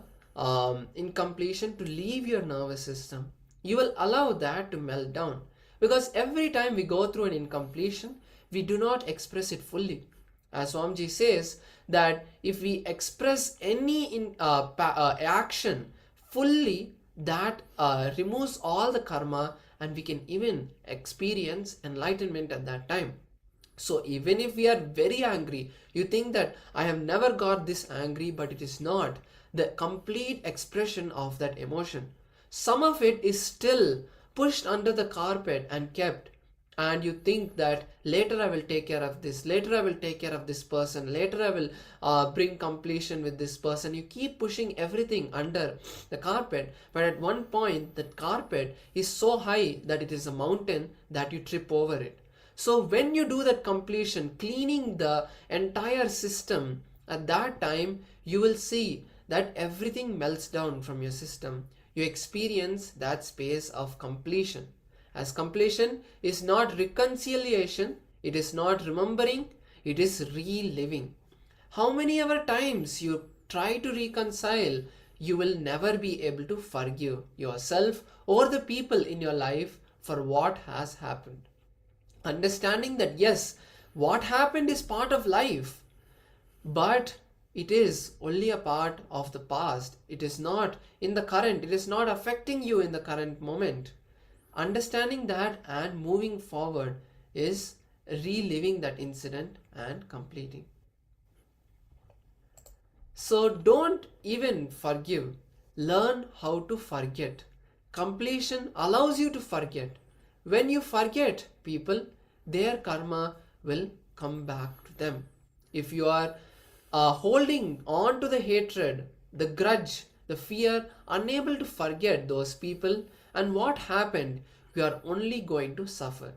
[SPEAKER 6] incompletion to leave your nervous system. You will allow that to melt down, because every time we go through an incompletion, we do not express it fully. As Swamiji says, that if we express any action fully, that removes all the karma, and we can even experience enlightenment at that time. So even if we are very angry, you think that I have never got this angry, but it is not the complete expression of that emotion. Some of it is still pushed under the carpet and kept, and you think that later I will take care of this, later I will take care of this person, later I will bring completion with this person. You keep pushing everything under the carpet, but at one point that carpet is so high that it is a mountain that you trip over it. So when you do that completion, cleaning the entire system, at that time you will see that everything melts down from your system. You experience that space of completion. As completion is not reconciliation, it is not remembering, it is reliving. How many ever times you try to reconcile, you will never be able to forgive yourself or the people in your life for what has happened. Understanding that yes, what happened is part of life, but it is only a part of the past. It is not in the current. It is not affecting you in the current moment. Understanding that and moving forward is reliving that incident and completing. So don't even forgive. Learn how to forget. Completion allows you to forget. When you forget people, their karma will come back to them. If you are holding on to the hatred, the grudge, the fear, unable to forget those people and what happened, you are only going to suffer.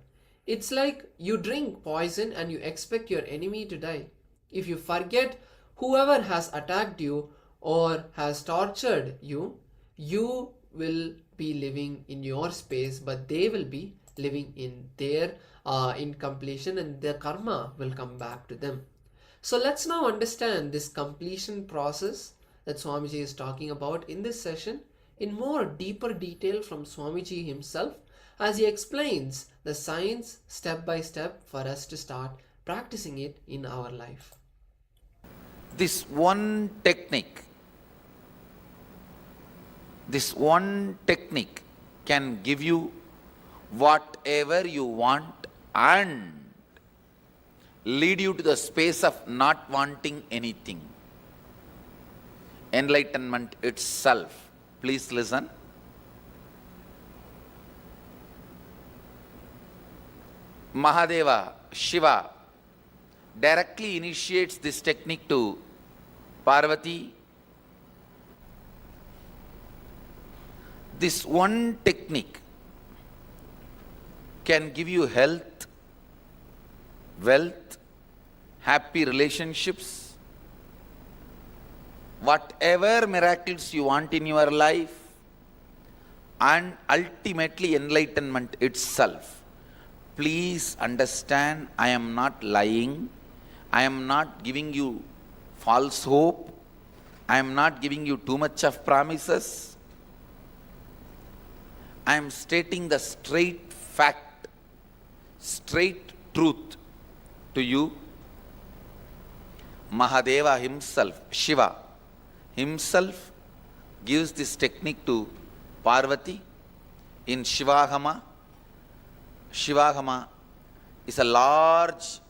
[SPEAKER 6] It's like you drink poison and you expect your enemy to die. If you forget whoever has attacked you or has tortured you, you will be living in your space, but they will be living in their incompletion, and their karma will come back to them. So let's now understand this completion process that Swamiji is talking about in this session in more deeper detail from Swamiji himself, as he explains the science step by step for us to start practicing it in our life.
[SPEAKER 1] This one technique can give you whatever you want and lead you to the space of not wanting anything. Enlightenment itself. Please listen. Mahadeva, Shiva, directly initiates this technique to Parvati. This one technique can give you health, wealth, happy relationships, whatever miracles you want in your life, and ultimately enlightenment itself. Please understand, I am not lying. I am not giving you false hope. I am not giving you too much of promises. I am stating the straight fact, straight truth to you. Mahadeva himself, Shiva himself, gives this technique to Parvati in Shivahama. Shivahama is a large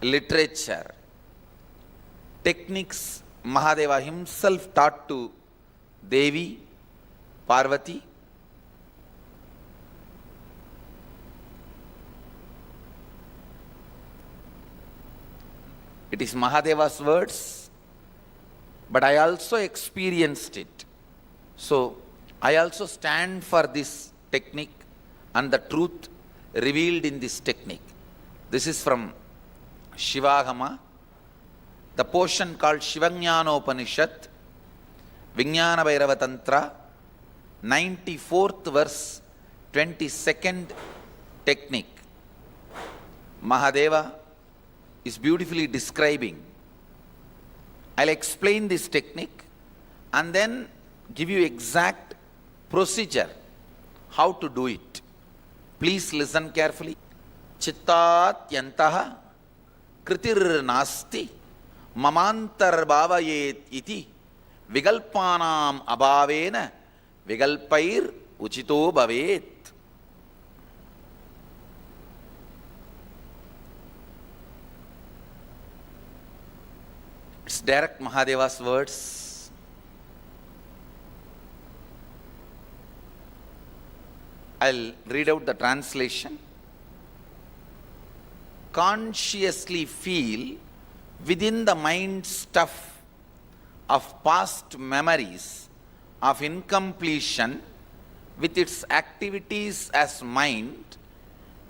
[SPEAKER 1] literature. Techniques Mahadeva himself taught to Devi, Parvati. It is Mahadeva's words, but I also experienced it. So I also stand for this technique and the truth revealed in this technique. This is from Shivahama, the portion called Shivajnanopanishad, Vijnana Bhairava Tantra, 94th verse, 22nd technique. Mahadeva is beautifully describing. I'll explain this technique and then give you exact procedure how to do it. Please listen carefully. Chittat yantaha kritir nasti mamantar bhavayet iti vigalpanam abhavena vigalpair uchito bhavet. It's direct Mahadeva's words. I'll read out the translation. Consciously feel within the mind stuff of past memories of incompletion with its activities as mind,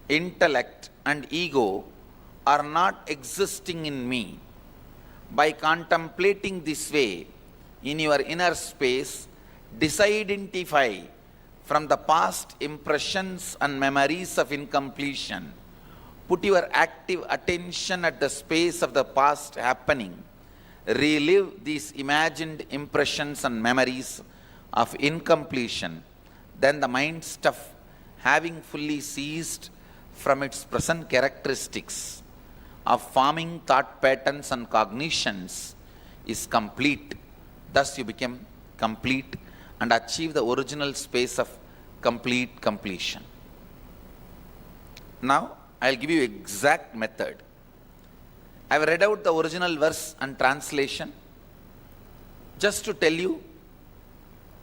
[SPEAKER 1] intellect and ego are not existing in me. By contemplating this way, in your inner space, disidentify from the past impressions and memories of incompletion. Put your active attention at the space of the past happening. Relive these imagined impressions and memories of incompletion. Then the mind stuff, having fully ceased from its present characteristics of forming thought patterns and cognitions, is complete. Thus you become complete and achieve the original space of complete completion. Now, I'll give you exact method. I've read out the original verse and translation just to tell you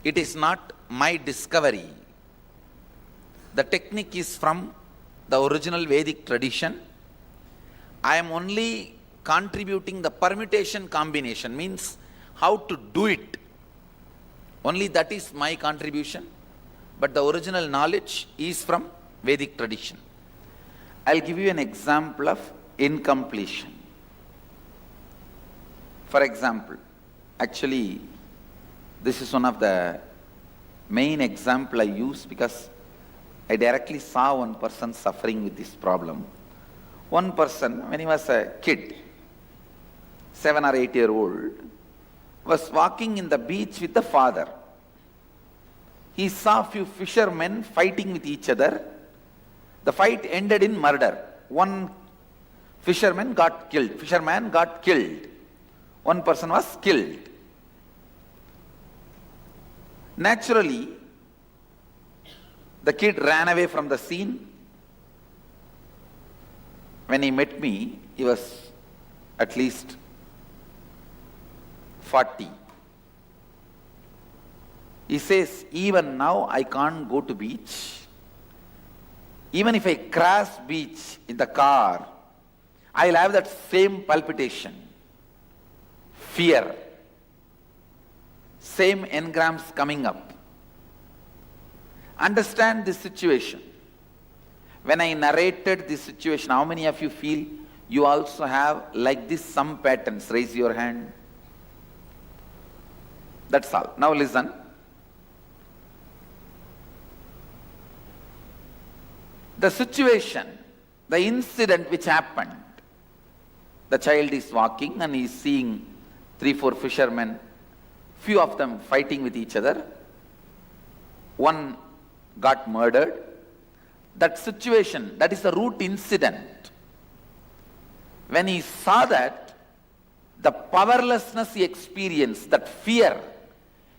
[SPEAKER 1] it is not my discovery. The technique is from the original Vedic tradition. I am only contributing the permutation combination, means how to do it. Only that is my contribution, but the original knowledge is from Vedic tradition. I'll give you an example of incompletion. For example, actually, this is one of the main example I use because I directly saw one person suffering with this problem. One person, when he was a kid, 7 or 8 year old, was walking in the beach with the father. He saw few fishermen fighting with each other. The fight ended in murder. One fisherman got killed. One person was killed. Naturally, the kid ran away from the scene. When he met me, he was at least 40. He says, even now I can't go to beach. Even if I cross beach in the car, I will have that same palpitation, fear, same engrams coming up. Understand this situation. When I narrated this situation, how many of you feel you also have like this some patterns? Raise your hand. That's all. Now listen. The situation, the incident which happened, the child is walking and he is seeing 3-4 fishermen, few of them fighting with each other. One got murdered. That situation, that is the root incident. When he saw that, the powerlessness he experienced, that fear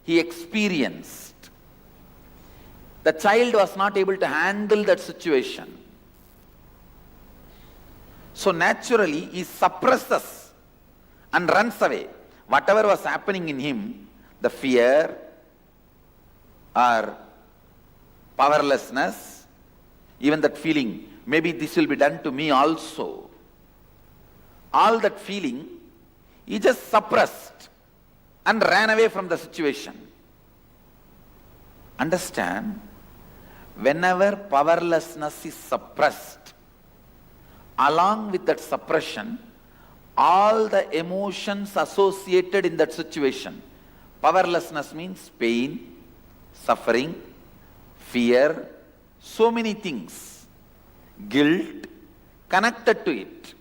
[SPEAKER 1] he experienced, the child was not able to handle that situation. So naturally he suppresses and runs away. Whatever was happening in him, the fear or powerlessness, even that feeling, maybe this will be done to me also. All that feeling, he just suppressed and ran away from the situation. Understand, whenever powerlessness is suppressed, along with that suppression, all the emotions associated in that situation, powerlessness means pain, suffering, fear, so many things, guilt connected to it,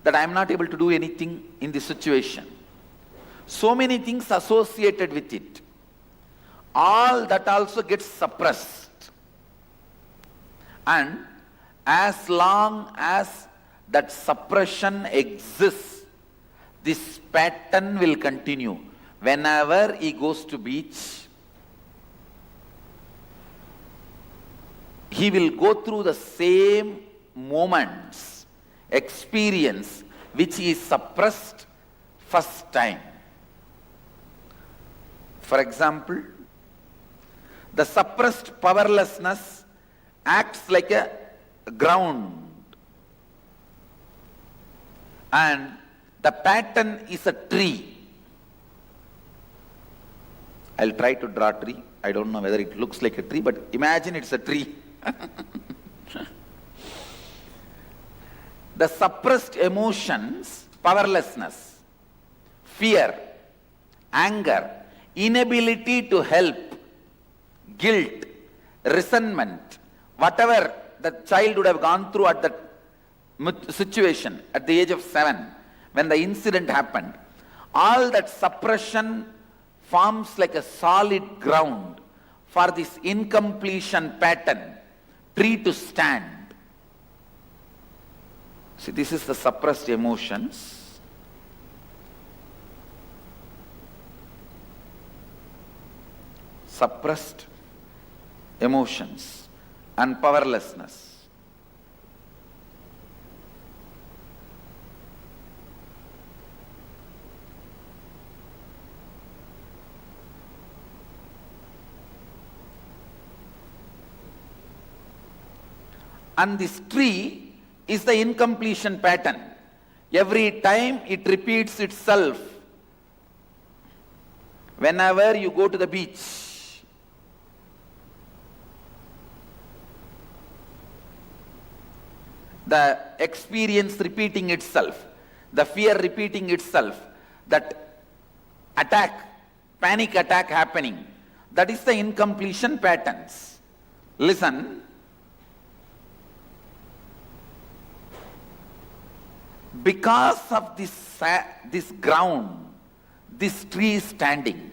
[SPEAKER 1] that I am not able to do anything in this situation. So many things associated with it. All that also gets suppressed. And as long as that suppression exists, this pattern will continue. Whenever he goes to beach, he will go through the same moments, experience, which he suppressed first time. For example, the suppressed powerlessness acts like a ground, and the pattern is a tree. I'll try to draw a tree. I don't know whether it looks like a tree, but imagine it's a tree. The suppressed emotions, powerlessness, fear, anger, inability to help, guilt, resentment, whatever the child would have gone through at that situation at the age of 7, when the incident happened, all that suppression forms like a solid ground for this incompletion pattern, tree to stand. See, this is the suppressed emotions. Suppressed emotions and powerlessness. And this tree is the incompletion pattern. Every time it repeats itself. Whenever you go to the beach, the experience repeating itself, the fear repeating itself, that attack, panic attack happening, that is the incompletion patterns. Listen. Because of this ground, this tree is standing.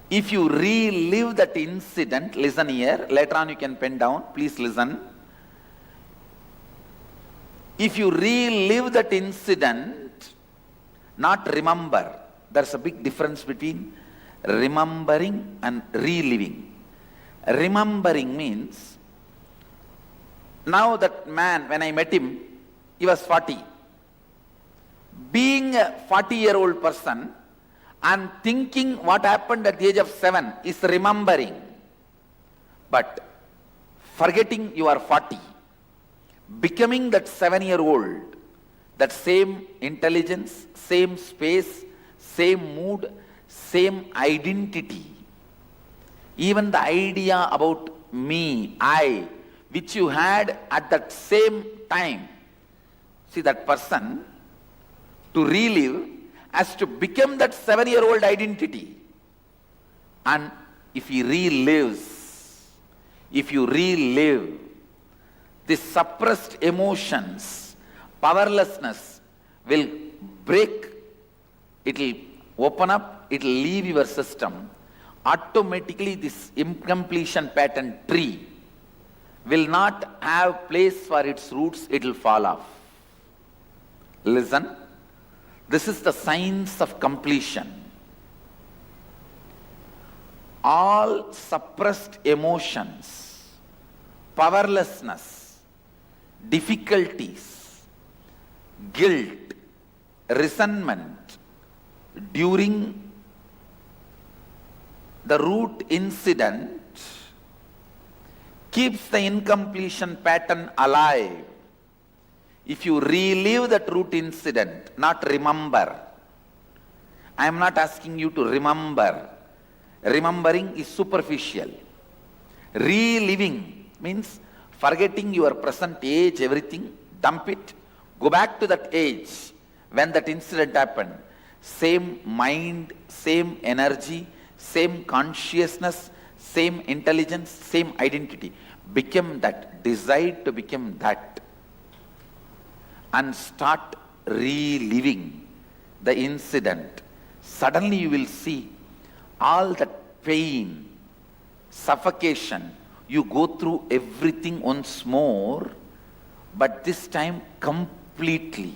[SPEAKER 1] If you relive that incident, listen here, later on you can pen down, please listen. If you relive that incident, not remember, there's a big difference between remembering and reliving. Remembering means, now that man, when I met him, he was 40. Being a 40-year-old person and thinking what happened at the age of 7 is remembering. But forgetting you are 40.
[SPEAKER 8] becoming that 7-year-old, that same intelligence, same space, same mood, same identity. Even the idea about me, I, which you had at that same time. See, that person, to relive, has to become that 7-year-old identity. And if he relives, if you relive, these suppressed emotions, powerlessness will break, it will open up, it will leave your system. Automatically this incompletion pattern tree will not have place for its roots, it will fall off. Listen, this is the science of completion. All suppressed emotions, powerlessness, difficulties, guilt, resentment during the root incident keeps the incompletion pattern alive. If you relive that root incident, not remember. I am not asking you to remember. Remembering is superficial. Reliving means forgetting your present age, everything, dump it, go back to that age when that incident happened. Same mind, same energy, same consciousness, same intelligence, same identity. Become that, decide to become that. And start reliving the incident. Suddenly you will see all that pain, suffocation, you go through everything once more, but this time completely.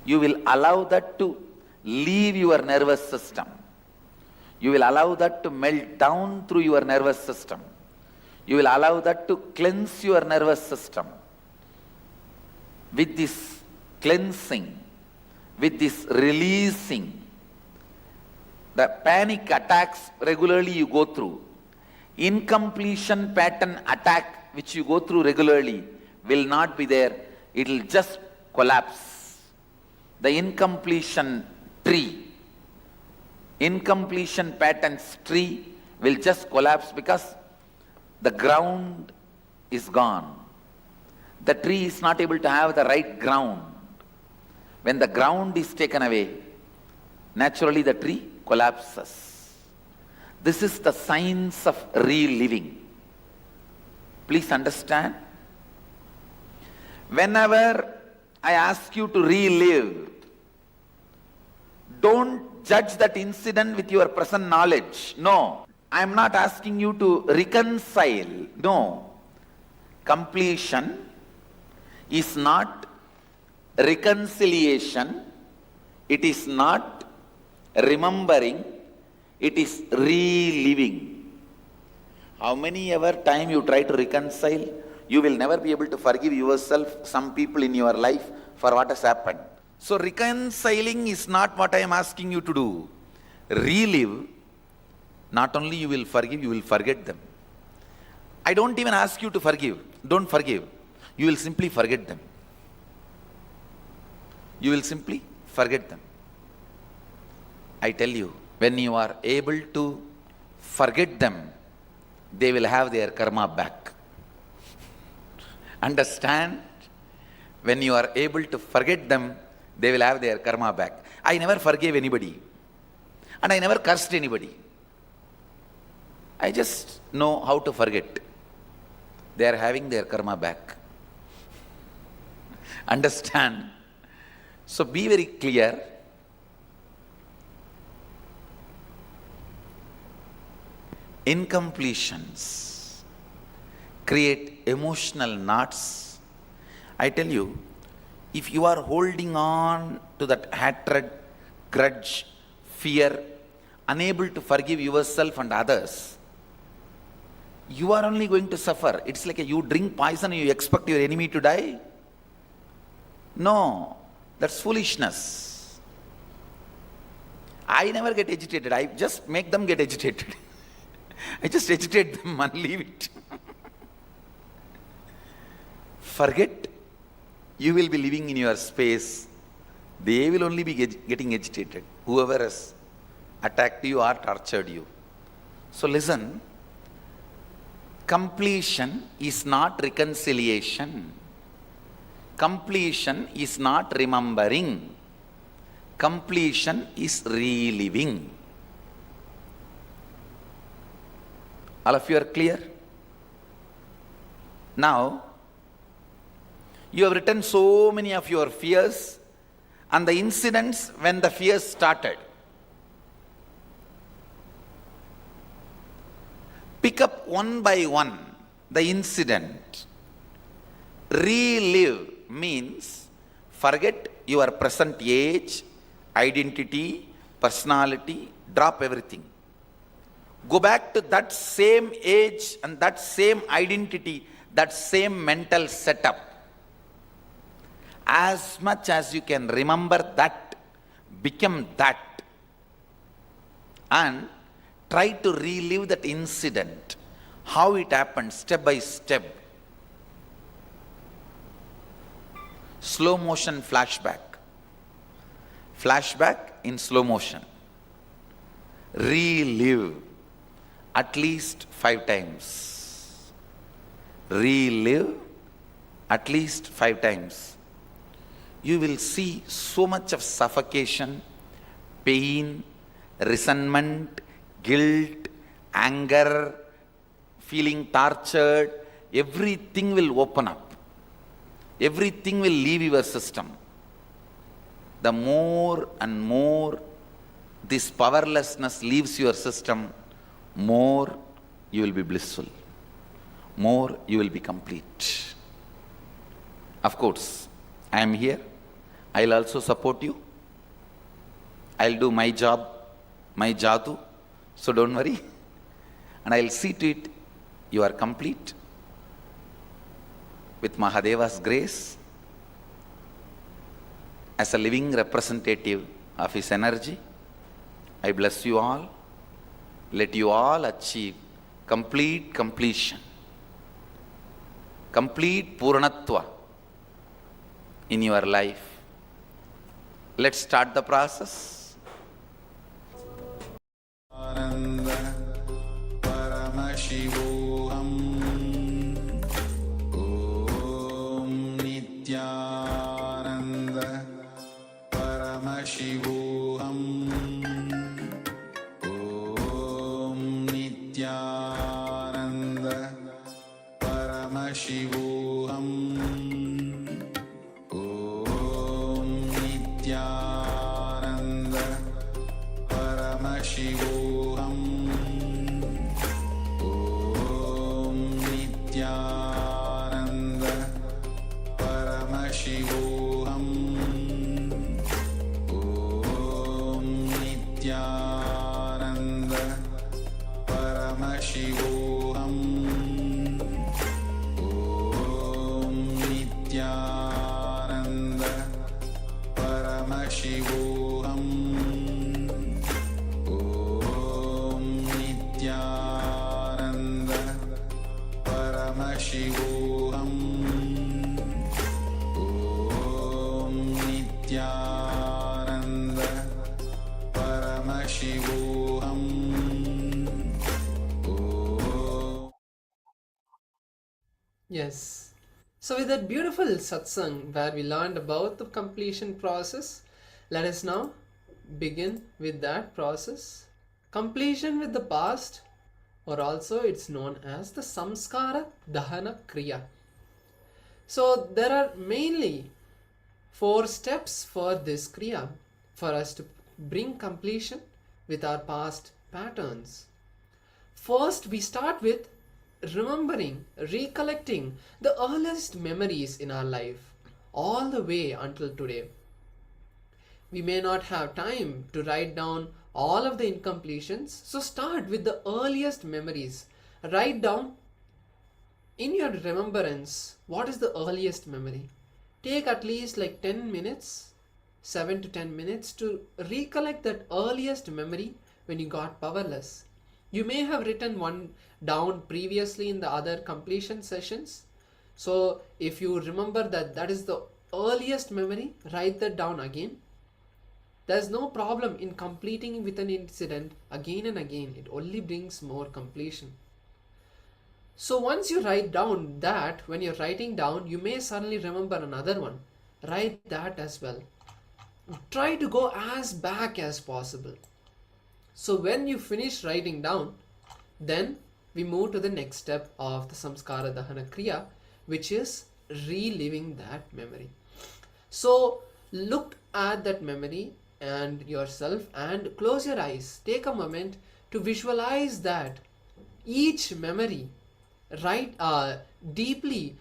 [SPEAKER 8] You will allow that to leave your nervous system. You will allow that to melt down through your nervous system. You will allow that to cleanse your nervous system. With this cleansing, with this releasing, the panic attacks regularly you go through, incompletion pattern attack which you go through regularly will not be there. It will just collapse. The incompletion tree, incompletion patterns tree will just collapse because the ground is gone. The tree is not able to have the right ground. When the ground is taken away, naturally the tree collapses. This is the science of reliving. Please understand. Whenever I ask you to relive, don't judge that incident with your present knowledge. No. I am not asking you to reconcile. No. Completion is not reconciliation. It is not remembering. It is reliving. How many ever time you try to reconcile, you will never be able to forgive yourself, some people in your life for what has happened. So reconciling is not what I am asking you to do. Relive, not only you will forgive, you will forget them. I don't even ask you to forgive. Don't forgive. You will simply forget them. You will simply forget them. I tell you, when you are able to forget them, they will have their karma back. Understand? When you are able to forget them, they will have their karma back. I never forgave anybody. And I never cursed anybody. I just know how to forget. They are having their karma back. Understand? So be very clear. Incompletions create emotional knots. I tell you, if you are holding on to that hatred, grudge, fear, unable to forgive yourself and others, you are only going to suffer. It's like you drink poison and you expect your enemy to die. No, that's foolishness. I never get agitated. I just make them get agitated. I just agitate them and leave it. Forget
[SPEAKER 1] you will be living in your space. They will only be getting agitated, whoever has attacked you or tortured you. So listen, completion is not reconciliation. Completion is not remembering. Completion is reliving. All of you are clear? Now, you have written so many of your fears and the incidents when the fears started. Pick up one by one the incident. Relive means forget your present age, identity, personality, drop everything. Go back to that same age and that same identity, that same mental setup. As much as you can remember that, become that. And try to relive that incident, how it happened, step by step. Slow motion flashback. Flashback in slow motion. Relive at least 5 times. Relive at least 5 times. You will see so much of suffocation, pain, resentment, guilt, anger, feeling tortured. Everything will open up. Everything will leave your system. The more and more this powerlessness leaves your system, more you will be blissful. More you will be complete. Of course, I am here. I'll also support you. I'll do my job, my jadu. So don't worry. And I'll see to it you are complete. With Mahadeva's grace, as a living representative of his energy, I bless you all. Let you all achieve complete completion, complete Purnatva in your life. Let's start the process. Paramashivoham Om Nityananda Paramashivoham Om Nityananda Paramashivoham Om Nityananda Paramashivoham Om Nityananda Paramashivoham Om Nityananda Paramashivoham Om Nityananda Paramashivoham Om Nityananda Paramashivoham Om Nityananda Paramashivoham.
[SPEAKER 6] Yes. So with that beautiful satsang where we learned about the completion process, let us now begin with that process. Completion with the past, or also it's known as the samskara dahana kriya. So there are mainly 4 steps for this kriya for us to bring completion with our past patterns. First, we start with remembering, recollecting the earliest memories in our life all the way until today. We may not have time to write down all of the incompletions, so start with the earliest memories. Write down in your remembrance what is the earliest memory. Take at least like 10 minutes, 7 to 10 minutes to recollect that earliest memory when you got powerless. You may have written one down previously in the other completion sessions. So if you remember that that is the earliest memory, write that down again. There's no problem in completing with an incident again and again. It only brings more completion. So once you write down that, when you're writing down, you may suddenly remember another one. Write that as well. Try to go as back as possible. So when you finish writing down, then we move to the next step of the Samskara Dahana Kriya, which is reliving that memory. So look at that memory and yourself and close your eyes. Take a moment to visualize that each memory deeply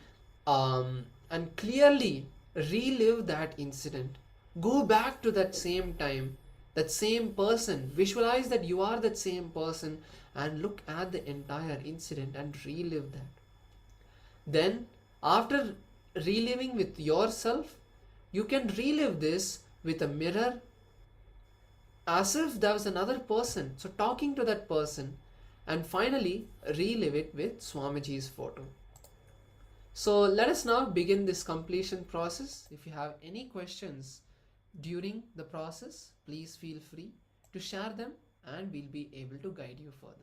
[SPEAKER 6] and clearly relive that incident. Go back to that same time, that same person. Visualize that you are that same person and look at the entire incident and relive that. Then after reliving with yourself, you can relive this with a mirror as if there was another person. So talking to that person, and finally relive it with Swamiji's photo. So let us now begin this completion process. If you have any questions during the process, please feel free to share them and we'll be able to guide you further.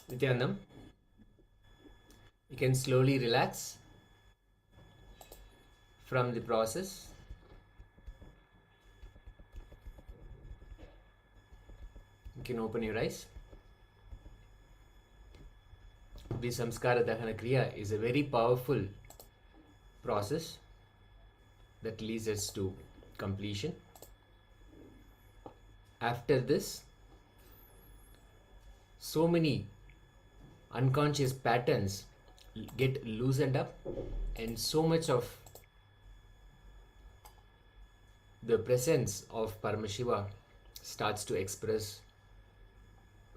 [SPEAKER 13] Nityanam. You can slowly relax from the process. You can open your eyes. The Samskara Dahana Kriya is a very powerful process that leads us to completion. After this, so many unconscious patterns get loosened up, and so much of the presence of Paramashiva starts to express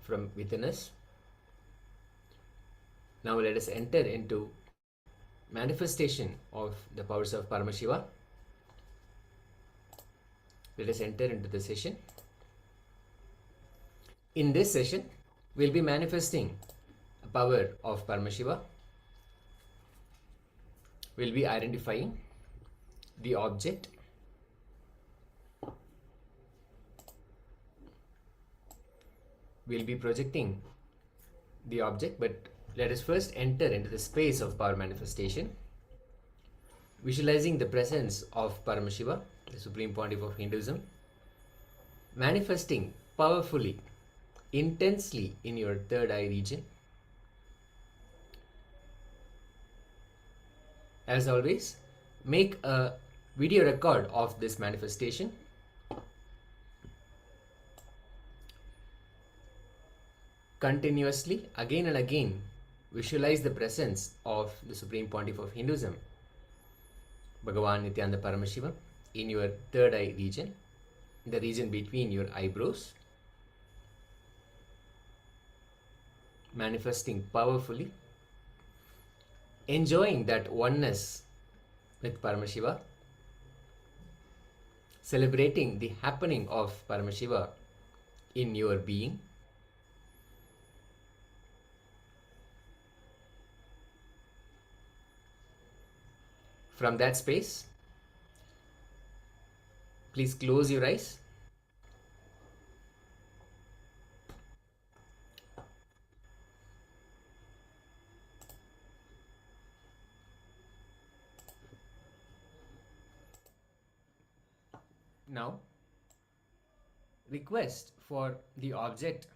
[SPEAKER 13] from within us. Now let us enter into manifestation of the powers of Paramashiva. Let us enter into the session. In this session, we'll be manifesting the power of Paramashiva. We'll be identifying the object, we'll be projecting the object, but let us first enter into the space of power manifestation, visualizing the presence of Paramashiva, the Supreme Pontiff of Hinduism, manifesting powerfully, intensely in your third eye region. As always, make a video record of this manifestation. Continuously, again and again, visualize the presence of the Supreme Pontiff of Hinduism, Bhagavan Nityananda Paramashiva, in your third eye region, the region between your eyebrows, manifesting powerfully, enjoying that oneness with Paramashiva, celebrating the happening of Paramashiva in your being. From that space, please close your eyes. Now, request for the object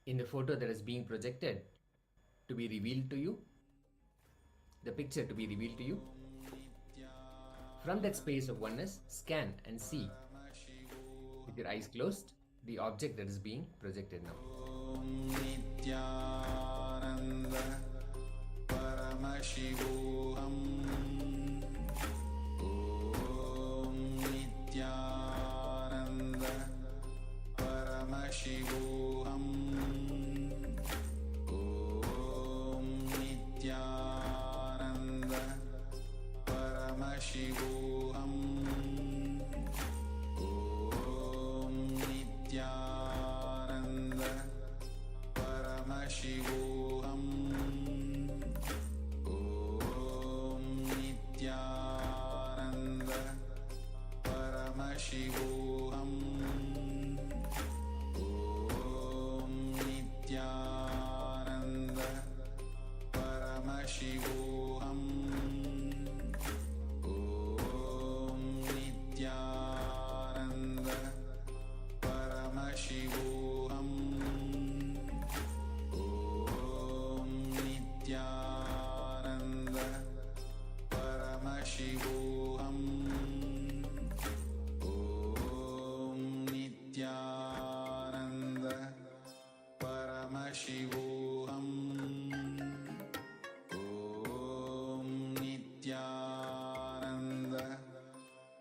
[SPEAKER 13] in the photo that is being projected to be revealed to you, the picture to be revealed to you. From that space of oneness, scan and see, with your eyes closed, the object that is being projected now. Paramashivoham Paramashivoham Om Nityananda Paramashivoham Om Nityananda Paramashivoham Om Nityananda Paramashivoham Paramashivoham Om Nityananda Paramashivoham Om Nityananda Paramashivoham Om Nityananda Paramashivoham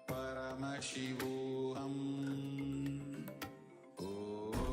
[SPEAKER 13] Paramashivoham Om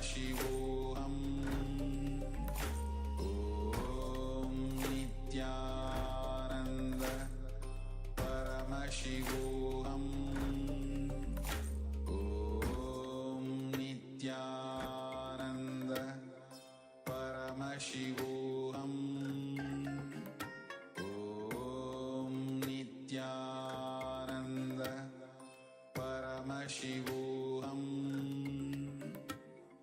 [SPEAKER 1] Paramashivoham. Om Nityananda. Paramashivoham. Om Nityananda. Paramashivoham. Om Nityananda. Paramashivoham.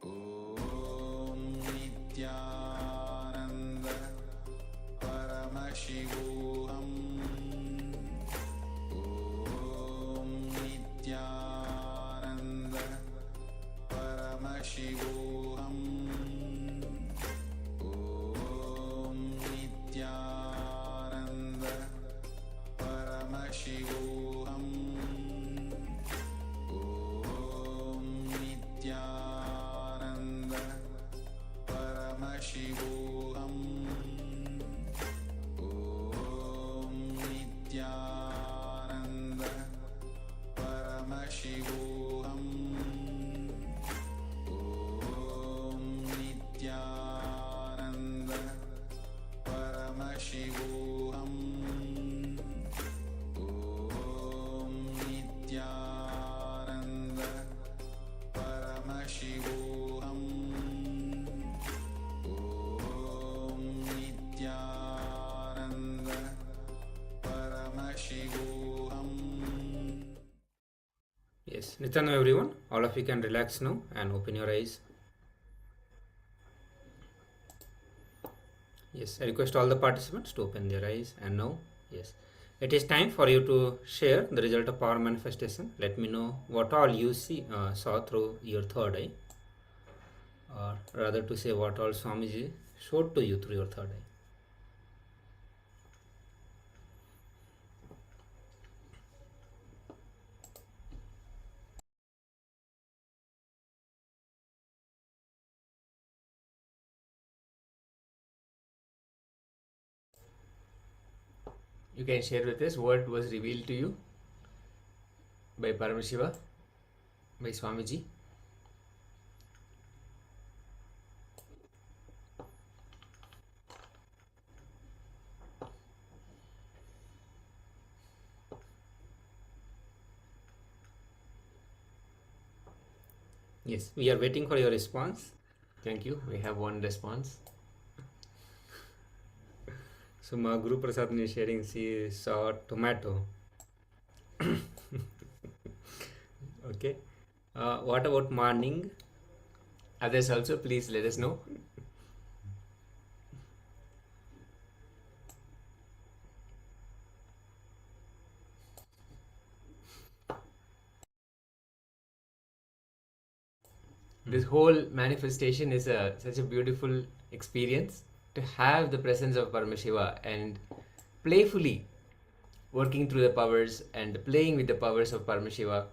[SPEAKER 1] Om Nityananda. Paramashivoham. Om Nityananda. Paramashivoham. Om Nityananda. Paramashivoham. Om Nityananda. Paramashivoham. Om Nityananda. Paramashivoham. Om Nityananda. Paramashivoham. Om Nityananda. Paramashivoham. Om Nityananda. Paramashivoham.
[SPEAKER 12] Yes, Nityananda everyone, all of you can relax now and open your eyes. Yes, I request all the participants to open their eyes, and now, yes, it is time for you to share the result of power manifestation. Let me know what all you saw through your third eye, or rather to say what all Swamiji showed to you through your third eye.
[SPEAKER 13] You can share with us what was revealed to you by Paramashiva, by Swamiji.
[SPEAKER 12] Yes, we are waiting for your response.
[SPEAKER 13] Thank you. We have one response.
[SPEAKER 12] So, my Guru Prasad is sharing, she saw tomato. Okay. What about morning?
[SPEAKER 13] Others also, please let us know. This whole manifestation is such a beautiful experience to have the presence of Paramashiva and playfully working through the powers and playing with the powers of Paramashiva.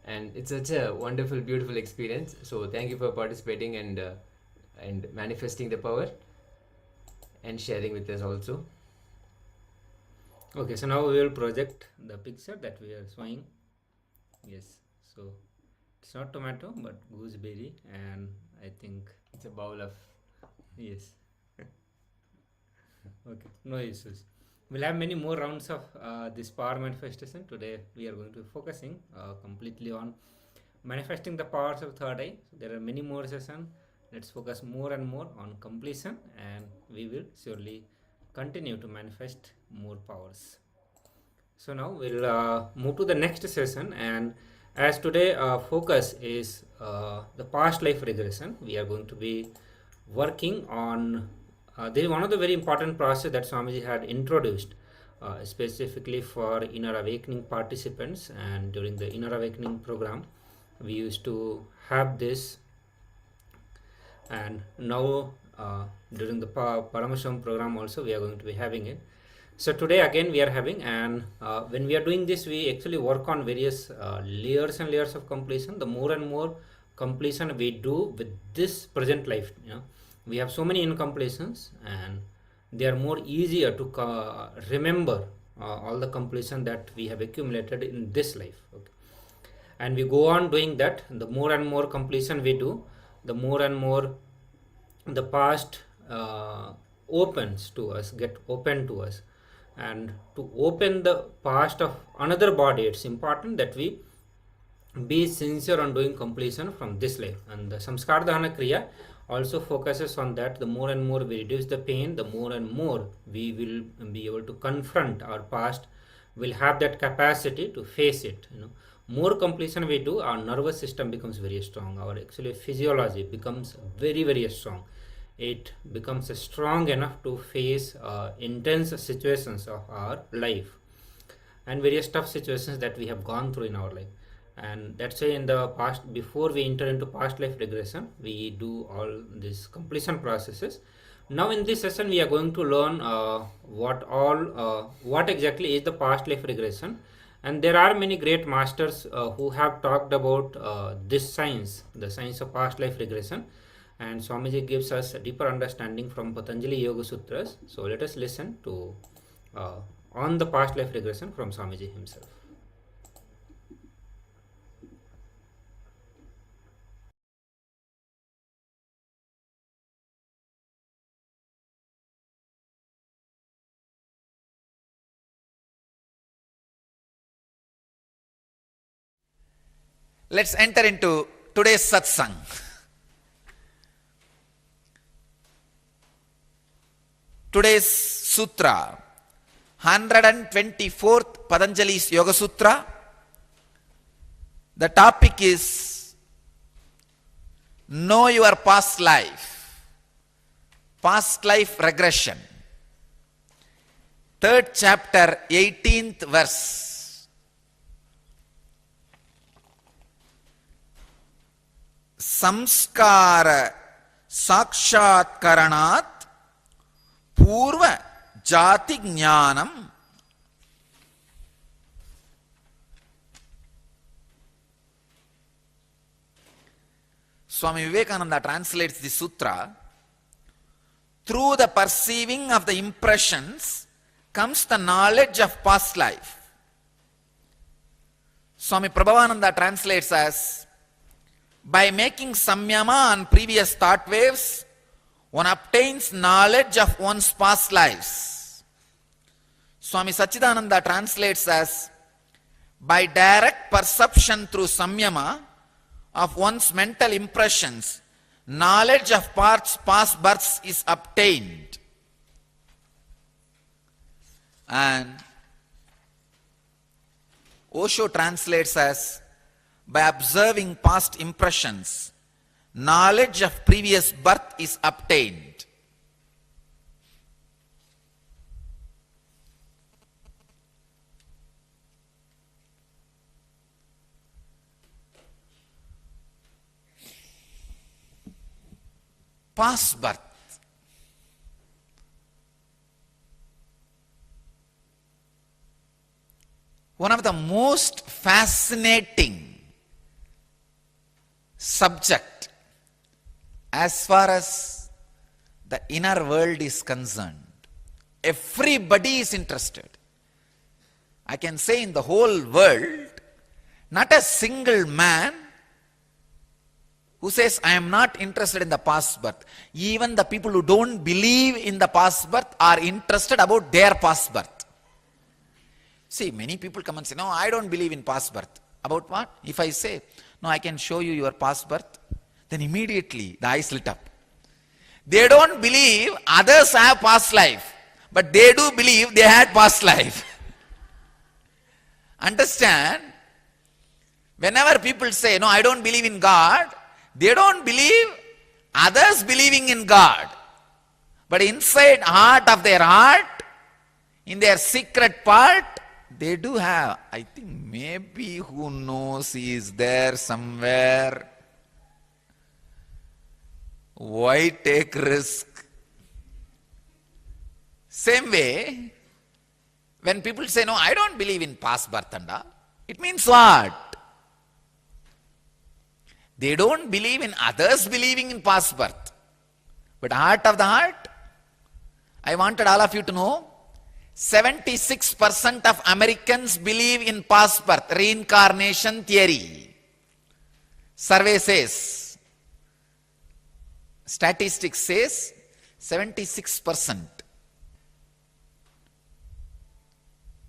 [SPEAKER 13] And it's such a wonderful, beautiful experience. So thank you for participating and manifesting the power and sharing with us also.
[SPEAKER 12] Okay, so now we will project the picture that we are showing. Yes, so it's not tomato but gooseberry, and I think
[SPEAKER 13] it's a bowl of,
[SPEAKER 12] yes. Okay, no issues. We'll have many more rounds of this power manifestation. Today we are going to be focusing completely on manifesting the powers of third eye. So there are many more sessions. Let's focus more and more on completion, and we will surely continue to manifest more powers. So now we'll move to the next session, and as today focus is the past life regression, we are going to be working on there is one of the very important process that Swamiji had introduced specifically for inner awakening participants, and during the inner awakening program we used to have this, and now during the Paramashivoham program also we are going to be having it. So today again we are having, and when we are doing this we actually work on various layers and layers of completion. The more and more completion we do with this present life, we have so many incompletions, and they are more easier to remember all the completion that we have accumulated in this life. Okay, and we go on doing that. The more and more completion we do, the more and more the past opens to us, get open to us. And to open the past of another body, it's important that we be sincere on doing completion from this life. And the Samskar Dahana Kriya also focuses on that. The more and more we reduce the pain, the more and more we will be able to confront our past, will have that capacity to face it. More completion we do, our nervous system becomes very strong, our actually physiology becomes very, very strong. It becomes strong enough to face intense situations of our life and various tough situations that we have gone through in our life. And that's why in the past, before we enter into past life regression, we do all these completion processes. Now in this session we are going to learn what exactly is the past life regression. And there are many great masters who have talked about this science, the science of past life regression. And Swamiji gives us a deeper understanding from Patanjali Yoga Sutras. So let us listen to on the past life regression from Swamiji himself.
[SPEAKER 1] Let's enter into today's satsang. Today's sutra, 124th Patanjali's Yoga Sutra. The topic is Know Your Past Life, Past Life Regression. 3rd chapter, 18th verse. Samskara sakshatkaranat purva jati jnanam Swami Vivekananda translates the sutra. Through the perceiving of the impressions comes the knowledge of past life. Swami Prabhavananda translates as, by making samyama on previous thought waves, one obtains knowledge of one's past lives. Swami Sachidananda translates as, by direct perception through samyama of one's mental impressions, knowledge of past births is obtained. And Osho translates as, by observing past impressions, knowledge of previous birth is obtained. Past birth. One of the most fascinating subject as far as the inner world is concerned. Everybody is interested. I can say in the whole world, not a single man who says, I am not interested in the past birth. Even the people who don't believe in the past birth are interested about their past birth. See, many people come and say, no, I don't believe in past birth. About what? If I say, no, I can show you your past birth, then immediately the eyes lit up. They don't believe others have past life, but they do believe they had past life. Understand? Whenever people say, no, I don't believe in God, they don't believe others believing in God. But inside heart of their heart, in their secret part, they do have, I think maybe who knows, he is there somewhere. Why take risk? Same way, when people say, no, I don't believe in past birth and all, it means what? They don't believe in others believing in past birth. But heart of the heart, I wanted all of you to know, 76% of Americans believe in past birth, reincarnation theory. Survey says,
[SPEAKER 8] Statistics says 76%.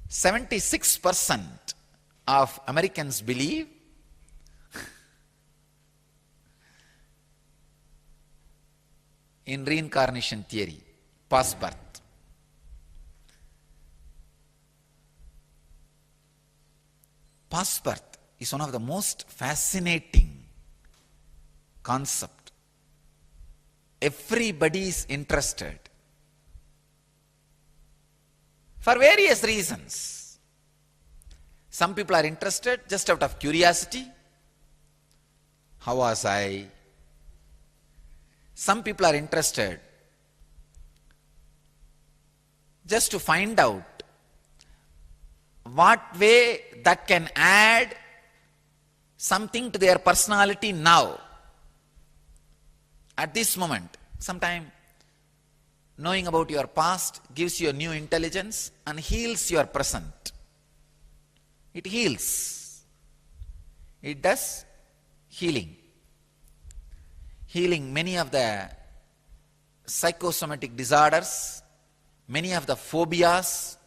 [SPEAKER 8] 76% of Americans believe in reincarnation theory, past birth. Past birth is one of the most fascinating concept. Everybody is interested for various reasons. Some people are interested just out of curiosity. How was I? Some people are interested just to find out what way that can add something to their personality now, at this moment. Sometimes knowing about your past gives you a new intelligence and heals your present. It heals. It does healing. Healing many of the psychosomatic disorders, many of the phobias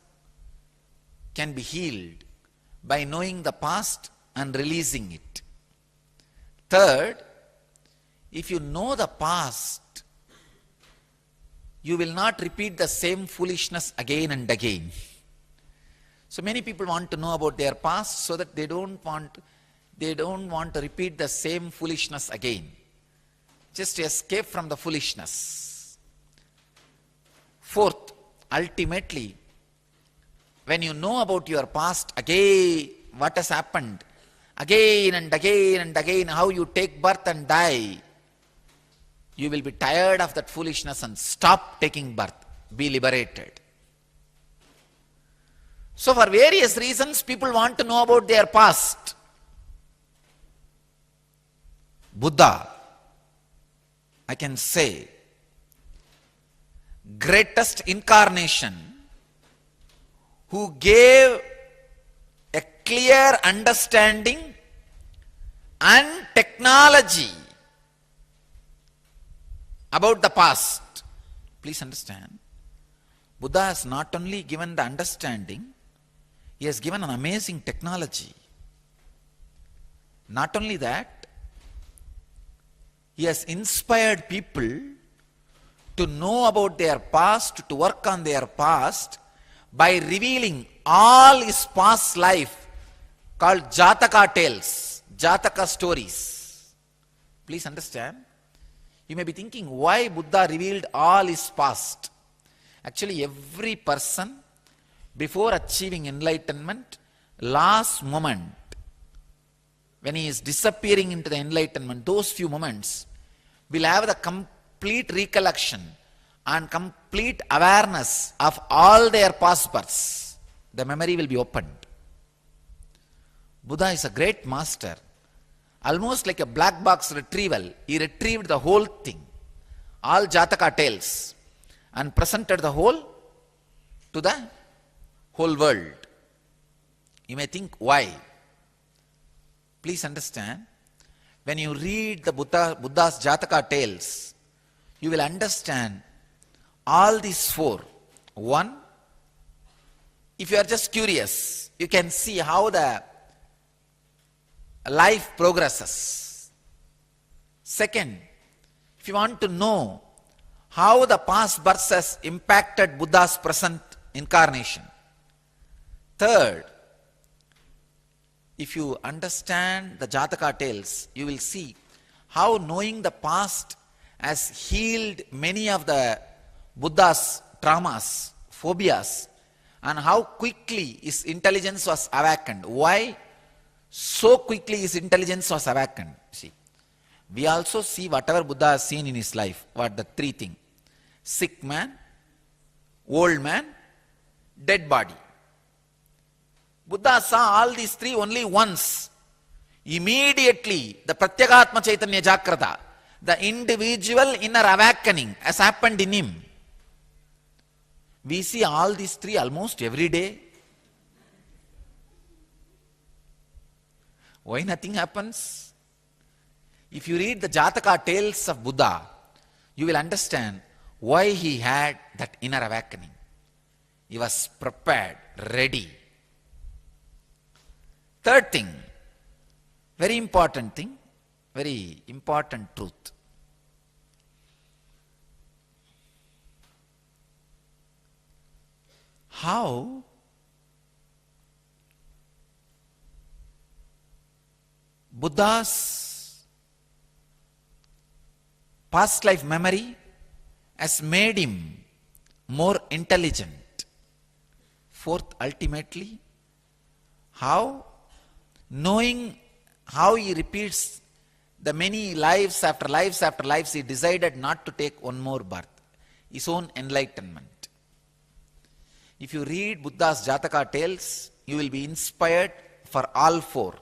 [SPEAKER 8] can be healed by knowing the past and releasing it. Third, if you know the past, you will not repeat the same foolishness again and again. So many people want to know about their past so that they don't want to repeat the same foolishness again, just to escape from the foolishness. Fourth, ultimately, when you know about your past again, what has happened, again and again and again, how you take birth and die, you will be tired of that foolishness and stop taking birth, be liberated. So for various reasons, people want to know about their past. Buddha, I can say, greatest incarnation, who gave a clear understanding and technology about the past. Please understand, Buddha has not only given the understanding, he has given an amazing technology. Not only that, he has inspired people to know about their past, to work on their past, by revealing all his past life, called Jataka tales, Jataka stories. Please understand. You may be thinking, why Buddha revealed all his past? Actually, every person, before achieving enlightenment, last moment, when he is disappearing into the enlightenment, those few moments, will have the complete recollection and complete awareness of all their past births. The memory will be opened. Buddha is a great master. Almost like a black box retrieval, he retrieved the whole thing, all Jataka tales, and presented the whole to the whole world. You may think, why? Please understand, when you read the Buddha's Jataka tales, you will understand all these four. One, if you are just curious, you can see how the life progresses. Second, if you want to know how the past births has impacted Buddha's present incarnation. Third, if you understand the Jataka tales, you will see how knowing the past has healed many of the Buddha's traumas, phobias, and how quickly his intelligence was awakened. Why so quickly his intelligence was awakened? See, we also see whatever Buddha has seen in his life. What the three things? Sick man, old man, dead body. Buddha saw all these three only once. Immediately, the Pratyagatma Chaitanya Jagrata, the individual inner awakening has happened in him. We see all these three almost every day. Why nothing happens? If you read the Jataka tales of Buddha,
[SPEAKER 1] you will understand why he had that inner awakening. He was prepared, ready. Third thing, very important thing, very important truth. How Buddha's past life memory has made him more intelligent. Fourth, ultimately, how knowing how he repeats the many lives after lives after lives, he decided not to take one more birth, his own enlightenment. If you read Buddha's Jataka tales, you will be inspired for all four.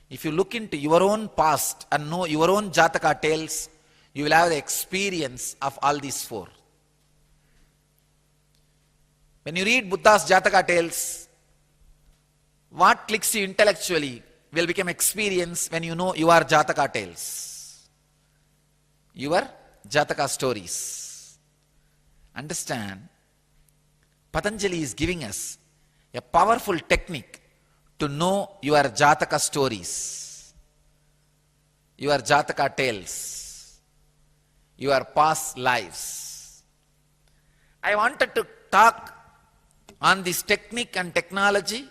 [SPEAKER 1] If you look into your own past and know your own Jataka tales, you will have the experience of all these four. When you read Buddha's Jataka tales, what clicks you intellectually will become experience when you know your Jataka tales, your Jataka stories. Understand, Patanjali is giving us a powerful technique to know your Jataka stories, your Jataka tales, your past lives. I wanted to talk on this technique and technology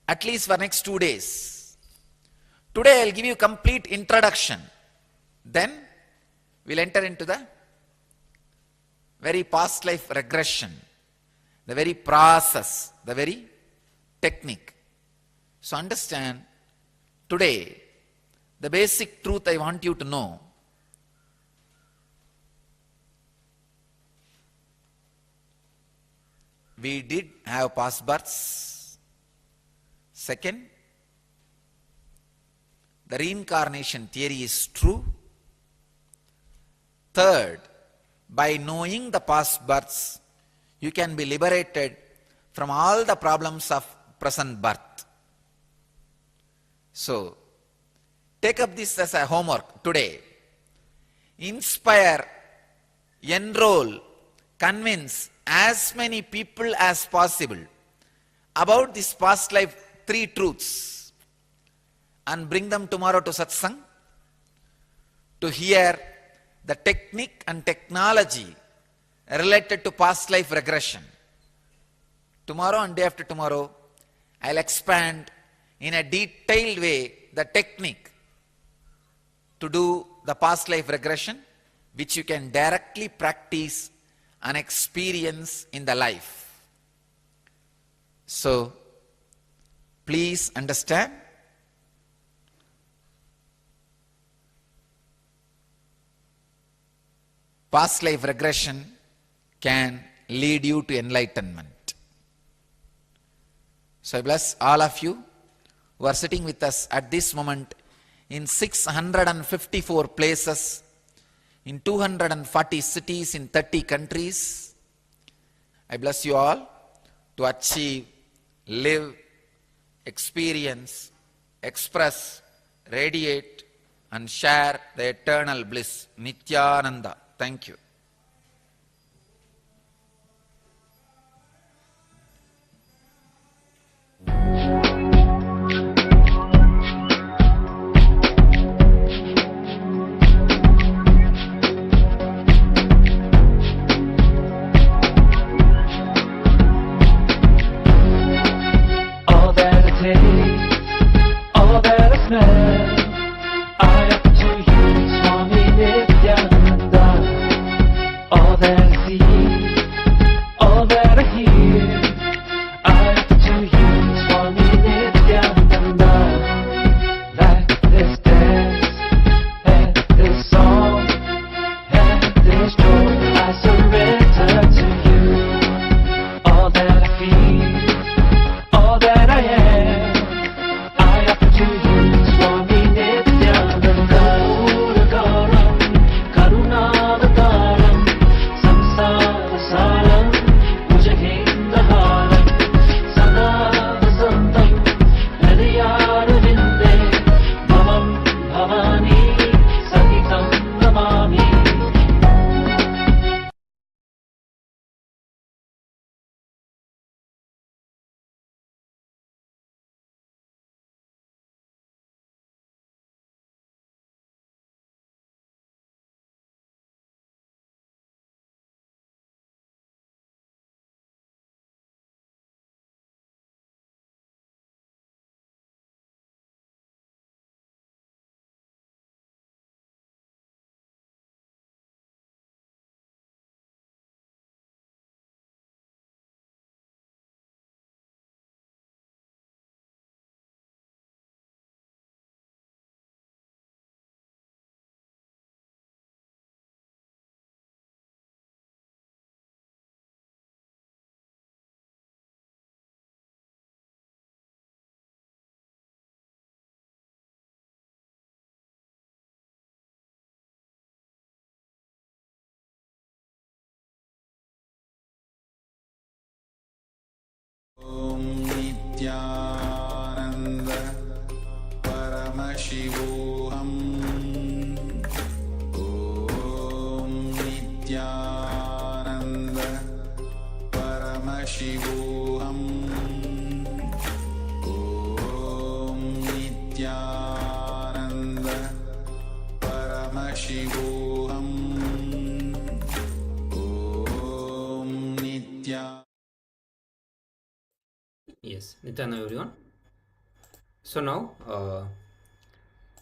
[SPEAKER 1] at least for next 2 days. Today I'll give you complete introduction. Then we'll enter into the very past life regression, the very process, the very technique. So understand, today the basic truth I want you to know. We did have past births. Second, the reincarnation theory is true. Third, by knowing the past births, you can be liberated from all the problems of present birth. So, take up this as a homework today. Inspire, enroll, convince as many people as possible about this past life 3 truths and bring them tomorrow to satsang to hear the technique and technology related to past life regression. Tomorrow and day after tomorrow, I'll expand in a detailed way the technique to do the past life regression, which you can directly practice and experience in the life. So, please understand, past life regression can lead you to enlightenment. So I bless all of you who are sitting with us at this moment in 654 places, in 240 cities, in 30 countries. I bless you all to achieve, live, experience, express, radiate, and share the eternal bliss. Nityananda. Thank you.
[SPEAKER 14] All that I take, all that I smell, I offer to you, Swami Nityananda. All that I see, all that I hear, I offer to you, Swami Nityananda. Like this dance, and this song, and this joy, I surrender to you. All that I feel, all that I am, I offer to you, Swami
[SPEAKER 1] Paramashivoham Om Nitya.
[SPEAKER 12] Yes, Nityananda everyone. So now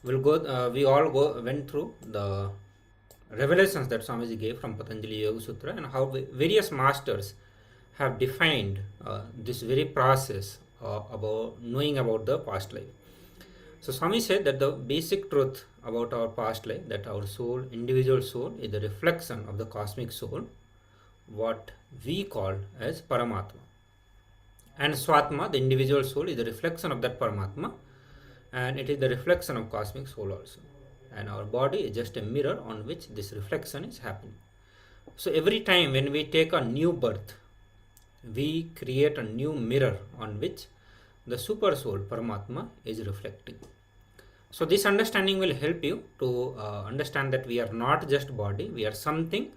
[SPEAKER 12] we'll go. We all went through the revelations that Swamiji gave from Patanjali Yoga Sutra and how various masters have defined this very process about knowing about the past life. So Swami said that the basic truth about our past life, that our soul, individual soul, is the reflection of the cosmic soul, what we call as Paramatma. And Swatma, the individual soul, is the reflection of that Paramatma, and it is the reflection of cosmic soul also. And our body is just a mirror on which this reflection is happening. So every time when we take a new birth, we create a new mirror on which the super soul Paramatma is reflecting. So this understanding will help you to understand that we are not just body, we are something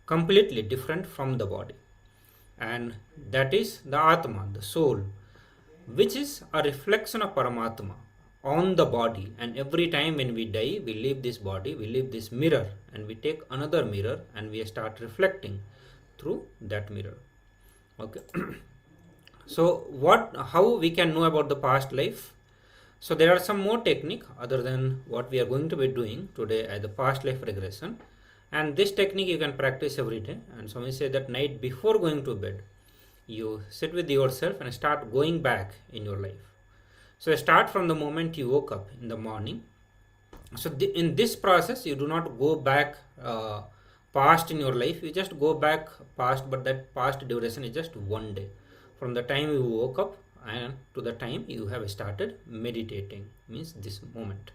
[SPEAKER 12] completely different from the body. And that is the Atma, the soul, which is a reflection of Paramatma on the body. And every time when we die, we leave this body, we leave this mirror, and we take another mirror and we start reflecting through that mirror. Okay. So how we can know about the past life? So there are some more technique other than what we are going to be doing today as the past life regression. And this technique you can practice every day. And so we say that night before going to bed, you sit with yourself and start going back in your life. So start from the moment you woke up in the morning. So in this process, you do not go back past in your life. You just go back past, but that past duration is just one day. From the time you woke up and to the time you have started meditating, means this moment.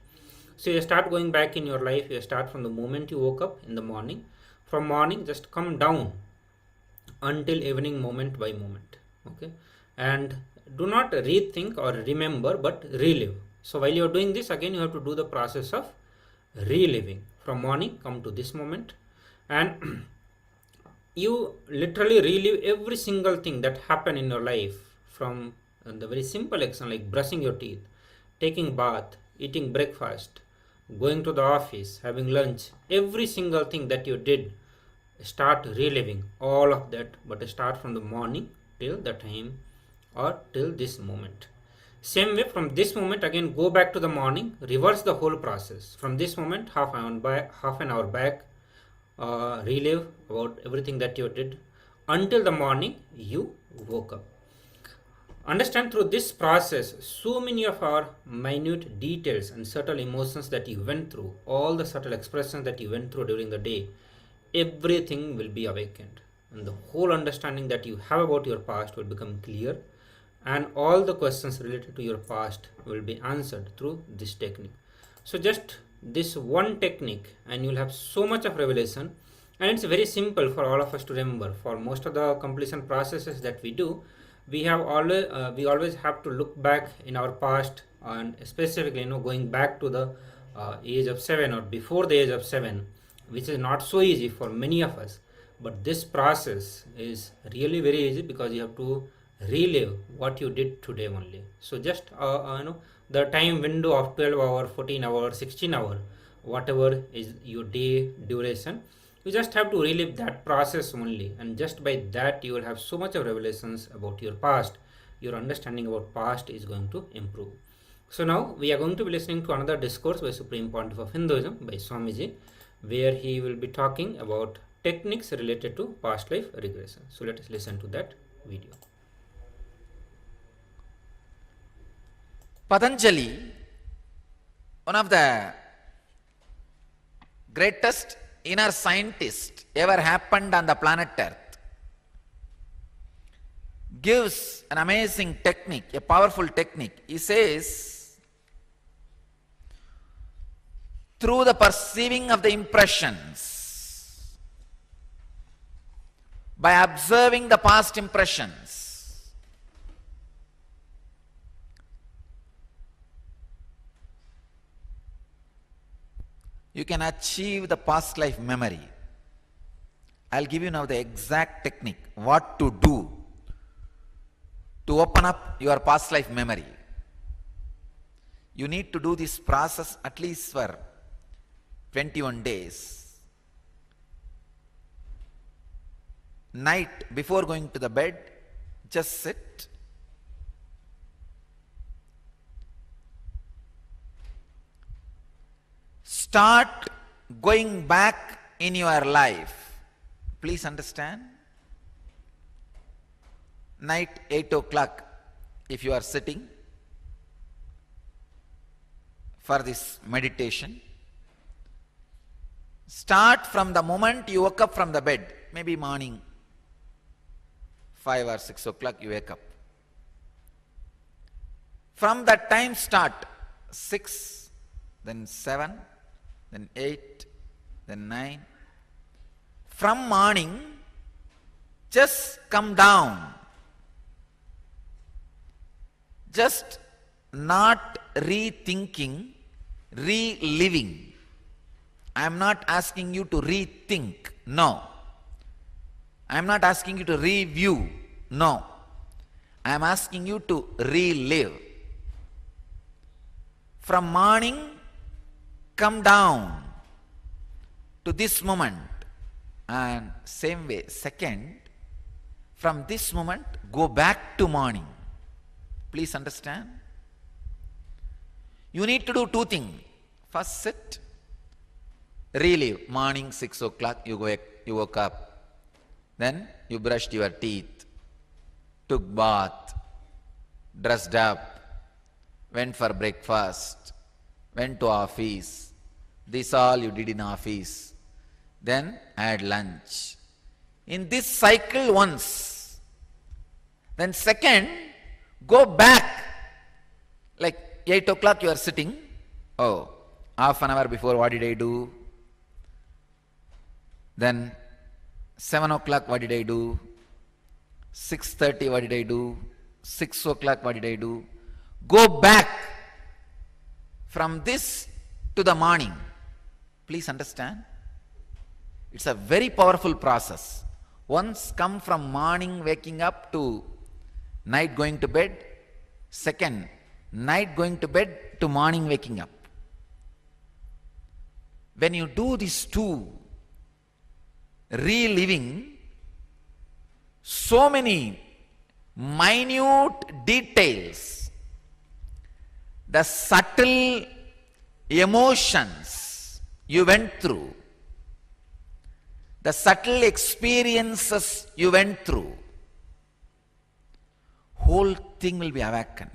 [SPEAKER 12] So you start going back in your life. You start from the moment you woke up in the morning. From morning, just come down until evening, moment by moment. Okay, and do not rethink or remember, but relive. So while you are doing this, again you have to do the process of reliving. From morning, come to this moment, and you literally relive every single thing that happened in your life, from the very simple action like brushing your teeth, taking bath, eating breakfast, going to the office, having lunch. Every single thing that you did, start reliving all of that, but start from the morning till the time or till this moment. Same way, from this moment again go back to the morning, reverse the whole process. From this moment, half an hour back, relive about everything that you did until the morning you woke up. Understand, through this process, so many of our minute details and subtle emotions that you went through, all the subtle expressions that you went through during the day, everything will be awakened, and the whole understanding that you have about your past will become clear, and all the questions related to your past will be answered through this technique. So just this one technique and you'll have so much of revelation. And it's very simple for all of us to remember. For most of the completion processes that we do, we always have to look back in our past, and specifically going back to the age of 7 or before the age of 7, which is not so easy for many of us. But this process is really very easy, because you have to relive what you did today only. So just the time window of 12 hour, 14 hour, 16 hour, whatever is your day duration, you just have to relive that process only, and just by that you will have so much of revelations about your past. Your understanding about past is going to improve. So now we are going to be listening to another discourse by Supreme Pontiff of Hinduism, by Swamiji, where he will be talking about techniques related to past life regression. So let us listen to that video.
[SPEAKER 8] Patanjali, one of the greatest inner scientists ever happened on the planet Earth, gives an amazing technique, a powerful technique. He says, through the perceiving of the impressions, by observing the past impressions, you can achieve the past life memory. I'll give you now the exact technique, what to do to open up your past life memory. You need to do this process at least for
[SPEAKER 1] 21 days, night before going to the bed, just sit. Start going back in your life. Please understand. Night 8 o'clock, if you are sitting for this meditation, start from the moment you woke up from the bed, maybe morning 5 or 6 o'clock you wake up. From that time start, 6, then 7, then 8, then 9. From morning, just come down. Just not rethinking, reliving. I am not asking you to rethink, no. I am not asking you to review, no. I am asking you to relive. From morning, come down to this moment, and same way, second, from this moment, go back to morning. Please understand. You need to do 2 things. First, sit, relive. Morning 6 o'clock, you woke up. Then you brushed your teeth, took bath, dressed up, went for breakfast, went to office. This all you did in office. Then had lunch. In this cycle once. Then second, go back. Like 8 o'clock you are sitting. Oh, half an hour before what did I do? Then 7 o'clock what did I do? 6:30 what did I do? 6 o'clock what did I do? Go back from this to the morning. Please understand. It's a very powerful process. Once come from morning waking up to night going to bed. Second, night going to bed to morning waking up. When you do these 2, reliving, so many minute details, the subtle emotions you went through, the subtle experiences you went through, whole thing will be awakened.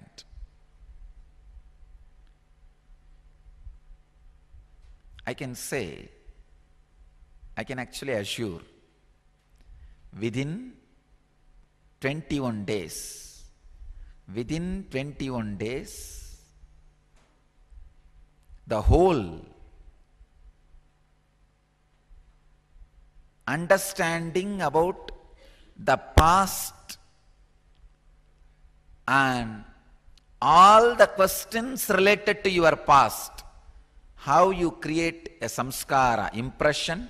[SPEAKER 1] I can actually assure, within 21 days, the whole understanding about the past and all the questions related to your past, how you create a samskara, impression,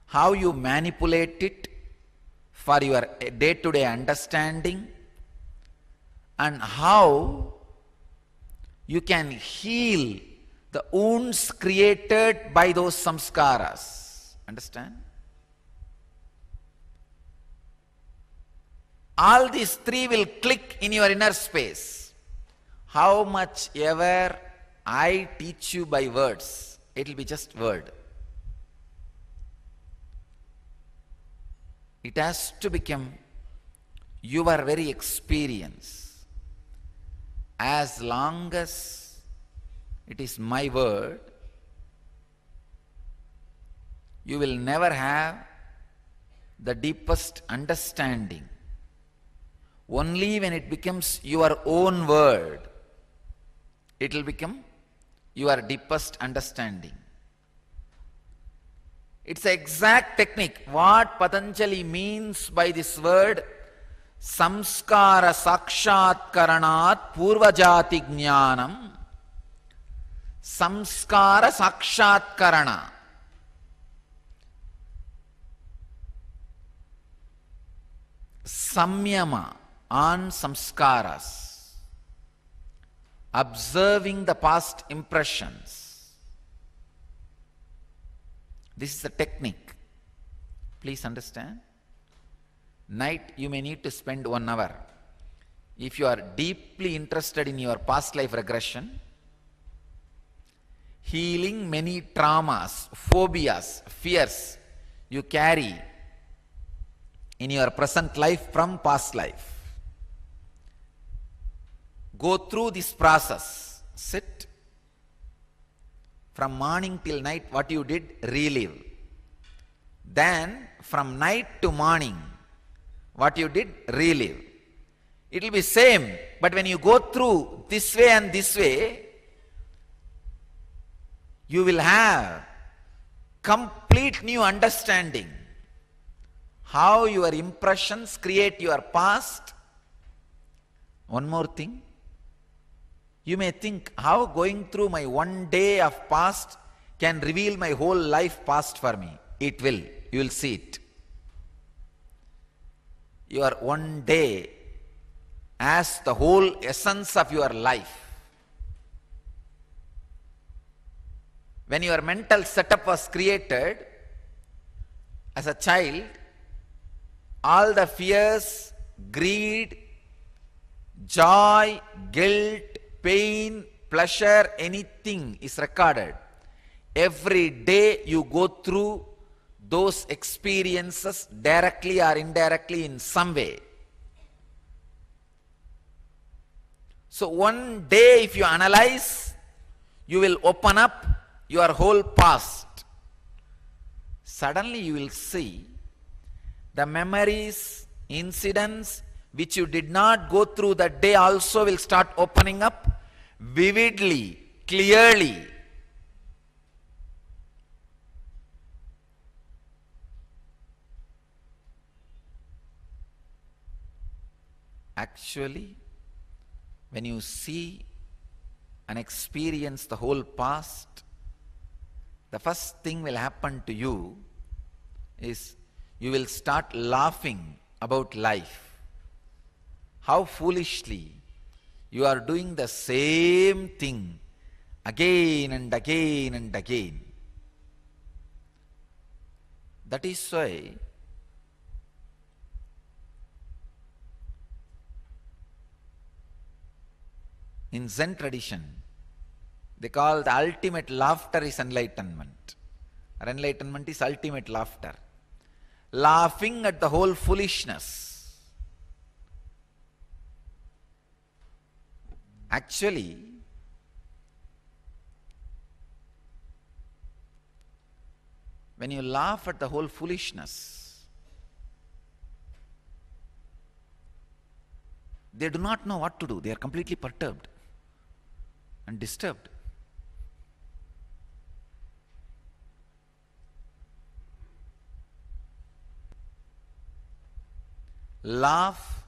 [SPEAKER 1] how you manipulate it for your day-to-day understanding, and how you can heal the wounds created by those samskaras. Understand? All these 3 will click in your inner space. How much ever I teach you by words, it will be just word. It has to become your very experience. As long as it is my word, you will never have the deepest understanding. Only when it becomes your own word, it will become your deepest understanding. It's an exact technique. What Patanjali means by this word, samskara sakshatkaranat purvajati jnanam. Samskara sakshatkarana. Samyama on samskaras. Observing the past impressions. This is the technique. Please understand. Night you may need to spend 1 hour. If you are deeply interested in your past life regression, healing many traumas, phobias, fears you carry in your present life from past life. Go through this process. Sit. From morning till night, what you did, relive. Then, from night to morning, what you did, relive. It will be same, but when you go through this way and this way, you will have complete new understanding how your impressions create your past. One more thing, you may think how going through my 1 day of past can reveal my whole life past for me. It will, you will see it. Your 1 day as the whole essence of your life. When your mental setup was created as a child, all the fears, greed, joy, guilt, pain, pleasure, anything is recorded. Every day you go through those experiences directly or indirectly in some way. So 1 day if you analyze, you will open up your whole past. Suddenly you will see the memories, incidents which you did not go through that day also will start opening up vividly, clearly. Actually, when you see and experience the whole past, the first thing will happen to you is you will start laughing about life. How foolishly you are doing the same thing again and again and again. That is why in Zen tradition, they call the ultimate laughter is enlightenment. Or enlightenment is ultimate laughter. Laughing at the whole foolishness. Actually, when you laugh at the whole foolishness, they do not know what to do. They are completely perturbed and disturbed. Laugh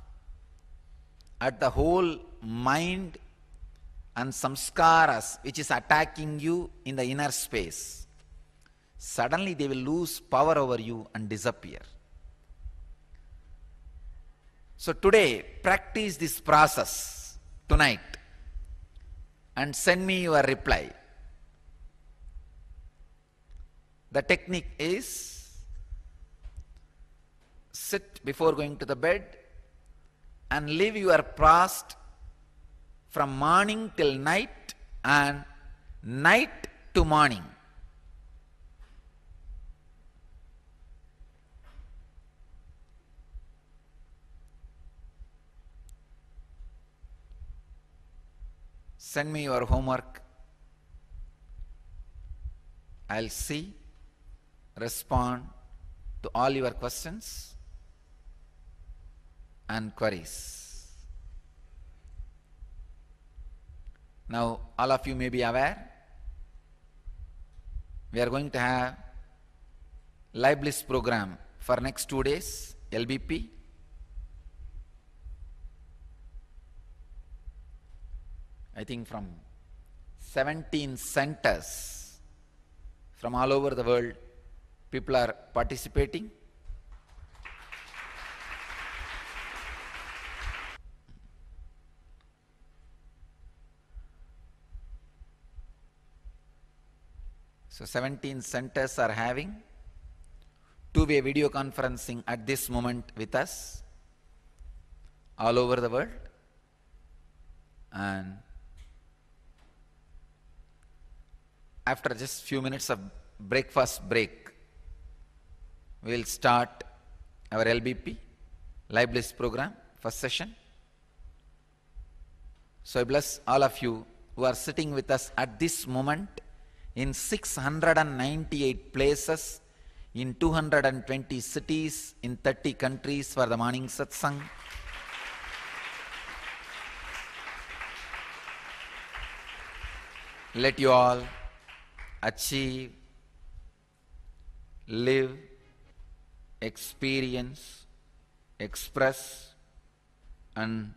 [SPEAKER 1] at the whole mind and samskaras which is attacking you in the inner space. Suddenly they will lose power over you and disappear. So today, practice this process tonight and send me your reply. The technique is sit before going to the bed and live your past from morning till night and night to morning. Send me your homework. I'll see, respond to all your questions and queries. Now, all of you may be aware, we are going to have Live Bliss program for next 2 days, LBP. I think from 17 centers from all over the world, people are participating. So 17 centers are having two-way video conferencing at this moment with us all over the world. And after just few minutes of breakfast break, we will start our LBP, Live Bliss program, first session. So I bless all of you who are sitting with us at this moment in 698 places, in 220 cities, in 30 countries for the morning satsang. Let you all achieve, live, experience, express, and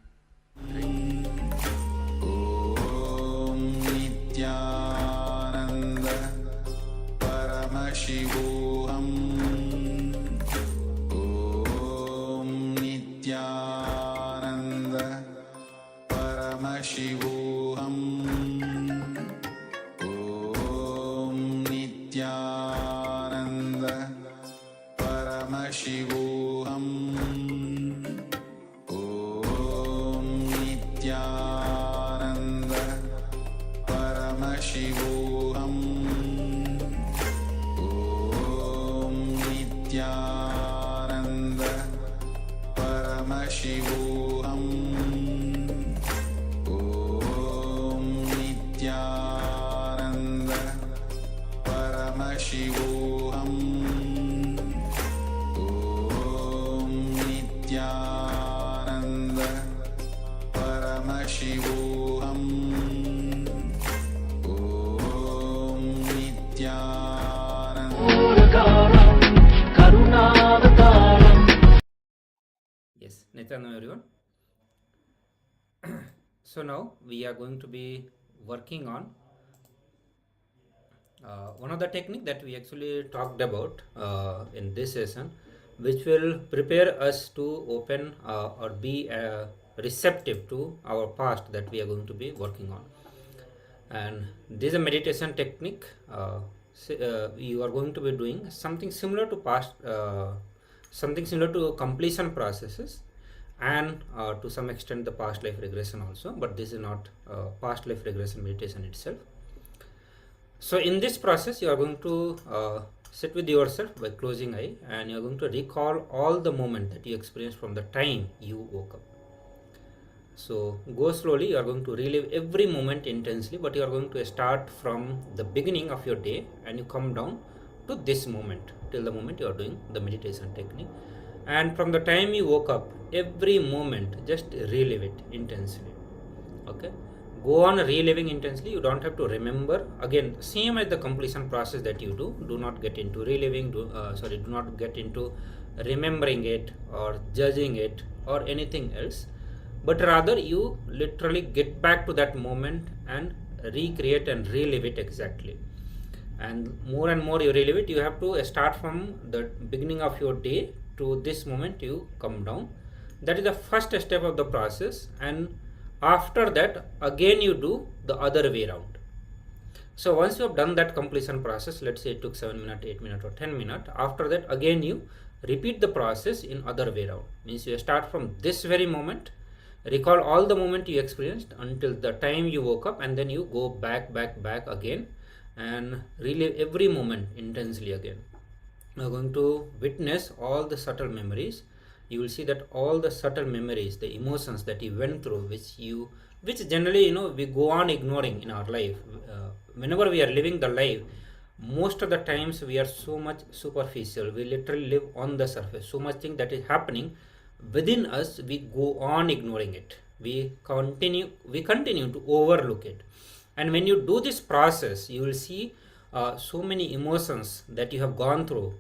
[SPEAKER 1] Om Nityananda Paramashivoham Om Nityananda Paramashivoham Om Nityananda Paramashivoham Om Nityananda Paramashivoham Om Nityananda Paramashivoham Om Nityananda Paramashivoham Om Nityananda Paramashivoham Om Nityananda.
[SPEAKER 12] Yes, Nityananda everyone. So now we are going to be working on one of the technique that we actually talked about in this session, which will prepare us to open or be receptive to our past that we are going to be working on. And this is a meditation technique. You are going to be doing something similar to past, something similar to completion processes, and to some extent the past life regression also, but this is not past life regression meditation itself. So in this process you are going to sit with yourself by closing eye, and you are going to recall all the moment that you experienced from the time you woke up. So go slowly, you are going to relive every moment intensely, but you are going to start from the beginning of your day and you come down to this moment till the moment you are doing the meditation technique. And from the time you woke up, every moment just relive it intensely. Okay, go on reliving intensely. You don't have to remember. Again, same as the completion process that you do. Do not get into reliving. Do not get into remembering it or judging it or anything else. But rather you literally get back to that moment and recreate and relive it exactly. And more you relive it. You have to start from the beginning of your day to this moment you come down. That is the first step of the process, and after that again you do the other way around. So once you have done that completion process, let's say it took 7 minutes, 8 minutes or 10 minutes, after that again you repeat the process in other way around. Means you start from this very moment, recall all the moment you experienced until the time you woke up, and then you go back again and relive every moment intensely again. You are going to witness all the subtle memories. You will see that all the subtle memories, the emotions that you went through, which generally we go on ignoring in our life. Whenever we are living the life, most of the times we are so much superficial. We literally live on the surface. So much thing that is happening within us, we go on ignoring it. We continue to overlook it. And when you do this process, you will see so many emotions that you have gone through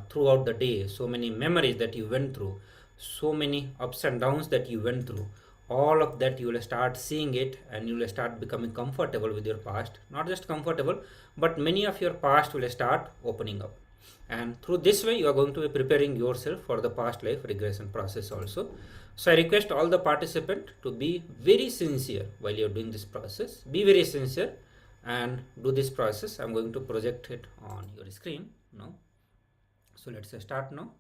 [SPEAKER 12] throughout the day, so many memories that you went through, so many ups and downs that you went through. All of that you will start seeing it, and you will start becoming comfortable with your past. Not just comfortable, but many of your past will start opening up. And through this way you are going to be preparing yourself for the past life regression process also. So I request all the participants to be very sincere while you are doing this process. Be very sincere and do this process. I'm going to project it on your screen now. So let's start now.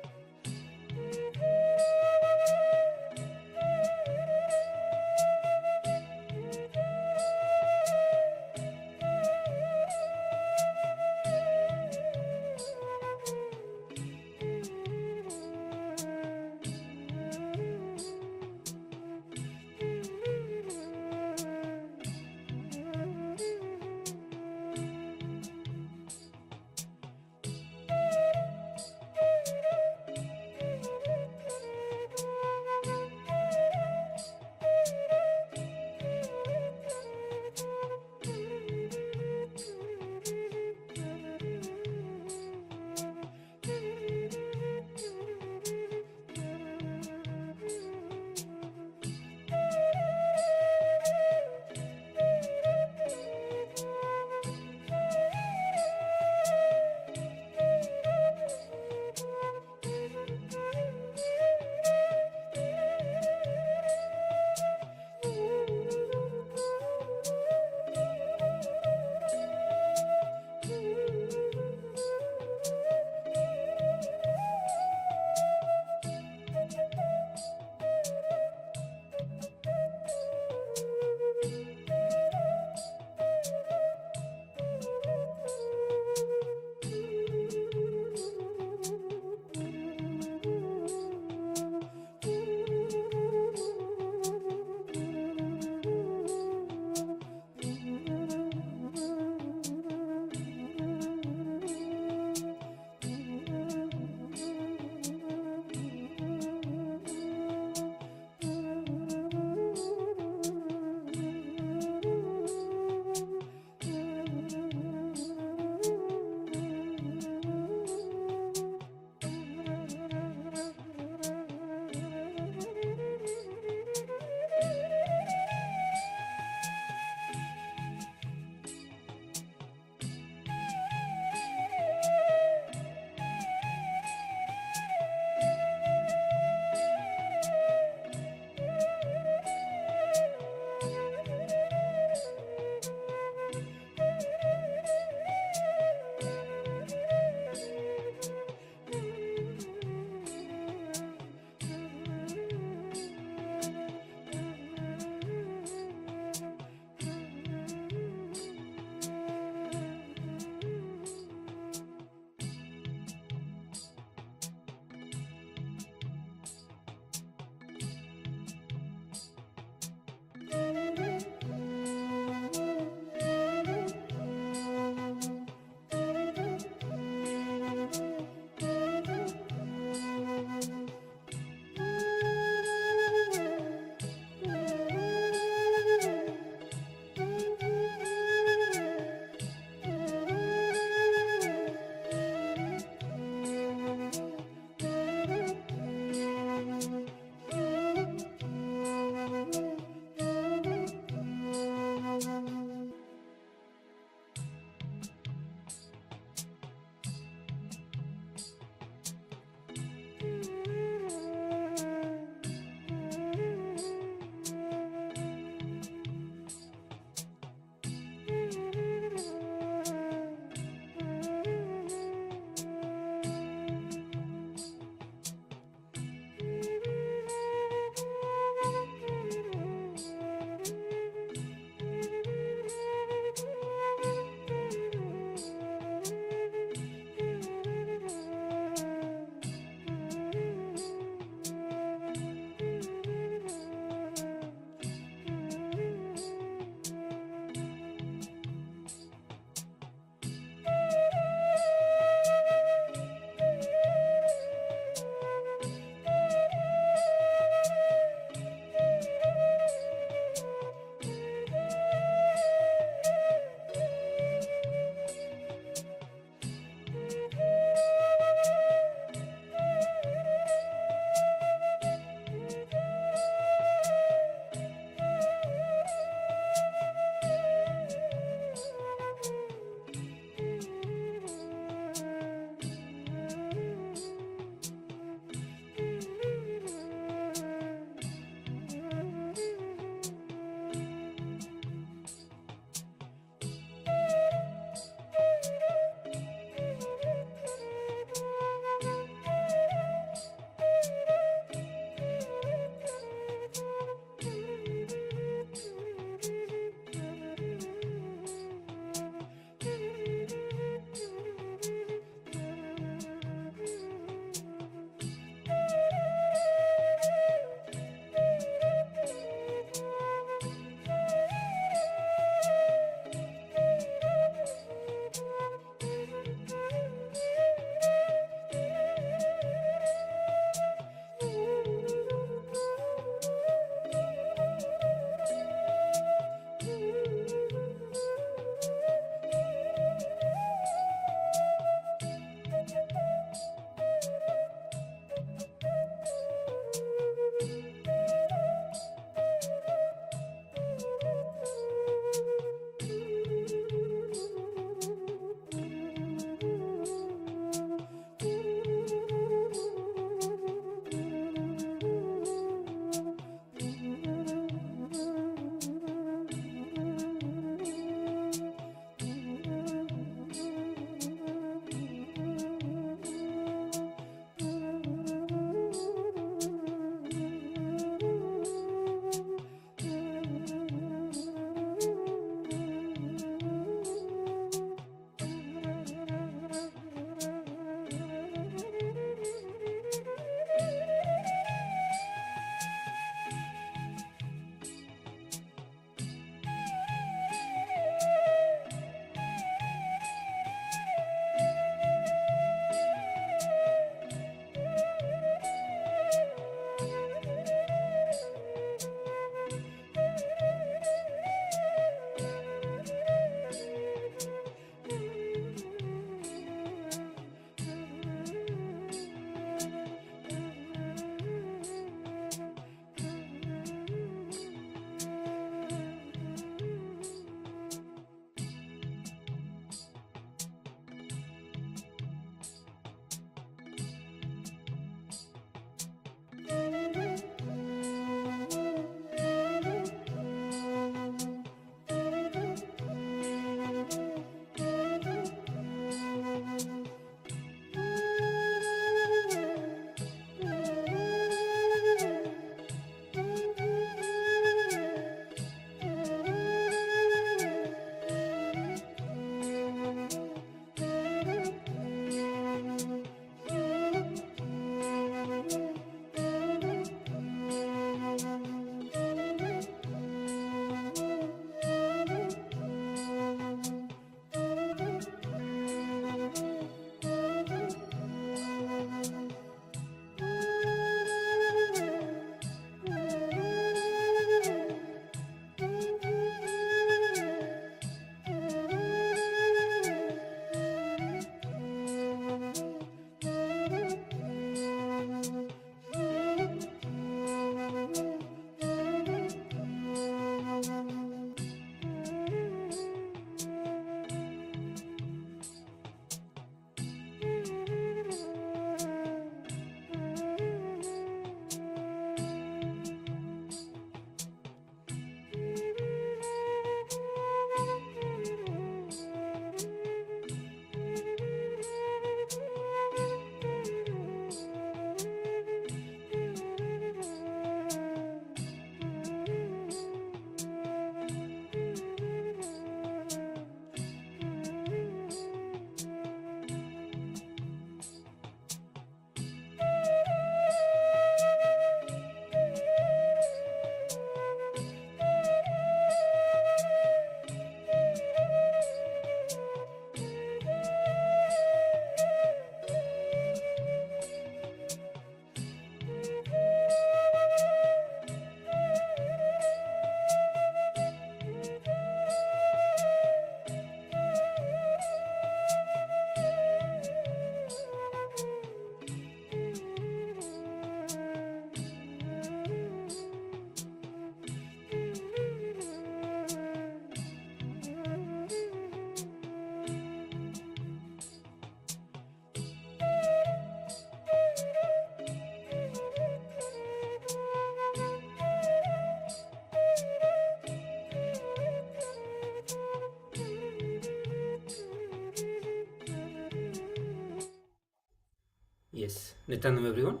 [SPEAKER 12] Yes, Nityanam everyone.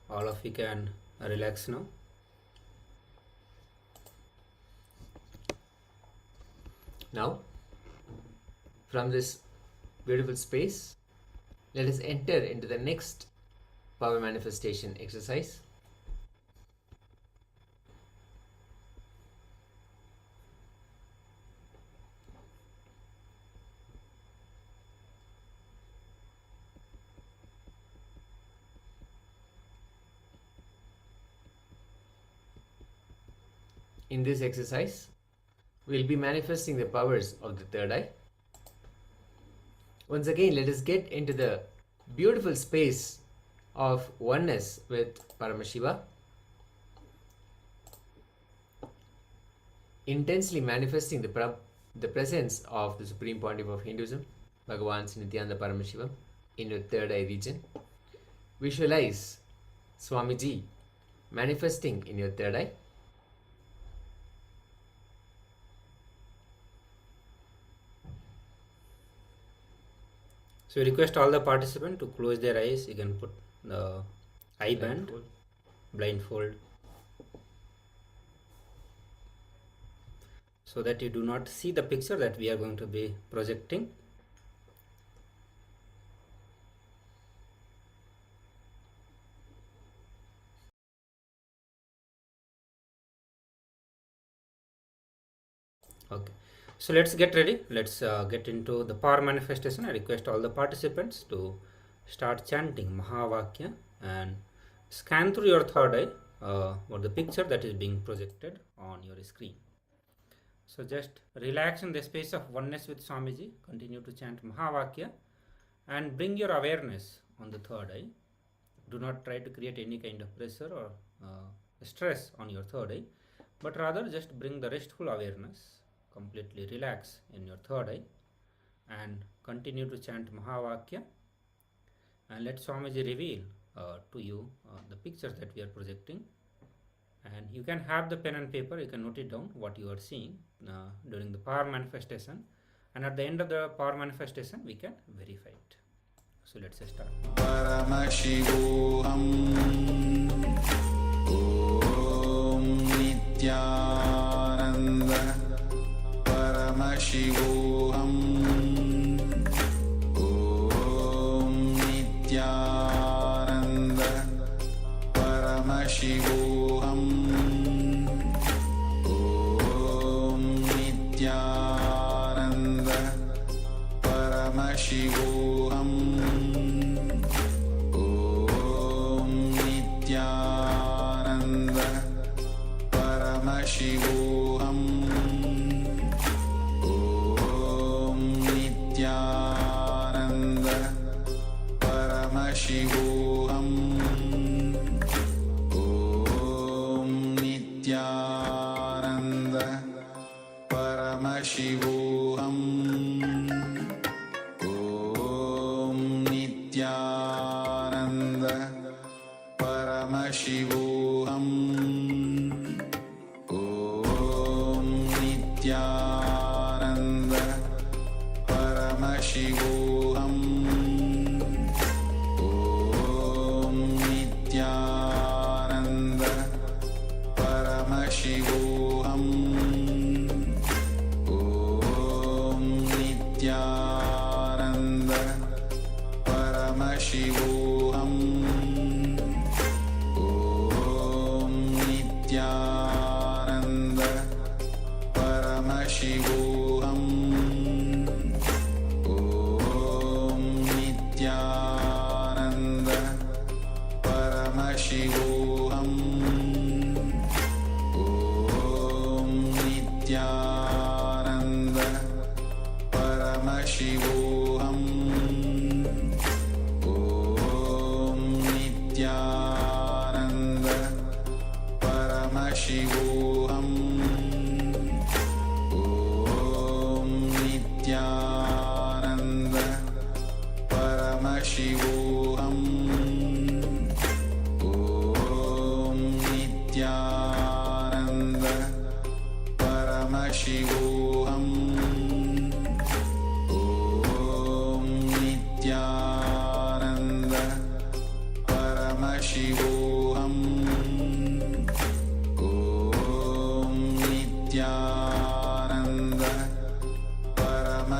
[SPEAKER 12] All of you can relax now.
[SPEAKER 13] Now, from this beautiful space, let us enter into the next power manifestation exercise. In this exercise, we'll be manifesting the powers of the third eye. Once again, let us get into the beautiful space of oneness with Paramashiva, intensely manifesting the presence of the Supreme Pontiff of Hinduism, Bhagavan Nityananda Paramashivam, in your third eye region. Visualize Swamiji manifesting in your third eye.
[SPEAKER 12] So we request all the participants to close their eyes. You can put the eye band, blindfold, so that you do not see the picture that we are going to be projecting. Okay. So let's get ready. Let's get into the power manifestation. I request all the participants to start chanting Mahavakya and scan through your third eye or the picture that is being projected on your screen. So just relax in the space of oneness with Swamiji. Continue to chant Mahavakya and bring your awareness on the third eye. Do not try to create any kind of pressure or stress on your third eye, but rather just bring the restful awareness. Completely relax in your third eye and continue to chant Mahavakya, and let Swamiji reveal to you the pictures that we are projecting. And you can have the pen and paper, you can note it down what you are seeing during the power manifestation, and at the end of the power manifestation we can verify it. So let's start.
[SPEAKER 1] Paramashivoham Om Nityananda Paramashivoham Om Nityananda Paramashivoham Om Nityananda Paramashivoham Om Nityananda Paramashivoham Nityananda Paramashivoham Om Nityananda Paramashivoham Om Nityananda Paramashivoham Om Nityananda Paramashivoham Om Nityananda Paramashivoham Om Nityananda Paramashivoham Om Nityananda Paramashivoham Om Nityananda Paramashivoham Om Nityananda Paramashivoham Om Nityananda Paramashivoham Om Nityananda Paramashivoham Om Nityananda Paramashivoham Om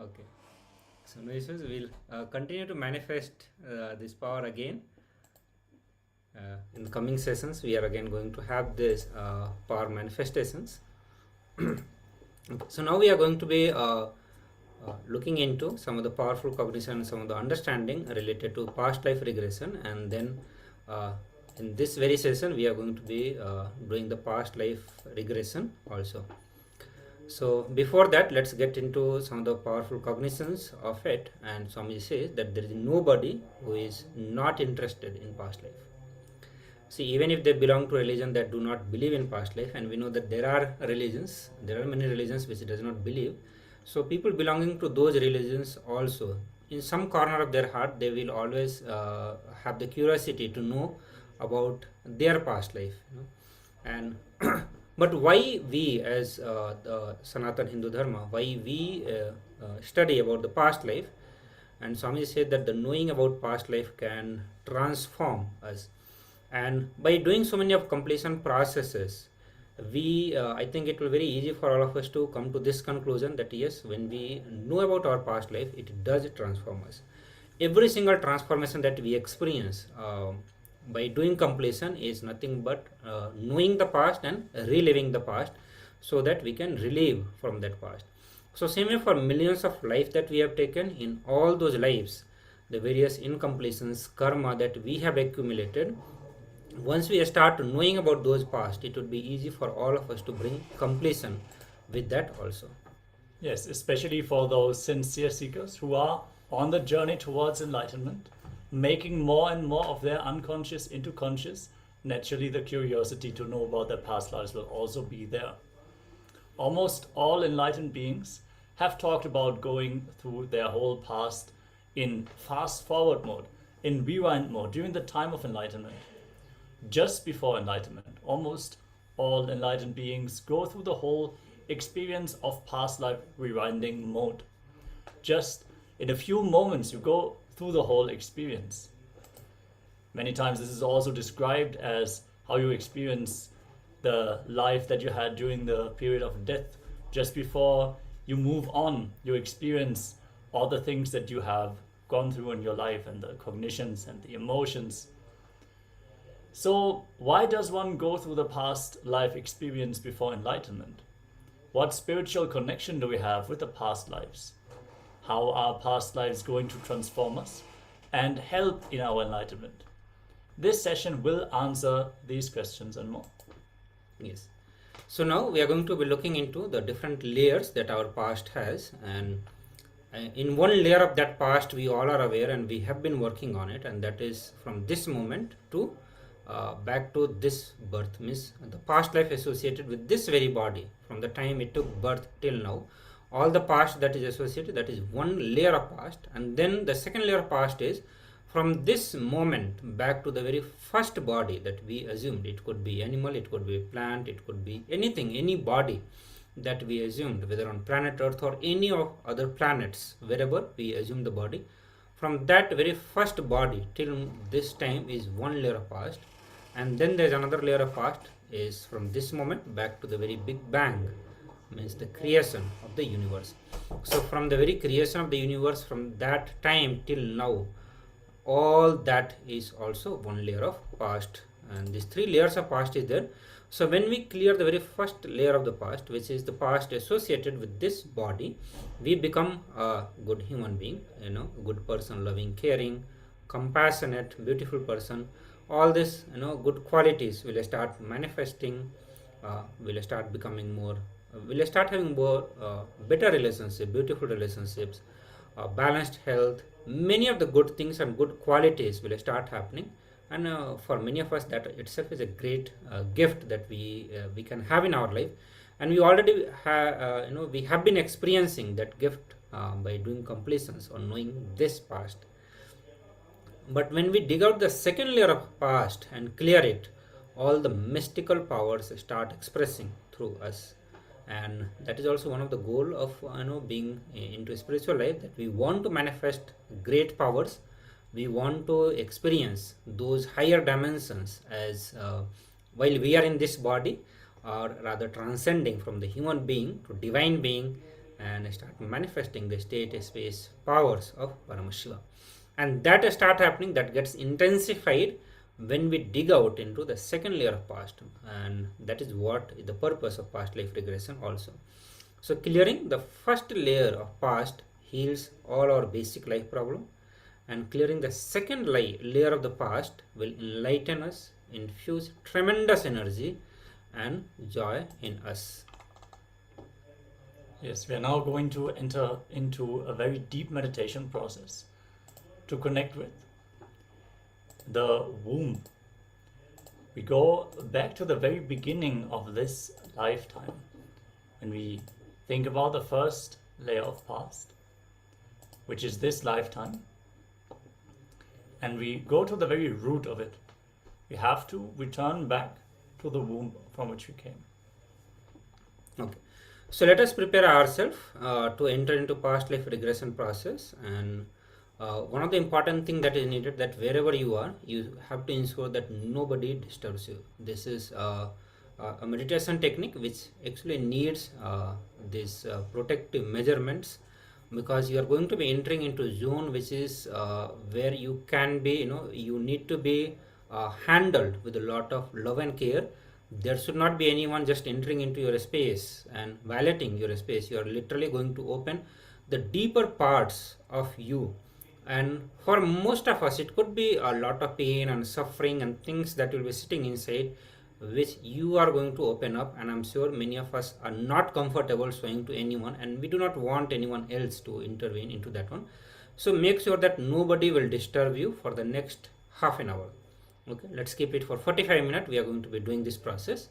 [SPEAKER 12] Okay. So no issues. We'll continue to manifest this power again. In the coming sessions, we are again going to have this power manifestations. So now we are going to be looking into some of the powerful cognition, some of the understanding related to past life regression, and then in this very session we are going to be doing the past life regression also. So before that, let's get into some of the powerful cognitions of it. And Swamiji says that there is nobody who is not interested in past life. See, even if they belong to a religion that do not believe in past life, and we know that there are many religions which does not believe. So people belonging to those religions also, in some corner of their heart, they will always have the curiosity to know about their past life. And but why we as the Sanatana Hindu Dharma, why we study about the past life? And Swami said that the knowing about past life can transform us. And by doing so many of completion processes, we I think it will be very easy for all of us to come to this conclusion that yes, when we know about our past life, it does transform us. Every single transformation that we experience by doing completion is nothing but knowing the past and reliving the past, so that we can relive from that past. So same way for millions of lives that we have taken, in all those lives, the various incompletions, karma that we have accumulated, once we start knowing about those past, it would be easy for all of us to bring completion with that also.
[SPEAKER 2] Yes, especially for those sincere seekers who are on the journey towards enlightenment, making more and more of their unconscious into conscious. Naturally, the curiosity to know about their past lives will also be there. Almost all enlightened beings have talked about going through their whole past in fast forward mode, in rewind mode, during the time of enlightenment. Just before enlightenment, almost all enlightened beings go through the whole experience of past life rewinding mode. Just in a few moments, you go through the whole experience. Many times this is also described as how you experience the life that you had during the period of death. Just before you move on, you experience all the things that you have gone through in your life, and the cognitions and the emotions. So why does one go through the past life experience before enlightenment? What spiritual connection do we have with the past lives? How are past lives going to transform us and help in our enlightenment? This session will answer these questions and more.
[SPEAKER 12] Yes. So now we are going to be looking into the different layers that our past has, and in one layer of that past we all are aware and we have been working on it, and that is from this moment to back to this birth, means the past life associated with this very body, from the time it took birth till now, all the past that is associated, that is one layer of past. And then the second layer of past is from this moment back to the very first body that we assumed. It could be animal, it could be plant, it could be anything, any body that we assumed, whether on planet Earth or any of other planets, wherever we assume the body. From that very first body till this time is one layer of past. And then there's another layer of past is from this moment back to the very big bang, means the creation of the universe. So from the very creation of the universe, from that time till now, all that is also one layer of past, and these three layers of past is there. So when we clear the very first layer of the past, which is the past associated with this body, we become a good human being, a good person, loving, caring, compassionate, beautiful person. All this good qualities will start manifesting, will start becoming more, will start having more better relationships, beautiful relationships, balanced health. Many of the good things and good qualities will start happening, and for many of us that itself is a great gift that we can have in our life, and we already have we have been experiencing that gift by doing completions or knowing this past. But when we dig out the second layer of past and clear it, all the mystical powers start expressing through us. And that is also one of the goal of being into spiritual life, that we want to manifest great powers. We want to experience those higher dimensions as while we are in this body, or rather transcending from the human being to divine being, and start manifesting the state space powers of Paramashiva. And that start happening, that gets intensified when we dig out into the second layer of past, and that is what is the purpose of past life regression also. So clearing the first layer of past heals all our basic life problem, and clearing the second layer of the past will enlighten us, infuse tremendous energy and joy in us.
[SPEAKER 2] Yes, we are now going to enter into a very deep meditation process to connect with the womb. We go back to the very beginning of this lifetime when we think about the first layer of past, which is this lifetime, and we go to the very root of it. We have to return back to the womb from which we came.
[SPEAKER 12] Okay, so let us prepare ourselves to enter into past life regression process. And one of the important thing that is needed, that wherever you are, you have to ensure that nobody disturbs you. This is a meditation technique which actually needs these protective measurements, because you are going to be entering into a zone which is where you can be, you need to be handled with a lot of love and care. There should not be anyone just entering into your space and violating your space. You are literally going to open the deeper parts of you. And for most of us, it could be a lot of pain and suffering and things that will be sitting inside, which you are going to open up. And I'm sure many of us are not comfortable showing to anyone, and we do not want anyone else to intervene into that one. So make sure that nobody will disturb you for the next half an hour. Okay, let's keep it for 45 minutes. We are going to be doing this process.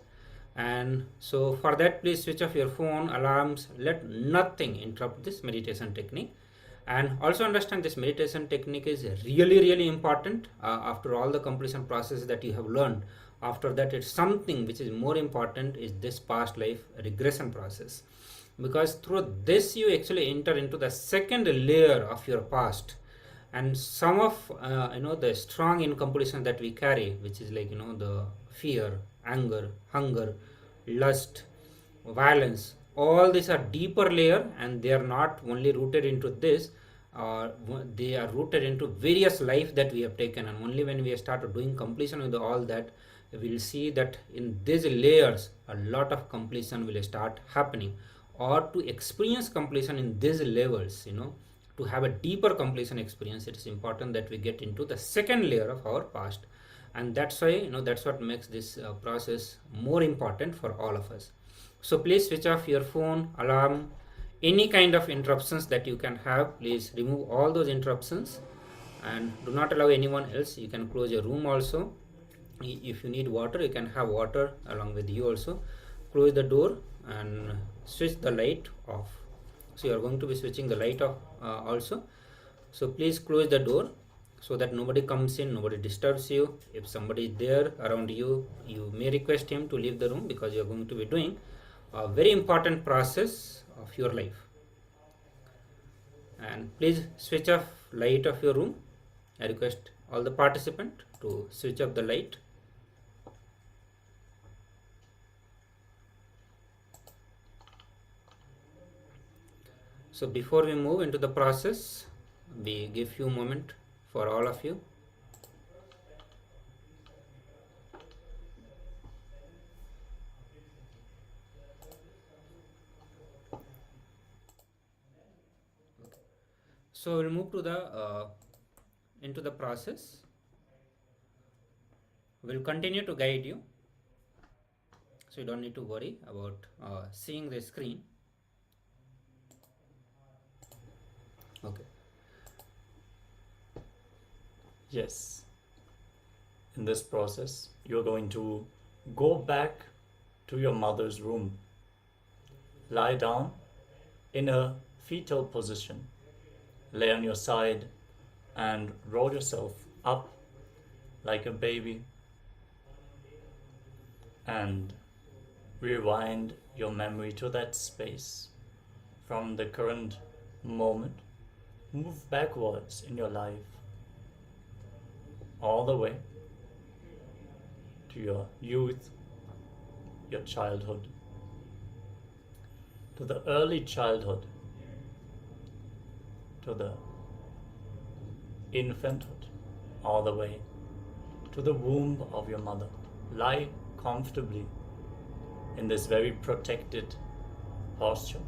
[SPEAKER 12] And so for that, please switch off your phone, alarms, let nothing interrupt this meditation technique. And also understand, this meditation technique is really important. After all the completion process that you have learned, after that, it's something which is more important, is this past life regression process, because through this you actually enter into the second layer of your past. And some of the strong incompletion that we carry, which is like the fear, anger, hunger, lust, violence, all these are deeper layer, and they are not only rooted into this, they are rooted into various life that we have taken. And only when we start doing completion with all that, we will see that in these layers a lot of completion will start happening. Or to experience completion in these levels, to have a deeper completion experience, it is important that we get into the second layer of our past. And that's why, that's what makes this process more important for all of us. So please switch off your phone, alarm, any kind of interruptions that you can have. Please remove all those interruptions and do not allow anyone else. You can close your room also. If you need water, you can have water along with you also. Close the door and switch the light off. So you are going to be switching the light off also. So please close the door so that nobody comes in, nobody disturbs you. If somebody is there around you, you may request him to leave the room, because you are going to be doing a very important process of your life. And please switch off light of your room. I request all the participants to switch off the light. So before we move into the process, we give few moments for all of you. So we'll move to the into the process. We'll continue to guide you, so you don't need to worry about seeing the screen. Okay.
[SPEAKER 2] Yes. In this process, you're going to go back to your mother's room. Lie down in a fetal position. Lay on your side and roll yourself up like a baby. And rewind your memory to that space from the current moment. Move backwards in your life, all the way to your youth, your childhood, to the early childhood to the infanthood, all the way to the womb of your mother. Lie comfortably in this very protected posture.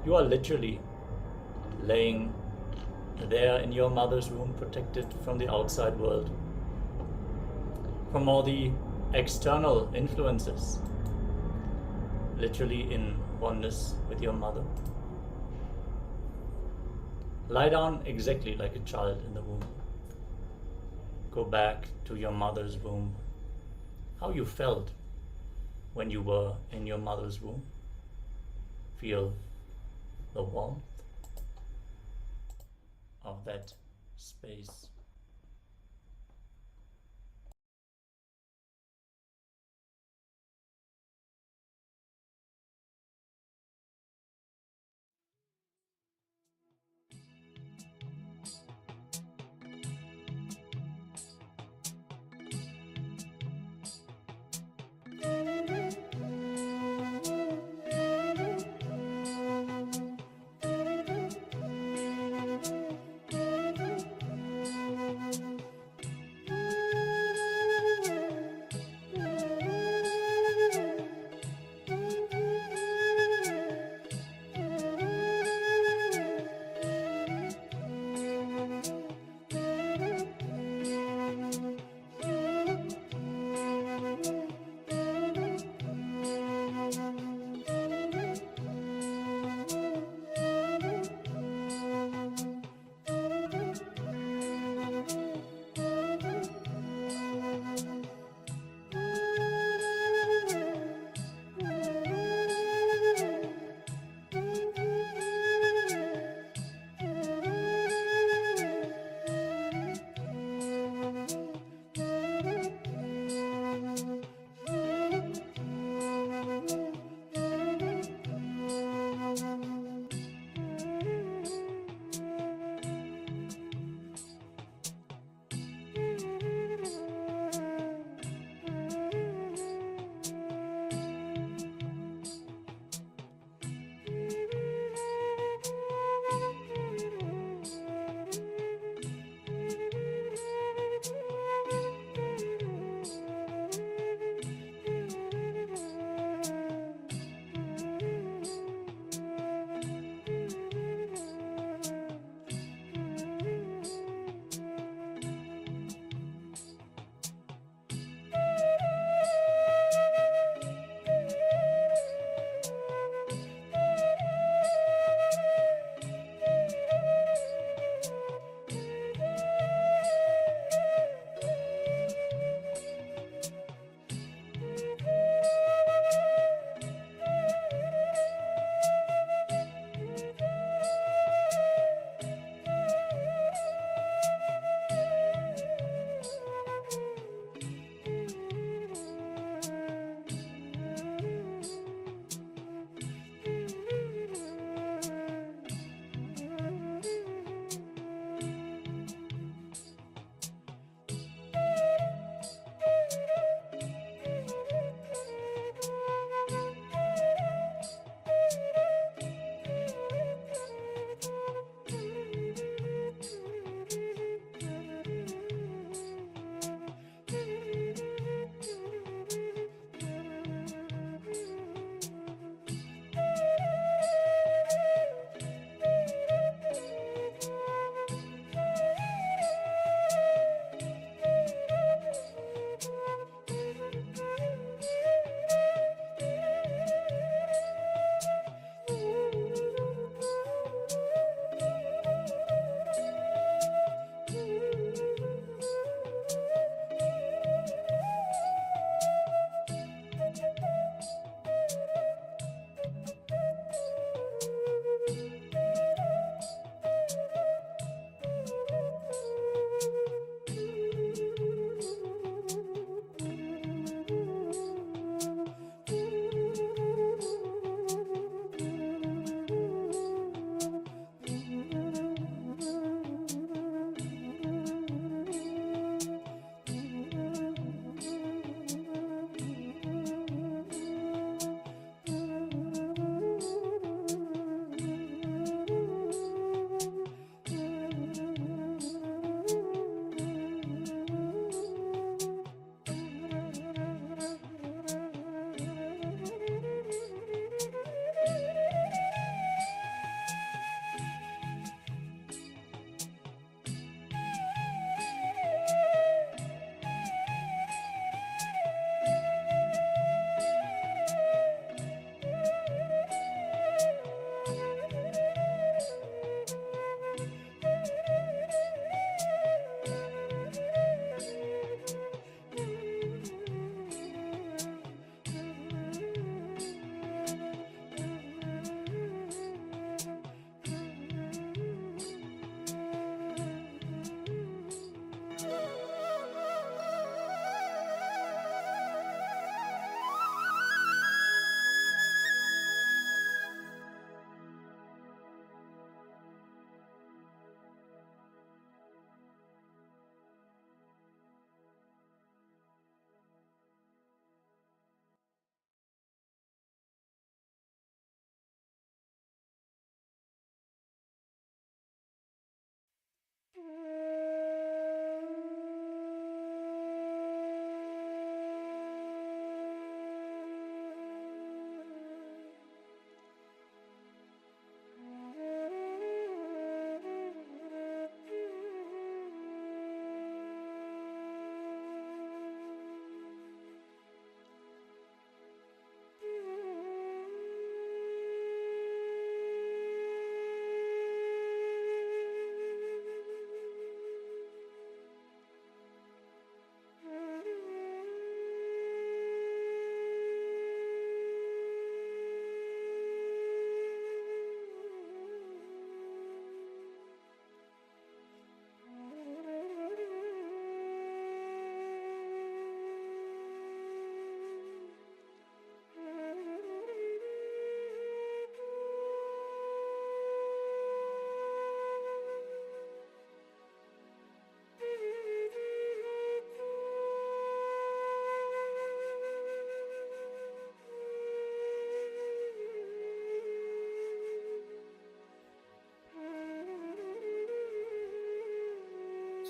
[SPEAKER 2] You are literally laying there in your mother's womb, protected from the outside world, from all the external influences, literally in oneness with your mother. Lie down exactly like a child in the womb. Go back to your mother's womb, how you felt when you were in your mother's womb. Feel the warmth of that space.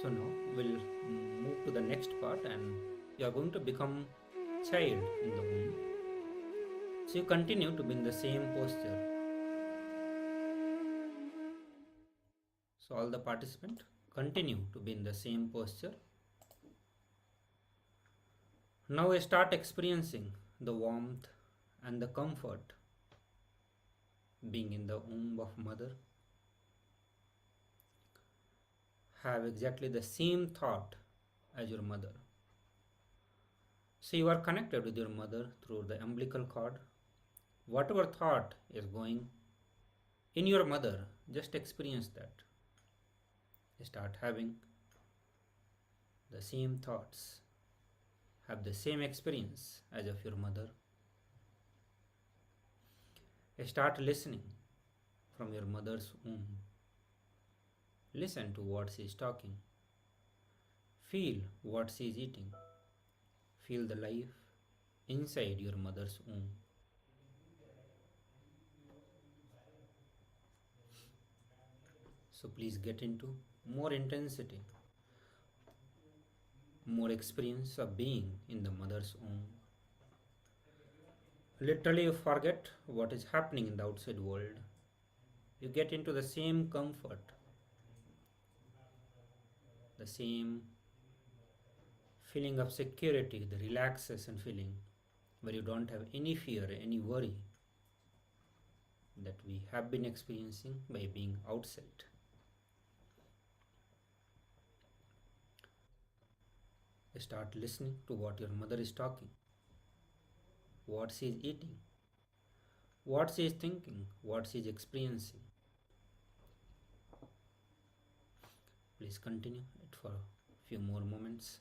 [SPEAKER 12] So now we'll move to the next part, and you are going to become child in the womb. So you continue to be in the same posture. So all the participants continue to be in the same posture. Now we start experiencing the warmth and the comfort being in the womb of mother. Have exactly the same thought as your mother. So you are connected with your mother through the umbilical cord. Whatever thought is going in your mother, just experience that. Start having the same thoughts. Have the same experience as of your mother. Start listening from your mother's womb. Listen to what she is talking. Feel what she is eating. Feel the life inside your mother's womb. So please get into more intensity, more experience of being in the mother's womb. Literally you forget what is happening in the outside world. You get into the same comfort, the same feeling of security, the relaxation feeling, where you don't have any fear, any worry that we have been experiencing by being outside. Start listening to what your mother is talking, what she is eating, what she is thinking, what she is experiencing. Please continue it for a few more moments.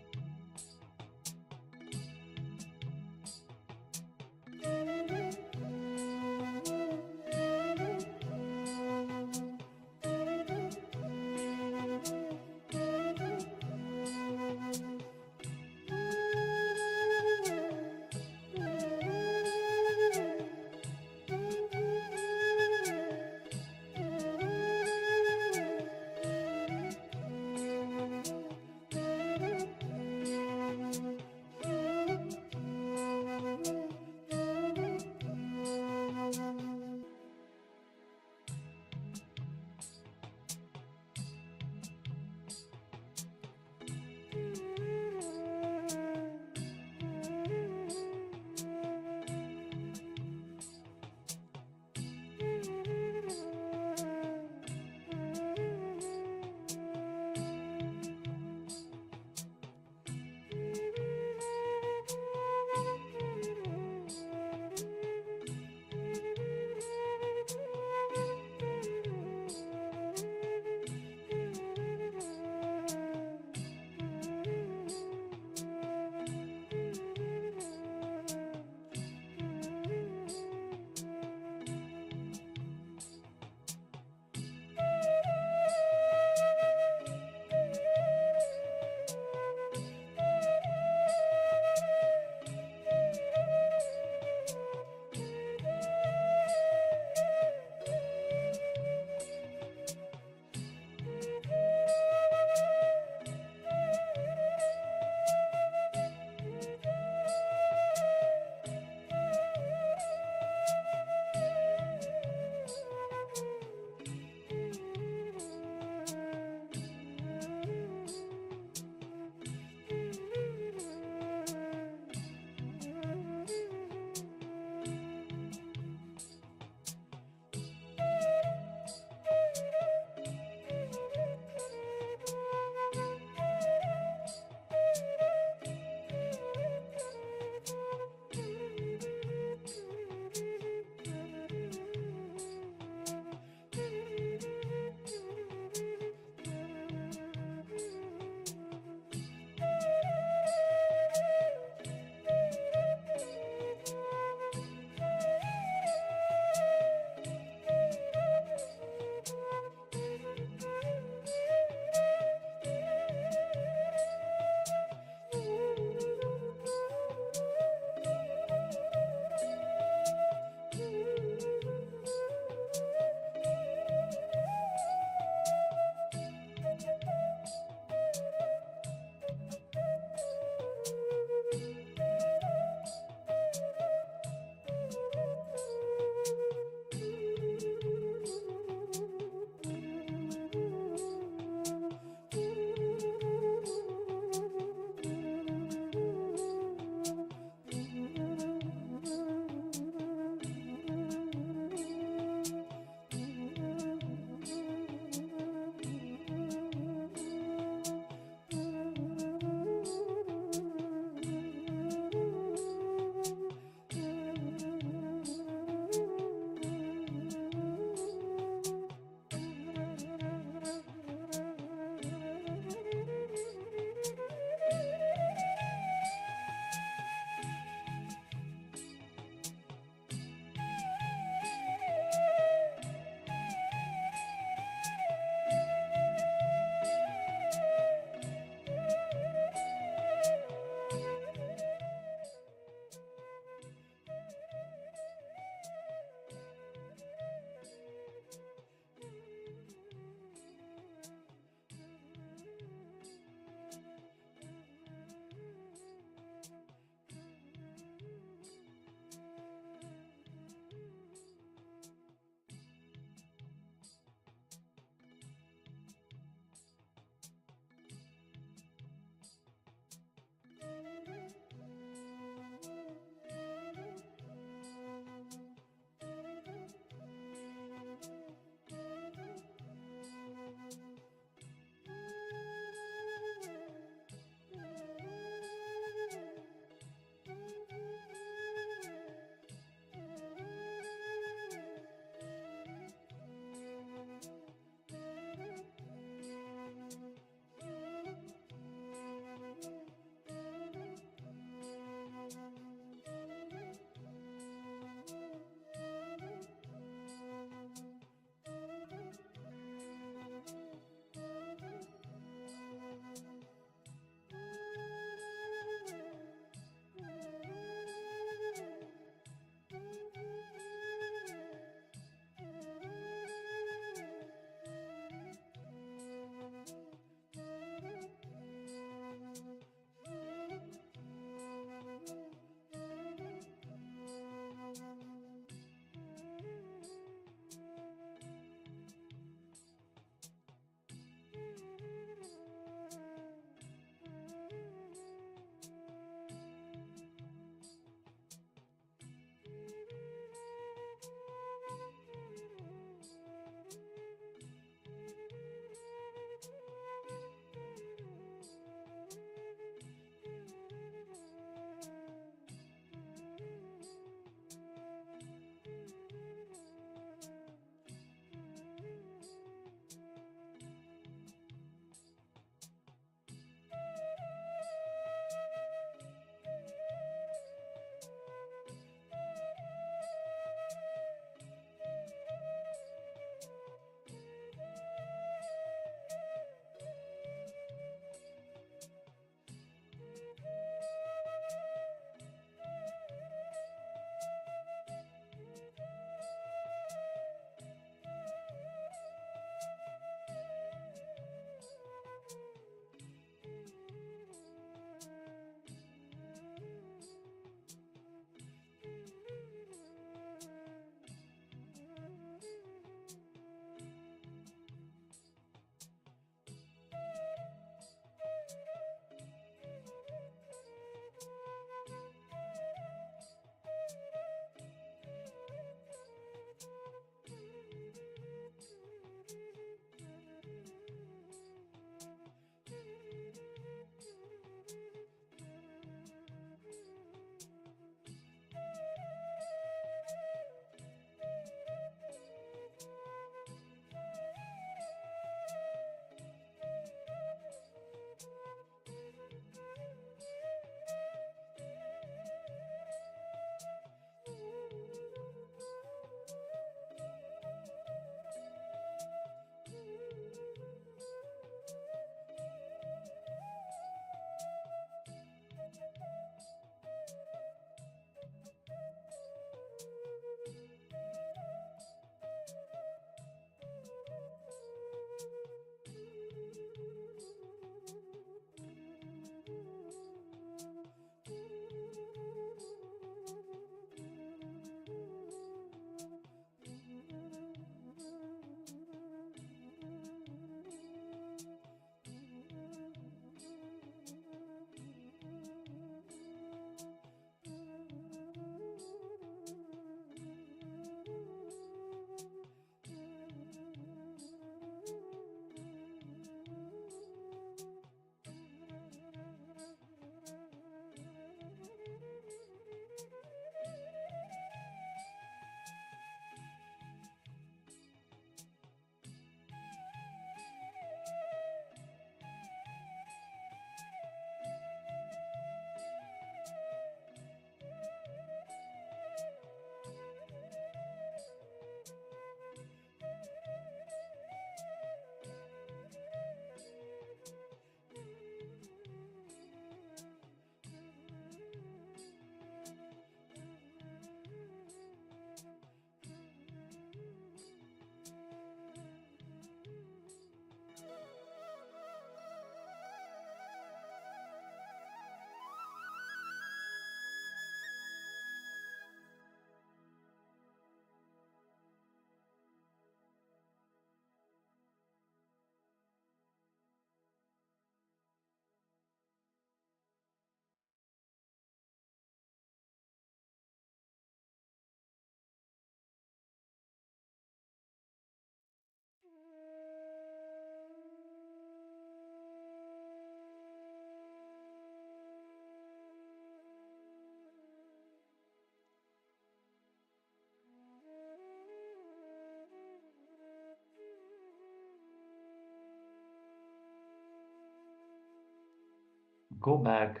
[SPEAKER 2] Go back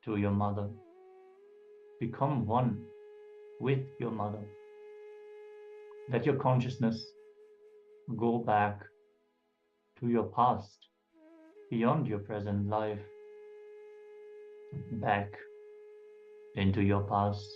[SPEAKER 2] to your mother. Become one with your mother. Let your consciousness go back to your past, beyond your present life, back into your past.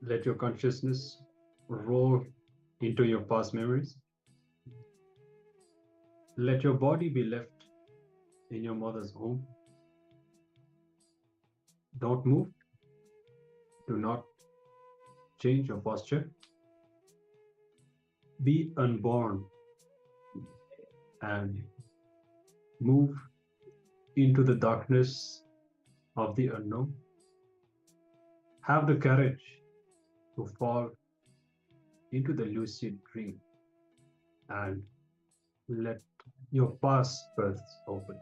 [SPEAKER 15] Let your consciousness roll into your past memories. Let your body be left in your mother's home. Don't move. Do not change your posture. Be unborn and move into the darkness of the unknown. Have the courage to fall into the lucid dream and let your past births open.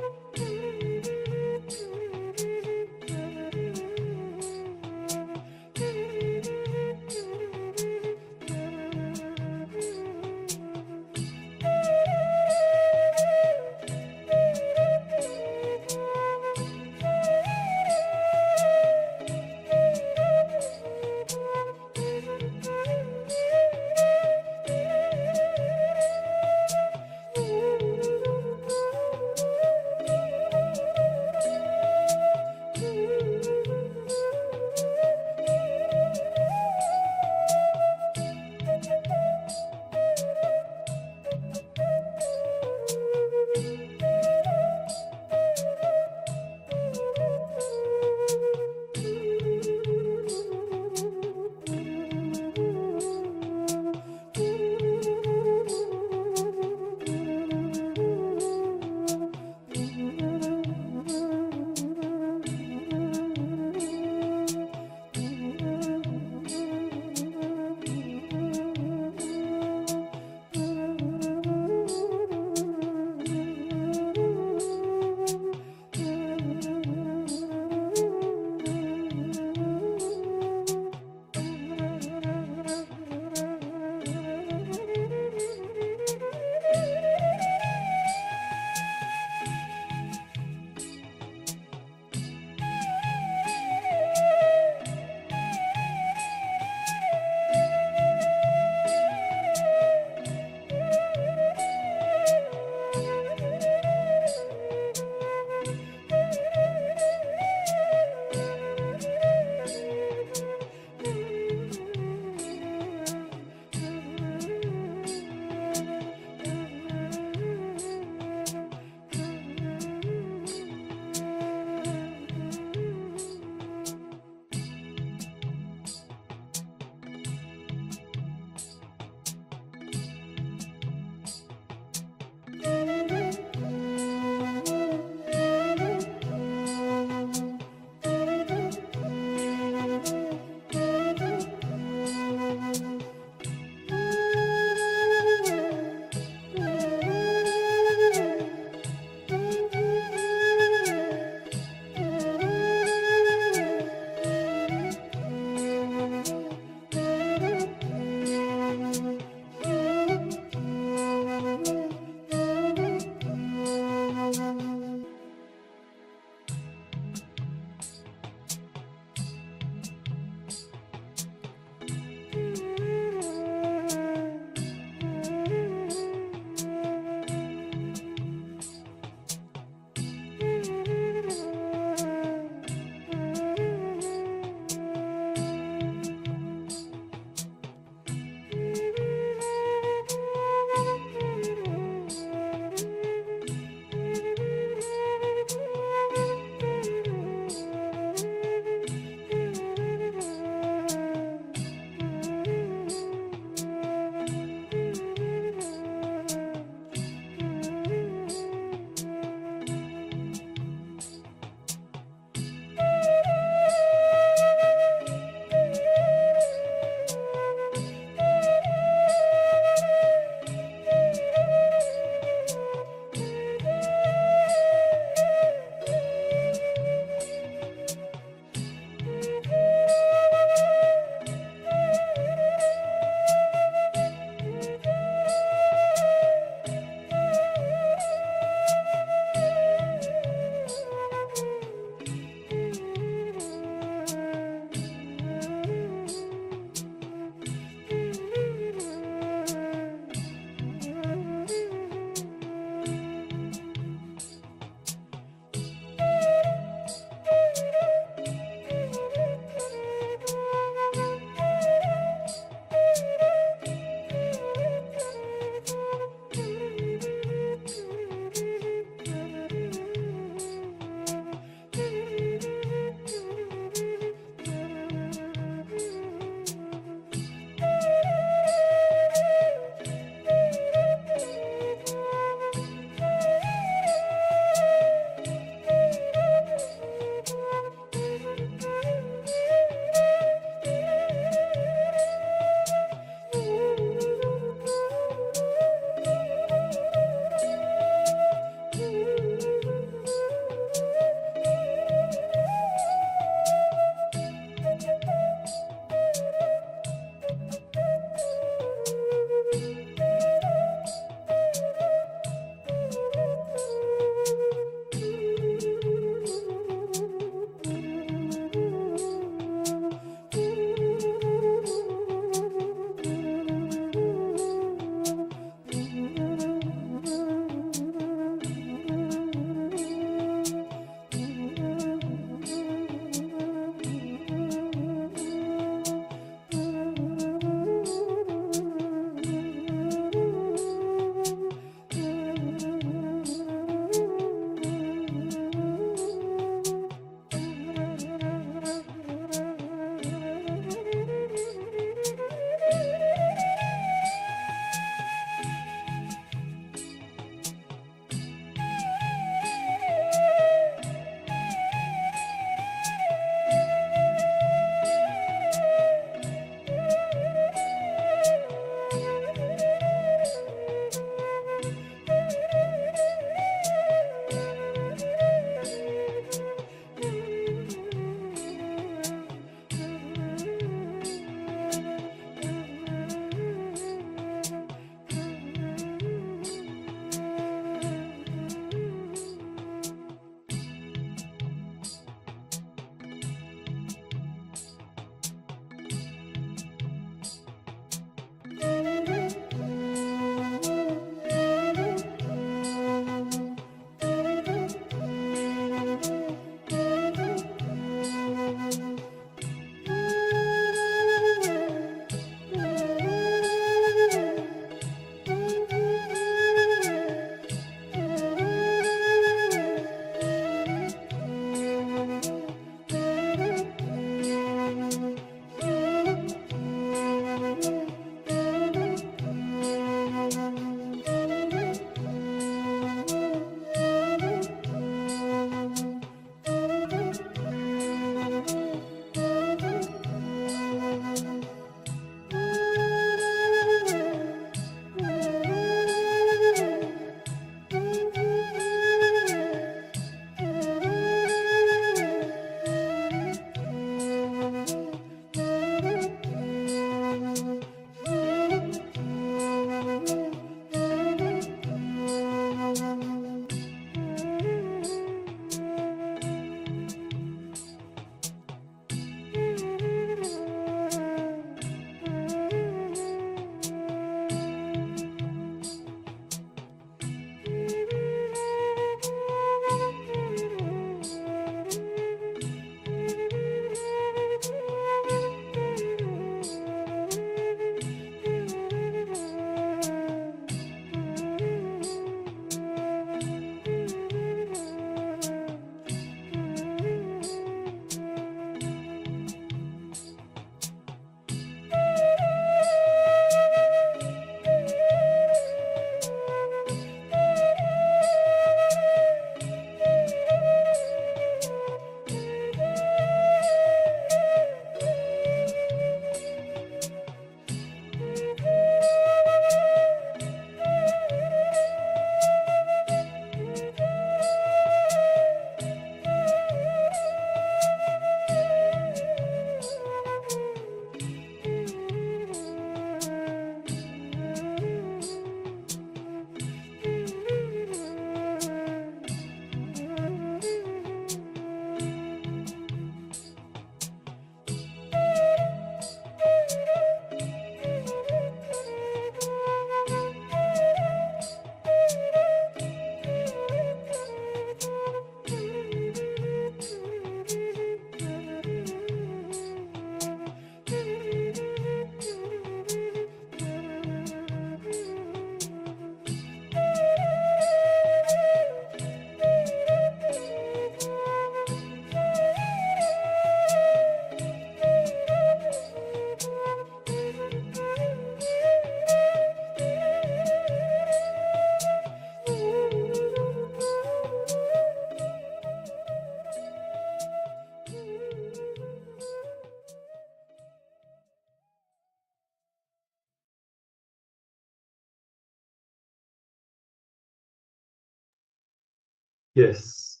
[SPEAKER 15] Yes,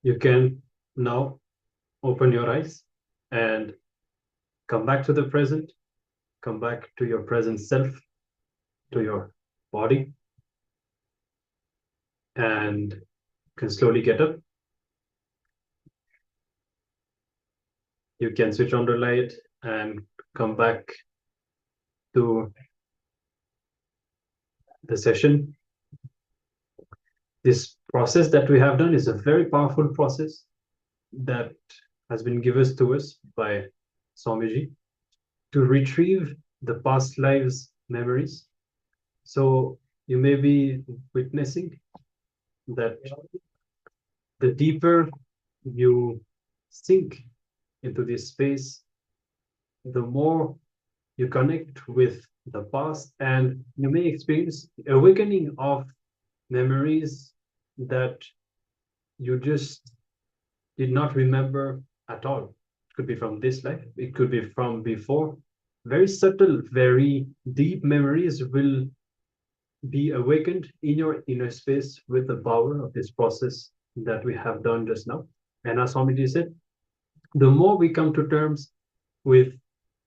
[SPEAKER 15] you can now open your eyes and come back to the present, come back to your present self, to your body, and you can slowly get up. You can switch on the light and come back to the session. This process that we have done is a very powerful process that has been given to us by Swamiji to retrieve the past lives memories. So you may be witnessing that the deeper you sink into this space, the more you connect with the past, and you may experience awakening of memories that you just did not remember at all. It could be from this life, it could be from before. Very subtle, very deep memories will be awakened in your inner space with the power of this process that we have done just now. And as Swamiji said, the more we come to terms with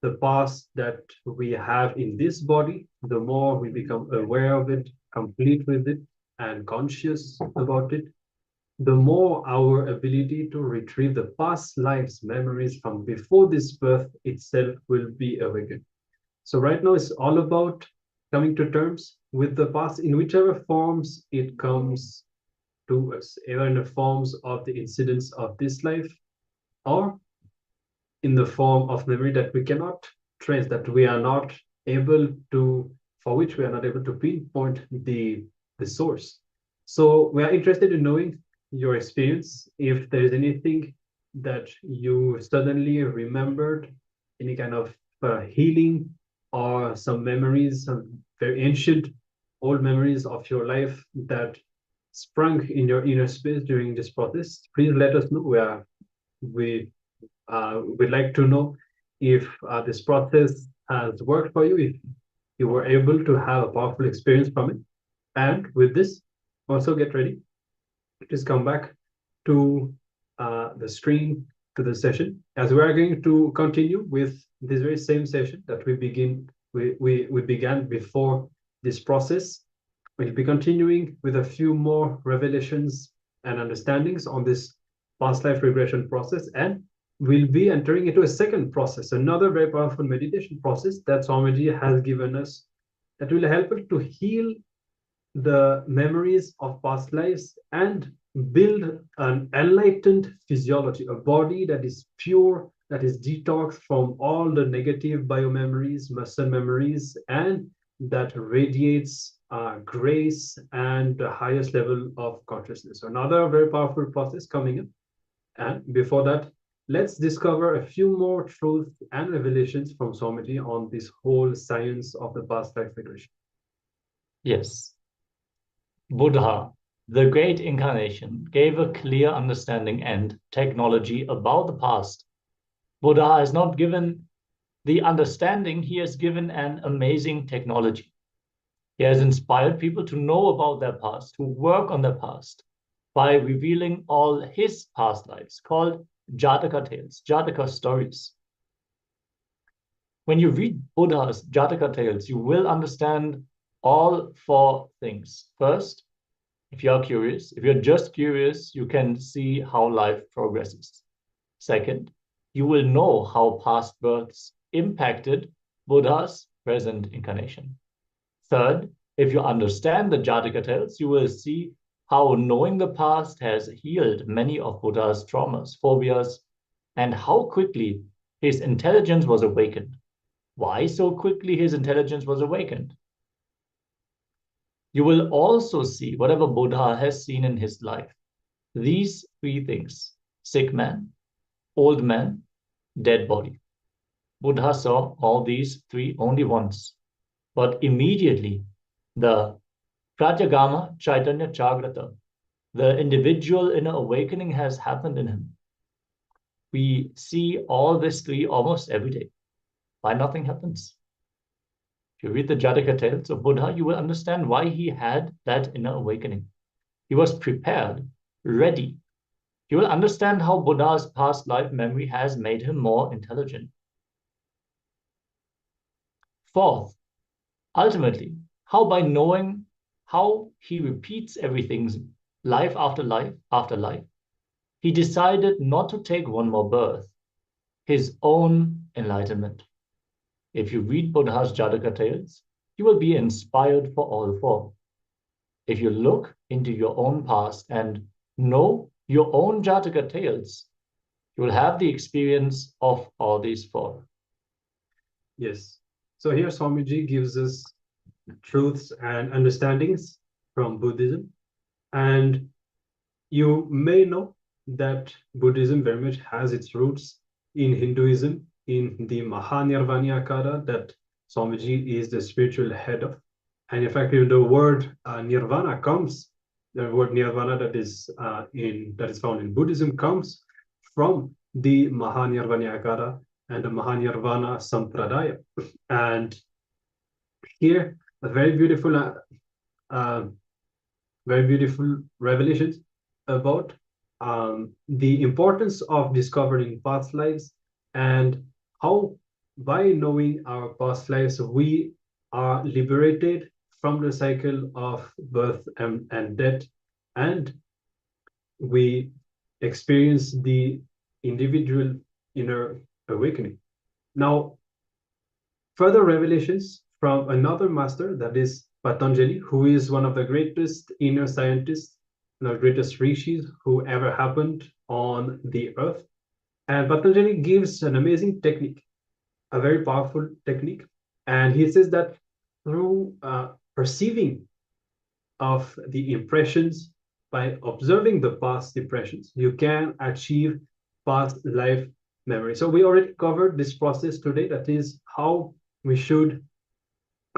[SPEAKER 15] the past that we have in this body, the more we become aware of it, complete with it, and conscious about it, the more our ability to retrieve the past lives memories from before this birth itself will be awakened. So right now it's all about coming to terms with the past in whichever forms it comes to us, either in the forms of the incidents of this life or in the form of memory that we cannot trace, that we are not able to, for which we are not able to pinpoint the source. So we are interested in knowing your experience, if there is anything that you suddenly remembered, any kind of healing or some memories, some very ancient old memories of your life that sprung in your inner space during this process. Please let us know. We'd like to know if this process has worked for you, if you were able to have a powerful experience from it. And with this, also get ready. Just come back to the screen, to the session, as we are going to continue with this very same session that we began before this process. We'll be continuing with a few more revelations and understandings on this past life regression process, and we'll be entering into a second process, another very powerful meditation process that Swamiji has given us that will help us to heal the memories of past lives and build an enlightened physiology, a body that is pure, that is detoxed from all the negative biomemories, muscle memories, and that radiates grace and the highest level of consciousness. So another very powerful process coming up. And before that, let's discover a few more truths and revelations from Swamiji on this whole science of the past life regression.
[SPEAKER 2] Yes. Buddha, the great incarnation, gave a clear understanding and technology about the past. Buddha has not given the understanding, he has given an amazing technology. He has inspired people to know about their past, to work on their past, by revealing all his past lives, called Jataka tales, Jataka stories. When you read Buddha's Jataka tales, you will understand all four things. First, if you are curious, if you're just curious, you can see how life progresses. Second, you will know how past births impacted Buddha's present incarnation. Third, if you understand the Jataka tales, you will see how knowing the past has healed many of Buddha's traumas, phobias, and how quickly his intelligence was awakened. Why so quickly his intelligence was awakened? You will also see whatever Buddha has seen in his life. These three things: sick man, old man, dead body. Buddha saw all these three only once, but immediately the Pratyagama Chaitanya Jagrata, the individual inner awakening, has happened in him. We see all these three almost every day. Why nothing happens? If you read the Jataka tales of Buddha, you will understand why he had that inner awakening. He was prepared, ready. He will understand how Buddha's past life memory has made him more intelligent. Fourth, ultimately, how by knowing how he repeats everything life after life after life, he decided not to take one more birth, his own enlightenment. If you read Buddha's Jataka tales, you will be inspired for all four. If you look into your own past and know your own Jataka tales, you will have the experience of all these four.
[SPEAKER 15] Yes. So here Swamiji gives us truths and understandings from Buddhism. And you may know that Buddhism very much has its roots in Hinduism, in the Mahanirvanyakara that Swamiji is the spiritual head of. And in fact, even the word nirvana comes, the word nirvana that is found in Buddhism comes from the Mahanirvanyakara and the Mahanirvana Sampradaya. And here, a very beautiful revelations about the importance of discovering past lives and how by knowing our past lives we are liberated from the cycle of birth and death, and we experience the individual inner awakening. Now, further revelations from another master, that is Patanjali, who is one of the greatest inner scientists, the greatest rishis who ever happened on the earth. And Patanjali gives an amazing technique, a very powerful technique. And he says that through perceiving of the impressions, by observing the past impressions, you can achieve past life memory. So we already covered this process today, that is how we should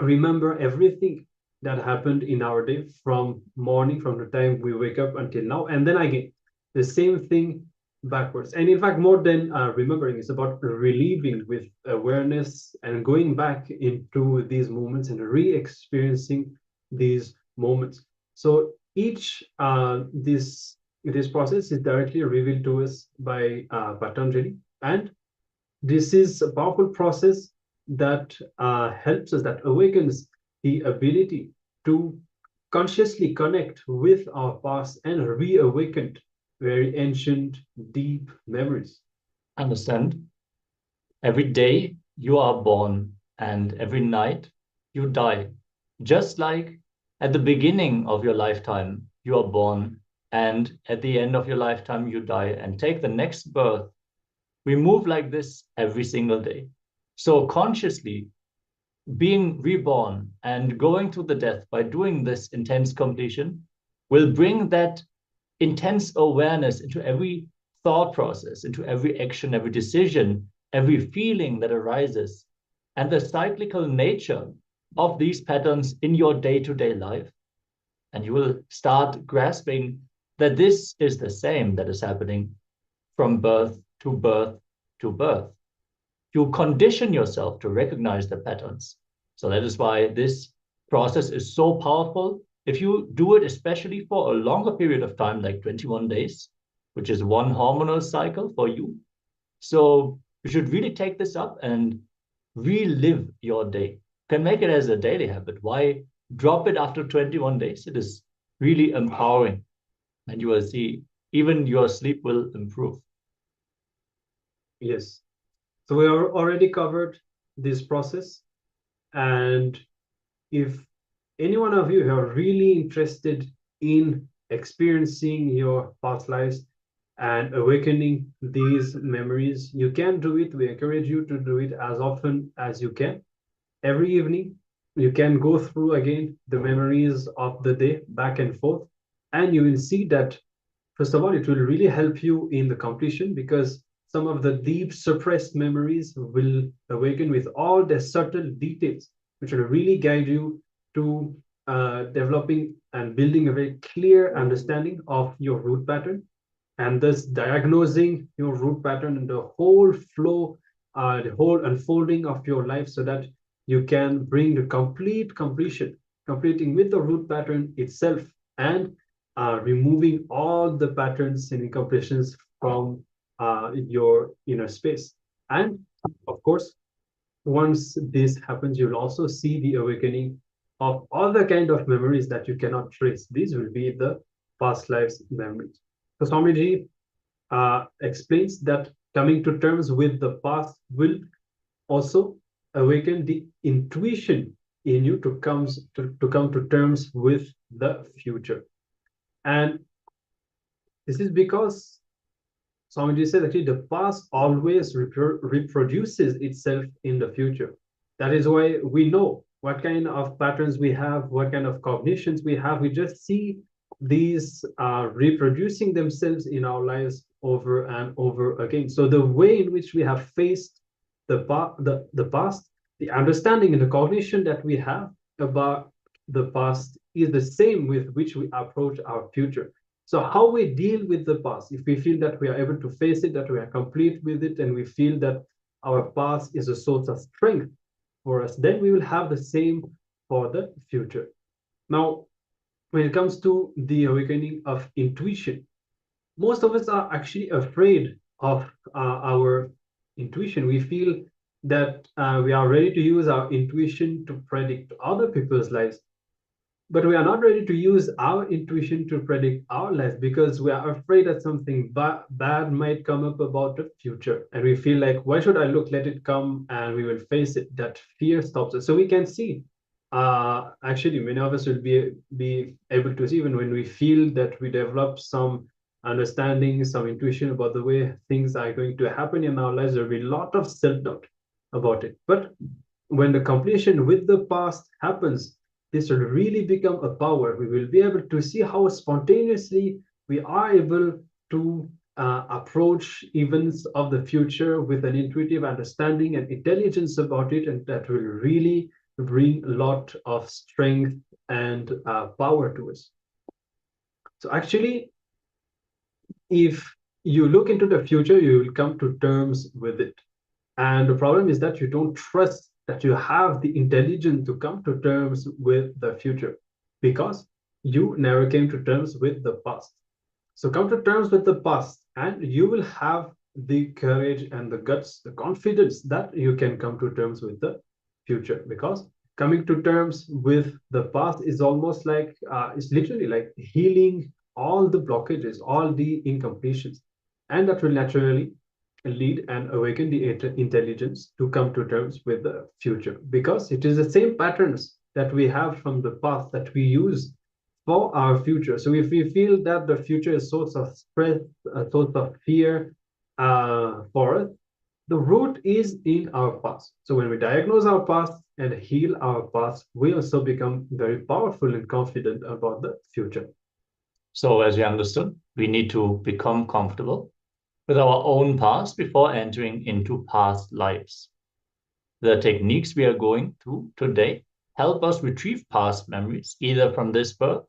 [SPEAKER 15] remember everything that happened in our day from morning, from the time we wake up until now, and then again the same thing backwards. And in fact, more than remembering, it's about reliving with awareness and going back into these moments and re-experiencing these moments. So each this process is directly revealed to us by Patanjali, and this is a powerful process that helps us, that awakens the ability to consciously connect with our past and reawaken very ancient, deep memories.
[SPEAKER 2] Understand? Every day you are born and every night you die. Just like at the beginning of your lifetime, you are born, and at the end of your lifetime, you die and take the next birth. We move like this every single day. So consciously being reborn and going to the death by doing this intense completion will bring that intense awareness into every thought process, into every action, every decision, every feeling that arises, and the cyclical nature of these patterns in your day-to-day life. And you will start grasping that this is the same that is happening from birth to birth to birth. You condition yourself to recognize the patterns. So that is why this process is so powerful. If you do it, especially for a longer period of time, like 21 days, which is one hormonal cycle for you. So you should really take this up and relive your day. You can make it as a daily habit. Why drop it after 21 days? It is really empowering. And you will see even your sleep will improve.
[SPEAKER 15] Yes. So we are already covered this process. And if any one of you are really interested in experiencing your past lives and awakening these memories, you can do it. We encourage you to do it as often as you can. Every evening, you can go through again the memories of the day back and forth. And you will see that, first of all, it will really help you in the completion, because some of the deep suppressed memories will awaken with all the subtle details, which will really guide you to developing and building a very clear understanding of your root pattern, and thus diagnosing your root pattern and the whole flow, the whole unfolding of your life, so that you can bring the completing with the root pattern itself, and removing all the patterns and incompletions from your inner space. And of course, once this happens, you'll also see the awakening of other kind of memories that you cannot trace. These will be the past lives memories. So Swamiji explains that coming to terms with the past will also awaken the intuition in you to come to terms with the future. And this is because Swamiji said actually the past always reproduces itself in the future. That is why we know what kind of patterns we have, what kind of cognitions we have. We just see these reproducing themselves in our lives over and over again. So the way in which we have faced the past, the understanding and the cognition that we have about the past is the same with which we approach our future. So how we deal with the past, if we feel that we are able to face it, that we are complete with it, and we feel that our past is a source of strength for us, then we will have the same for the future. Now, when it comes to the awakening of intuition, most of us are actually afraid of our intuition. We feel that we are ready to use our intuition to predict other people's lives, but we are not ready to use our intuition to predict our lives because we are afraid that something bad might come up about the future. And we feel like, why should I look? Let it come and we will face it. That fear stops us. So we can see, actually, many of us will be able to see even when we feel that we develop some understanding, some intuition about the way things are going to happen in our lives, there will be a lot of self-doubt about it. But when the completion with the past happens, this will really become a power. We will be able to see how spontaneously we are able to approach events of the future with an intuitive understanding and intelligence about it, and that will really bring a lot of strength and power to us. So actually, if you look into the future, you will come to terms with it. And the problem is that you don't trust that you have the intelligence to come to terms with the future because you never came to terms with the past. So come to terms with the past and you will have the courage and the guts, the confidence that you can come to terms with the future, because coming to terms with the past is almost like, it's literally like healing all the blockages, all the incompletions, and that will naturally lead and awaken the intelligence to come to terms with the future, because it is the same patterns that we have from the past that we use for our future. So if we feel that the future is a source of stress, a source of fear for us, the root is in our past. So when we diagnose our past and heal our past, we also become very powerful and confident about the future.
[SPEAKER 2] So as you understood, we need to become comfortable with our own past before entering into past lives. The techniques we are going through today help us retrieve past memories, either from this birth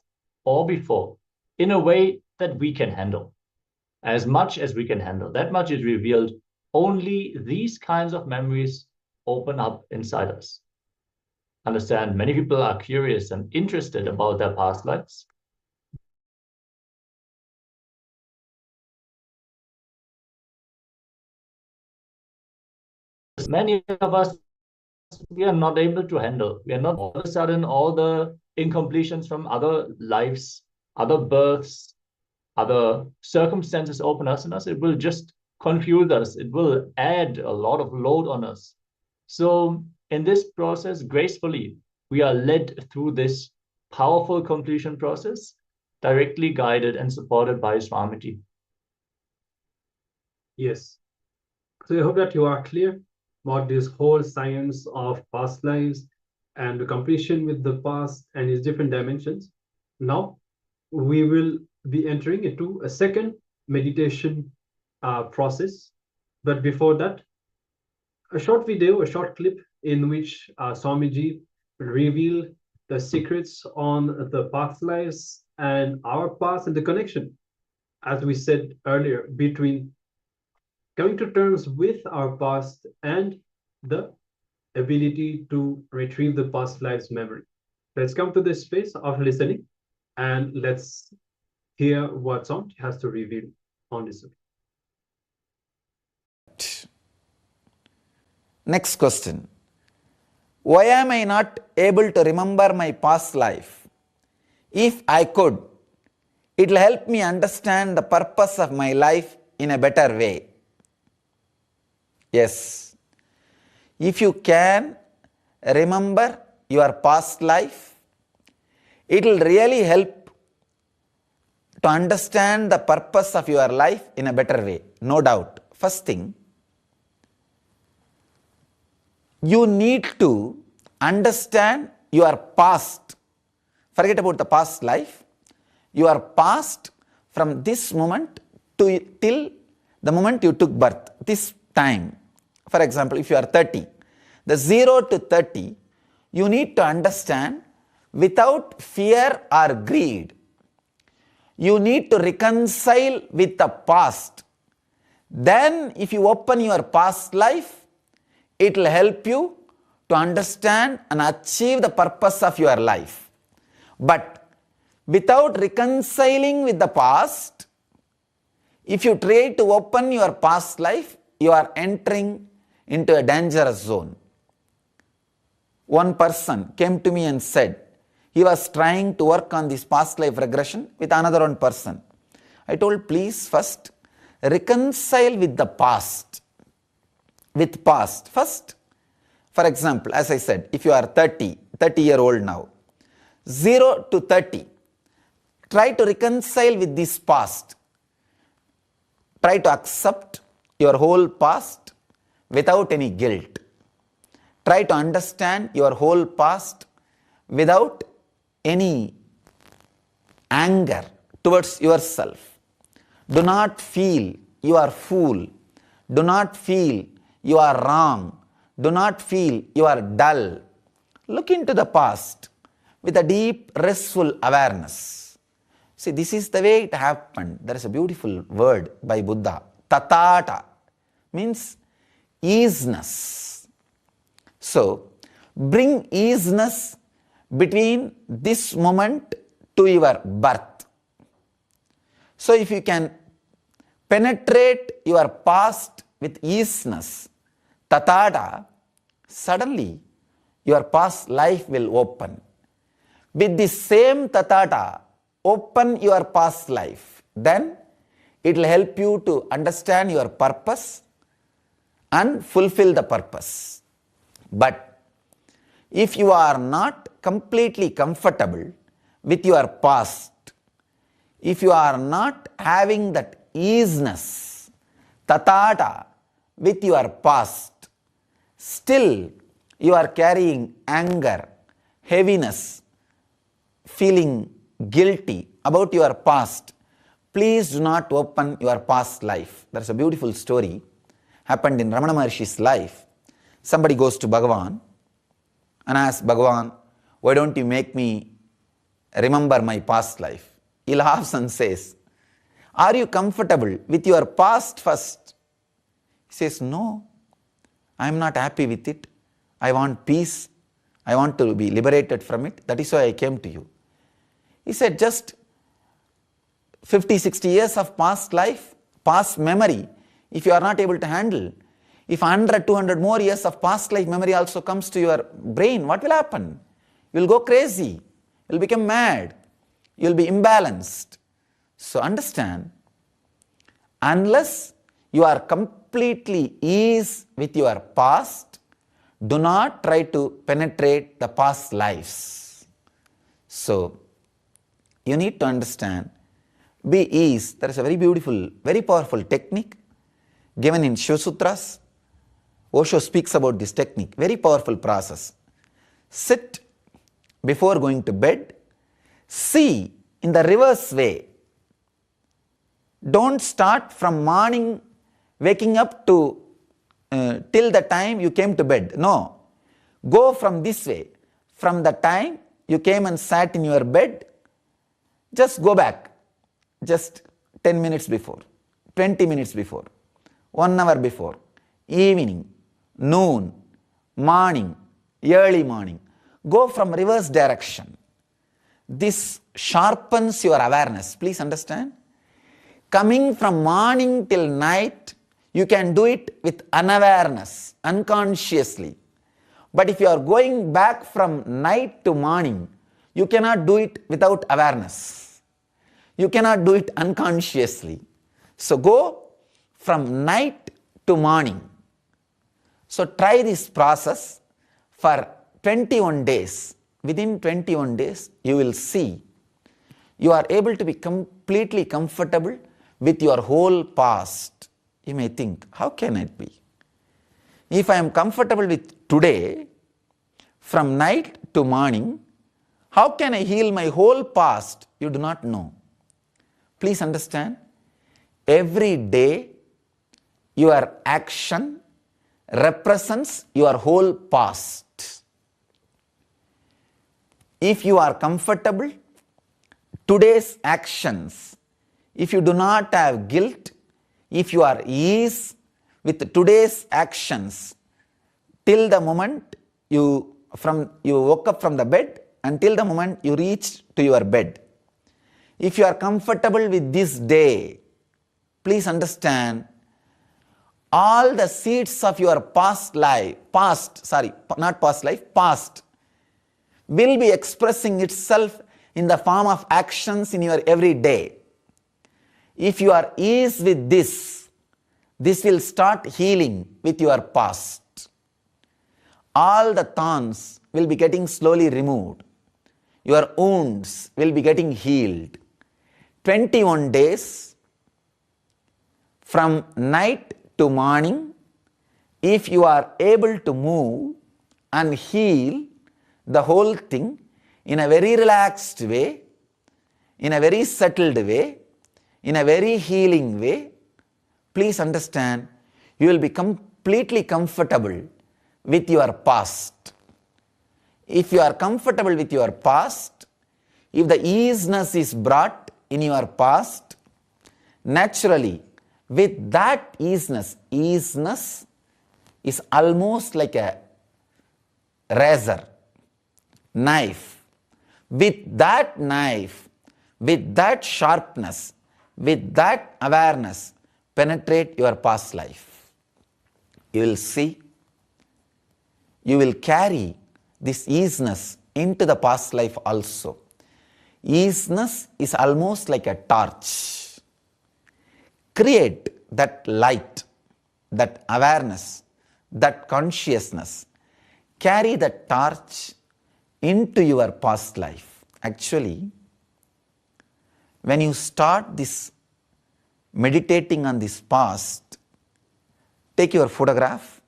[SPEAKER 2] or before, in a way that we can handle. As much as we can handle, that much is revealed. Only these kinds of memories open up inside us. Understand, many people are curious and interested about their past lives. Many of us, we are not able to handle. We are not all of a sudden all the incompletions from other lives, other births, other circumstances open us in us. It will just confuse us. It will add a lot of load on us. So in this process, gracefully, we are led through this powerful completion process, directly guided and supported by Swamiji.
[SPEAKER 15] Yes. So I hope that you are clear about this whole science of past lives and the completion with the past and its different dimensions. Now we will be entering into a second meditation process. But before that, a short video, a short clip in which Swamiji will reveal the secrets on the past lives and our past and the connection, as we said earlier, between coming to terms with our past and the ability to retrieve the past life's memory. Let's come to this space of listening and let's hear what sound has to reveal on this.
[SPEAKER 8] Next question. Why am I not able to remember my past life? If I could, it will help me understand the purpose of my life in a better way. Yes. If you can remember your past life, it will really help to understand the purpose of your life in a better way. No doubt. First thing, you need to understand your past. Forget about the past life. Your past from this moment to till the moment you took birth, this time. For example, if you are 30, the 0 to 30, you need to understand without fear or greed. You need to reconcile with the past. Then if you open your past life, it will help you to understand and achieve the purpose of your life. But without reconciling with the past, if you try to open your past life, you are entering into a dangerous zone. One person came to me and said he was trying to work on this past life regression with another one person. I told, please first reconcile with the past. With past first. For example, as I said, if you are 30-year-old now, 0 to 30, try to reconcile with this past. Try to accept your whole past without any guilt. Try to understand your whole past without any anger towards yourself. Do not feel you are fool. Do not feel you are wrong. Do not feel you are dull. Look into the past with a deep, restful awareness. See, this is the way it happened. There is a beautiful word by Buddha. Tatata means easiness. So, bring easiness between this moment to your birth. So, if you can penetrate your past with easiness, tatata, suddenly your past life will open. With the same tatata, open your past life. Then it will help you to understand your purpose and fulfill the purpose. But if you are not completely comfortable with your past, if you are not having that easiness, tatata, with your past, still you are carrying anger, heaviness, feeling guilty about your past, please do not open your past life. There is a beautiful story happened in Ramana Maharshi's life. Somebody goes to Bhagavan and asks Bhagavan, why don't you make me remember my past life? He laughs and says, are you comfortable with your past first? He says, no, I am not happy with it. I want peace. I want to be liberated from it. That is why I came to you. He said, just 50, 60 years of past life, past memory, if you are not able to handle, if 100, 200 more years of past life memory also comes to your brain, what will happen? You will go crazy. You will become mad. You will be imbalanced. So understand, unless you are completely ease with your past, do not try to penetrate the past lives. So, you need to understand, be ease. There is a very beautiful, very powerful technique given in Shiva Sutras. Osho speaks about this technique, very powerful process. Sit before going to bed, see in the reverse way. Don't start from morning, waking up to till the time you came to bed. No. Go from this way. From the time you came and sat in your bed, just go back. Just 10 minutes before, 20 minutes before, 1 hour before, evening, noon, morning, early morning. Go from reverse direction. this sharpens your awareness. Please understand. Coming from morning till night, you can do it with unawareness, unconsciously. But if you are going back from night to morning, you cannot do it without awareness. You cannot do it unconsciously. So go from night to morning. So try this process for 21 days. Within 21 days, you will see you are able to be completely comfortable with your whole past. You may think, how can it be? If I am comfortable with today, from night to morning, how can I heal my whole past? You do not know. Please understand, every day your action represents your whole past. If you are comfortable, today's actions, if you do not have guilt, if you are ease with today's actions, till the moment you woke up from the bed until the moment you reach to your bed. If you are comfortable with this day, please understand, all the seeds of your past will be expressing itself in the form of actions in your everyday. If you are ease with this will start healing with your past. All the thorns will be getting slowly removed. Your wounds will be getting healed. 21 days from night to morning, if you are able to move and heal the whole thing in a very relaxed way, in a very settled way, in a very healing way, please understand, you will be completely comfortable with your past. If you are comfortable with your past, if the easiness is brought in your past, naturally, with that easiness is almost like a razor, knife. With that knife, with that sharpness, with that awareness, penetrate your past life. You will see, you will carry this easiness into the past life also. Easiness is almost like a torch. Create that light, that awareness, that consciousness. Carry that torch into your past life. Actually, when you start this meditating on this past, take your photograph,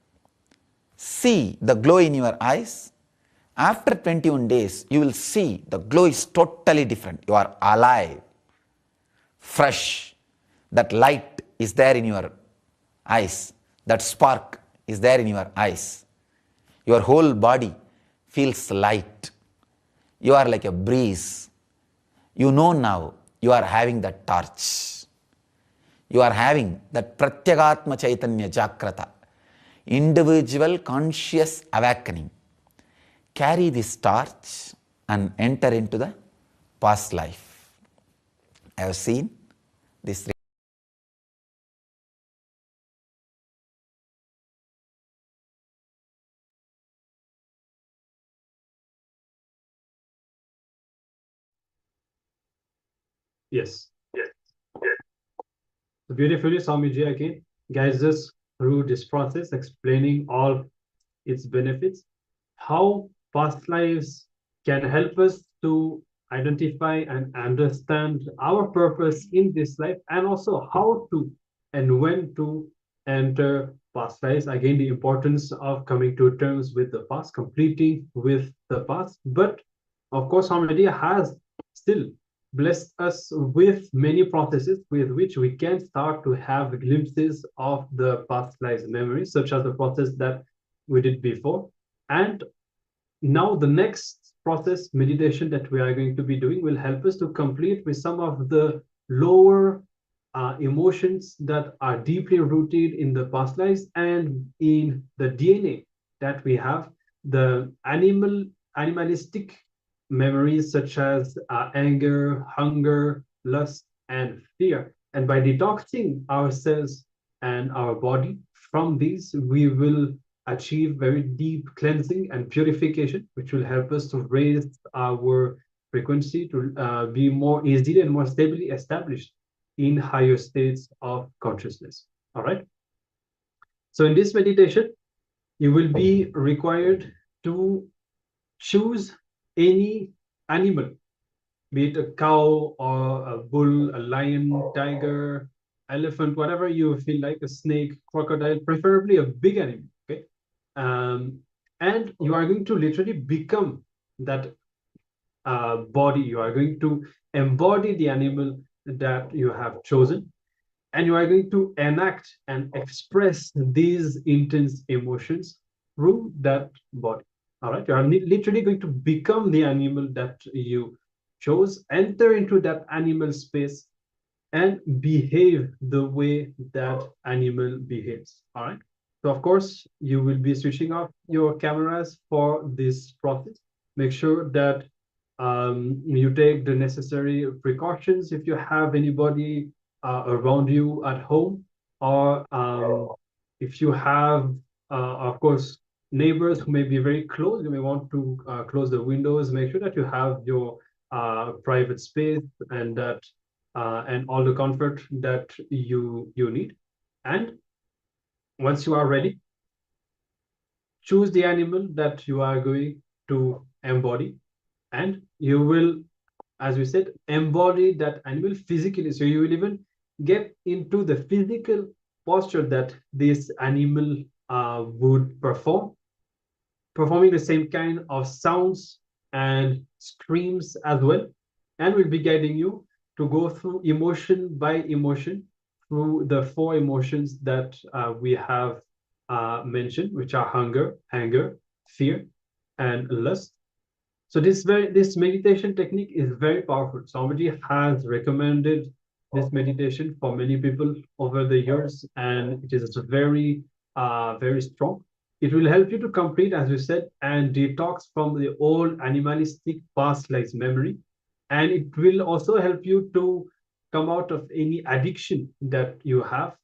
[SPEAKER 8] see the glow in your eyes. After 21 days, you will see the glow is totally different. You are alive, fresh. That light is there in your eyes. That spark is there in your eyes. Your whole body feels light. You are like a breeze. You know now you are having that torch. You are having that Pratyagatma Chaitanya Jagrata, individual conscious awakening. Carry this torch and enter into the past life. I have seen this.
[SPEAKER 15] Yes. So beautifully, Swamiji again guides us through this process, explaining all its benefits, how past lives can help us to identify and understand our purpose in this life, and also how to and when to enter past lives. Again, the importance of coming to terms with the past, completing with the past. But of course, Swamiji has still blessed us with many processes with which we can start to have glimpses of the past lives memories, such as the process that we did before. And now the next process, meditation, that we are going to be doing will help us to complete with some of the lower emotions that are deeply rooted in the past lives and in the DNA that we have, the animalistic memories such as anger, hunger, lust, and fear. And by detoxing ourselves and our body from these, we will achieve very deep cleansing and purification, which will help us to raise our frequency to be more easily and more stably established in higher states of consciousness. All right. So in this meditation, you will be required to choose any animal, be it a cow or a bull, a lion, tiger, elephant, whatever you feel like, a snake, crocodile, preferably a big animal. Okay. And you are going to literally become that body. You are going to embody the animal that you have chosen, and you are going to enact and express these intense emotions through that body. All right, you are literally going to become the animal that you chose, enter into that animal space, and behave the way that animal behaves. All right. So of course, you will be switching off your cameras for this process. Make sure that you take the necessary precautions if you have anybody around you at home, or if you have, of course, neighbors who may be very close, you may want to close the windows. Make sure that you have your private space and that and all the comfort that you need. And once you are ready, choose the animal that you are going to embody, and you will, as we said, embody that animal physically. So you will even get into the physical posture that this animal would performing the same kind of sounds and screams as well, and will be guiding you to go through emotion by emotion through the 4 emotions that we have mentioned, which are hunger, anger, fear, and lust. So this meditation technique is very powerful. Swamiji has recommended this meditation for many people over the years, and it is very, very strong. It will help you to complete, as we said, and detox from the old animalistic past lives memory. And it will also help you to come out of any addiction that you have.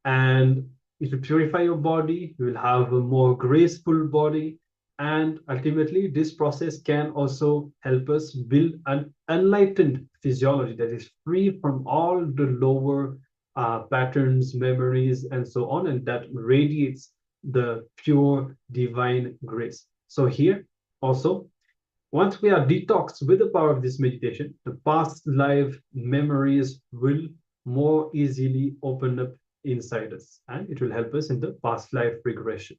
[SPEAKER 15] And it will purify your body. You will have a more graceful body. And ultimately, this process can also help us build an enlightened physiology that is free from all the lower patterns, memories, and so on, and that radiates the pure divine grace. So here also, once we are detoxed with the power of this meditation, the past life memories will more easily open up inside us, and it will help us in the past life regression.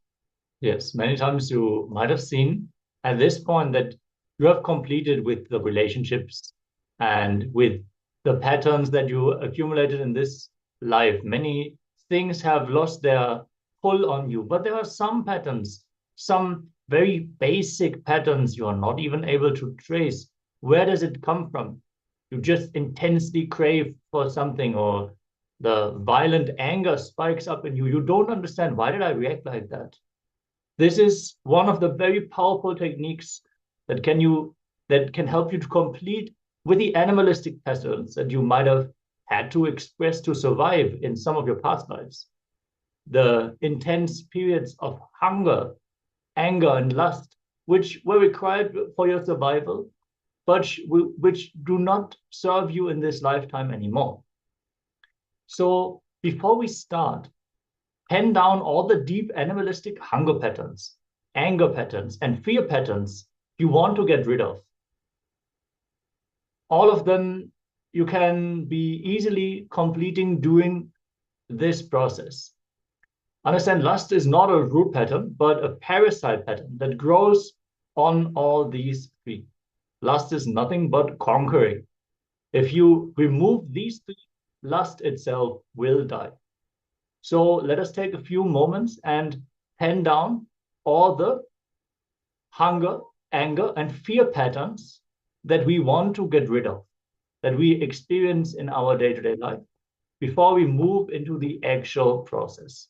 [SPEAKER 2] Yes, many times you might have seen at this point that you have completed with the relationships and with the patterns that you accumulated in this life. Many things have lost their pull on you, but there are some patterns, some very basic patterns you are not even able to trace. Where does it come from? You just intensely crave for something, or the violent anger spikes up in you. You don't understand, why did I react like that? This is one of the very powerful techniques that can help you to complete with the animalistic patterns that you might have had to express to survive in some of your past lives. The intense periods of hunger, anger, and lust, which were required for your survival, but which do not serve you in this lifetime anymore. So before we start, pen down all the deep animalistic hunger patterns, anger patterns, and fear patterns you want to get rid of. All of them you can be easily completing doing this process. Understand, lust is not a root pattern, but a parasite pattern that grows on all these 3. Lust is nothing but conquering. If you remove these 3, lust itself will die. So let us take a few moments and pen down all the hunger, anger, and fear patterns that we want to get rid of, that we experience in our day-to-day life, before we move into the actual process.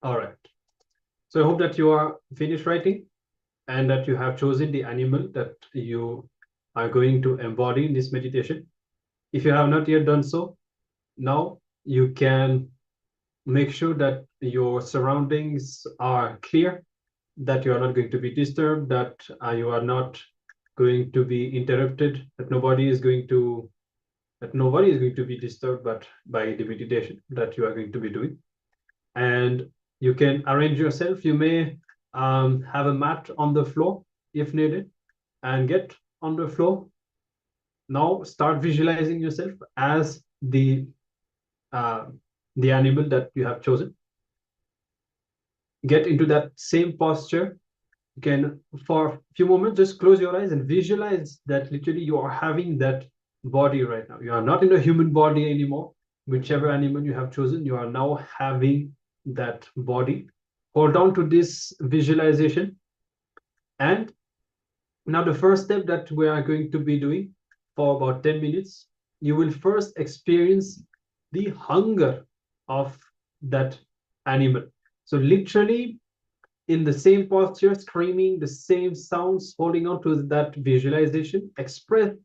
[SPEAKER 15] All right. So I hope that you are finished writing and that you have chosen the animal that you are going to embody in this meditation. If you have not yet done so, now you can make sure that your surroundings are clear, that you are not going to be disturbed, that you are not going to be interrupted, that nobody is going to be disturbed by the meditation that you are going to be doing. And you can arrange yourself. You may have a mat on the floor if needed, and get on the floor. Now start visualizing yourself as the animal that you have chosen. Get into that same posture. You can, for a few moments, just close your eyes and visualize that literally you are having that body right now. You are not in a human body anymore. Whichever animal you have chosen, you are now having that body. Hold on to this visualization. And now the first step that we are going to be doing for about 10 minutes, you will first experience the hunger of that animal. So literally in the same posture, screaming the same sounds, holding on to that visualization, express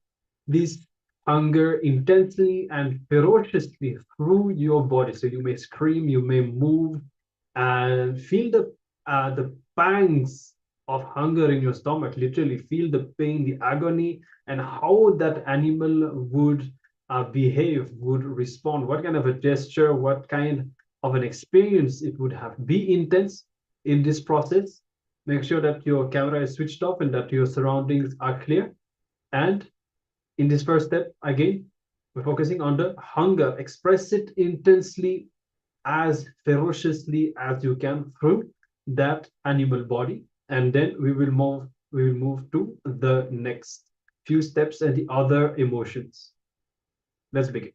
[SPEAKER 15] this hunger intensely and ferociously through your body. So you may scream, you may move, and feel the pangs of hunger in your stomach. Literally feel the pain, the agony, and how that animal would behave, would respond, what kind of a gesture, what kind of an experience it would have. Be intense in this process. Make sure that your camera is switched off and that your surroundings are clear. And in this first step, again, we're focusing on the hunger. Express it intensely, as ferociously as you can through that animal body. And then we will move to the next few steps and the other emotions. Let's begin.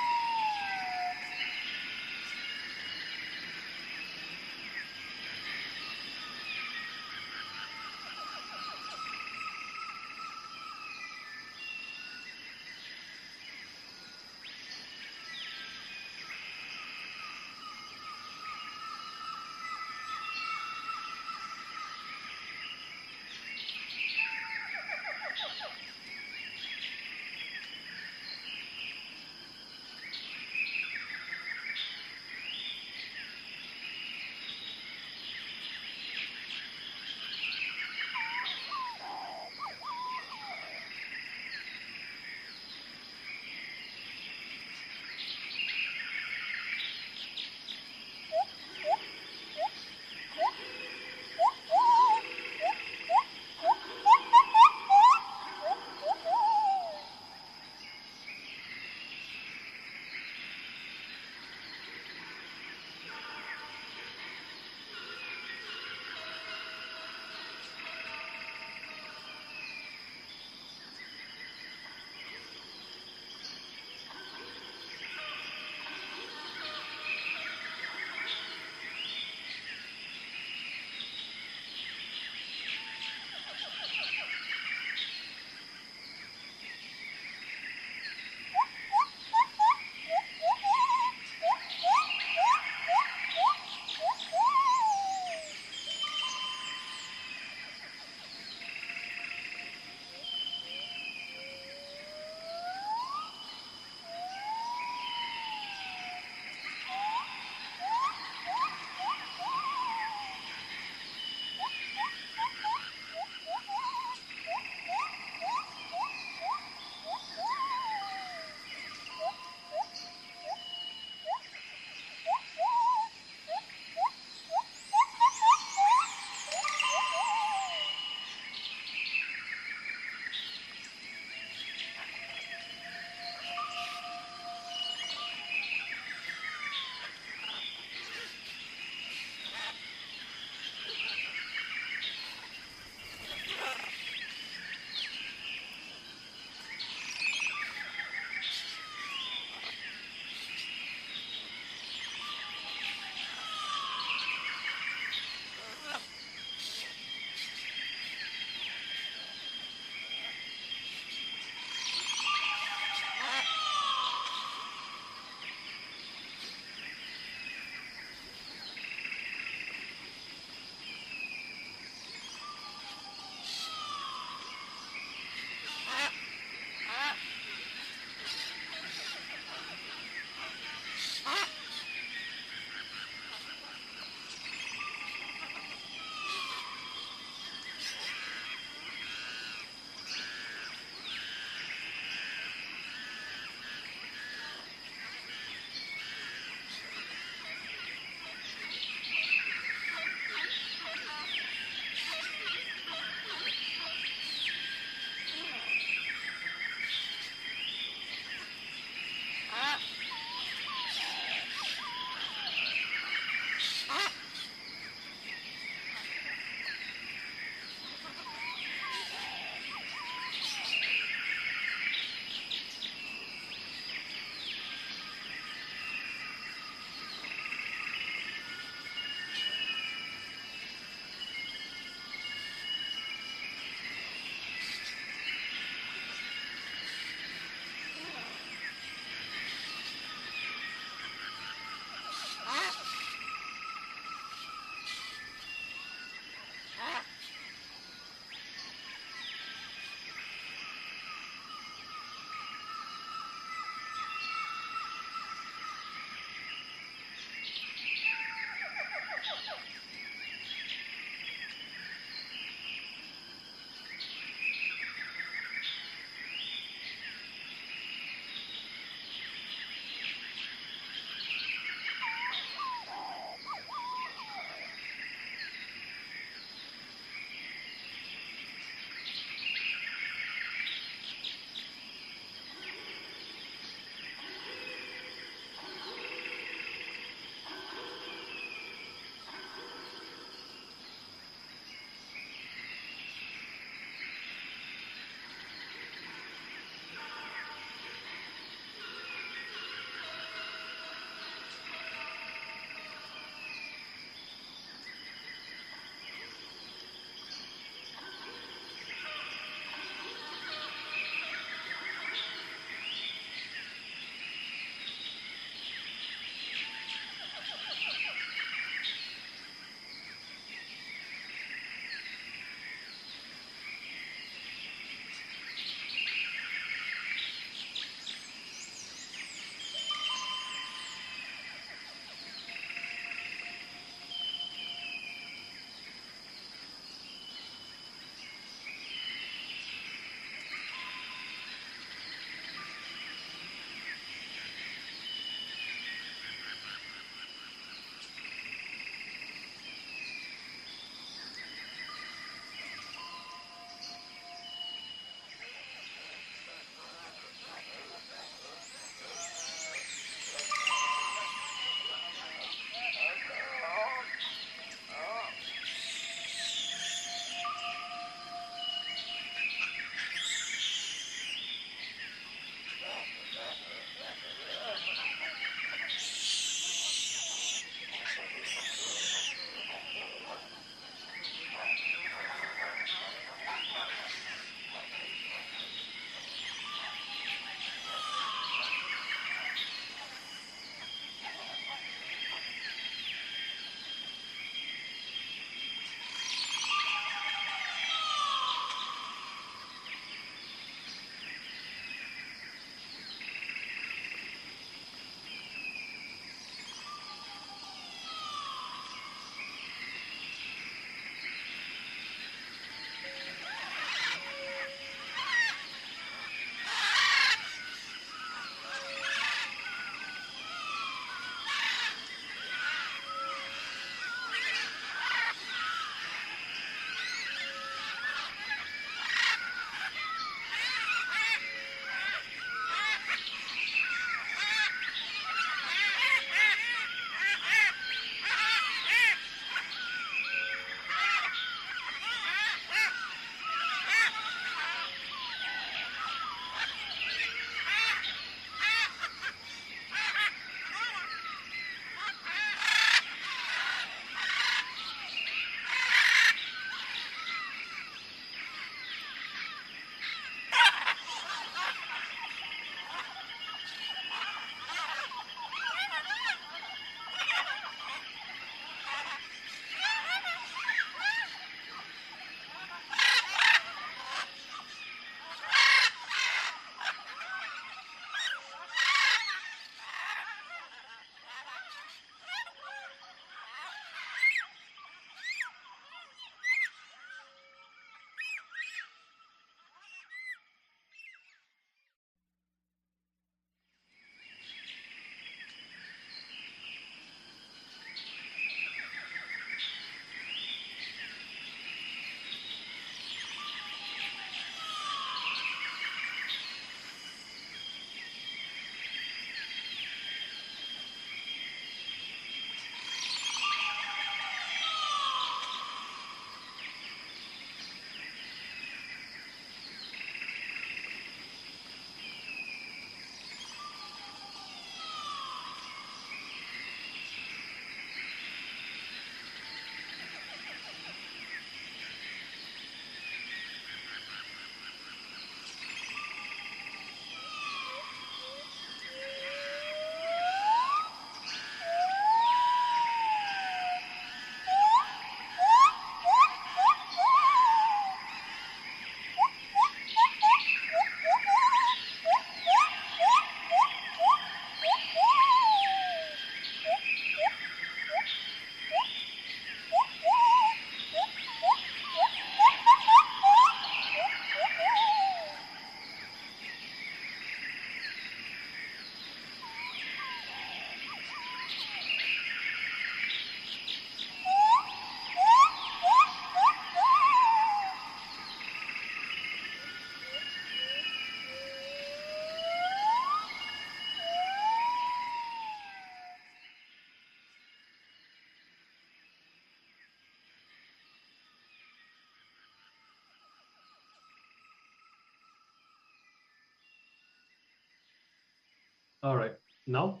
[SPEAKER 15] All right. Now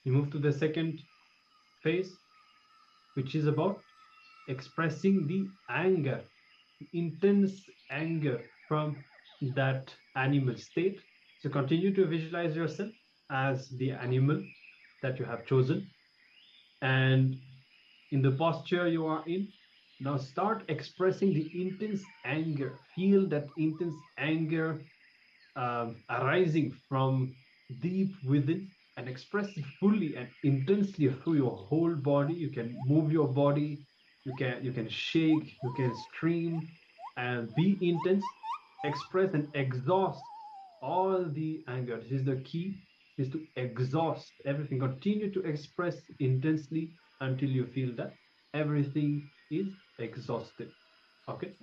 [SPEAKER 15] we move to the second phase, which is about expressing the anger, intense anger from that animal state. So continue to visualize yourself as the animal that you have chosen. And in the posture you are in, now start expressing the intense anger. Feel that intense anger arising from deep within, and express it fully and intensely through your whole body. You can move your body, you can shake, you can scream, and be intense. Express and exhaust all the anger. This is the key, is to exhaust everything. Continue to express intensely until you feel that everything is exhausted. Okay.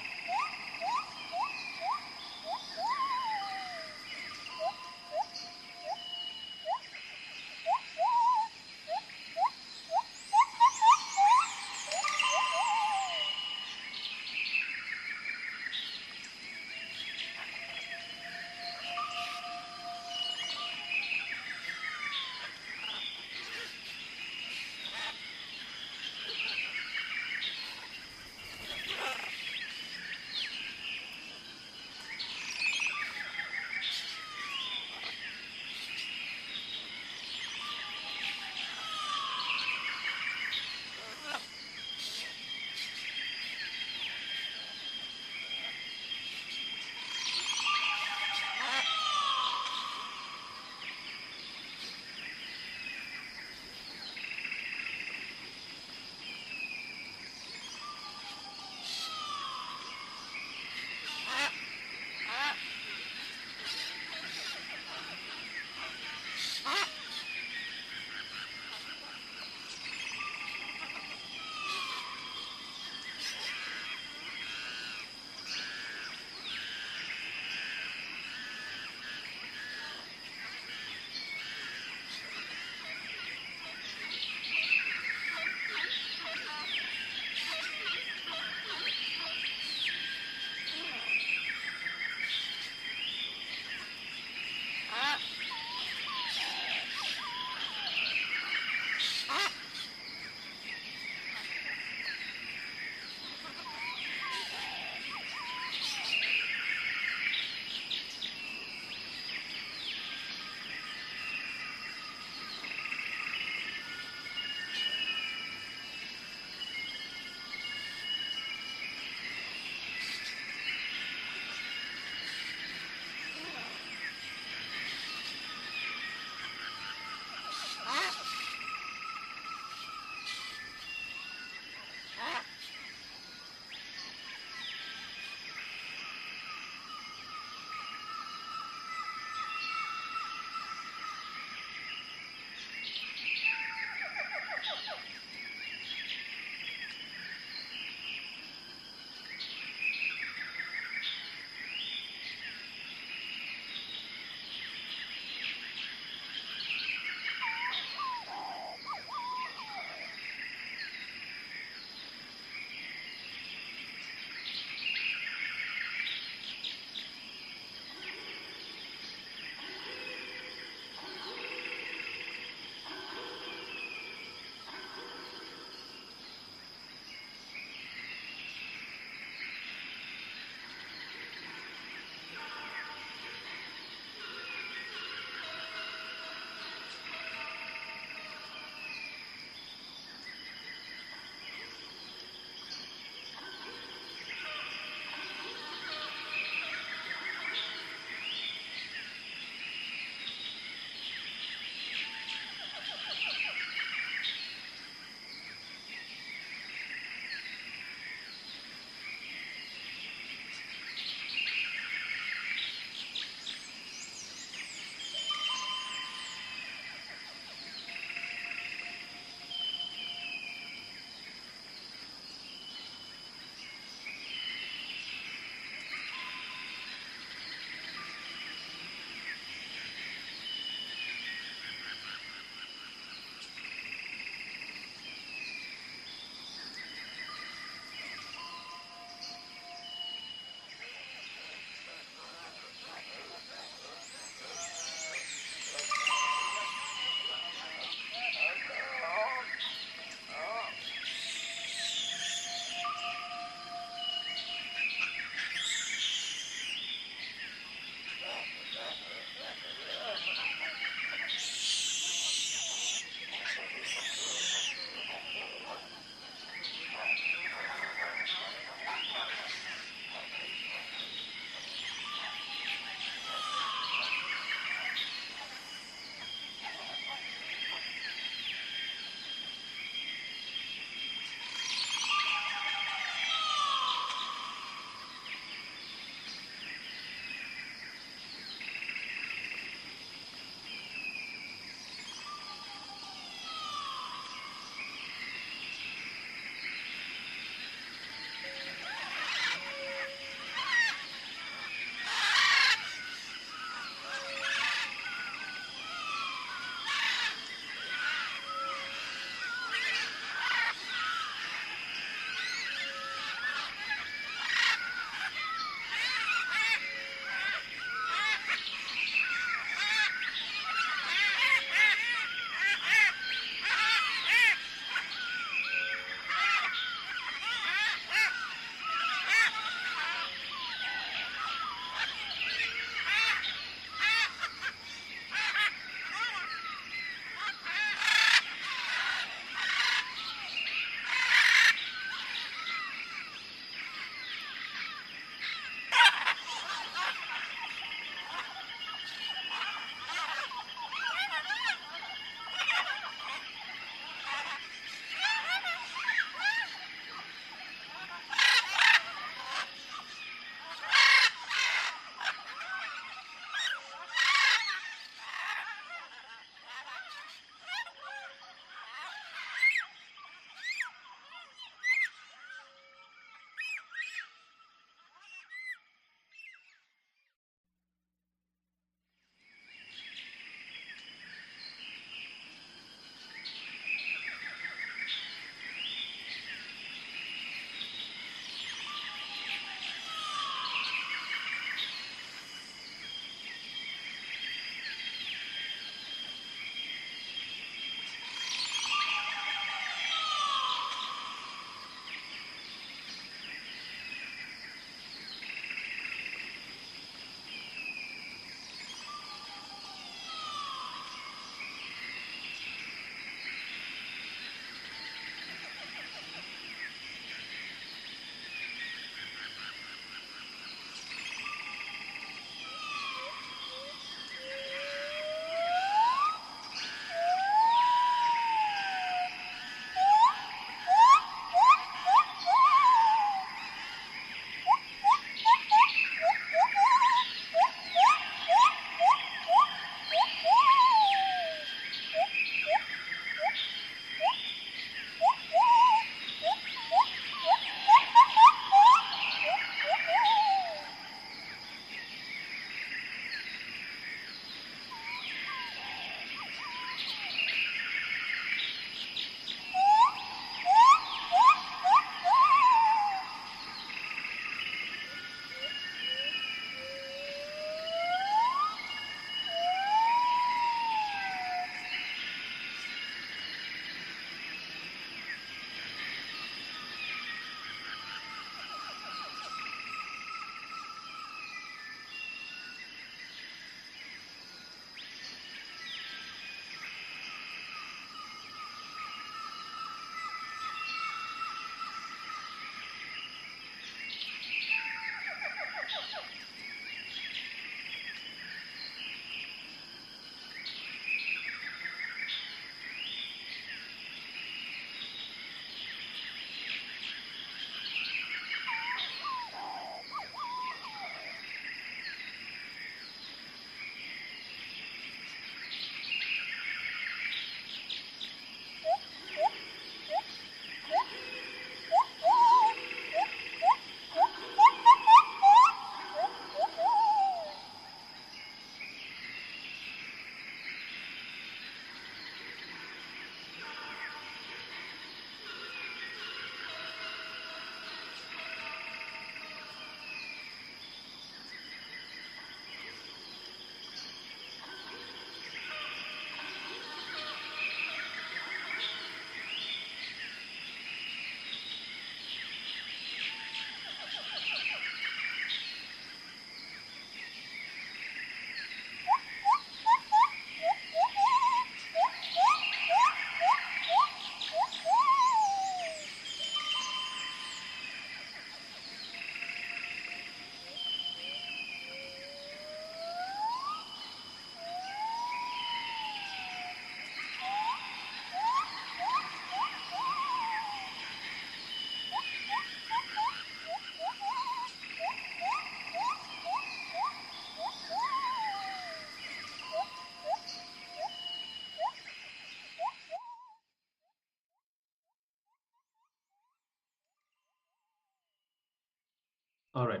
[SPEAKER 15] All right.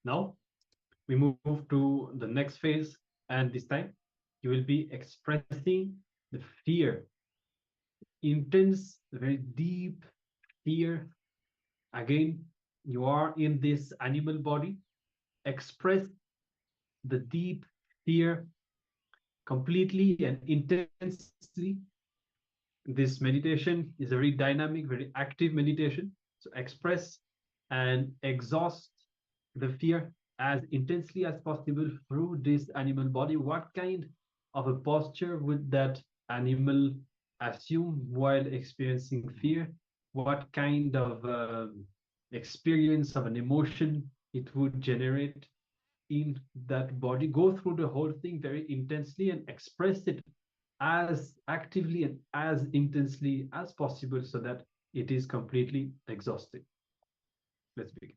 [SPEAKER 15] Now we move to the next phase, and this time you will be expressing the fear, intense, very deep fear. Again, you are in this animal body. Express the deep fear completely and intensely. This meditation is a very dynamic, very active meditation. So express and exhaust the fear as intensely as possible through this animal body. What kind of a posture would that animal assume while experiencing fear? What kind of experience of an emotion it would generate in that body? Go through the whole thing very intensely and express it as actively and as intensely as possible so that it is completely exhausted. Let's begin.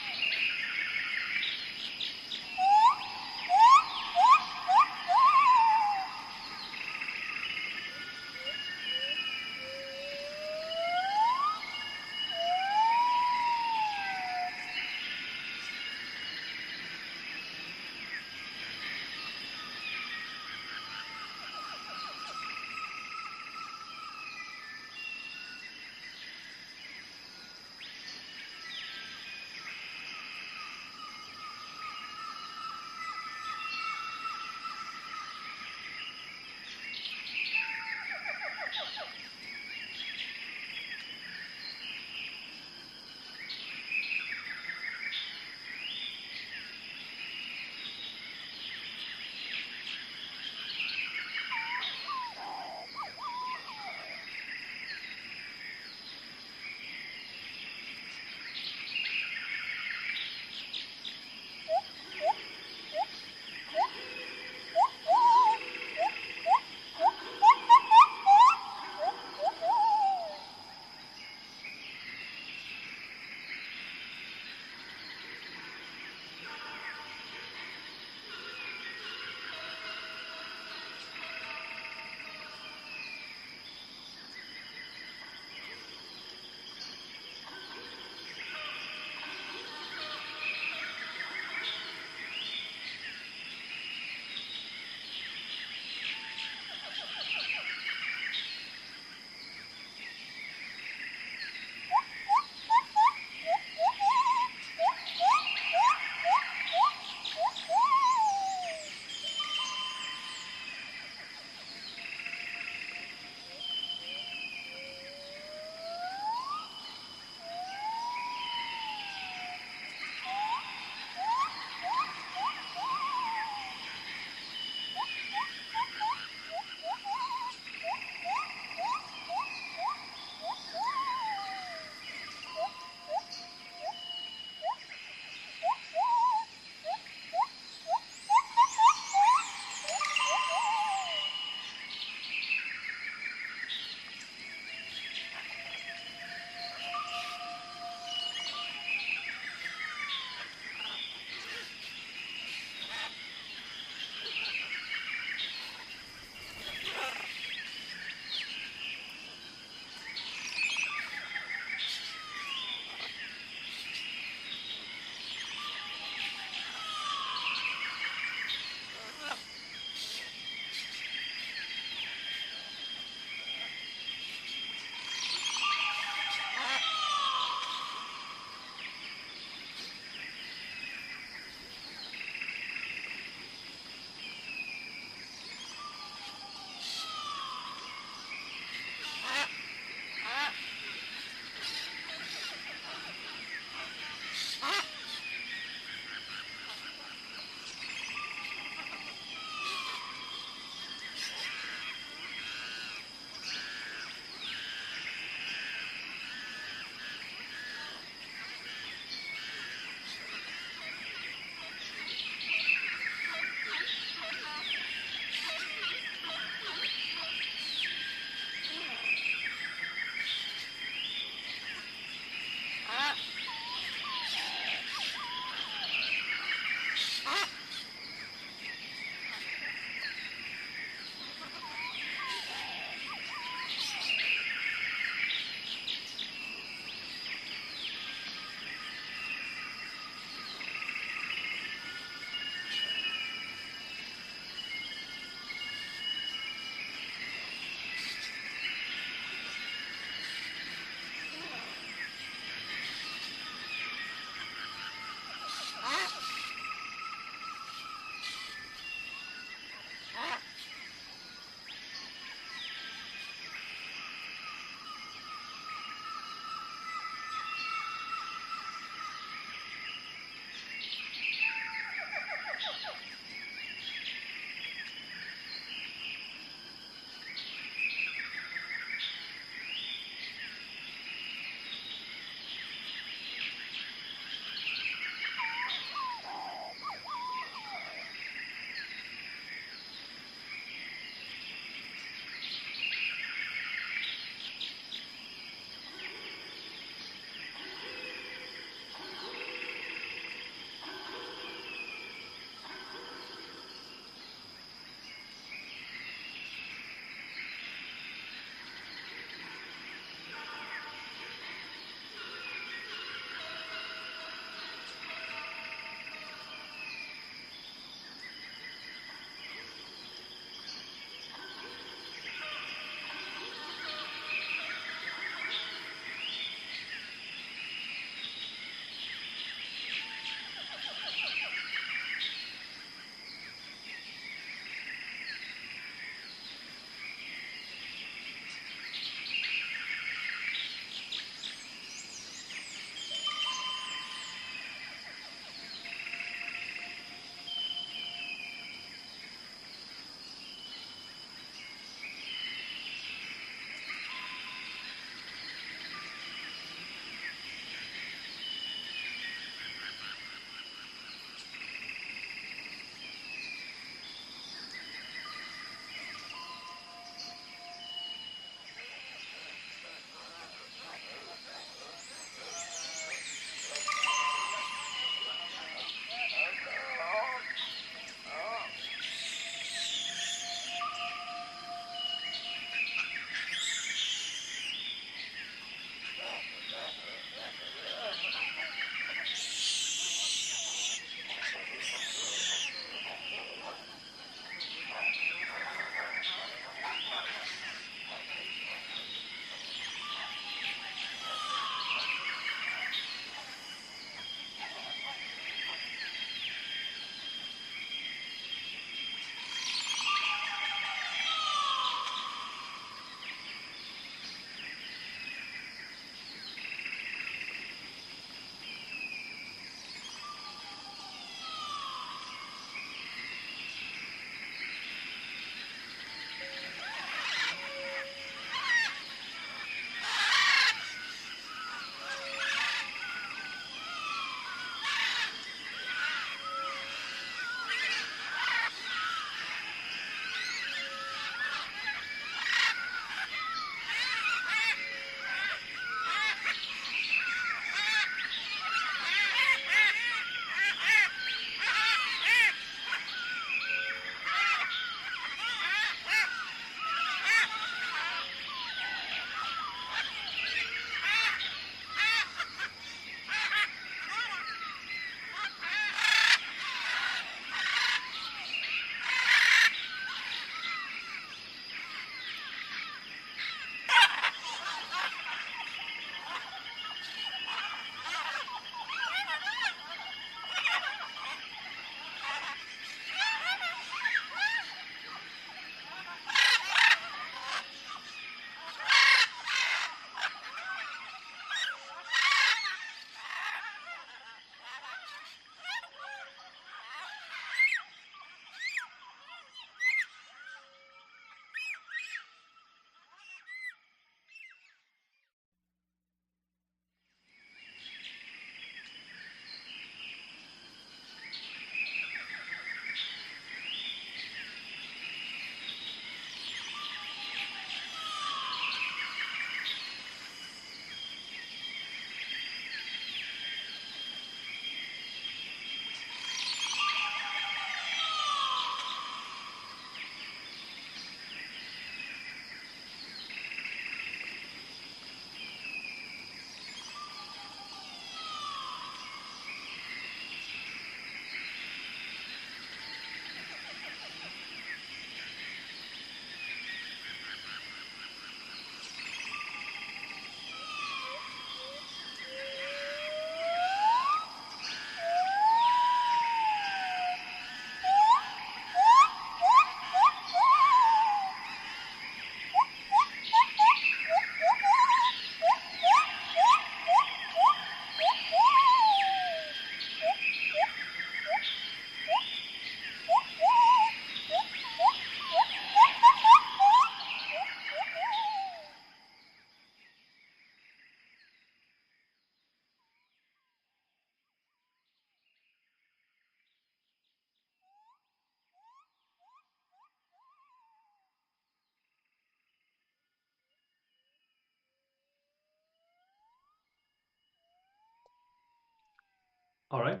[SPEAKER 15] All right.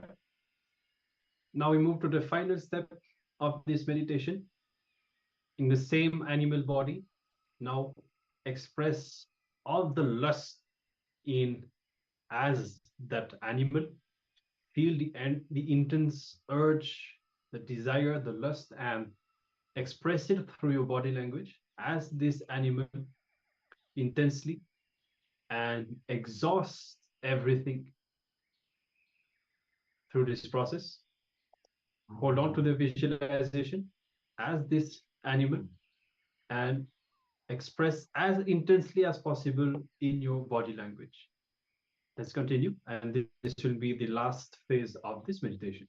[SPEAKER 15] Now we move to the final step of this meditation. In the same animal body, now express all the lust in as that animal. Feel the intense urge, the desire, the lust, and express it through your body language as this animal intensely, and exhaust everything through this process. Hold on to the visualization as this animal and express as intensely as possible in your body language. Let's continue, and this will be the last phase of this meditation.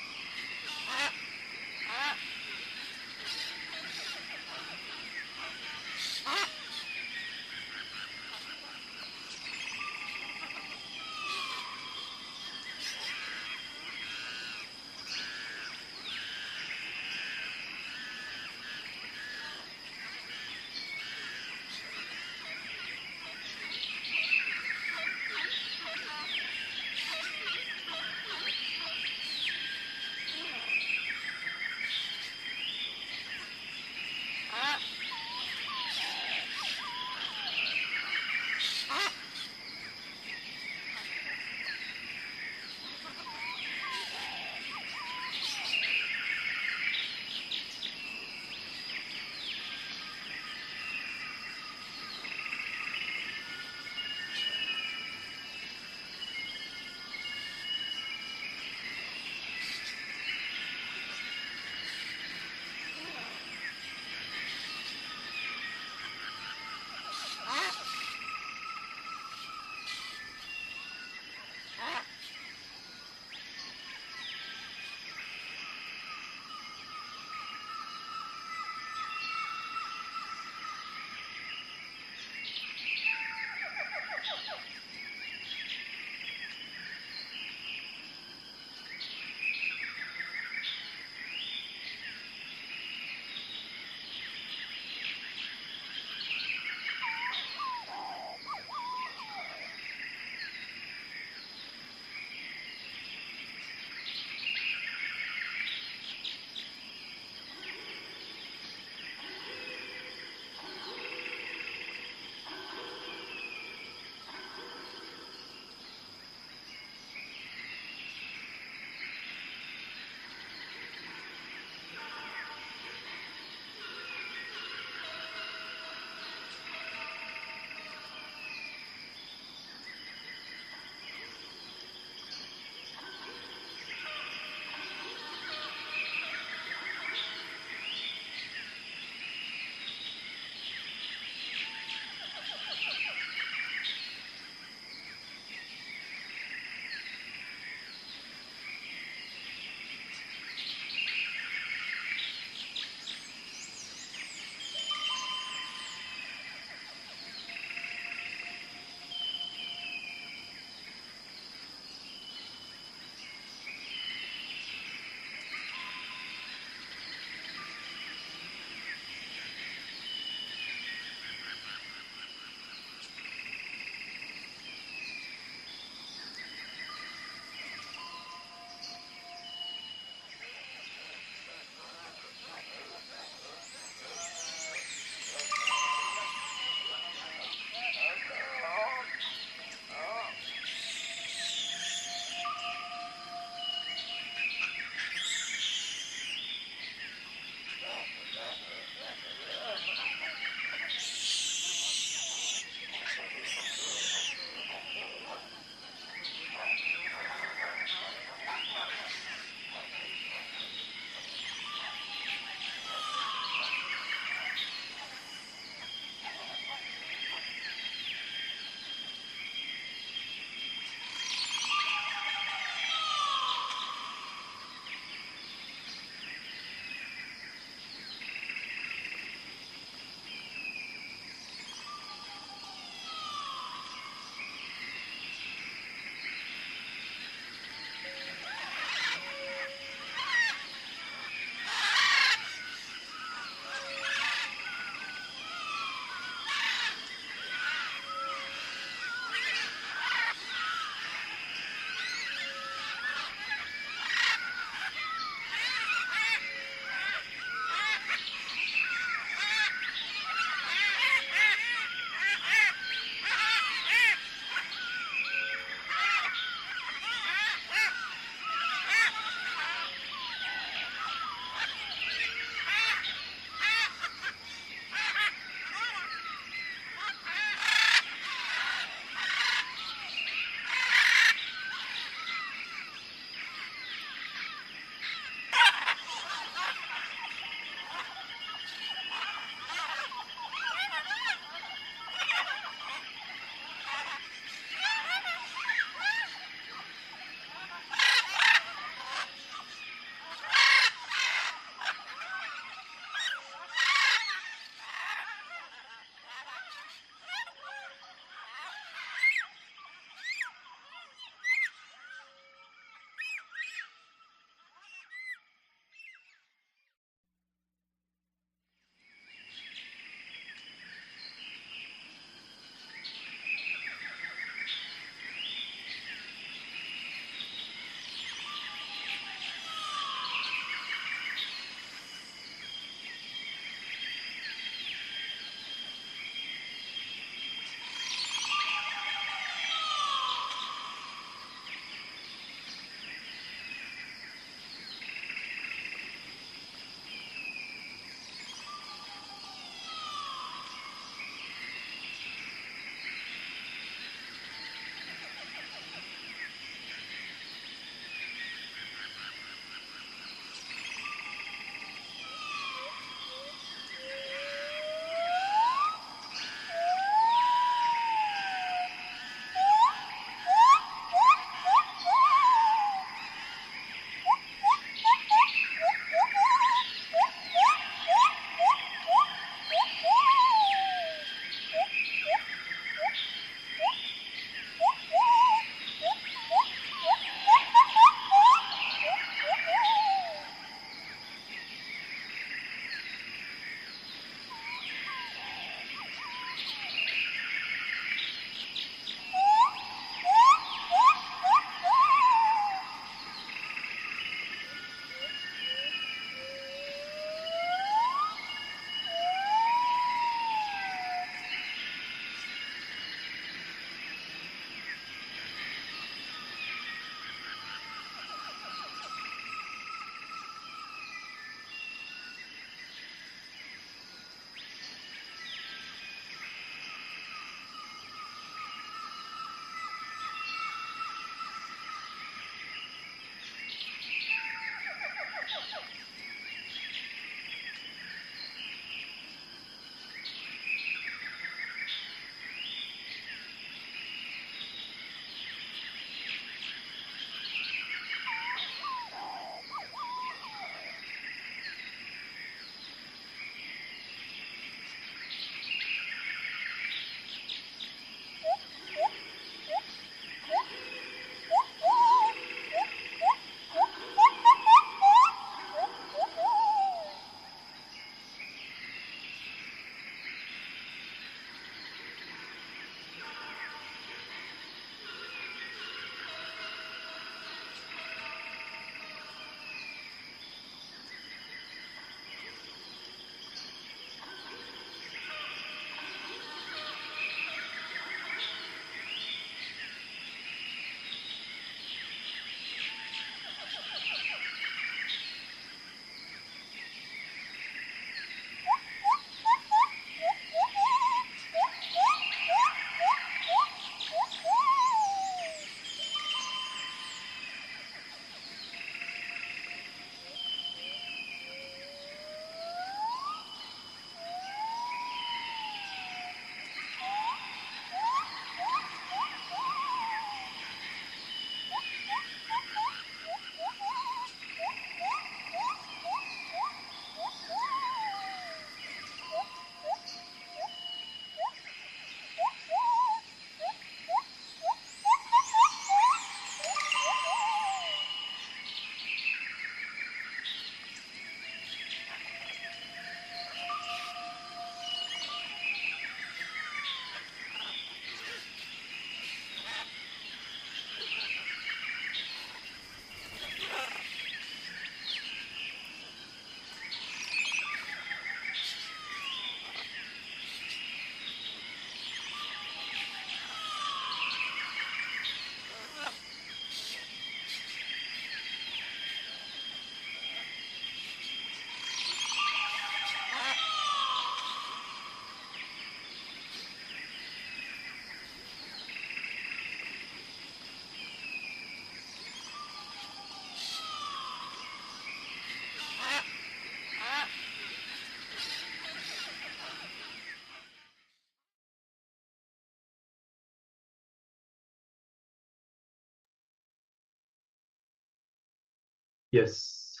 [SPEAKER 15] Yes.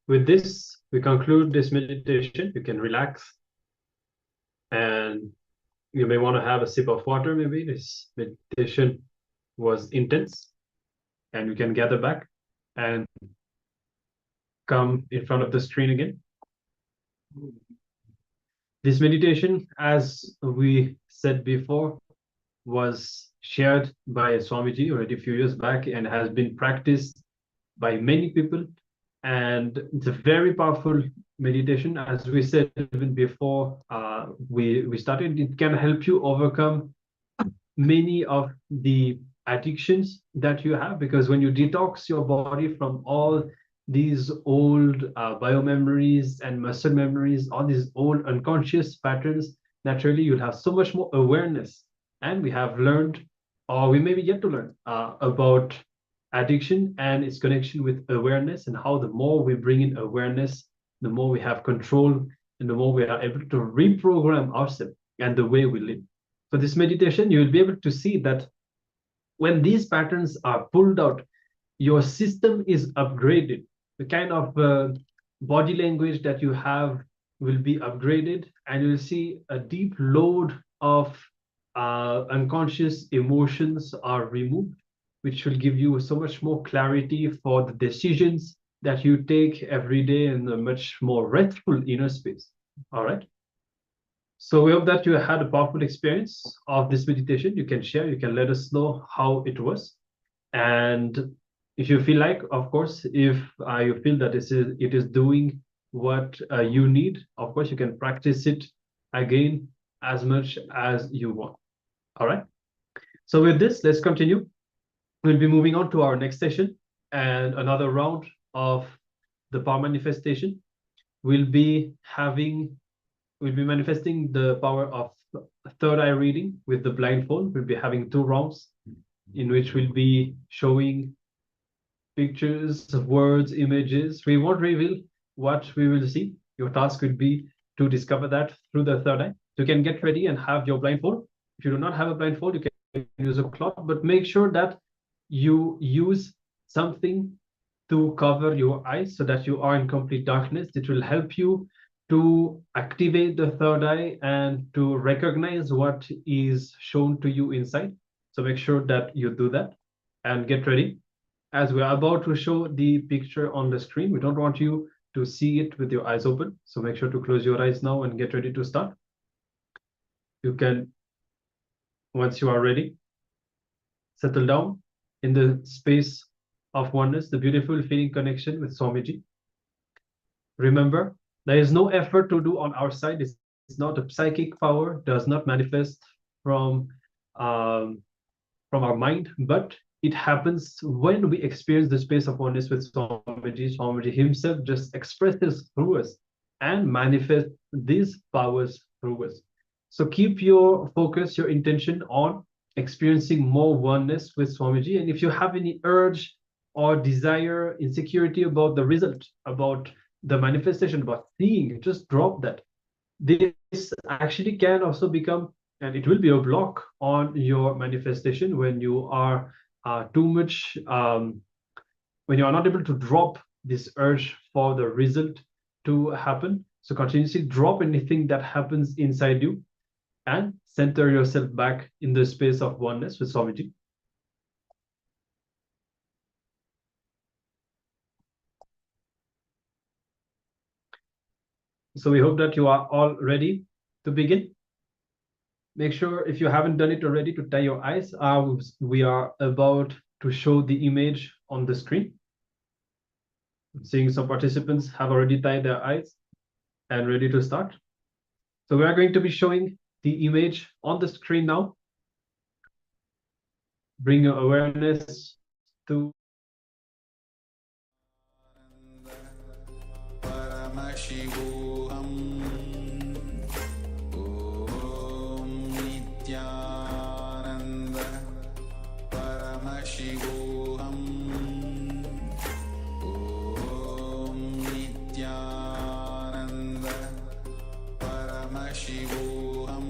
[SPEAKER 15] With this, we conclude this meditation. You can relax, and you may want to have a sip of water. Maybe this meditation was intense, and you can gather back and come in front of the screen again. This meditation, as we said before, was shared by Swamiji already a few years back and has been practiced by many people. And it's a very powerful meditation. As we said even before we started, it can help you overcome many of the addictions that you have, because when you detox your body from all these old biomemories and muscle memories, all these old unconscious patterns, naturally you'll have so much more awareness. And we have learned, or we may be yet to learn, about addiction and its connection with awareness, and how the more we bring in awareness, the more we have control, and the more we are able to reprogram ourselves and the way we live. For this meditation, you will be able to see that when these patterns are pulled out, your system is upgraded. The kind of body language that you have will be upgraded, and you'll see a deep load of unconscious emotions are removed, which will give you so much more clarity for the decisions that you take every day in a much more restful inner space. All right. So we hope that you had a powerful experience of this meditation. You can share, you can let us know how it was. And if you feel like, of course, if you feel that it is doing what you need, of course, you can practice it again as much as you want. All right. So with this, let's continue. We'll be moving on to our next session and another round of the power manifestation. We'll be manifesting the power of third eye reading with the blindfold. We'll be having 2 rounds in which we'll be showing pictures, words, images. We won't reveal what we will see. Your task would be to discover that through the third eye. So you can get ready and have your blindfold. If you do not have a blindfold, you can use a cloth, but make sure that you use something to cover your eyes so that you are in complete darkness. It will help you to activate the third eye and to recognize what is shown to you inside. So make sure that you do that and get ready. As we're about to show the picture on the screen, we don't want you to see it with your eyes open. So make sure to close your eyes now and get ready to start. You can, once you are ready, settle down in the space of oneness, the beautiful feeling connection with Swamiji. Remember, there is no effort to do on our side. It's not a psychic power, does not manifest from our mind, but it happens when we experience the space of oneness with Swamiji. Swamiji himself just expresses through us and manifests these powers through us. So keep your focus, your intention on experiencing more oneness with Swamiji. And if you have any urge or desire, insecurity about the result, about the manifestation, about seeing, just drop that. This actually can also become, and it will be a block on your manifestation when you are too much, when you are not able to drop this urge for the result to happen. So continuously drop anything that happens inside you and center yourself back in the space of oneness with Swamiji. So we hope that you are all ready to begin. Make sure, if you haven't done it already, to tie your eyes. We are about to show the image on the screen. I'm seeing some participants have already tied their eyes and ready to start. So we are going to be showing the image on the screen now. Bring your awareness to
[SPEAKER 1] Paramashivoham Om Nityananda Paramashivoham Om Nityananda Paramashivoham.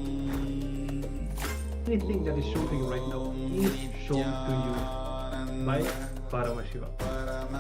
[SPEAKER 15] Anything that is shown to you right now is shown to you by Paramashiva.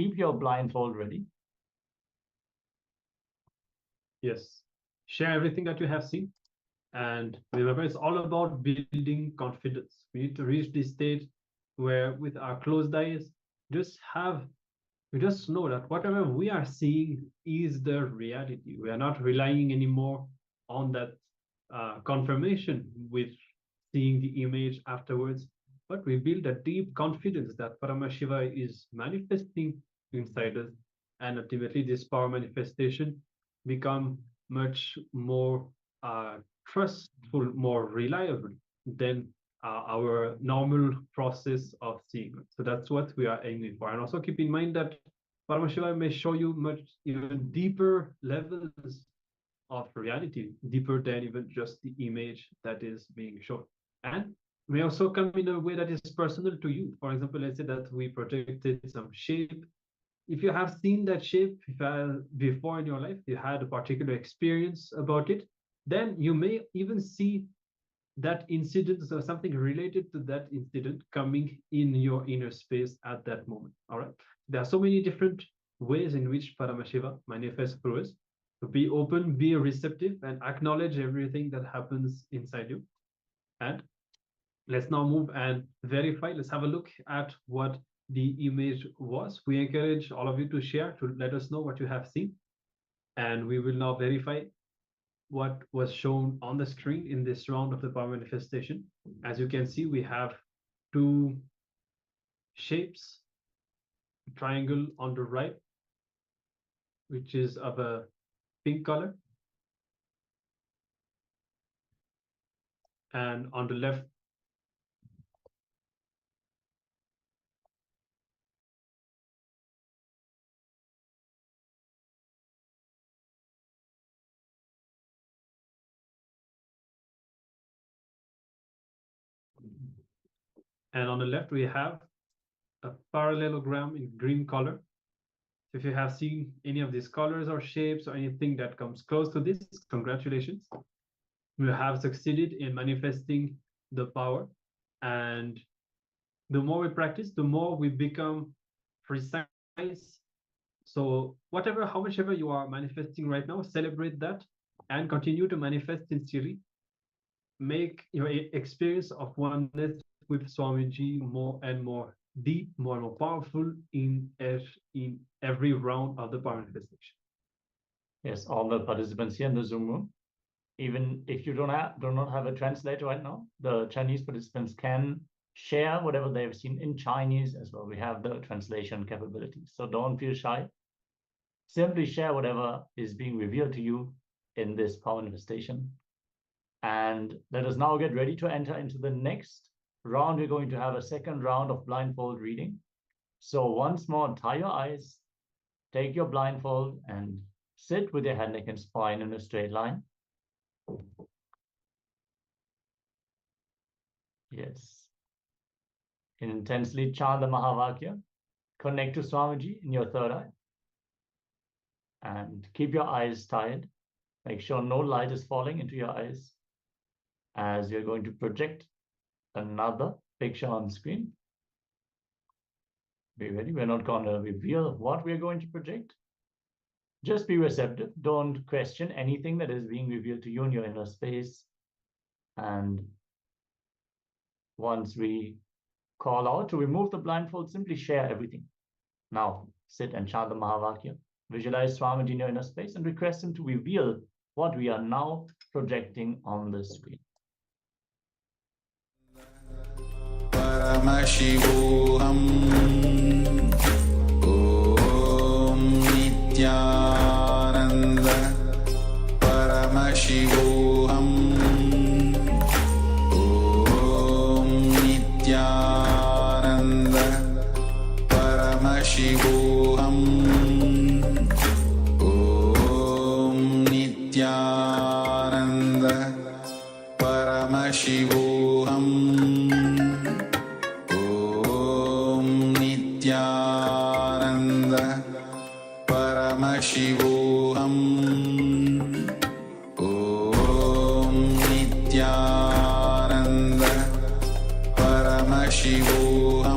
[SPEAKER 2] keep your blindfold ready.
[SPEAKER 15] Yes. Share everything that you have seen. And remember, it's all about building confidence. We need to reach this state where with our closed eyes, we just know that whatever we are seeing is the reality. We are not relying anymore on that confirmation with seeing the image afterwards, but we build a deep confidence that Paramashiva is manifesting inside us, and ultimately this power manifestation become much more trustful, more reliable than our normal process of seeing. So that's what we are aiming for. And also keep in mind that Paramashiva may show you much even deeper levels of reality, deeper than even just the image that is being shown. And may also come in a way that is personal to you. For example, let's say that we projected some shape. If you have seen that shape before in your life, you had a particular experience about it, then you may even see that incident or something related to that incident coming in your inner space at that moment. All right. There are so many different ways in which Paramashiva manifests through us. So be open, be receptive, and acknowledge everything that happens inside you. And let's now move and verify. Let's have a look at what the image was. We encourage all of you to share, to let us know what you have seen. And we will now verify what was shown on the screen in this round of the power manifestation. As you can see, we have two shapes, a triangle on the right, which is of a pink color, and on the left, we have a parallelogram in green color. If you have seen any of these colors or shapes or anything that comes close to this, congratulations. You have succeeded in manifesting the power. And the more we practice, the more we become precise. So how much ever you are manifesting right now, celebrate that and continue to manifest sincerely. Make your experience of oneness with Swamiji more and more deep, more and more powerful in every round of the power manifestation.
[SPEAKER 2] Yes, all the participants here in the Zoom room, even if you do not have a translator right now, the Chinese participants can share whatever they've seen in Chinese as well. We have the translation capability, so don't feel shy. Simply share whatever is being revealed to you in this power manifestation. And let us now get ready to enter into the next round. We're going to have a second round of blindfold reading. So once more, tie your eyes, take your blindfold, and sit with your head, neck, and spine in a straight line. Yes. Intensely chant the Mahavakya. Connect to Swamiji in your third eye. And keep your eyes tied. Make sure no light is falling into your eyes as you're going to project another picture on screen. Be ready. We're not going to reveal what we're going to project. Just be receptive. Don't question anything that is being revealed to you in your inner space. And once we call out to remove the blindfold, simply share everything. Now, sit and chant the Mahavakya. Visualize Swamiji in your inner space and request him to reveal what we are now projecting on the screen.
[SPEAKER 1] Paramashivoham Om Nityananda Paramashivoham Om Nityananda Paramashivoham Om Nityananda Paramashivoham Nityananda Paramashivoham Om Nityananda Paramashivoham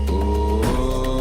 [SPEAKER 1] Om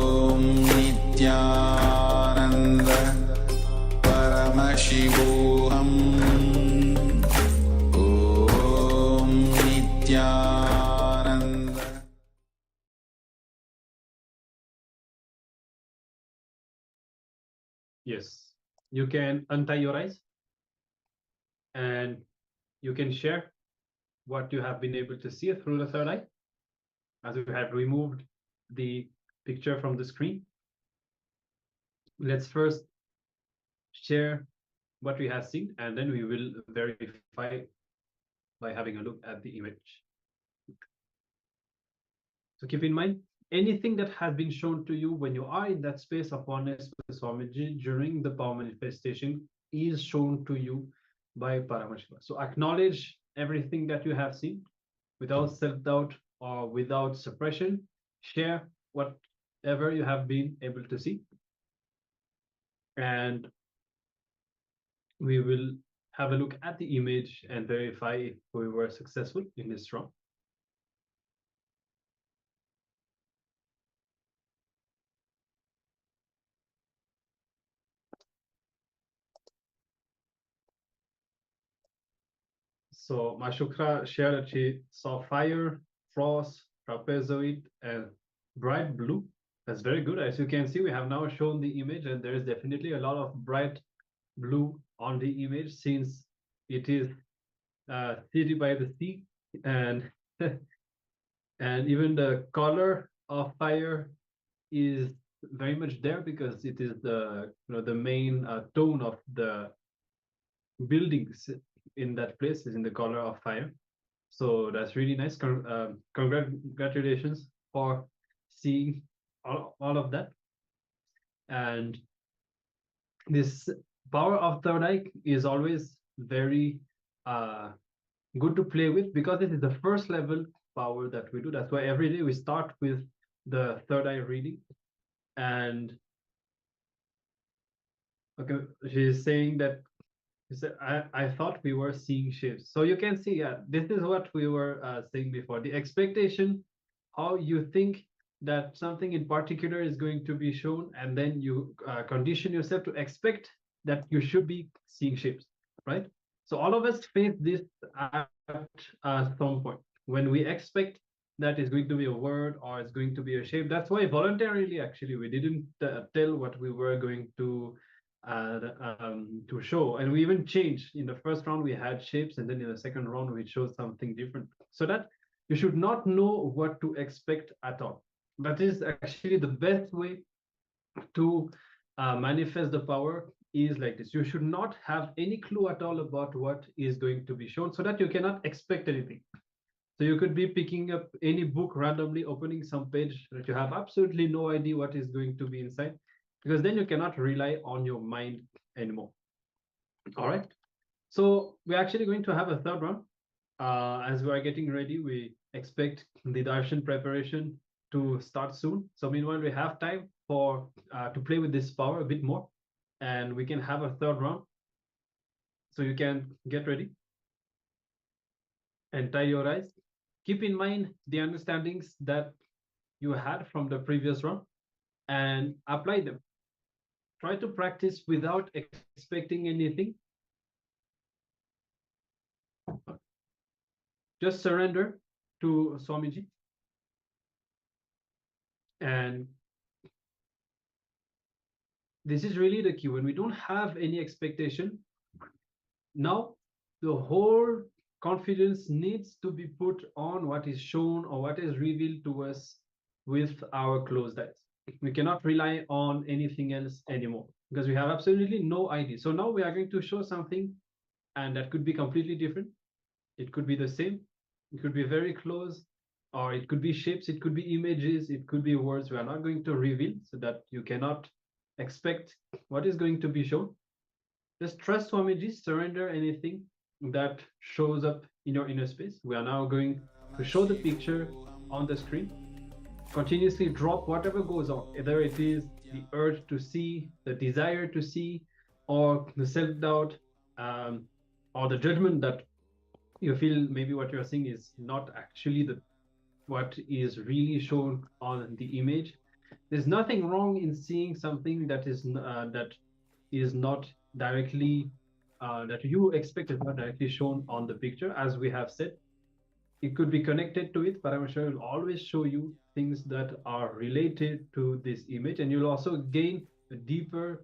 [SPEAKER 15] Yes. You can untie your eyes and you can share what you have been able to see through the third eye, as we have removed the picture from the screen. Let's first share what we have seen, and then we will verify by having a look at the image. So keep in mind, anything that has been shown to you when you are in that space of oneness with Swamiji during the power manifestation is shown to you by Paramashivoham. So acknowledge everything that you have seen without self-doubt or without suppression. Share whatever you have been able to see. And we will have a look at the image and verify if we were successful in this round. So Mashukra shared that she saw fire, frost, trapezoid, and bright blue. That's very good. As you can see, we have now shown the image, and there is definitely a lot of bright blue on the image since it is city by the sea, and and even the color of fire is very much there because it is the the main tone of the buildings in that place is in the color of fire. So that's really nice. Congratulations for seeing all of that. And this power of third eye is always very good to play with because it is the first level power that we do. That's why every day we start with the third eye reading. And okay, she's saying that I thought we were seeing shapes. So you can see, yeah, this is what we were saying before. The expectation, how you think that something in particular is going to be shown, and then you condition yourself to expect that you should be seeing shapes, right? So all of us face this at some point. When we expect that it's going to be a word or it's going to be a shape, that's why voluntarily, actually, we didn't tell what we were going to show, and we even changed. In the first round we had shapes, and then in the second round we chose something different, so that you should not know what to expect at all. That is actually the best way to manifest the power, is like this. You should not have any clue at all about what is going to be shown, so that you cannot expect anything. So you could be picking up any book randomly, opening some page that you have absolutely no idea what is going to be inside, because then you cannot rely on your mind anymore. All right. So we're actually going to have a third round. As we are getting ready, we expect the darshan preparation to start soon. So meanwhile, we have time for to play with this power a bit more, and we can have a third round. So you can get ready and tie your eyes. Keep in mind the understandings that you had from the previous round and apply them. Try to practice without expecting anything. Just surrender to Swamiji. And this is really the key. When we don't have any expectation, now the whole confidence needs to be put on what is shown or what is revealed to us with our closed eyes. We cannot rely on anything else anymore because we have absolutely no idea. So now we are going to show something, and that could be completely different. It could be the same. It could be very close, or it could be shapes. It could be images. It could be words. We are not going to reveal so that you cannot expect what is going to be shown. Just trust Swamiji, surrender anything that shows up in your inner space. We are now going to show the picture on the screen. Continuously drop whatever goes on, either it is the urge to see, the desire to see, or the self-doubt, or the judgment that you feel maybe what you're seeing is not actually what is really shown on the image. There's nothing wrong in seeing something that is not directly that you expect is not directly shown on the picture. As we have said, it could be connected to it. Paramashivoham will always show you things that are related to this image, and you'll also gain a deeper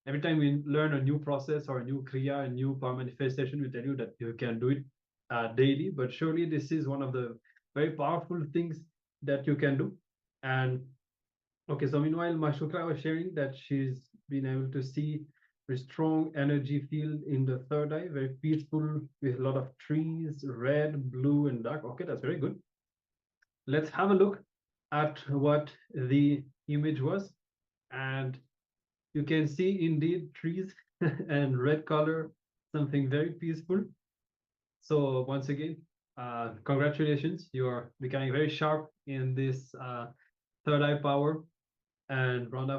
[SPEAKER 15] Every time we learn a new process or a new kriya, a new power manifestation, we tell you that you can do it daily. But surely this is one of the very powerful things that you can do. And okay, so meanwhile, Mashukra was sharing that she's been able to see a strong energy field in the third eye, very peaceful with a lot of trees, red, blue, and dark. Okay, that's very good. Let's have a look at what the image was. And you can see indeed trees and red color, something very peaceful. So once again, congratulations, you are becoming very sharp in this third eye power. And Rhonda,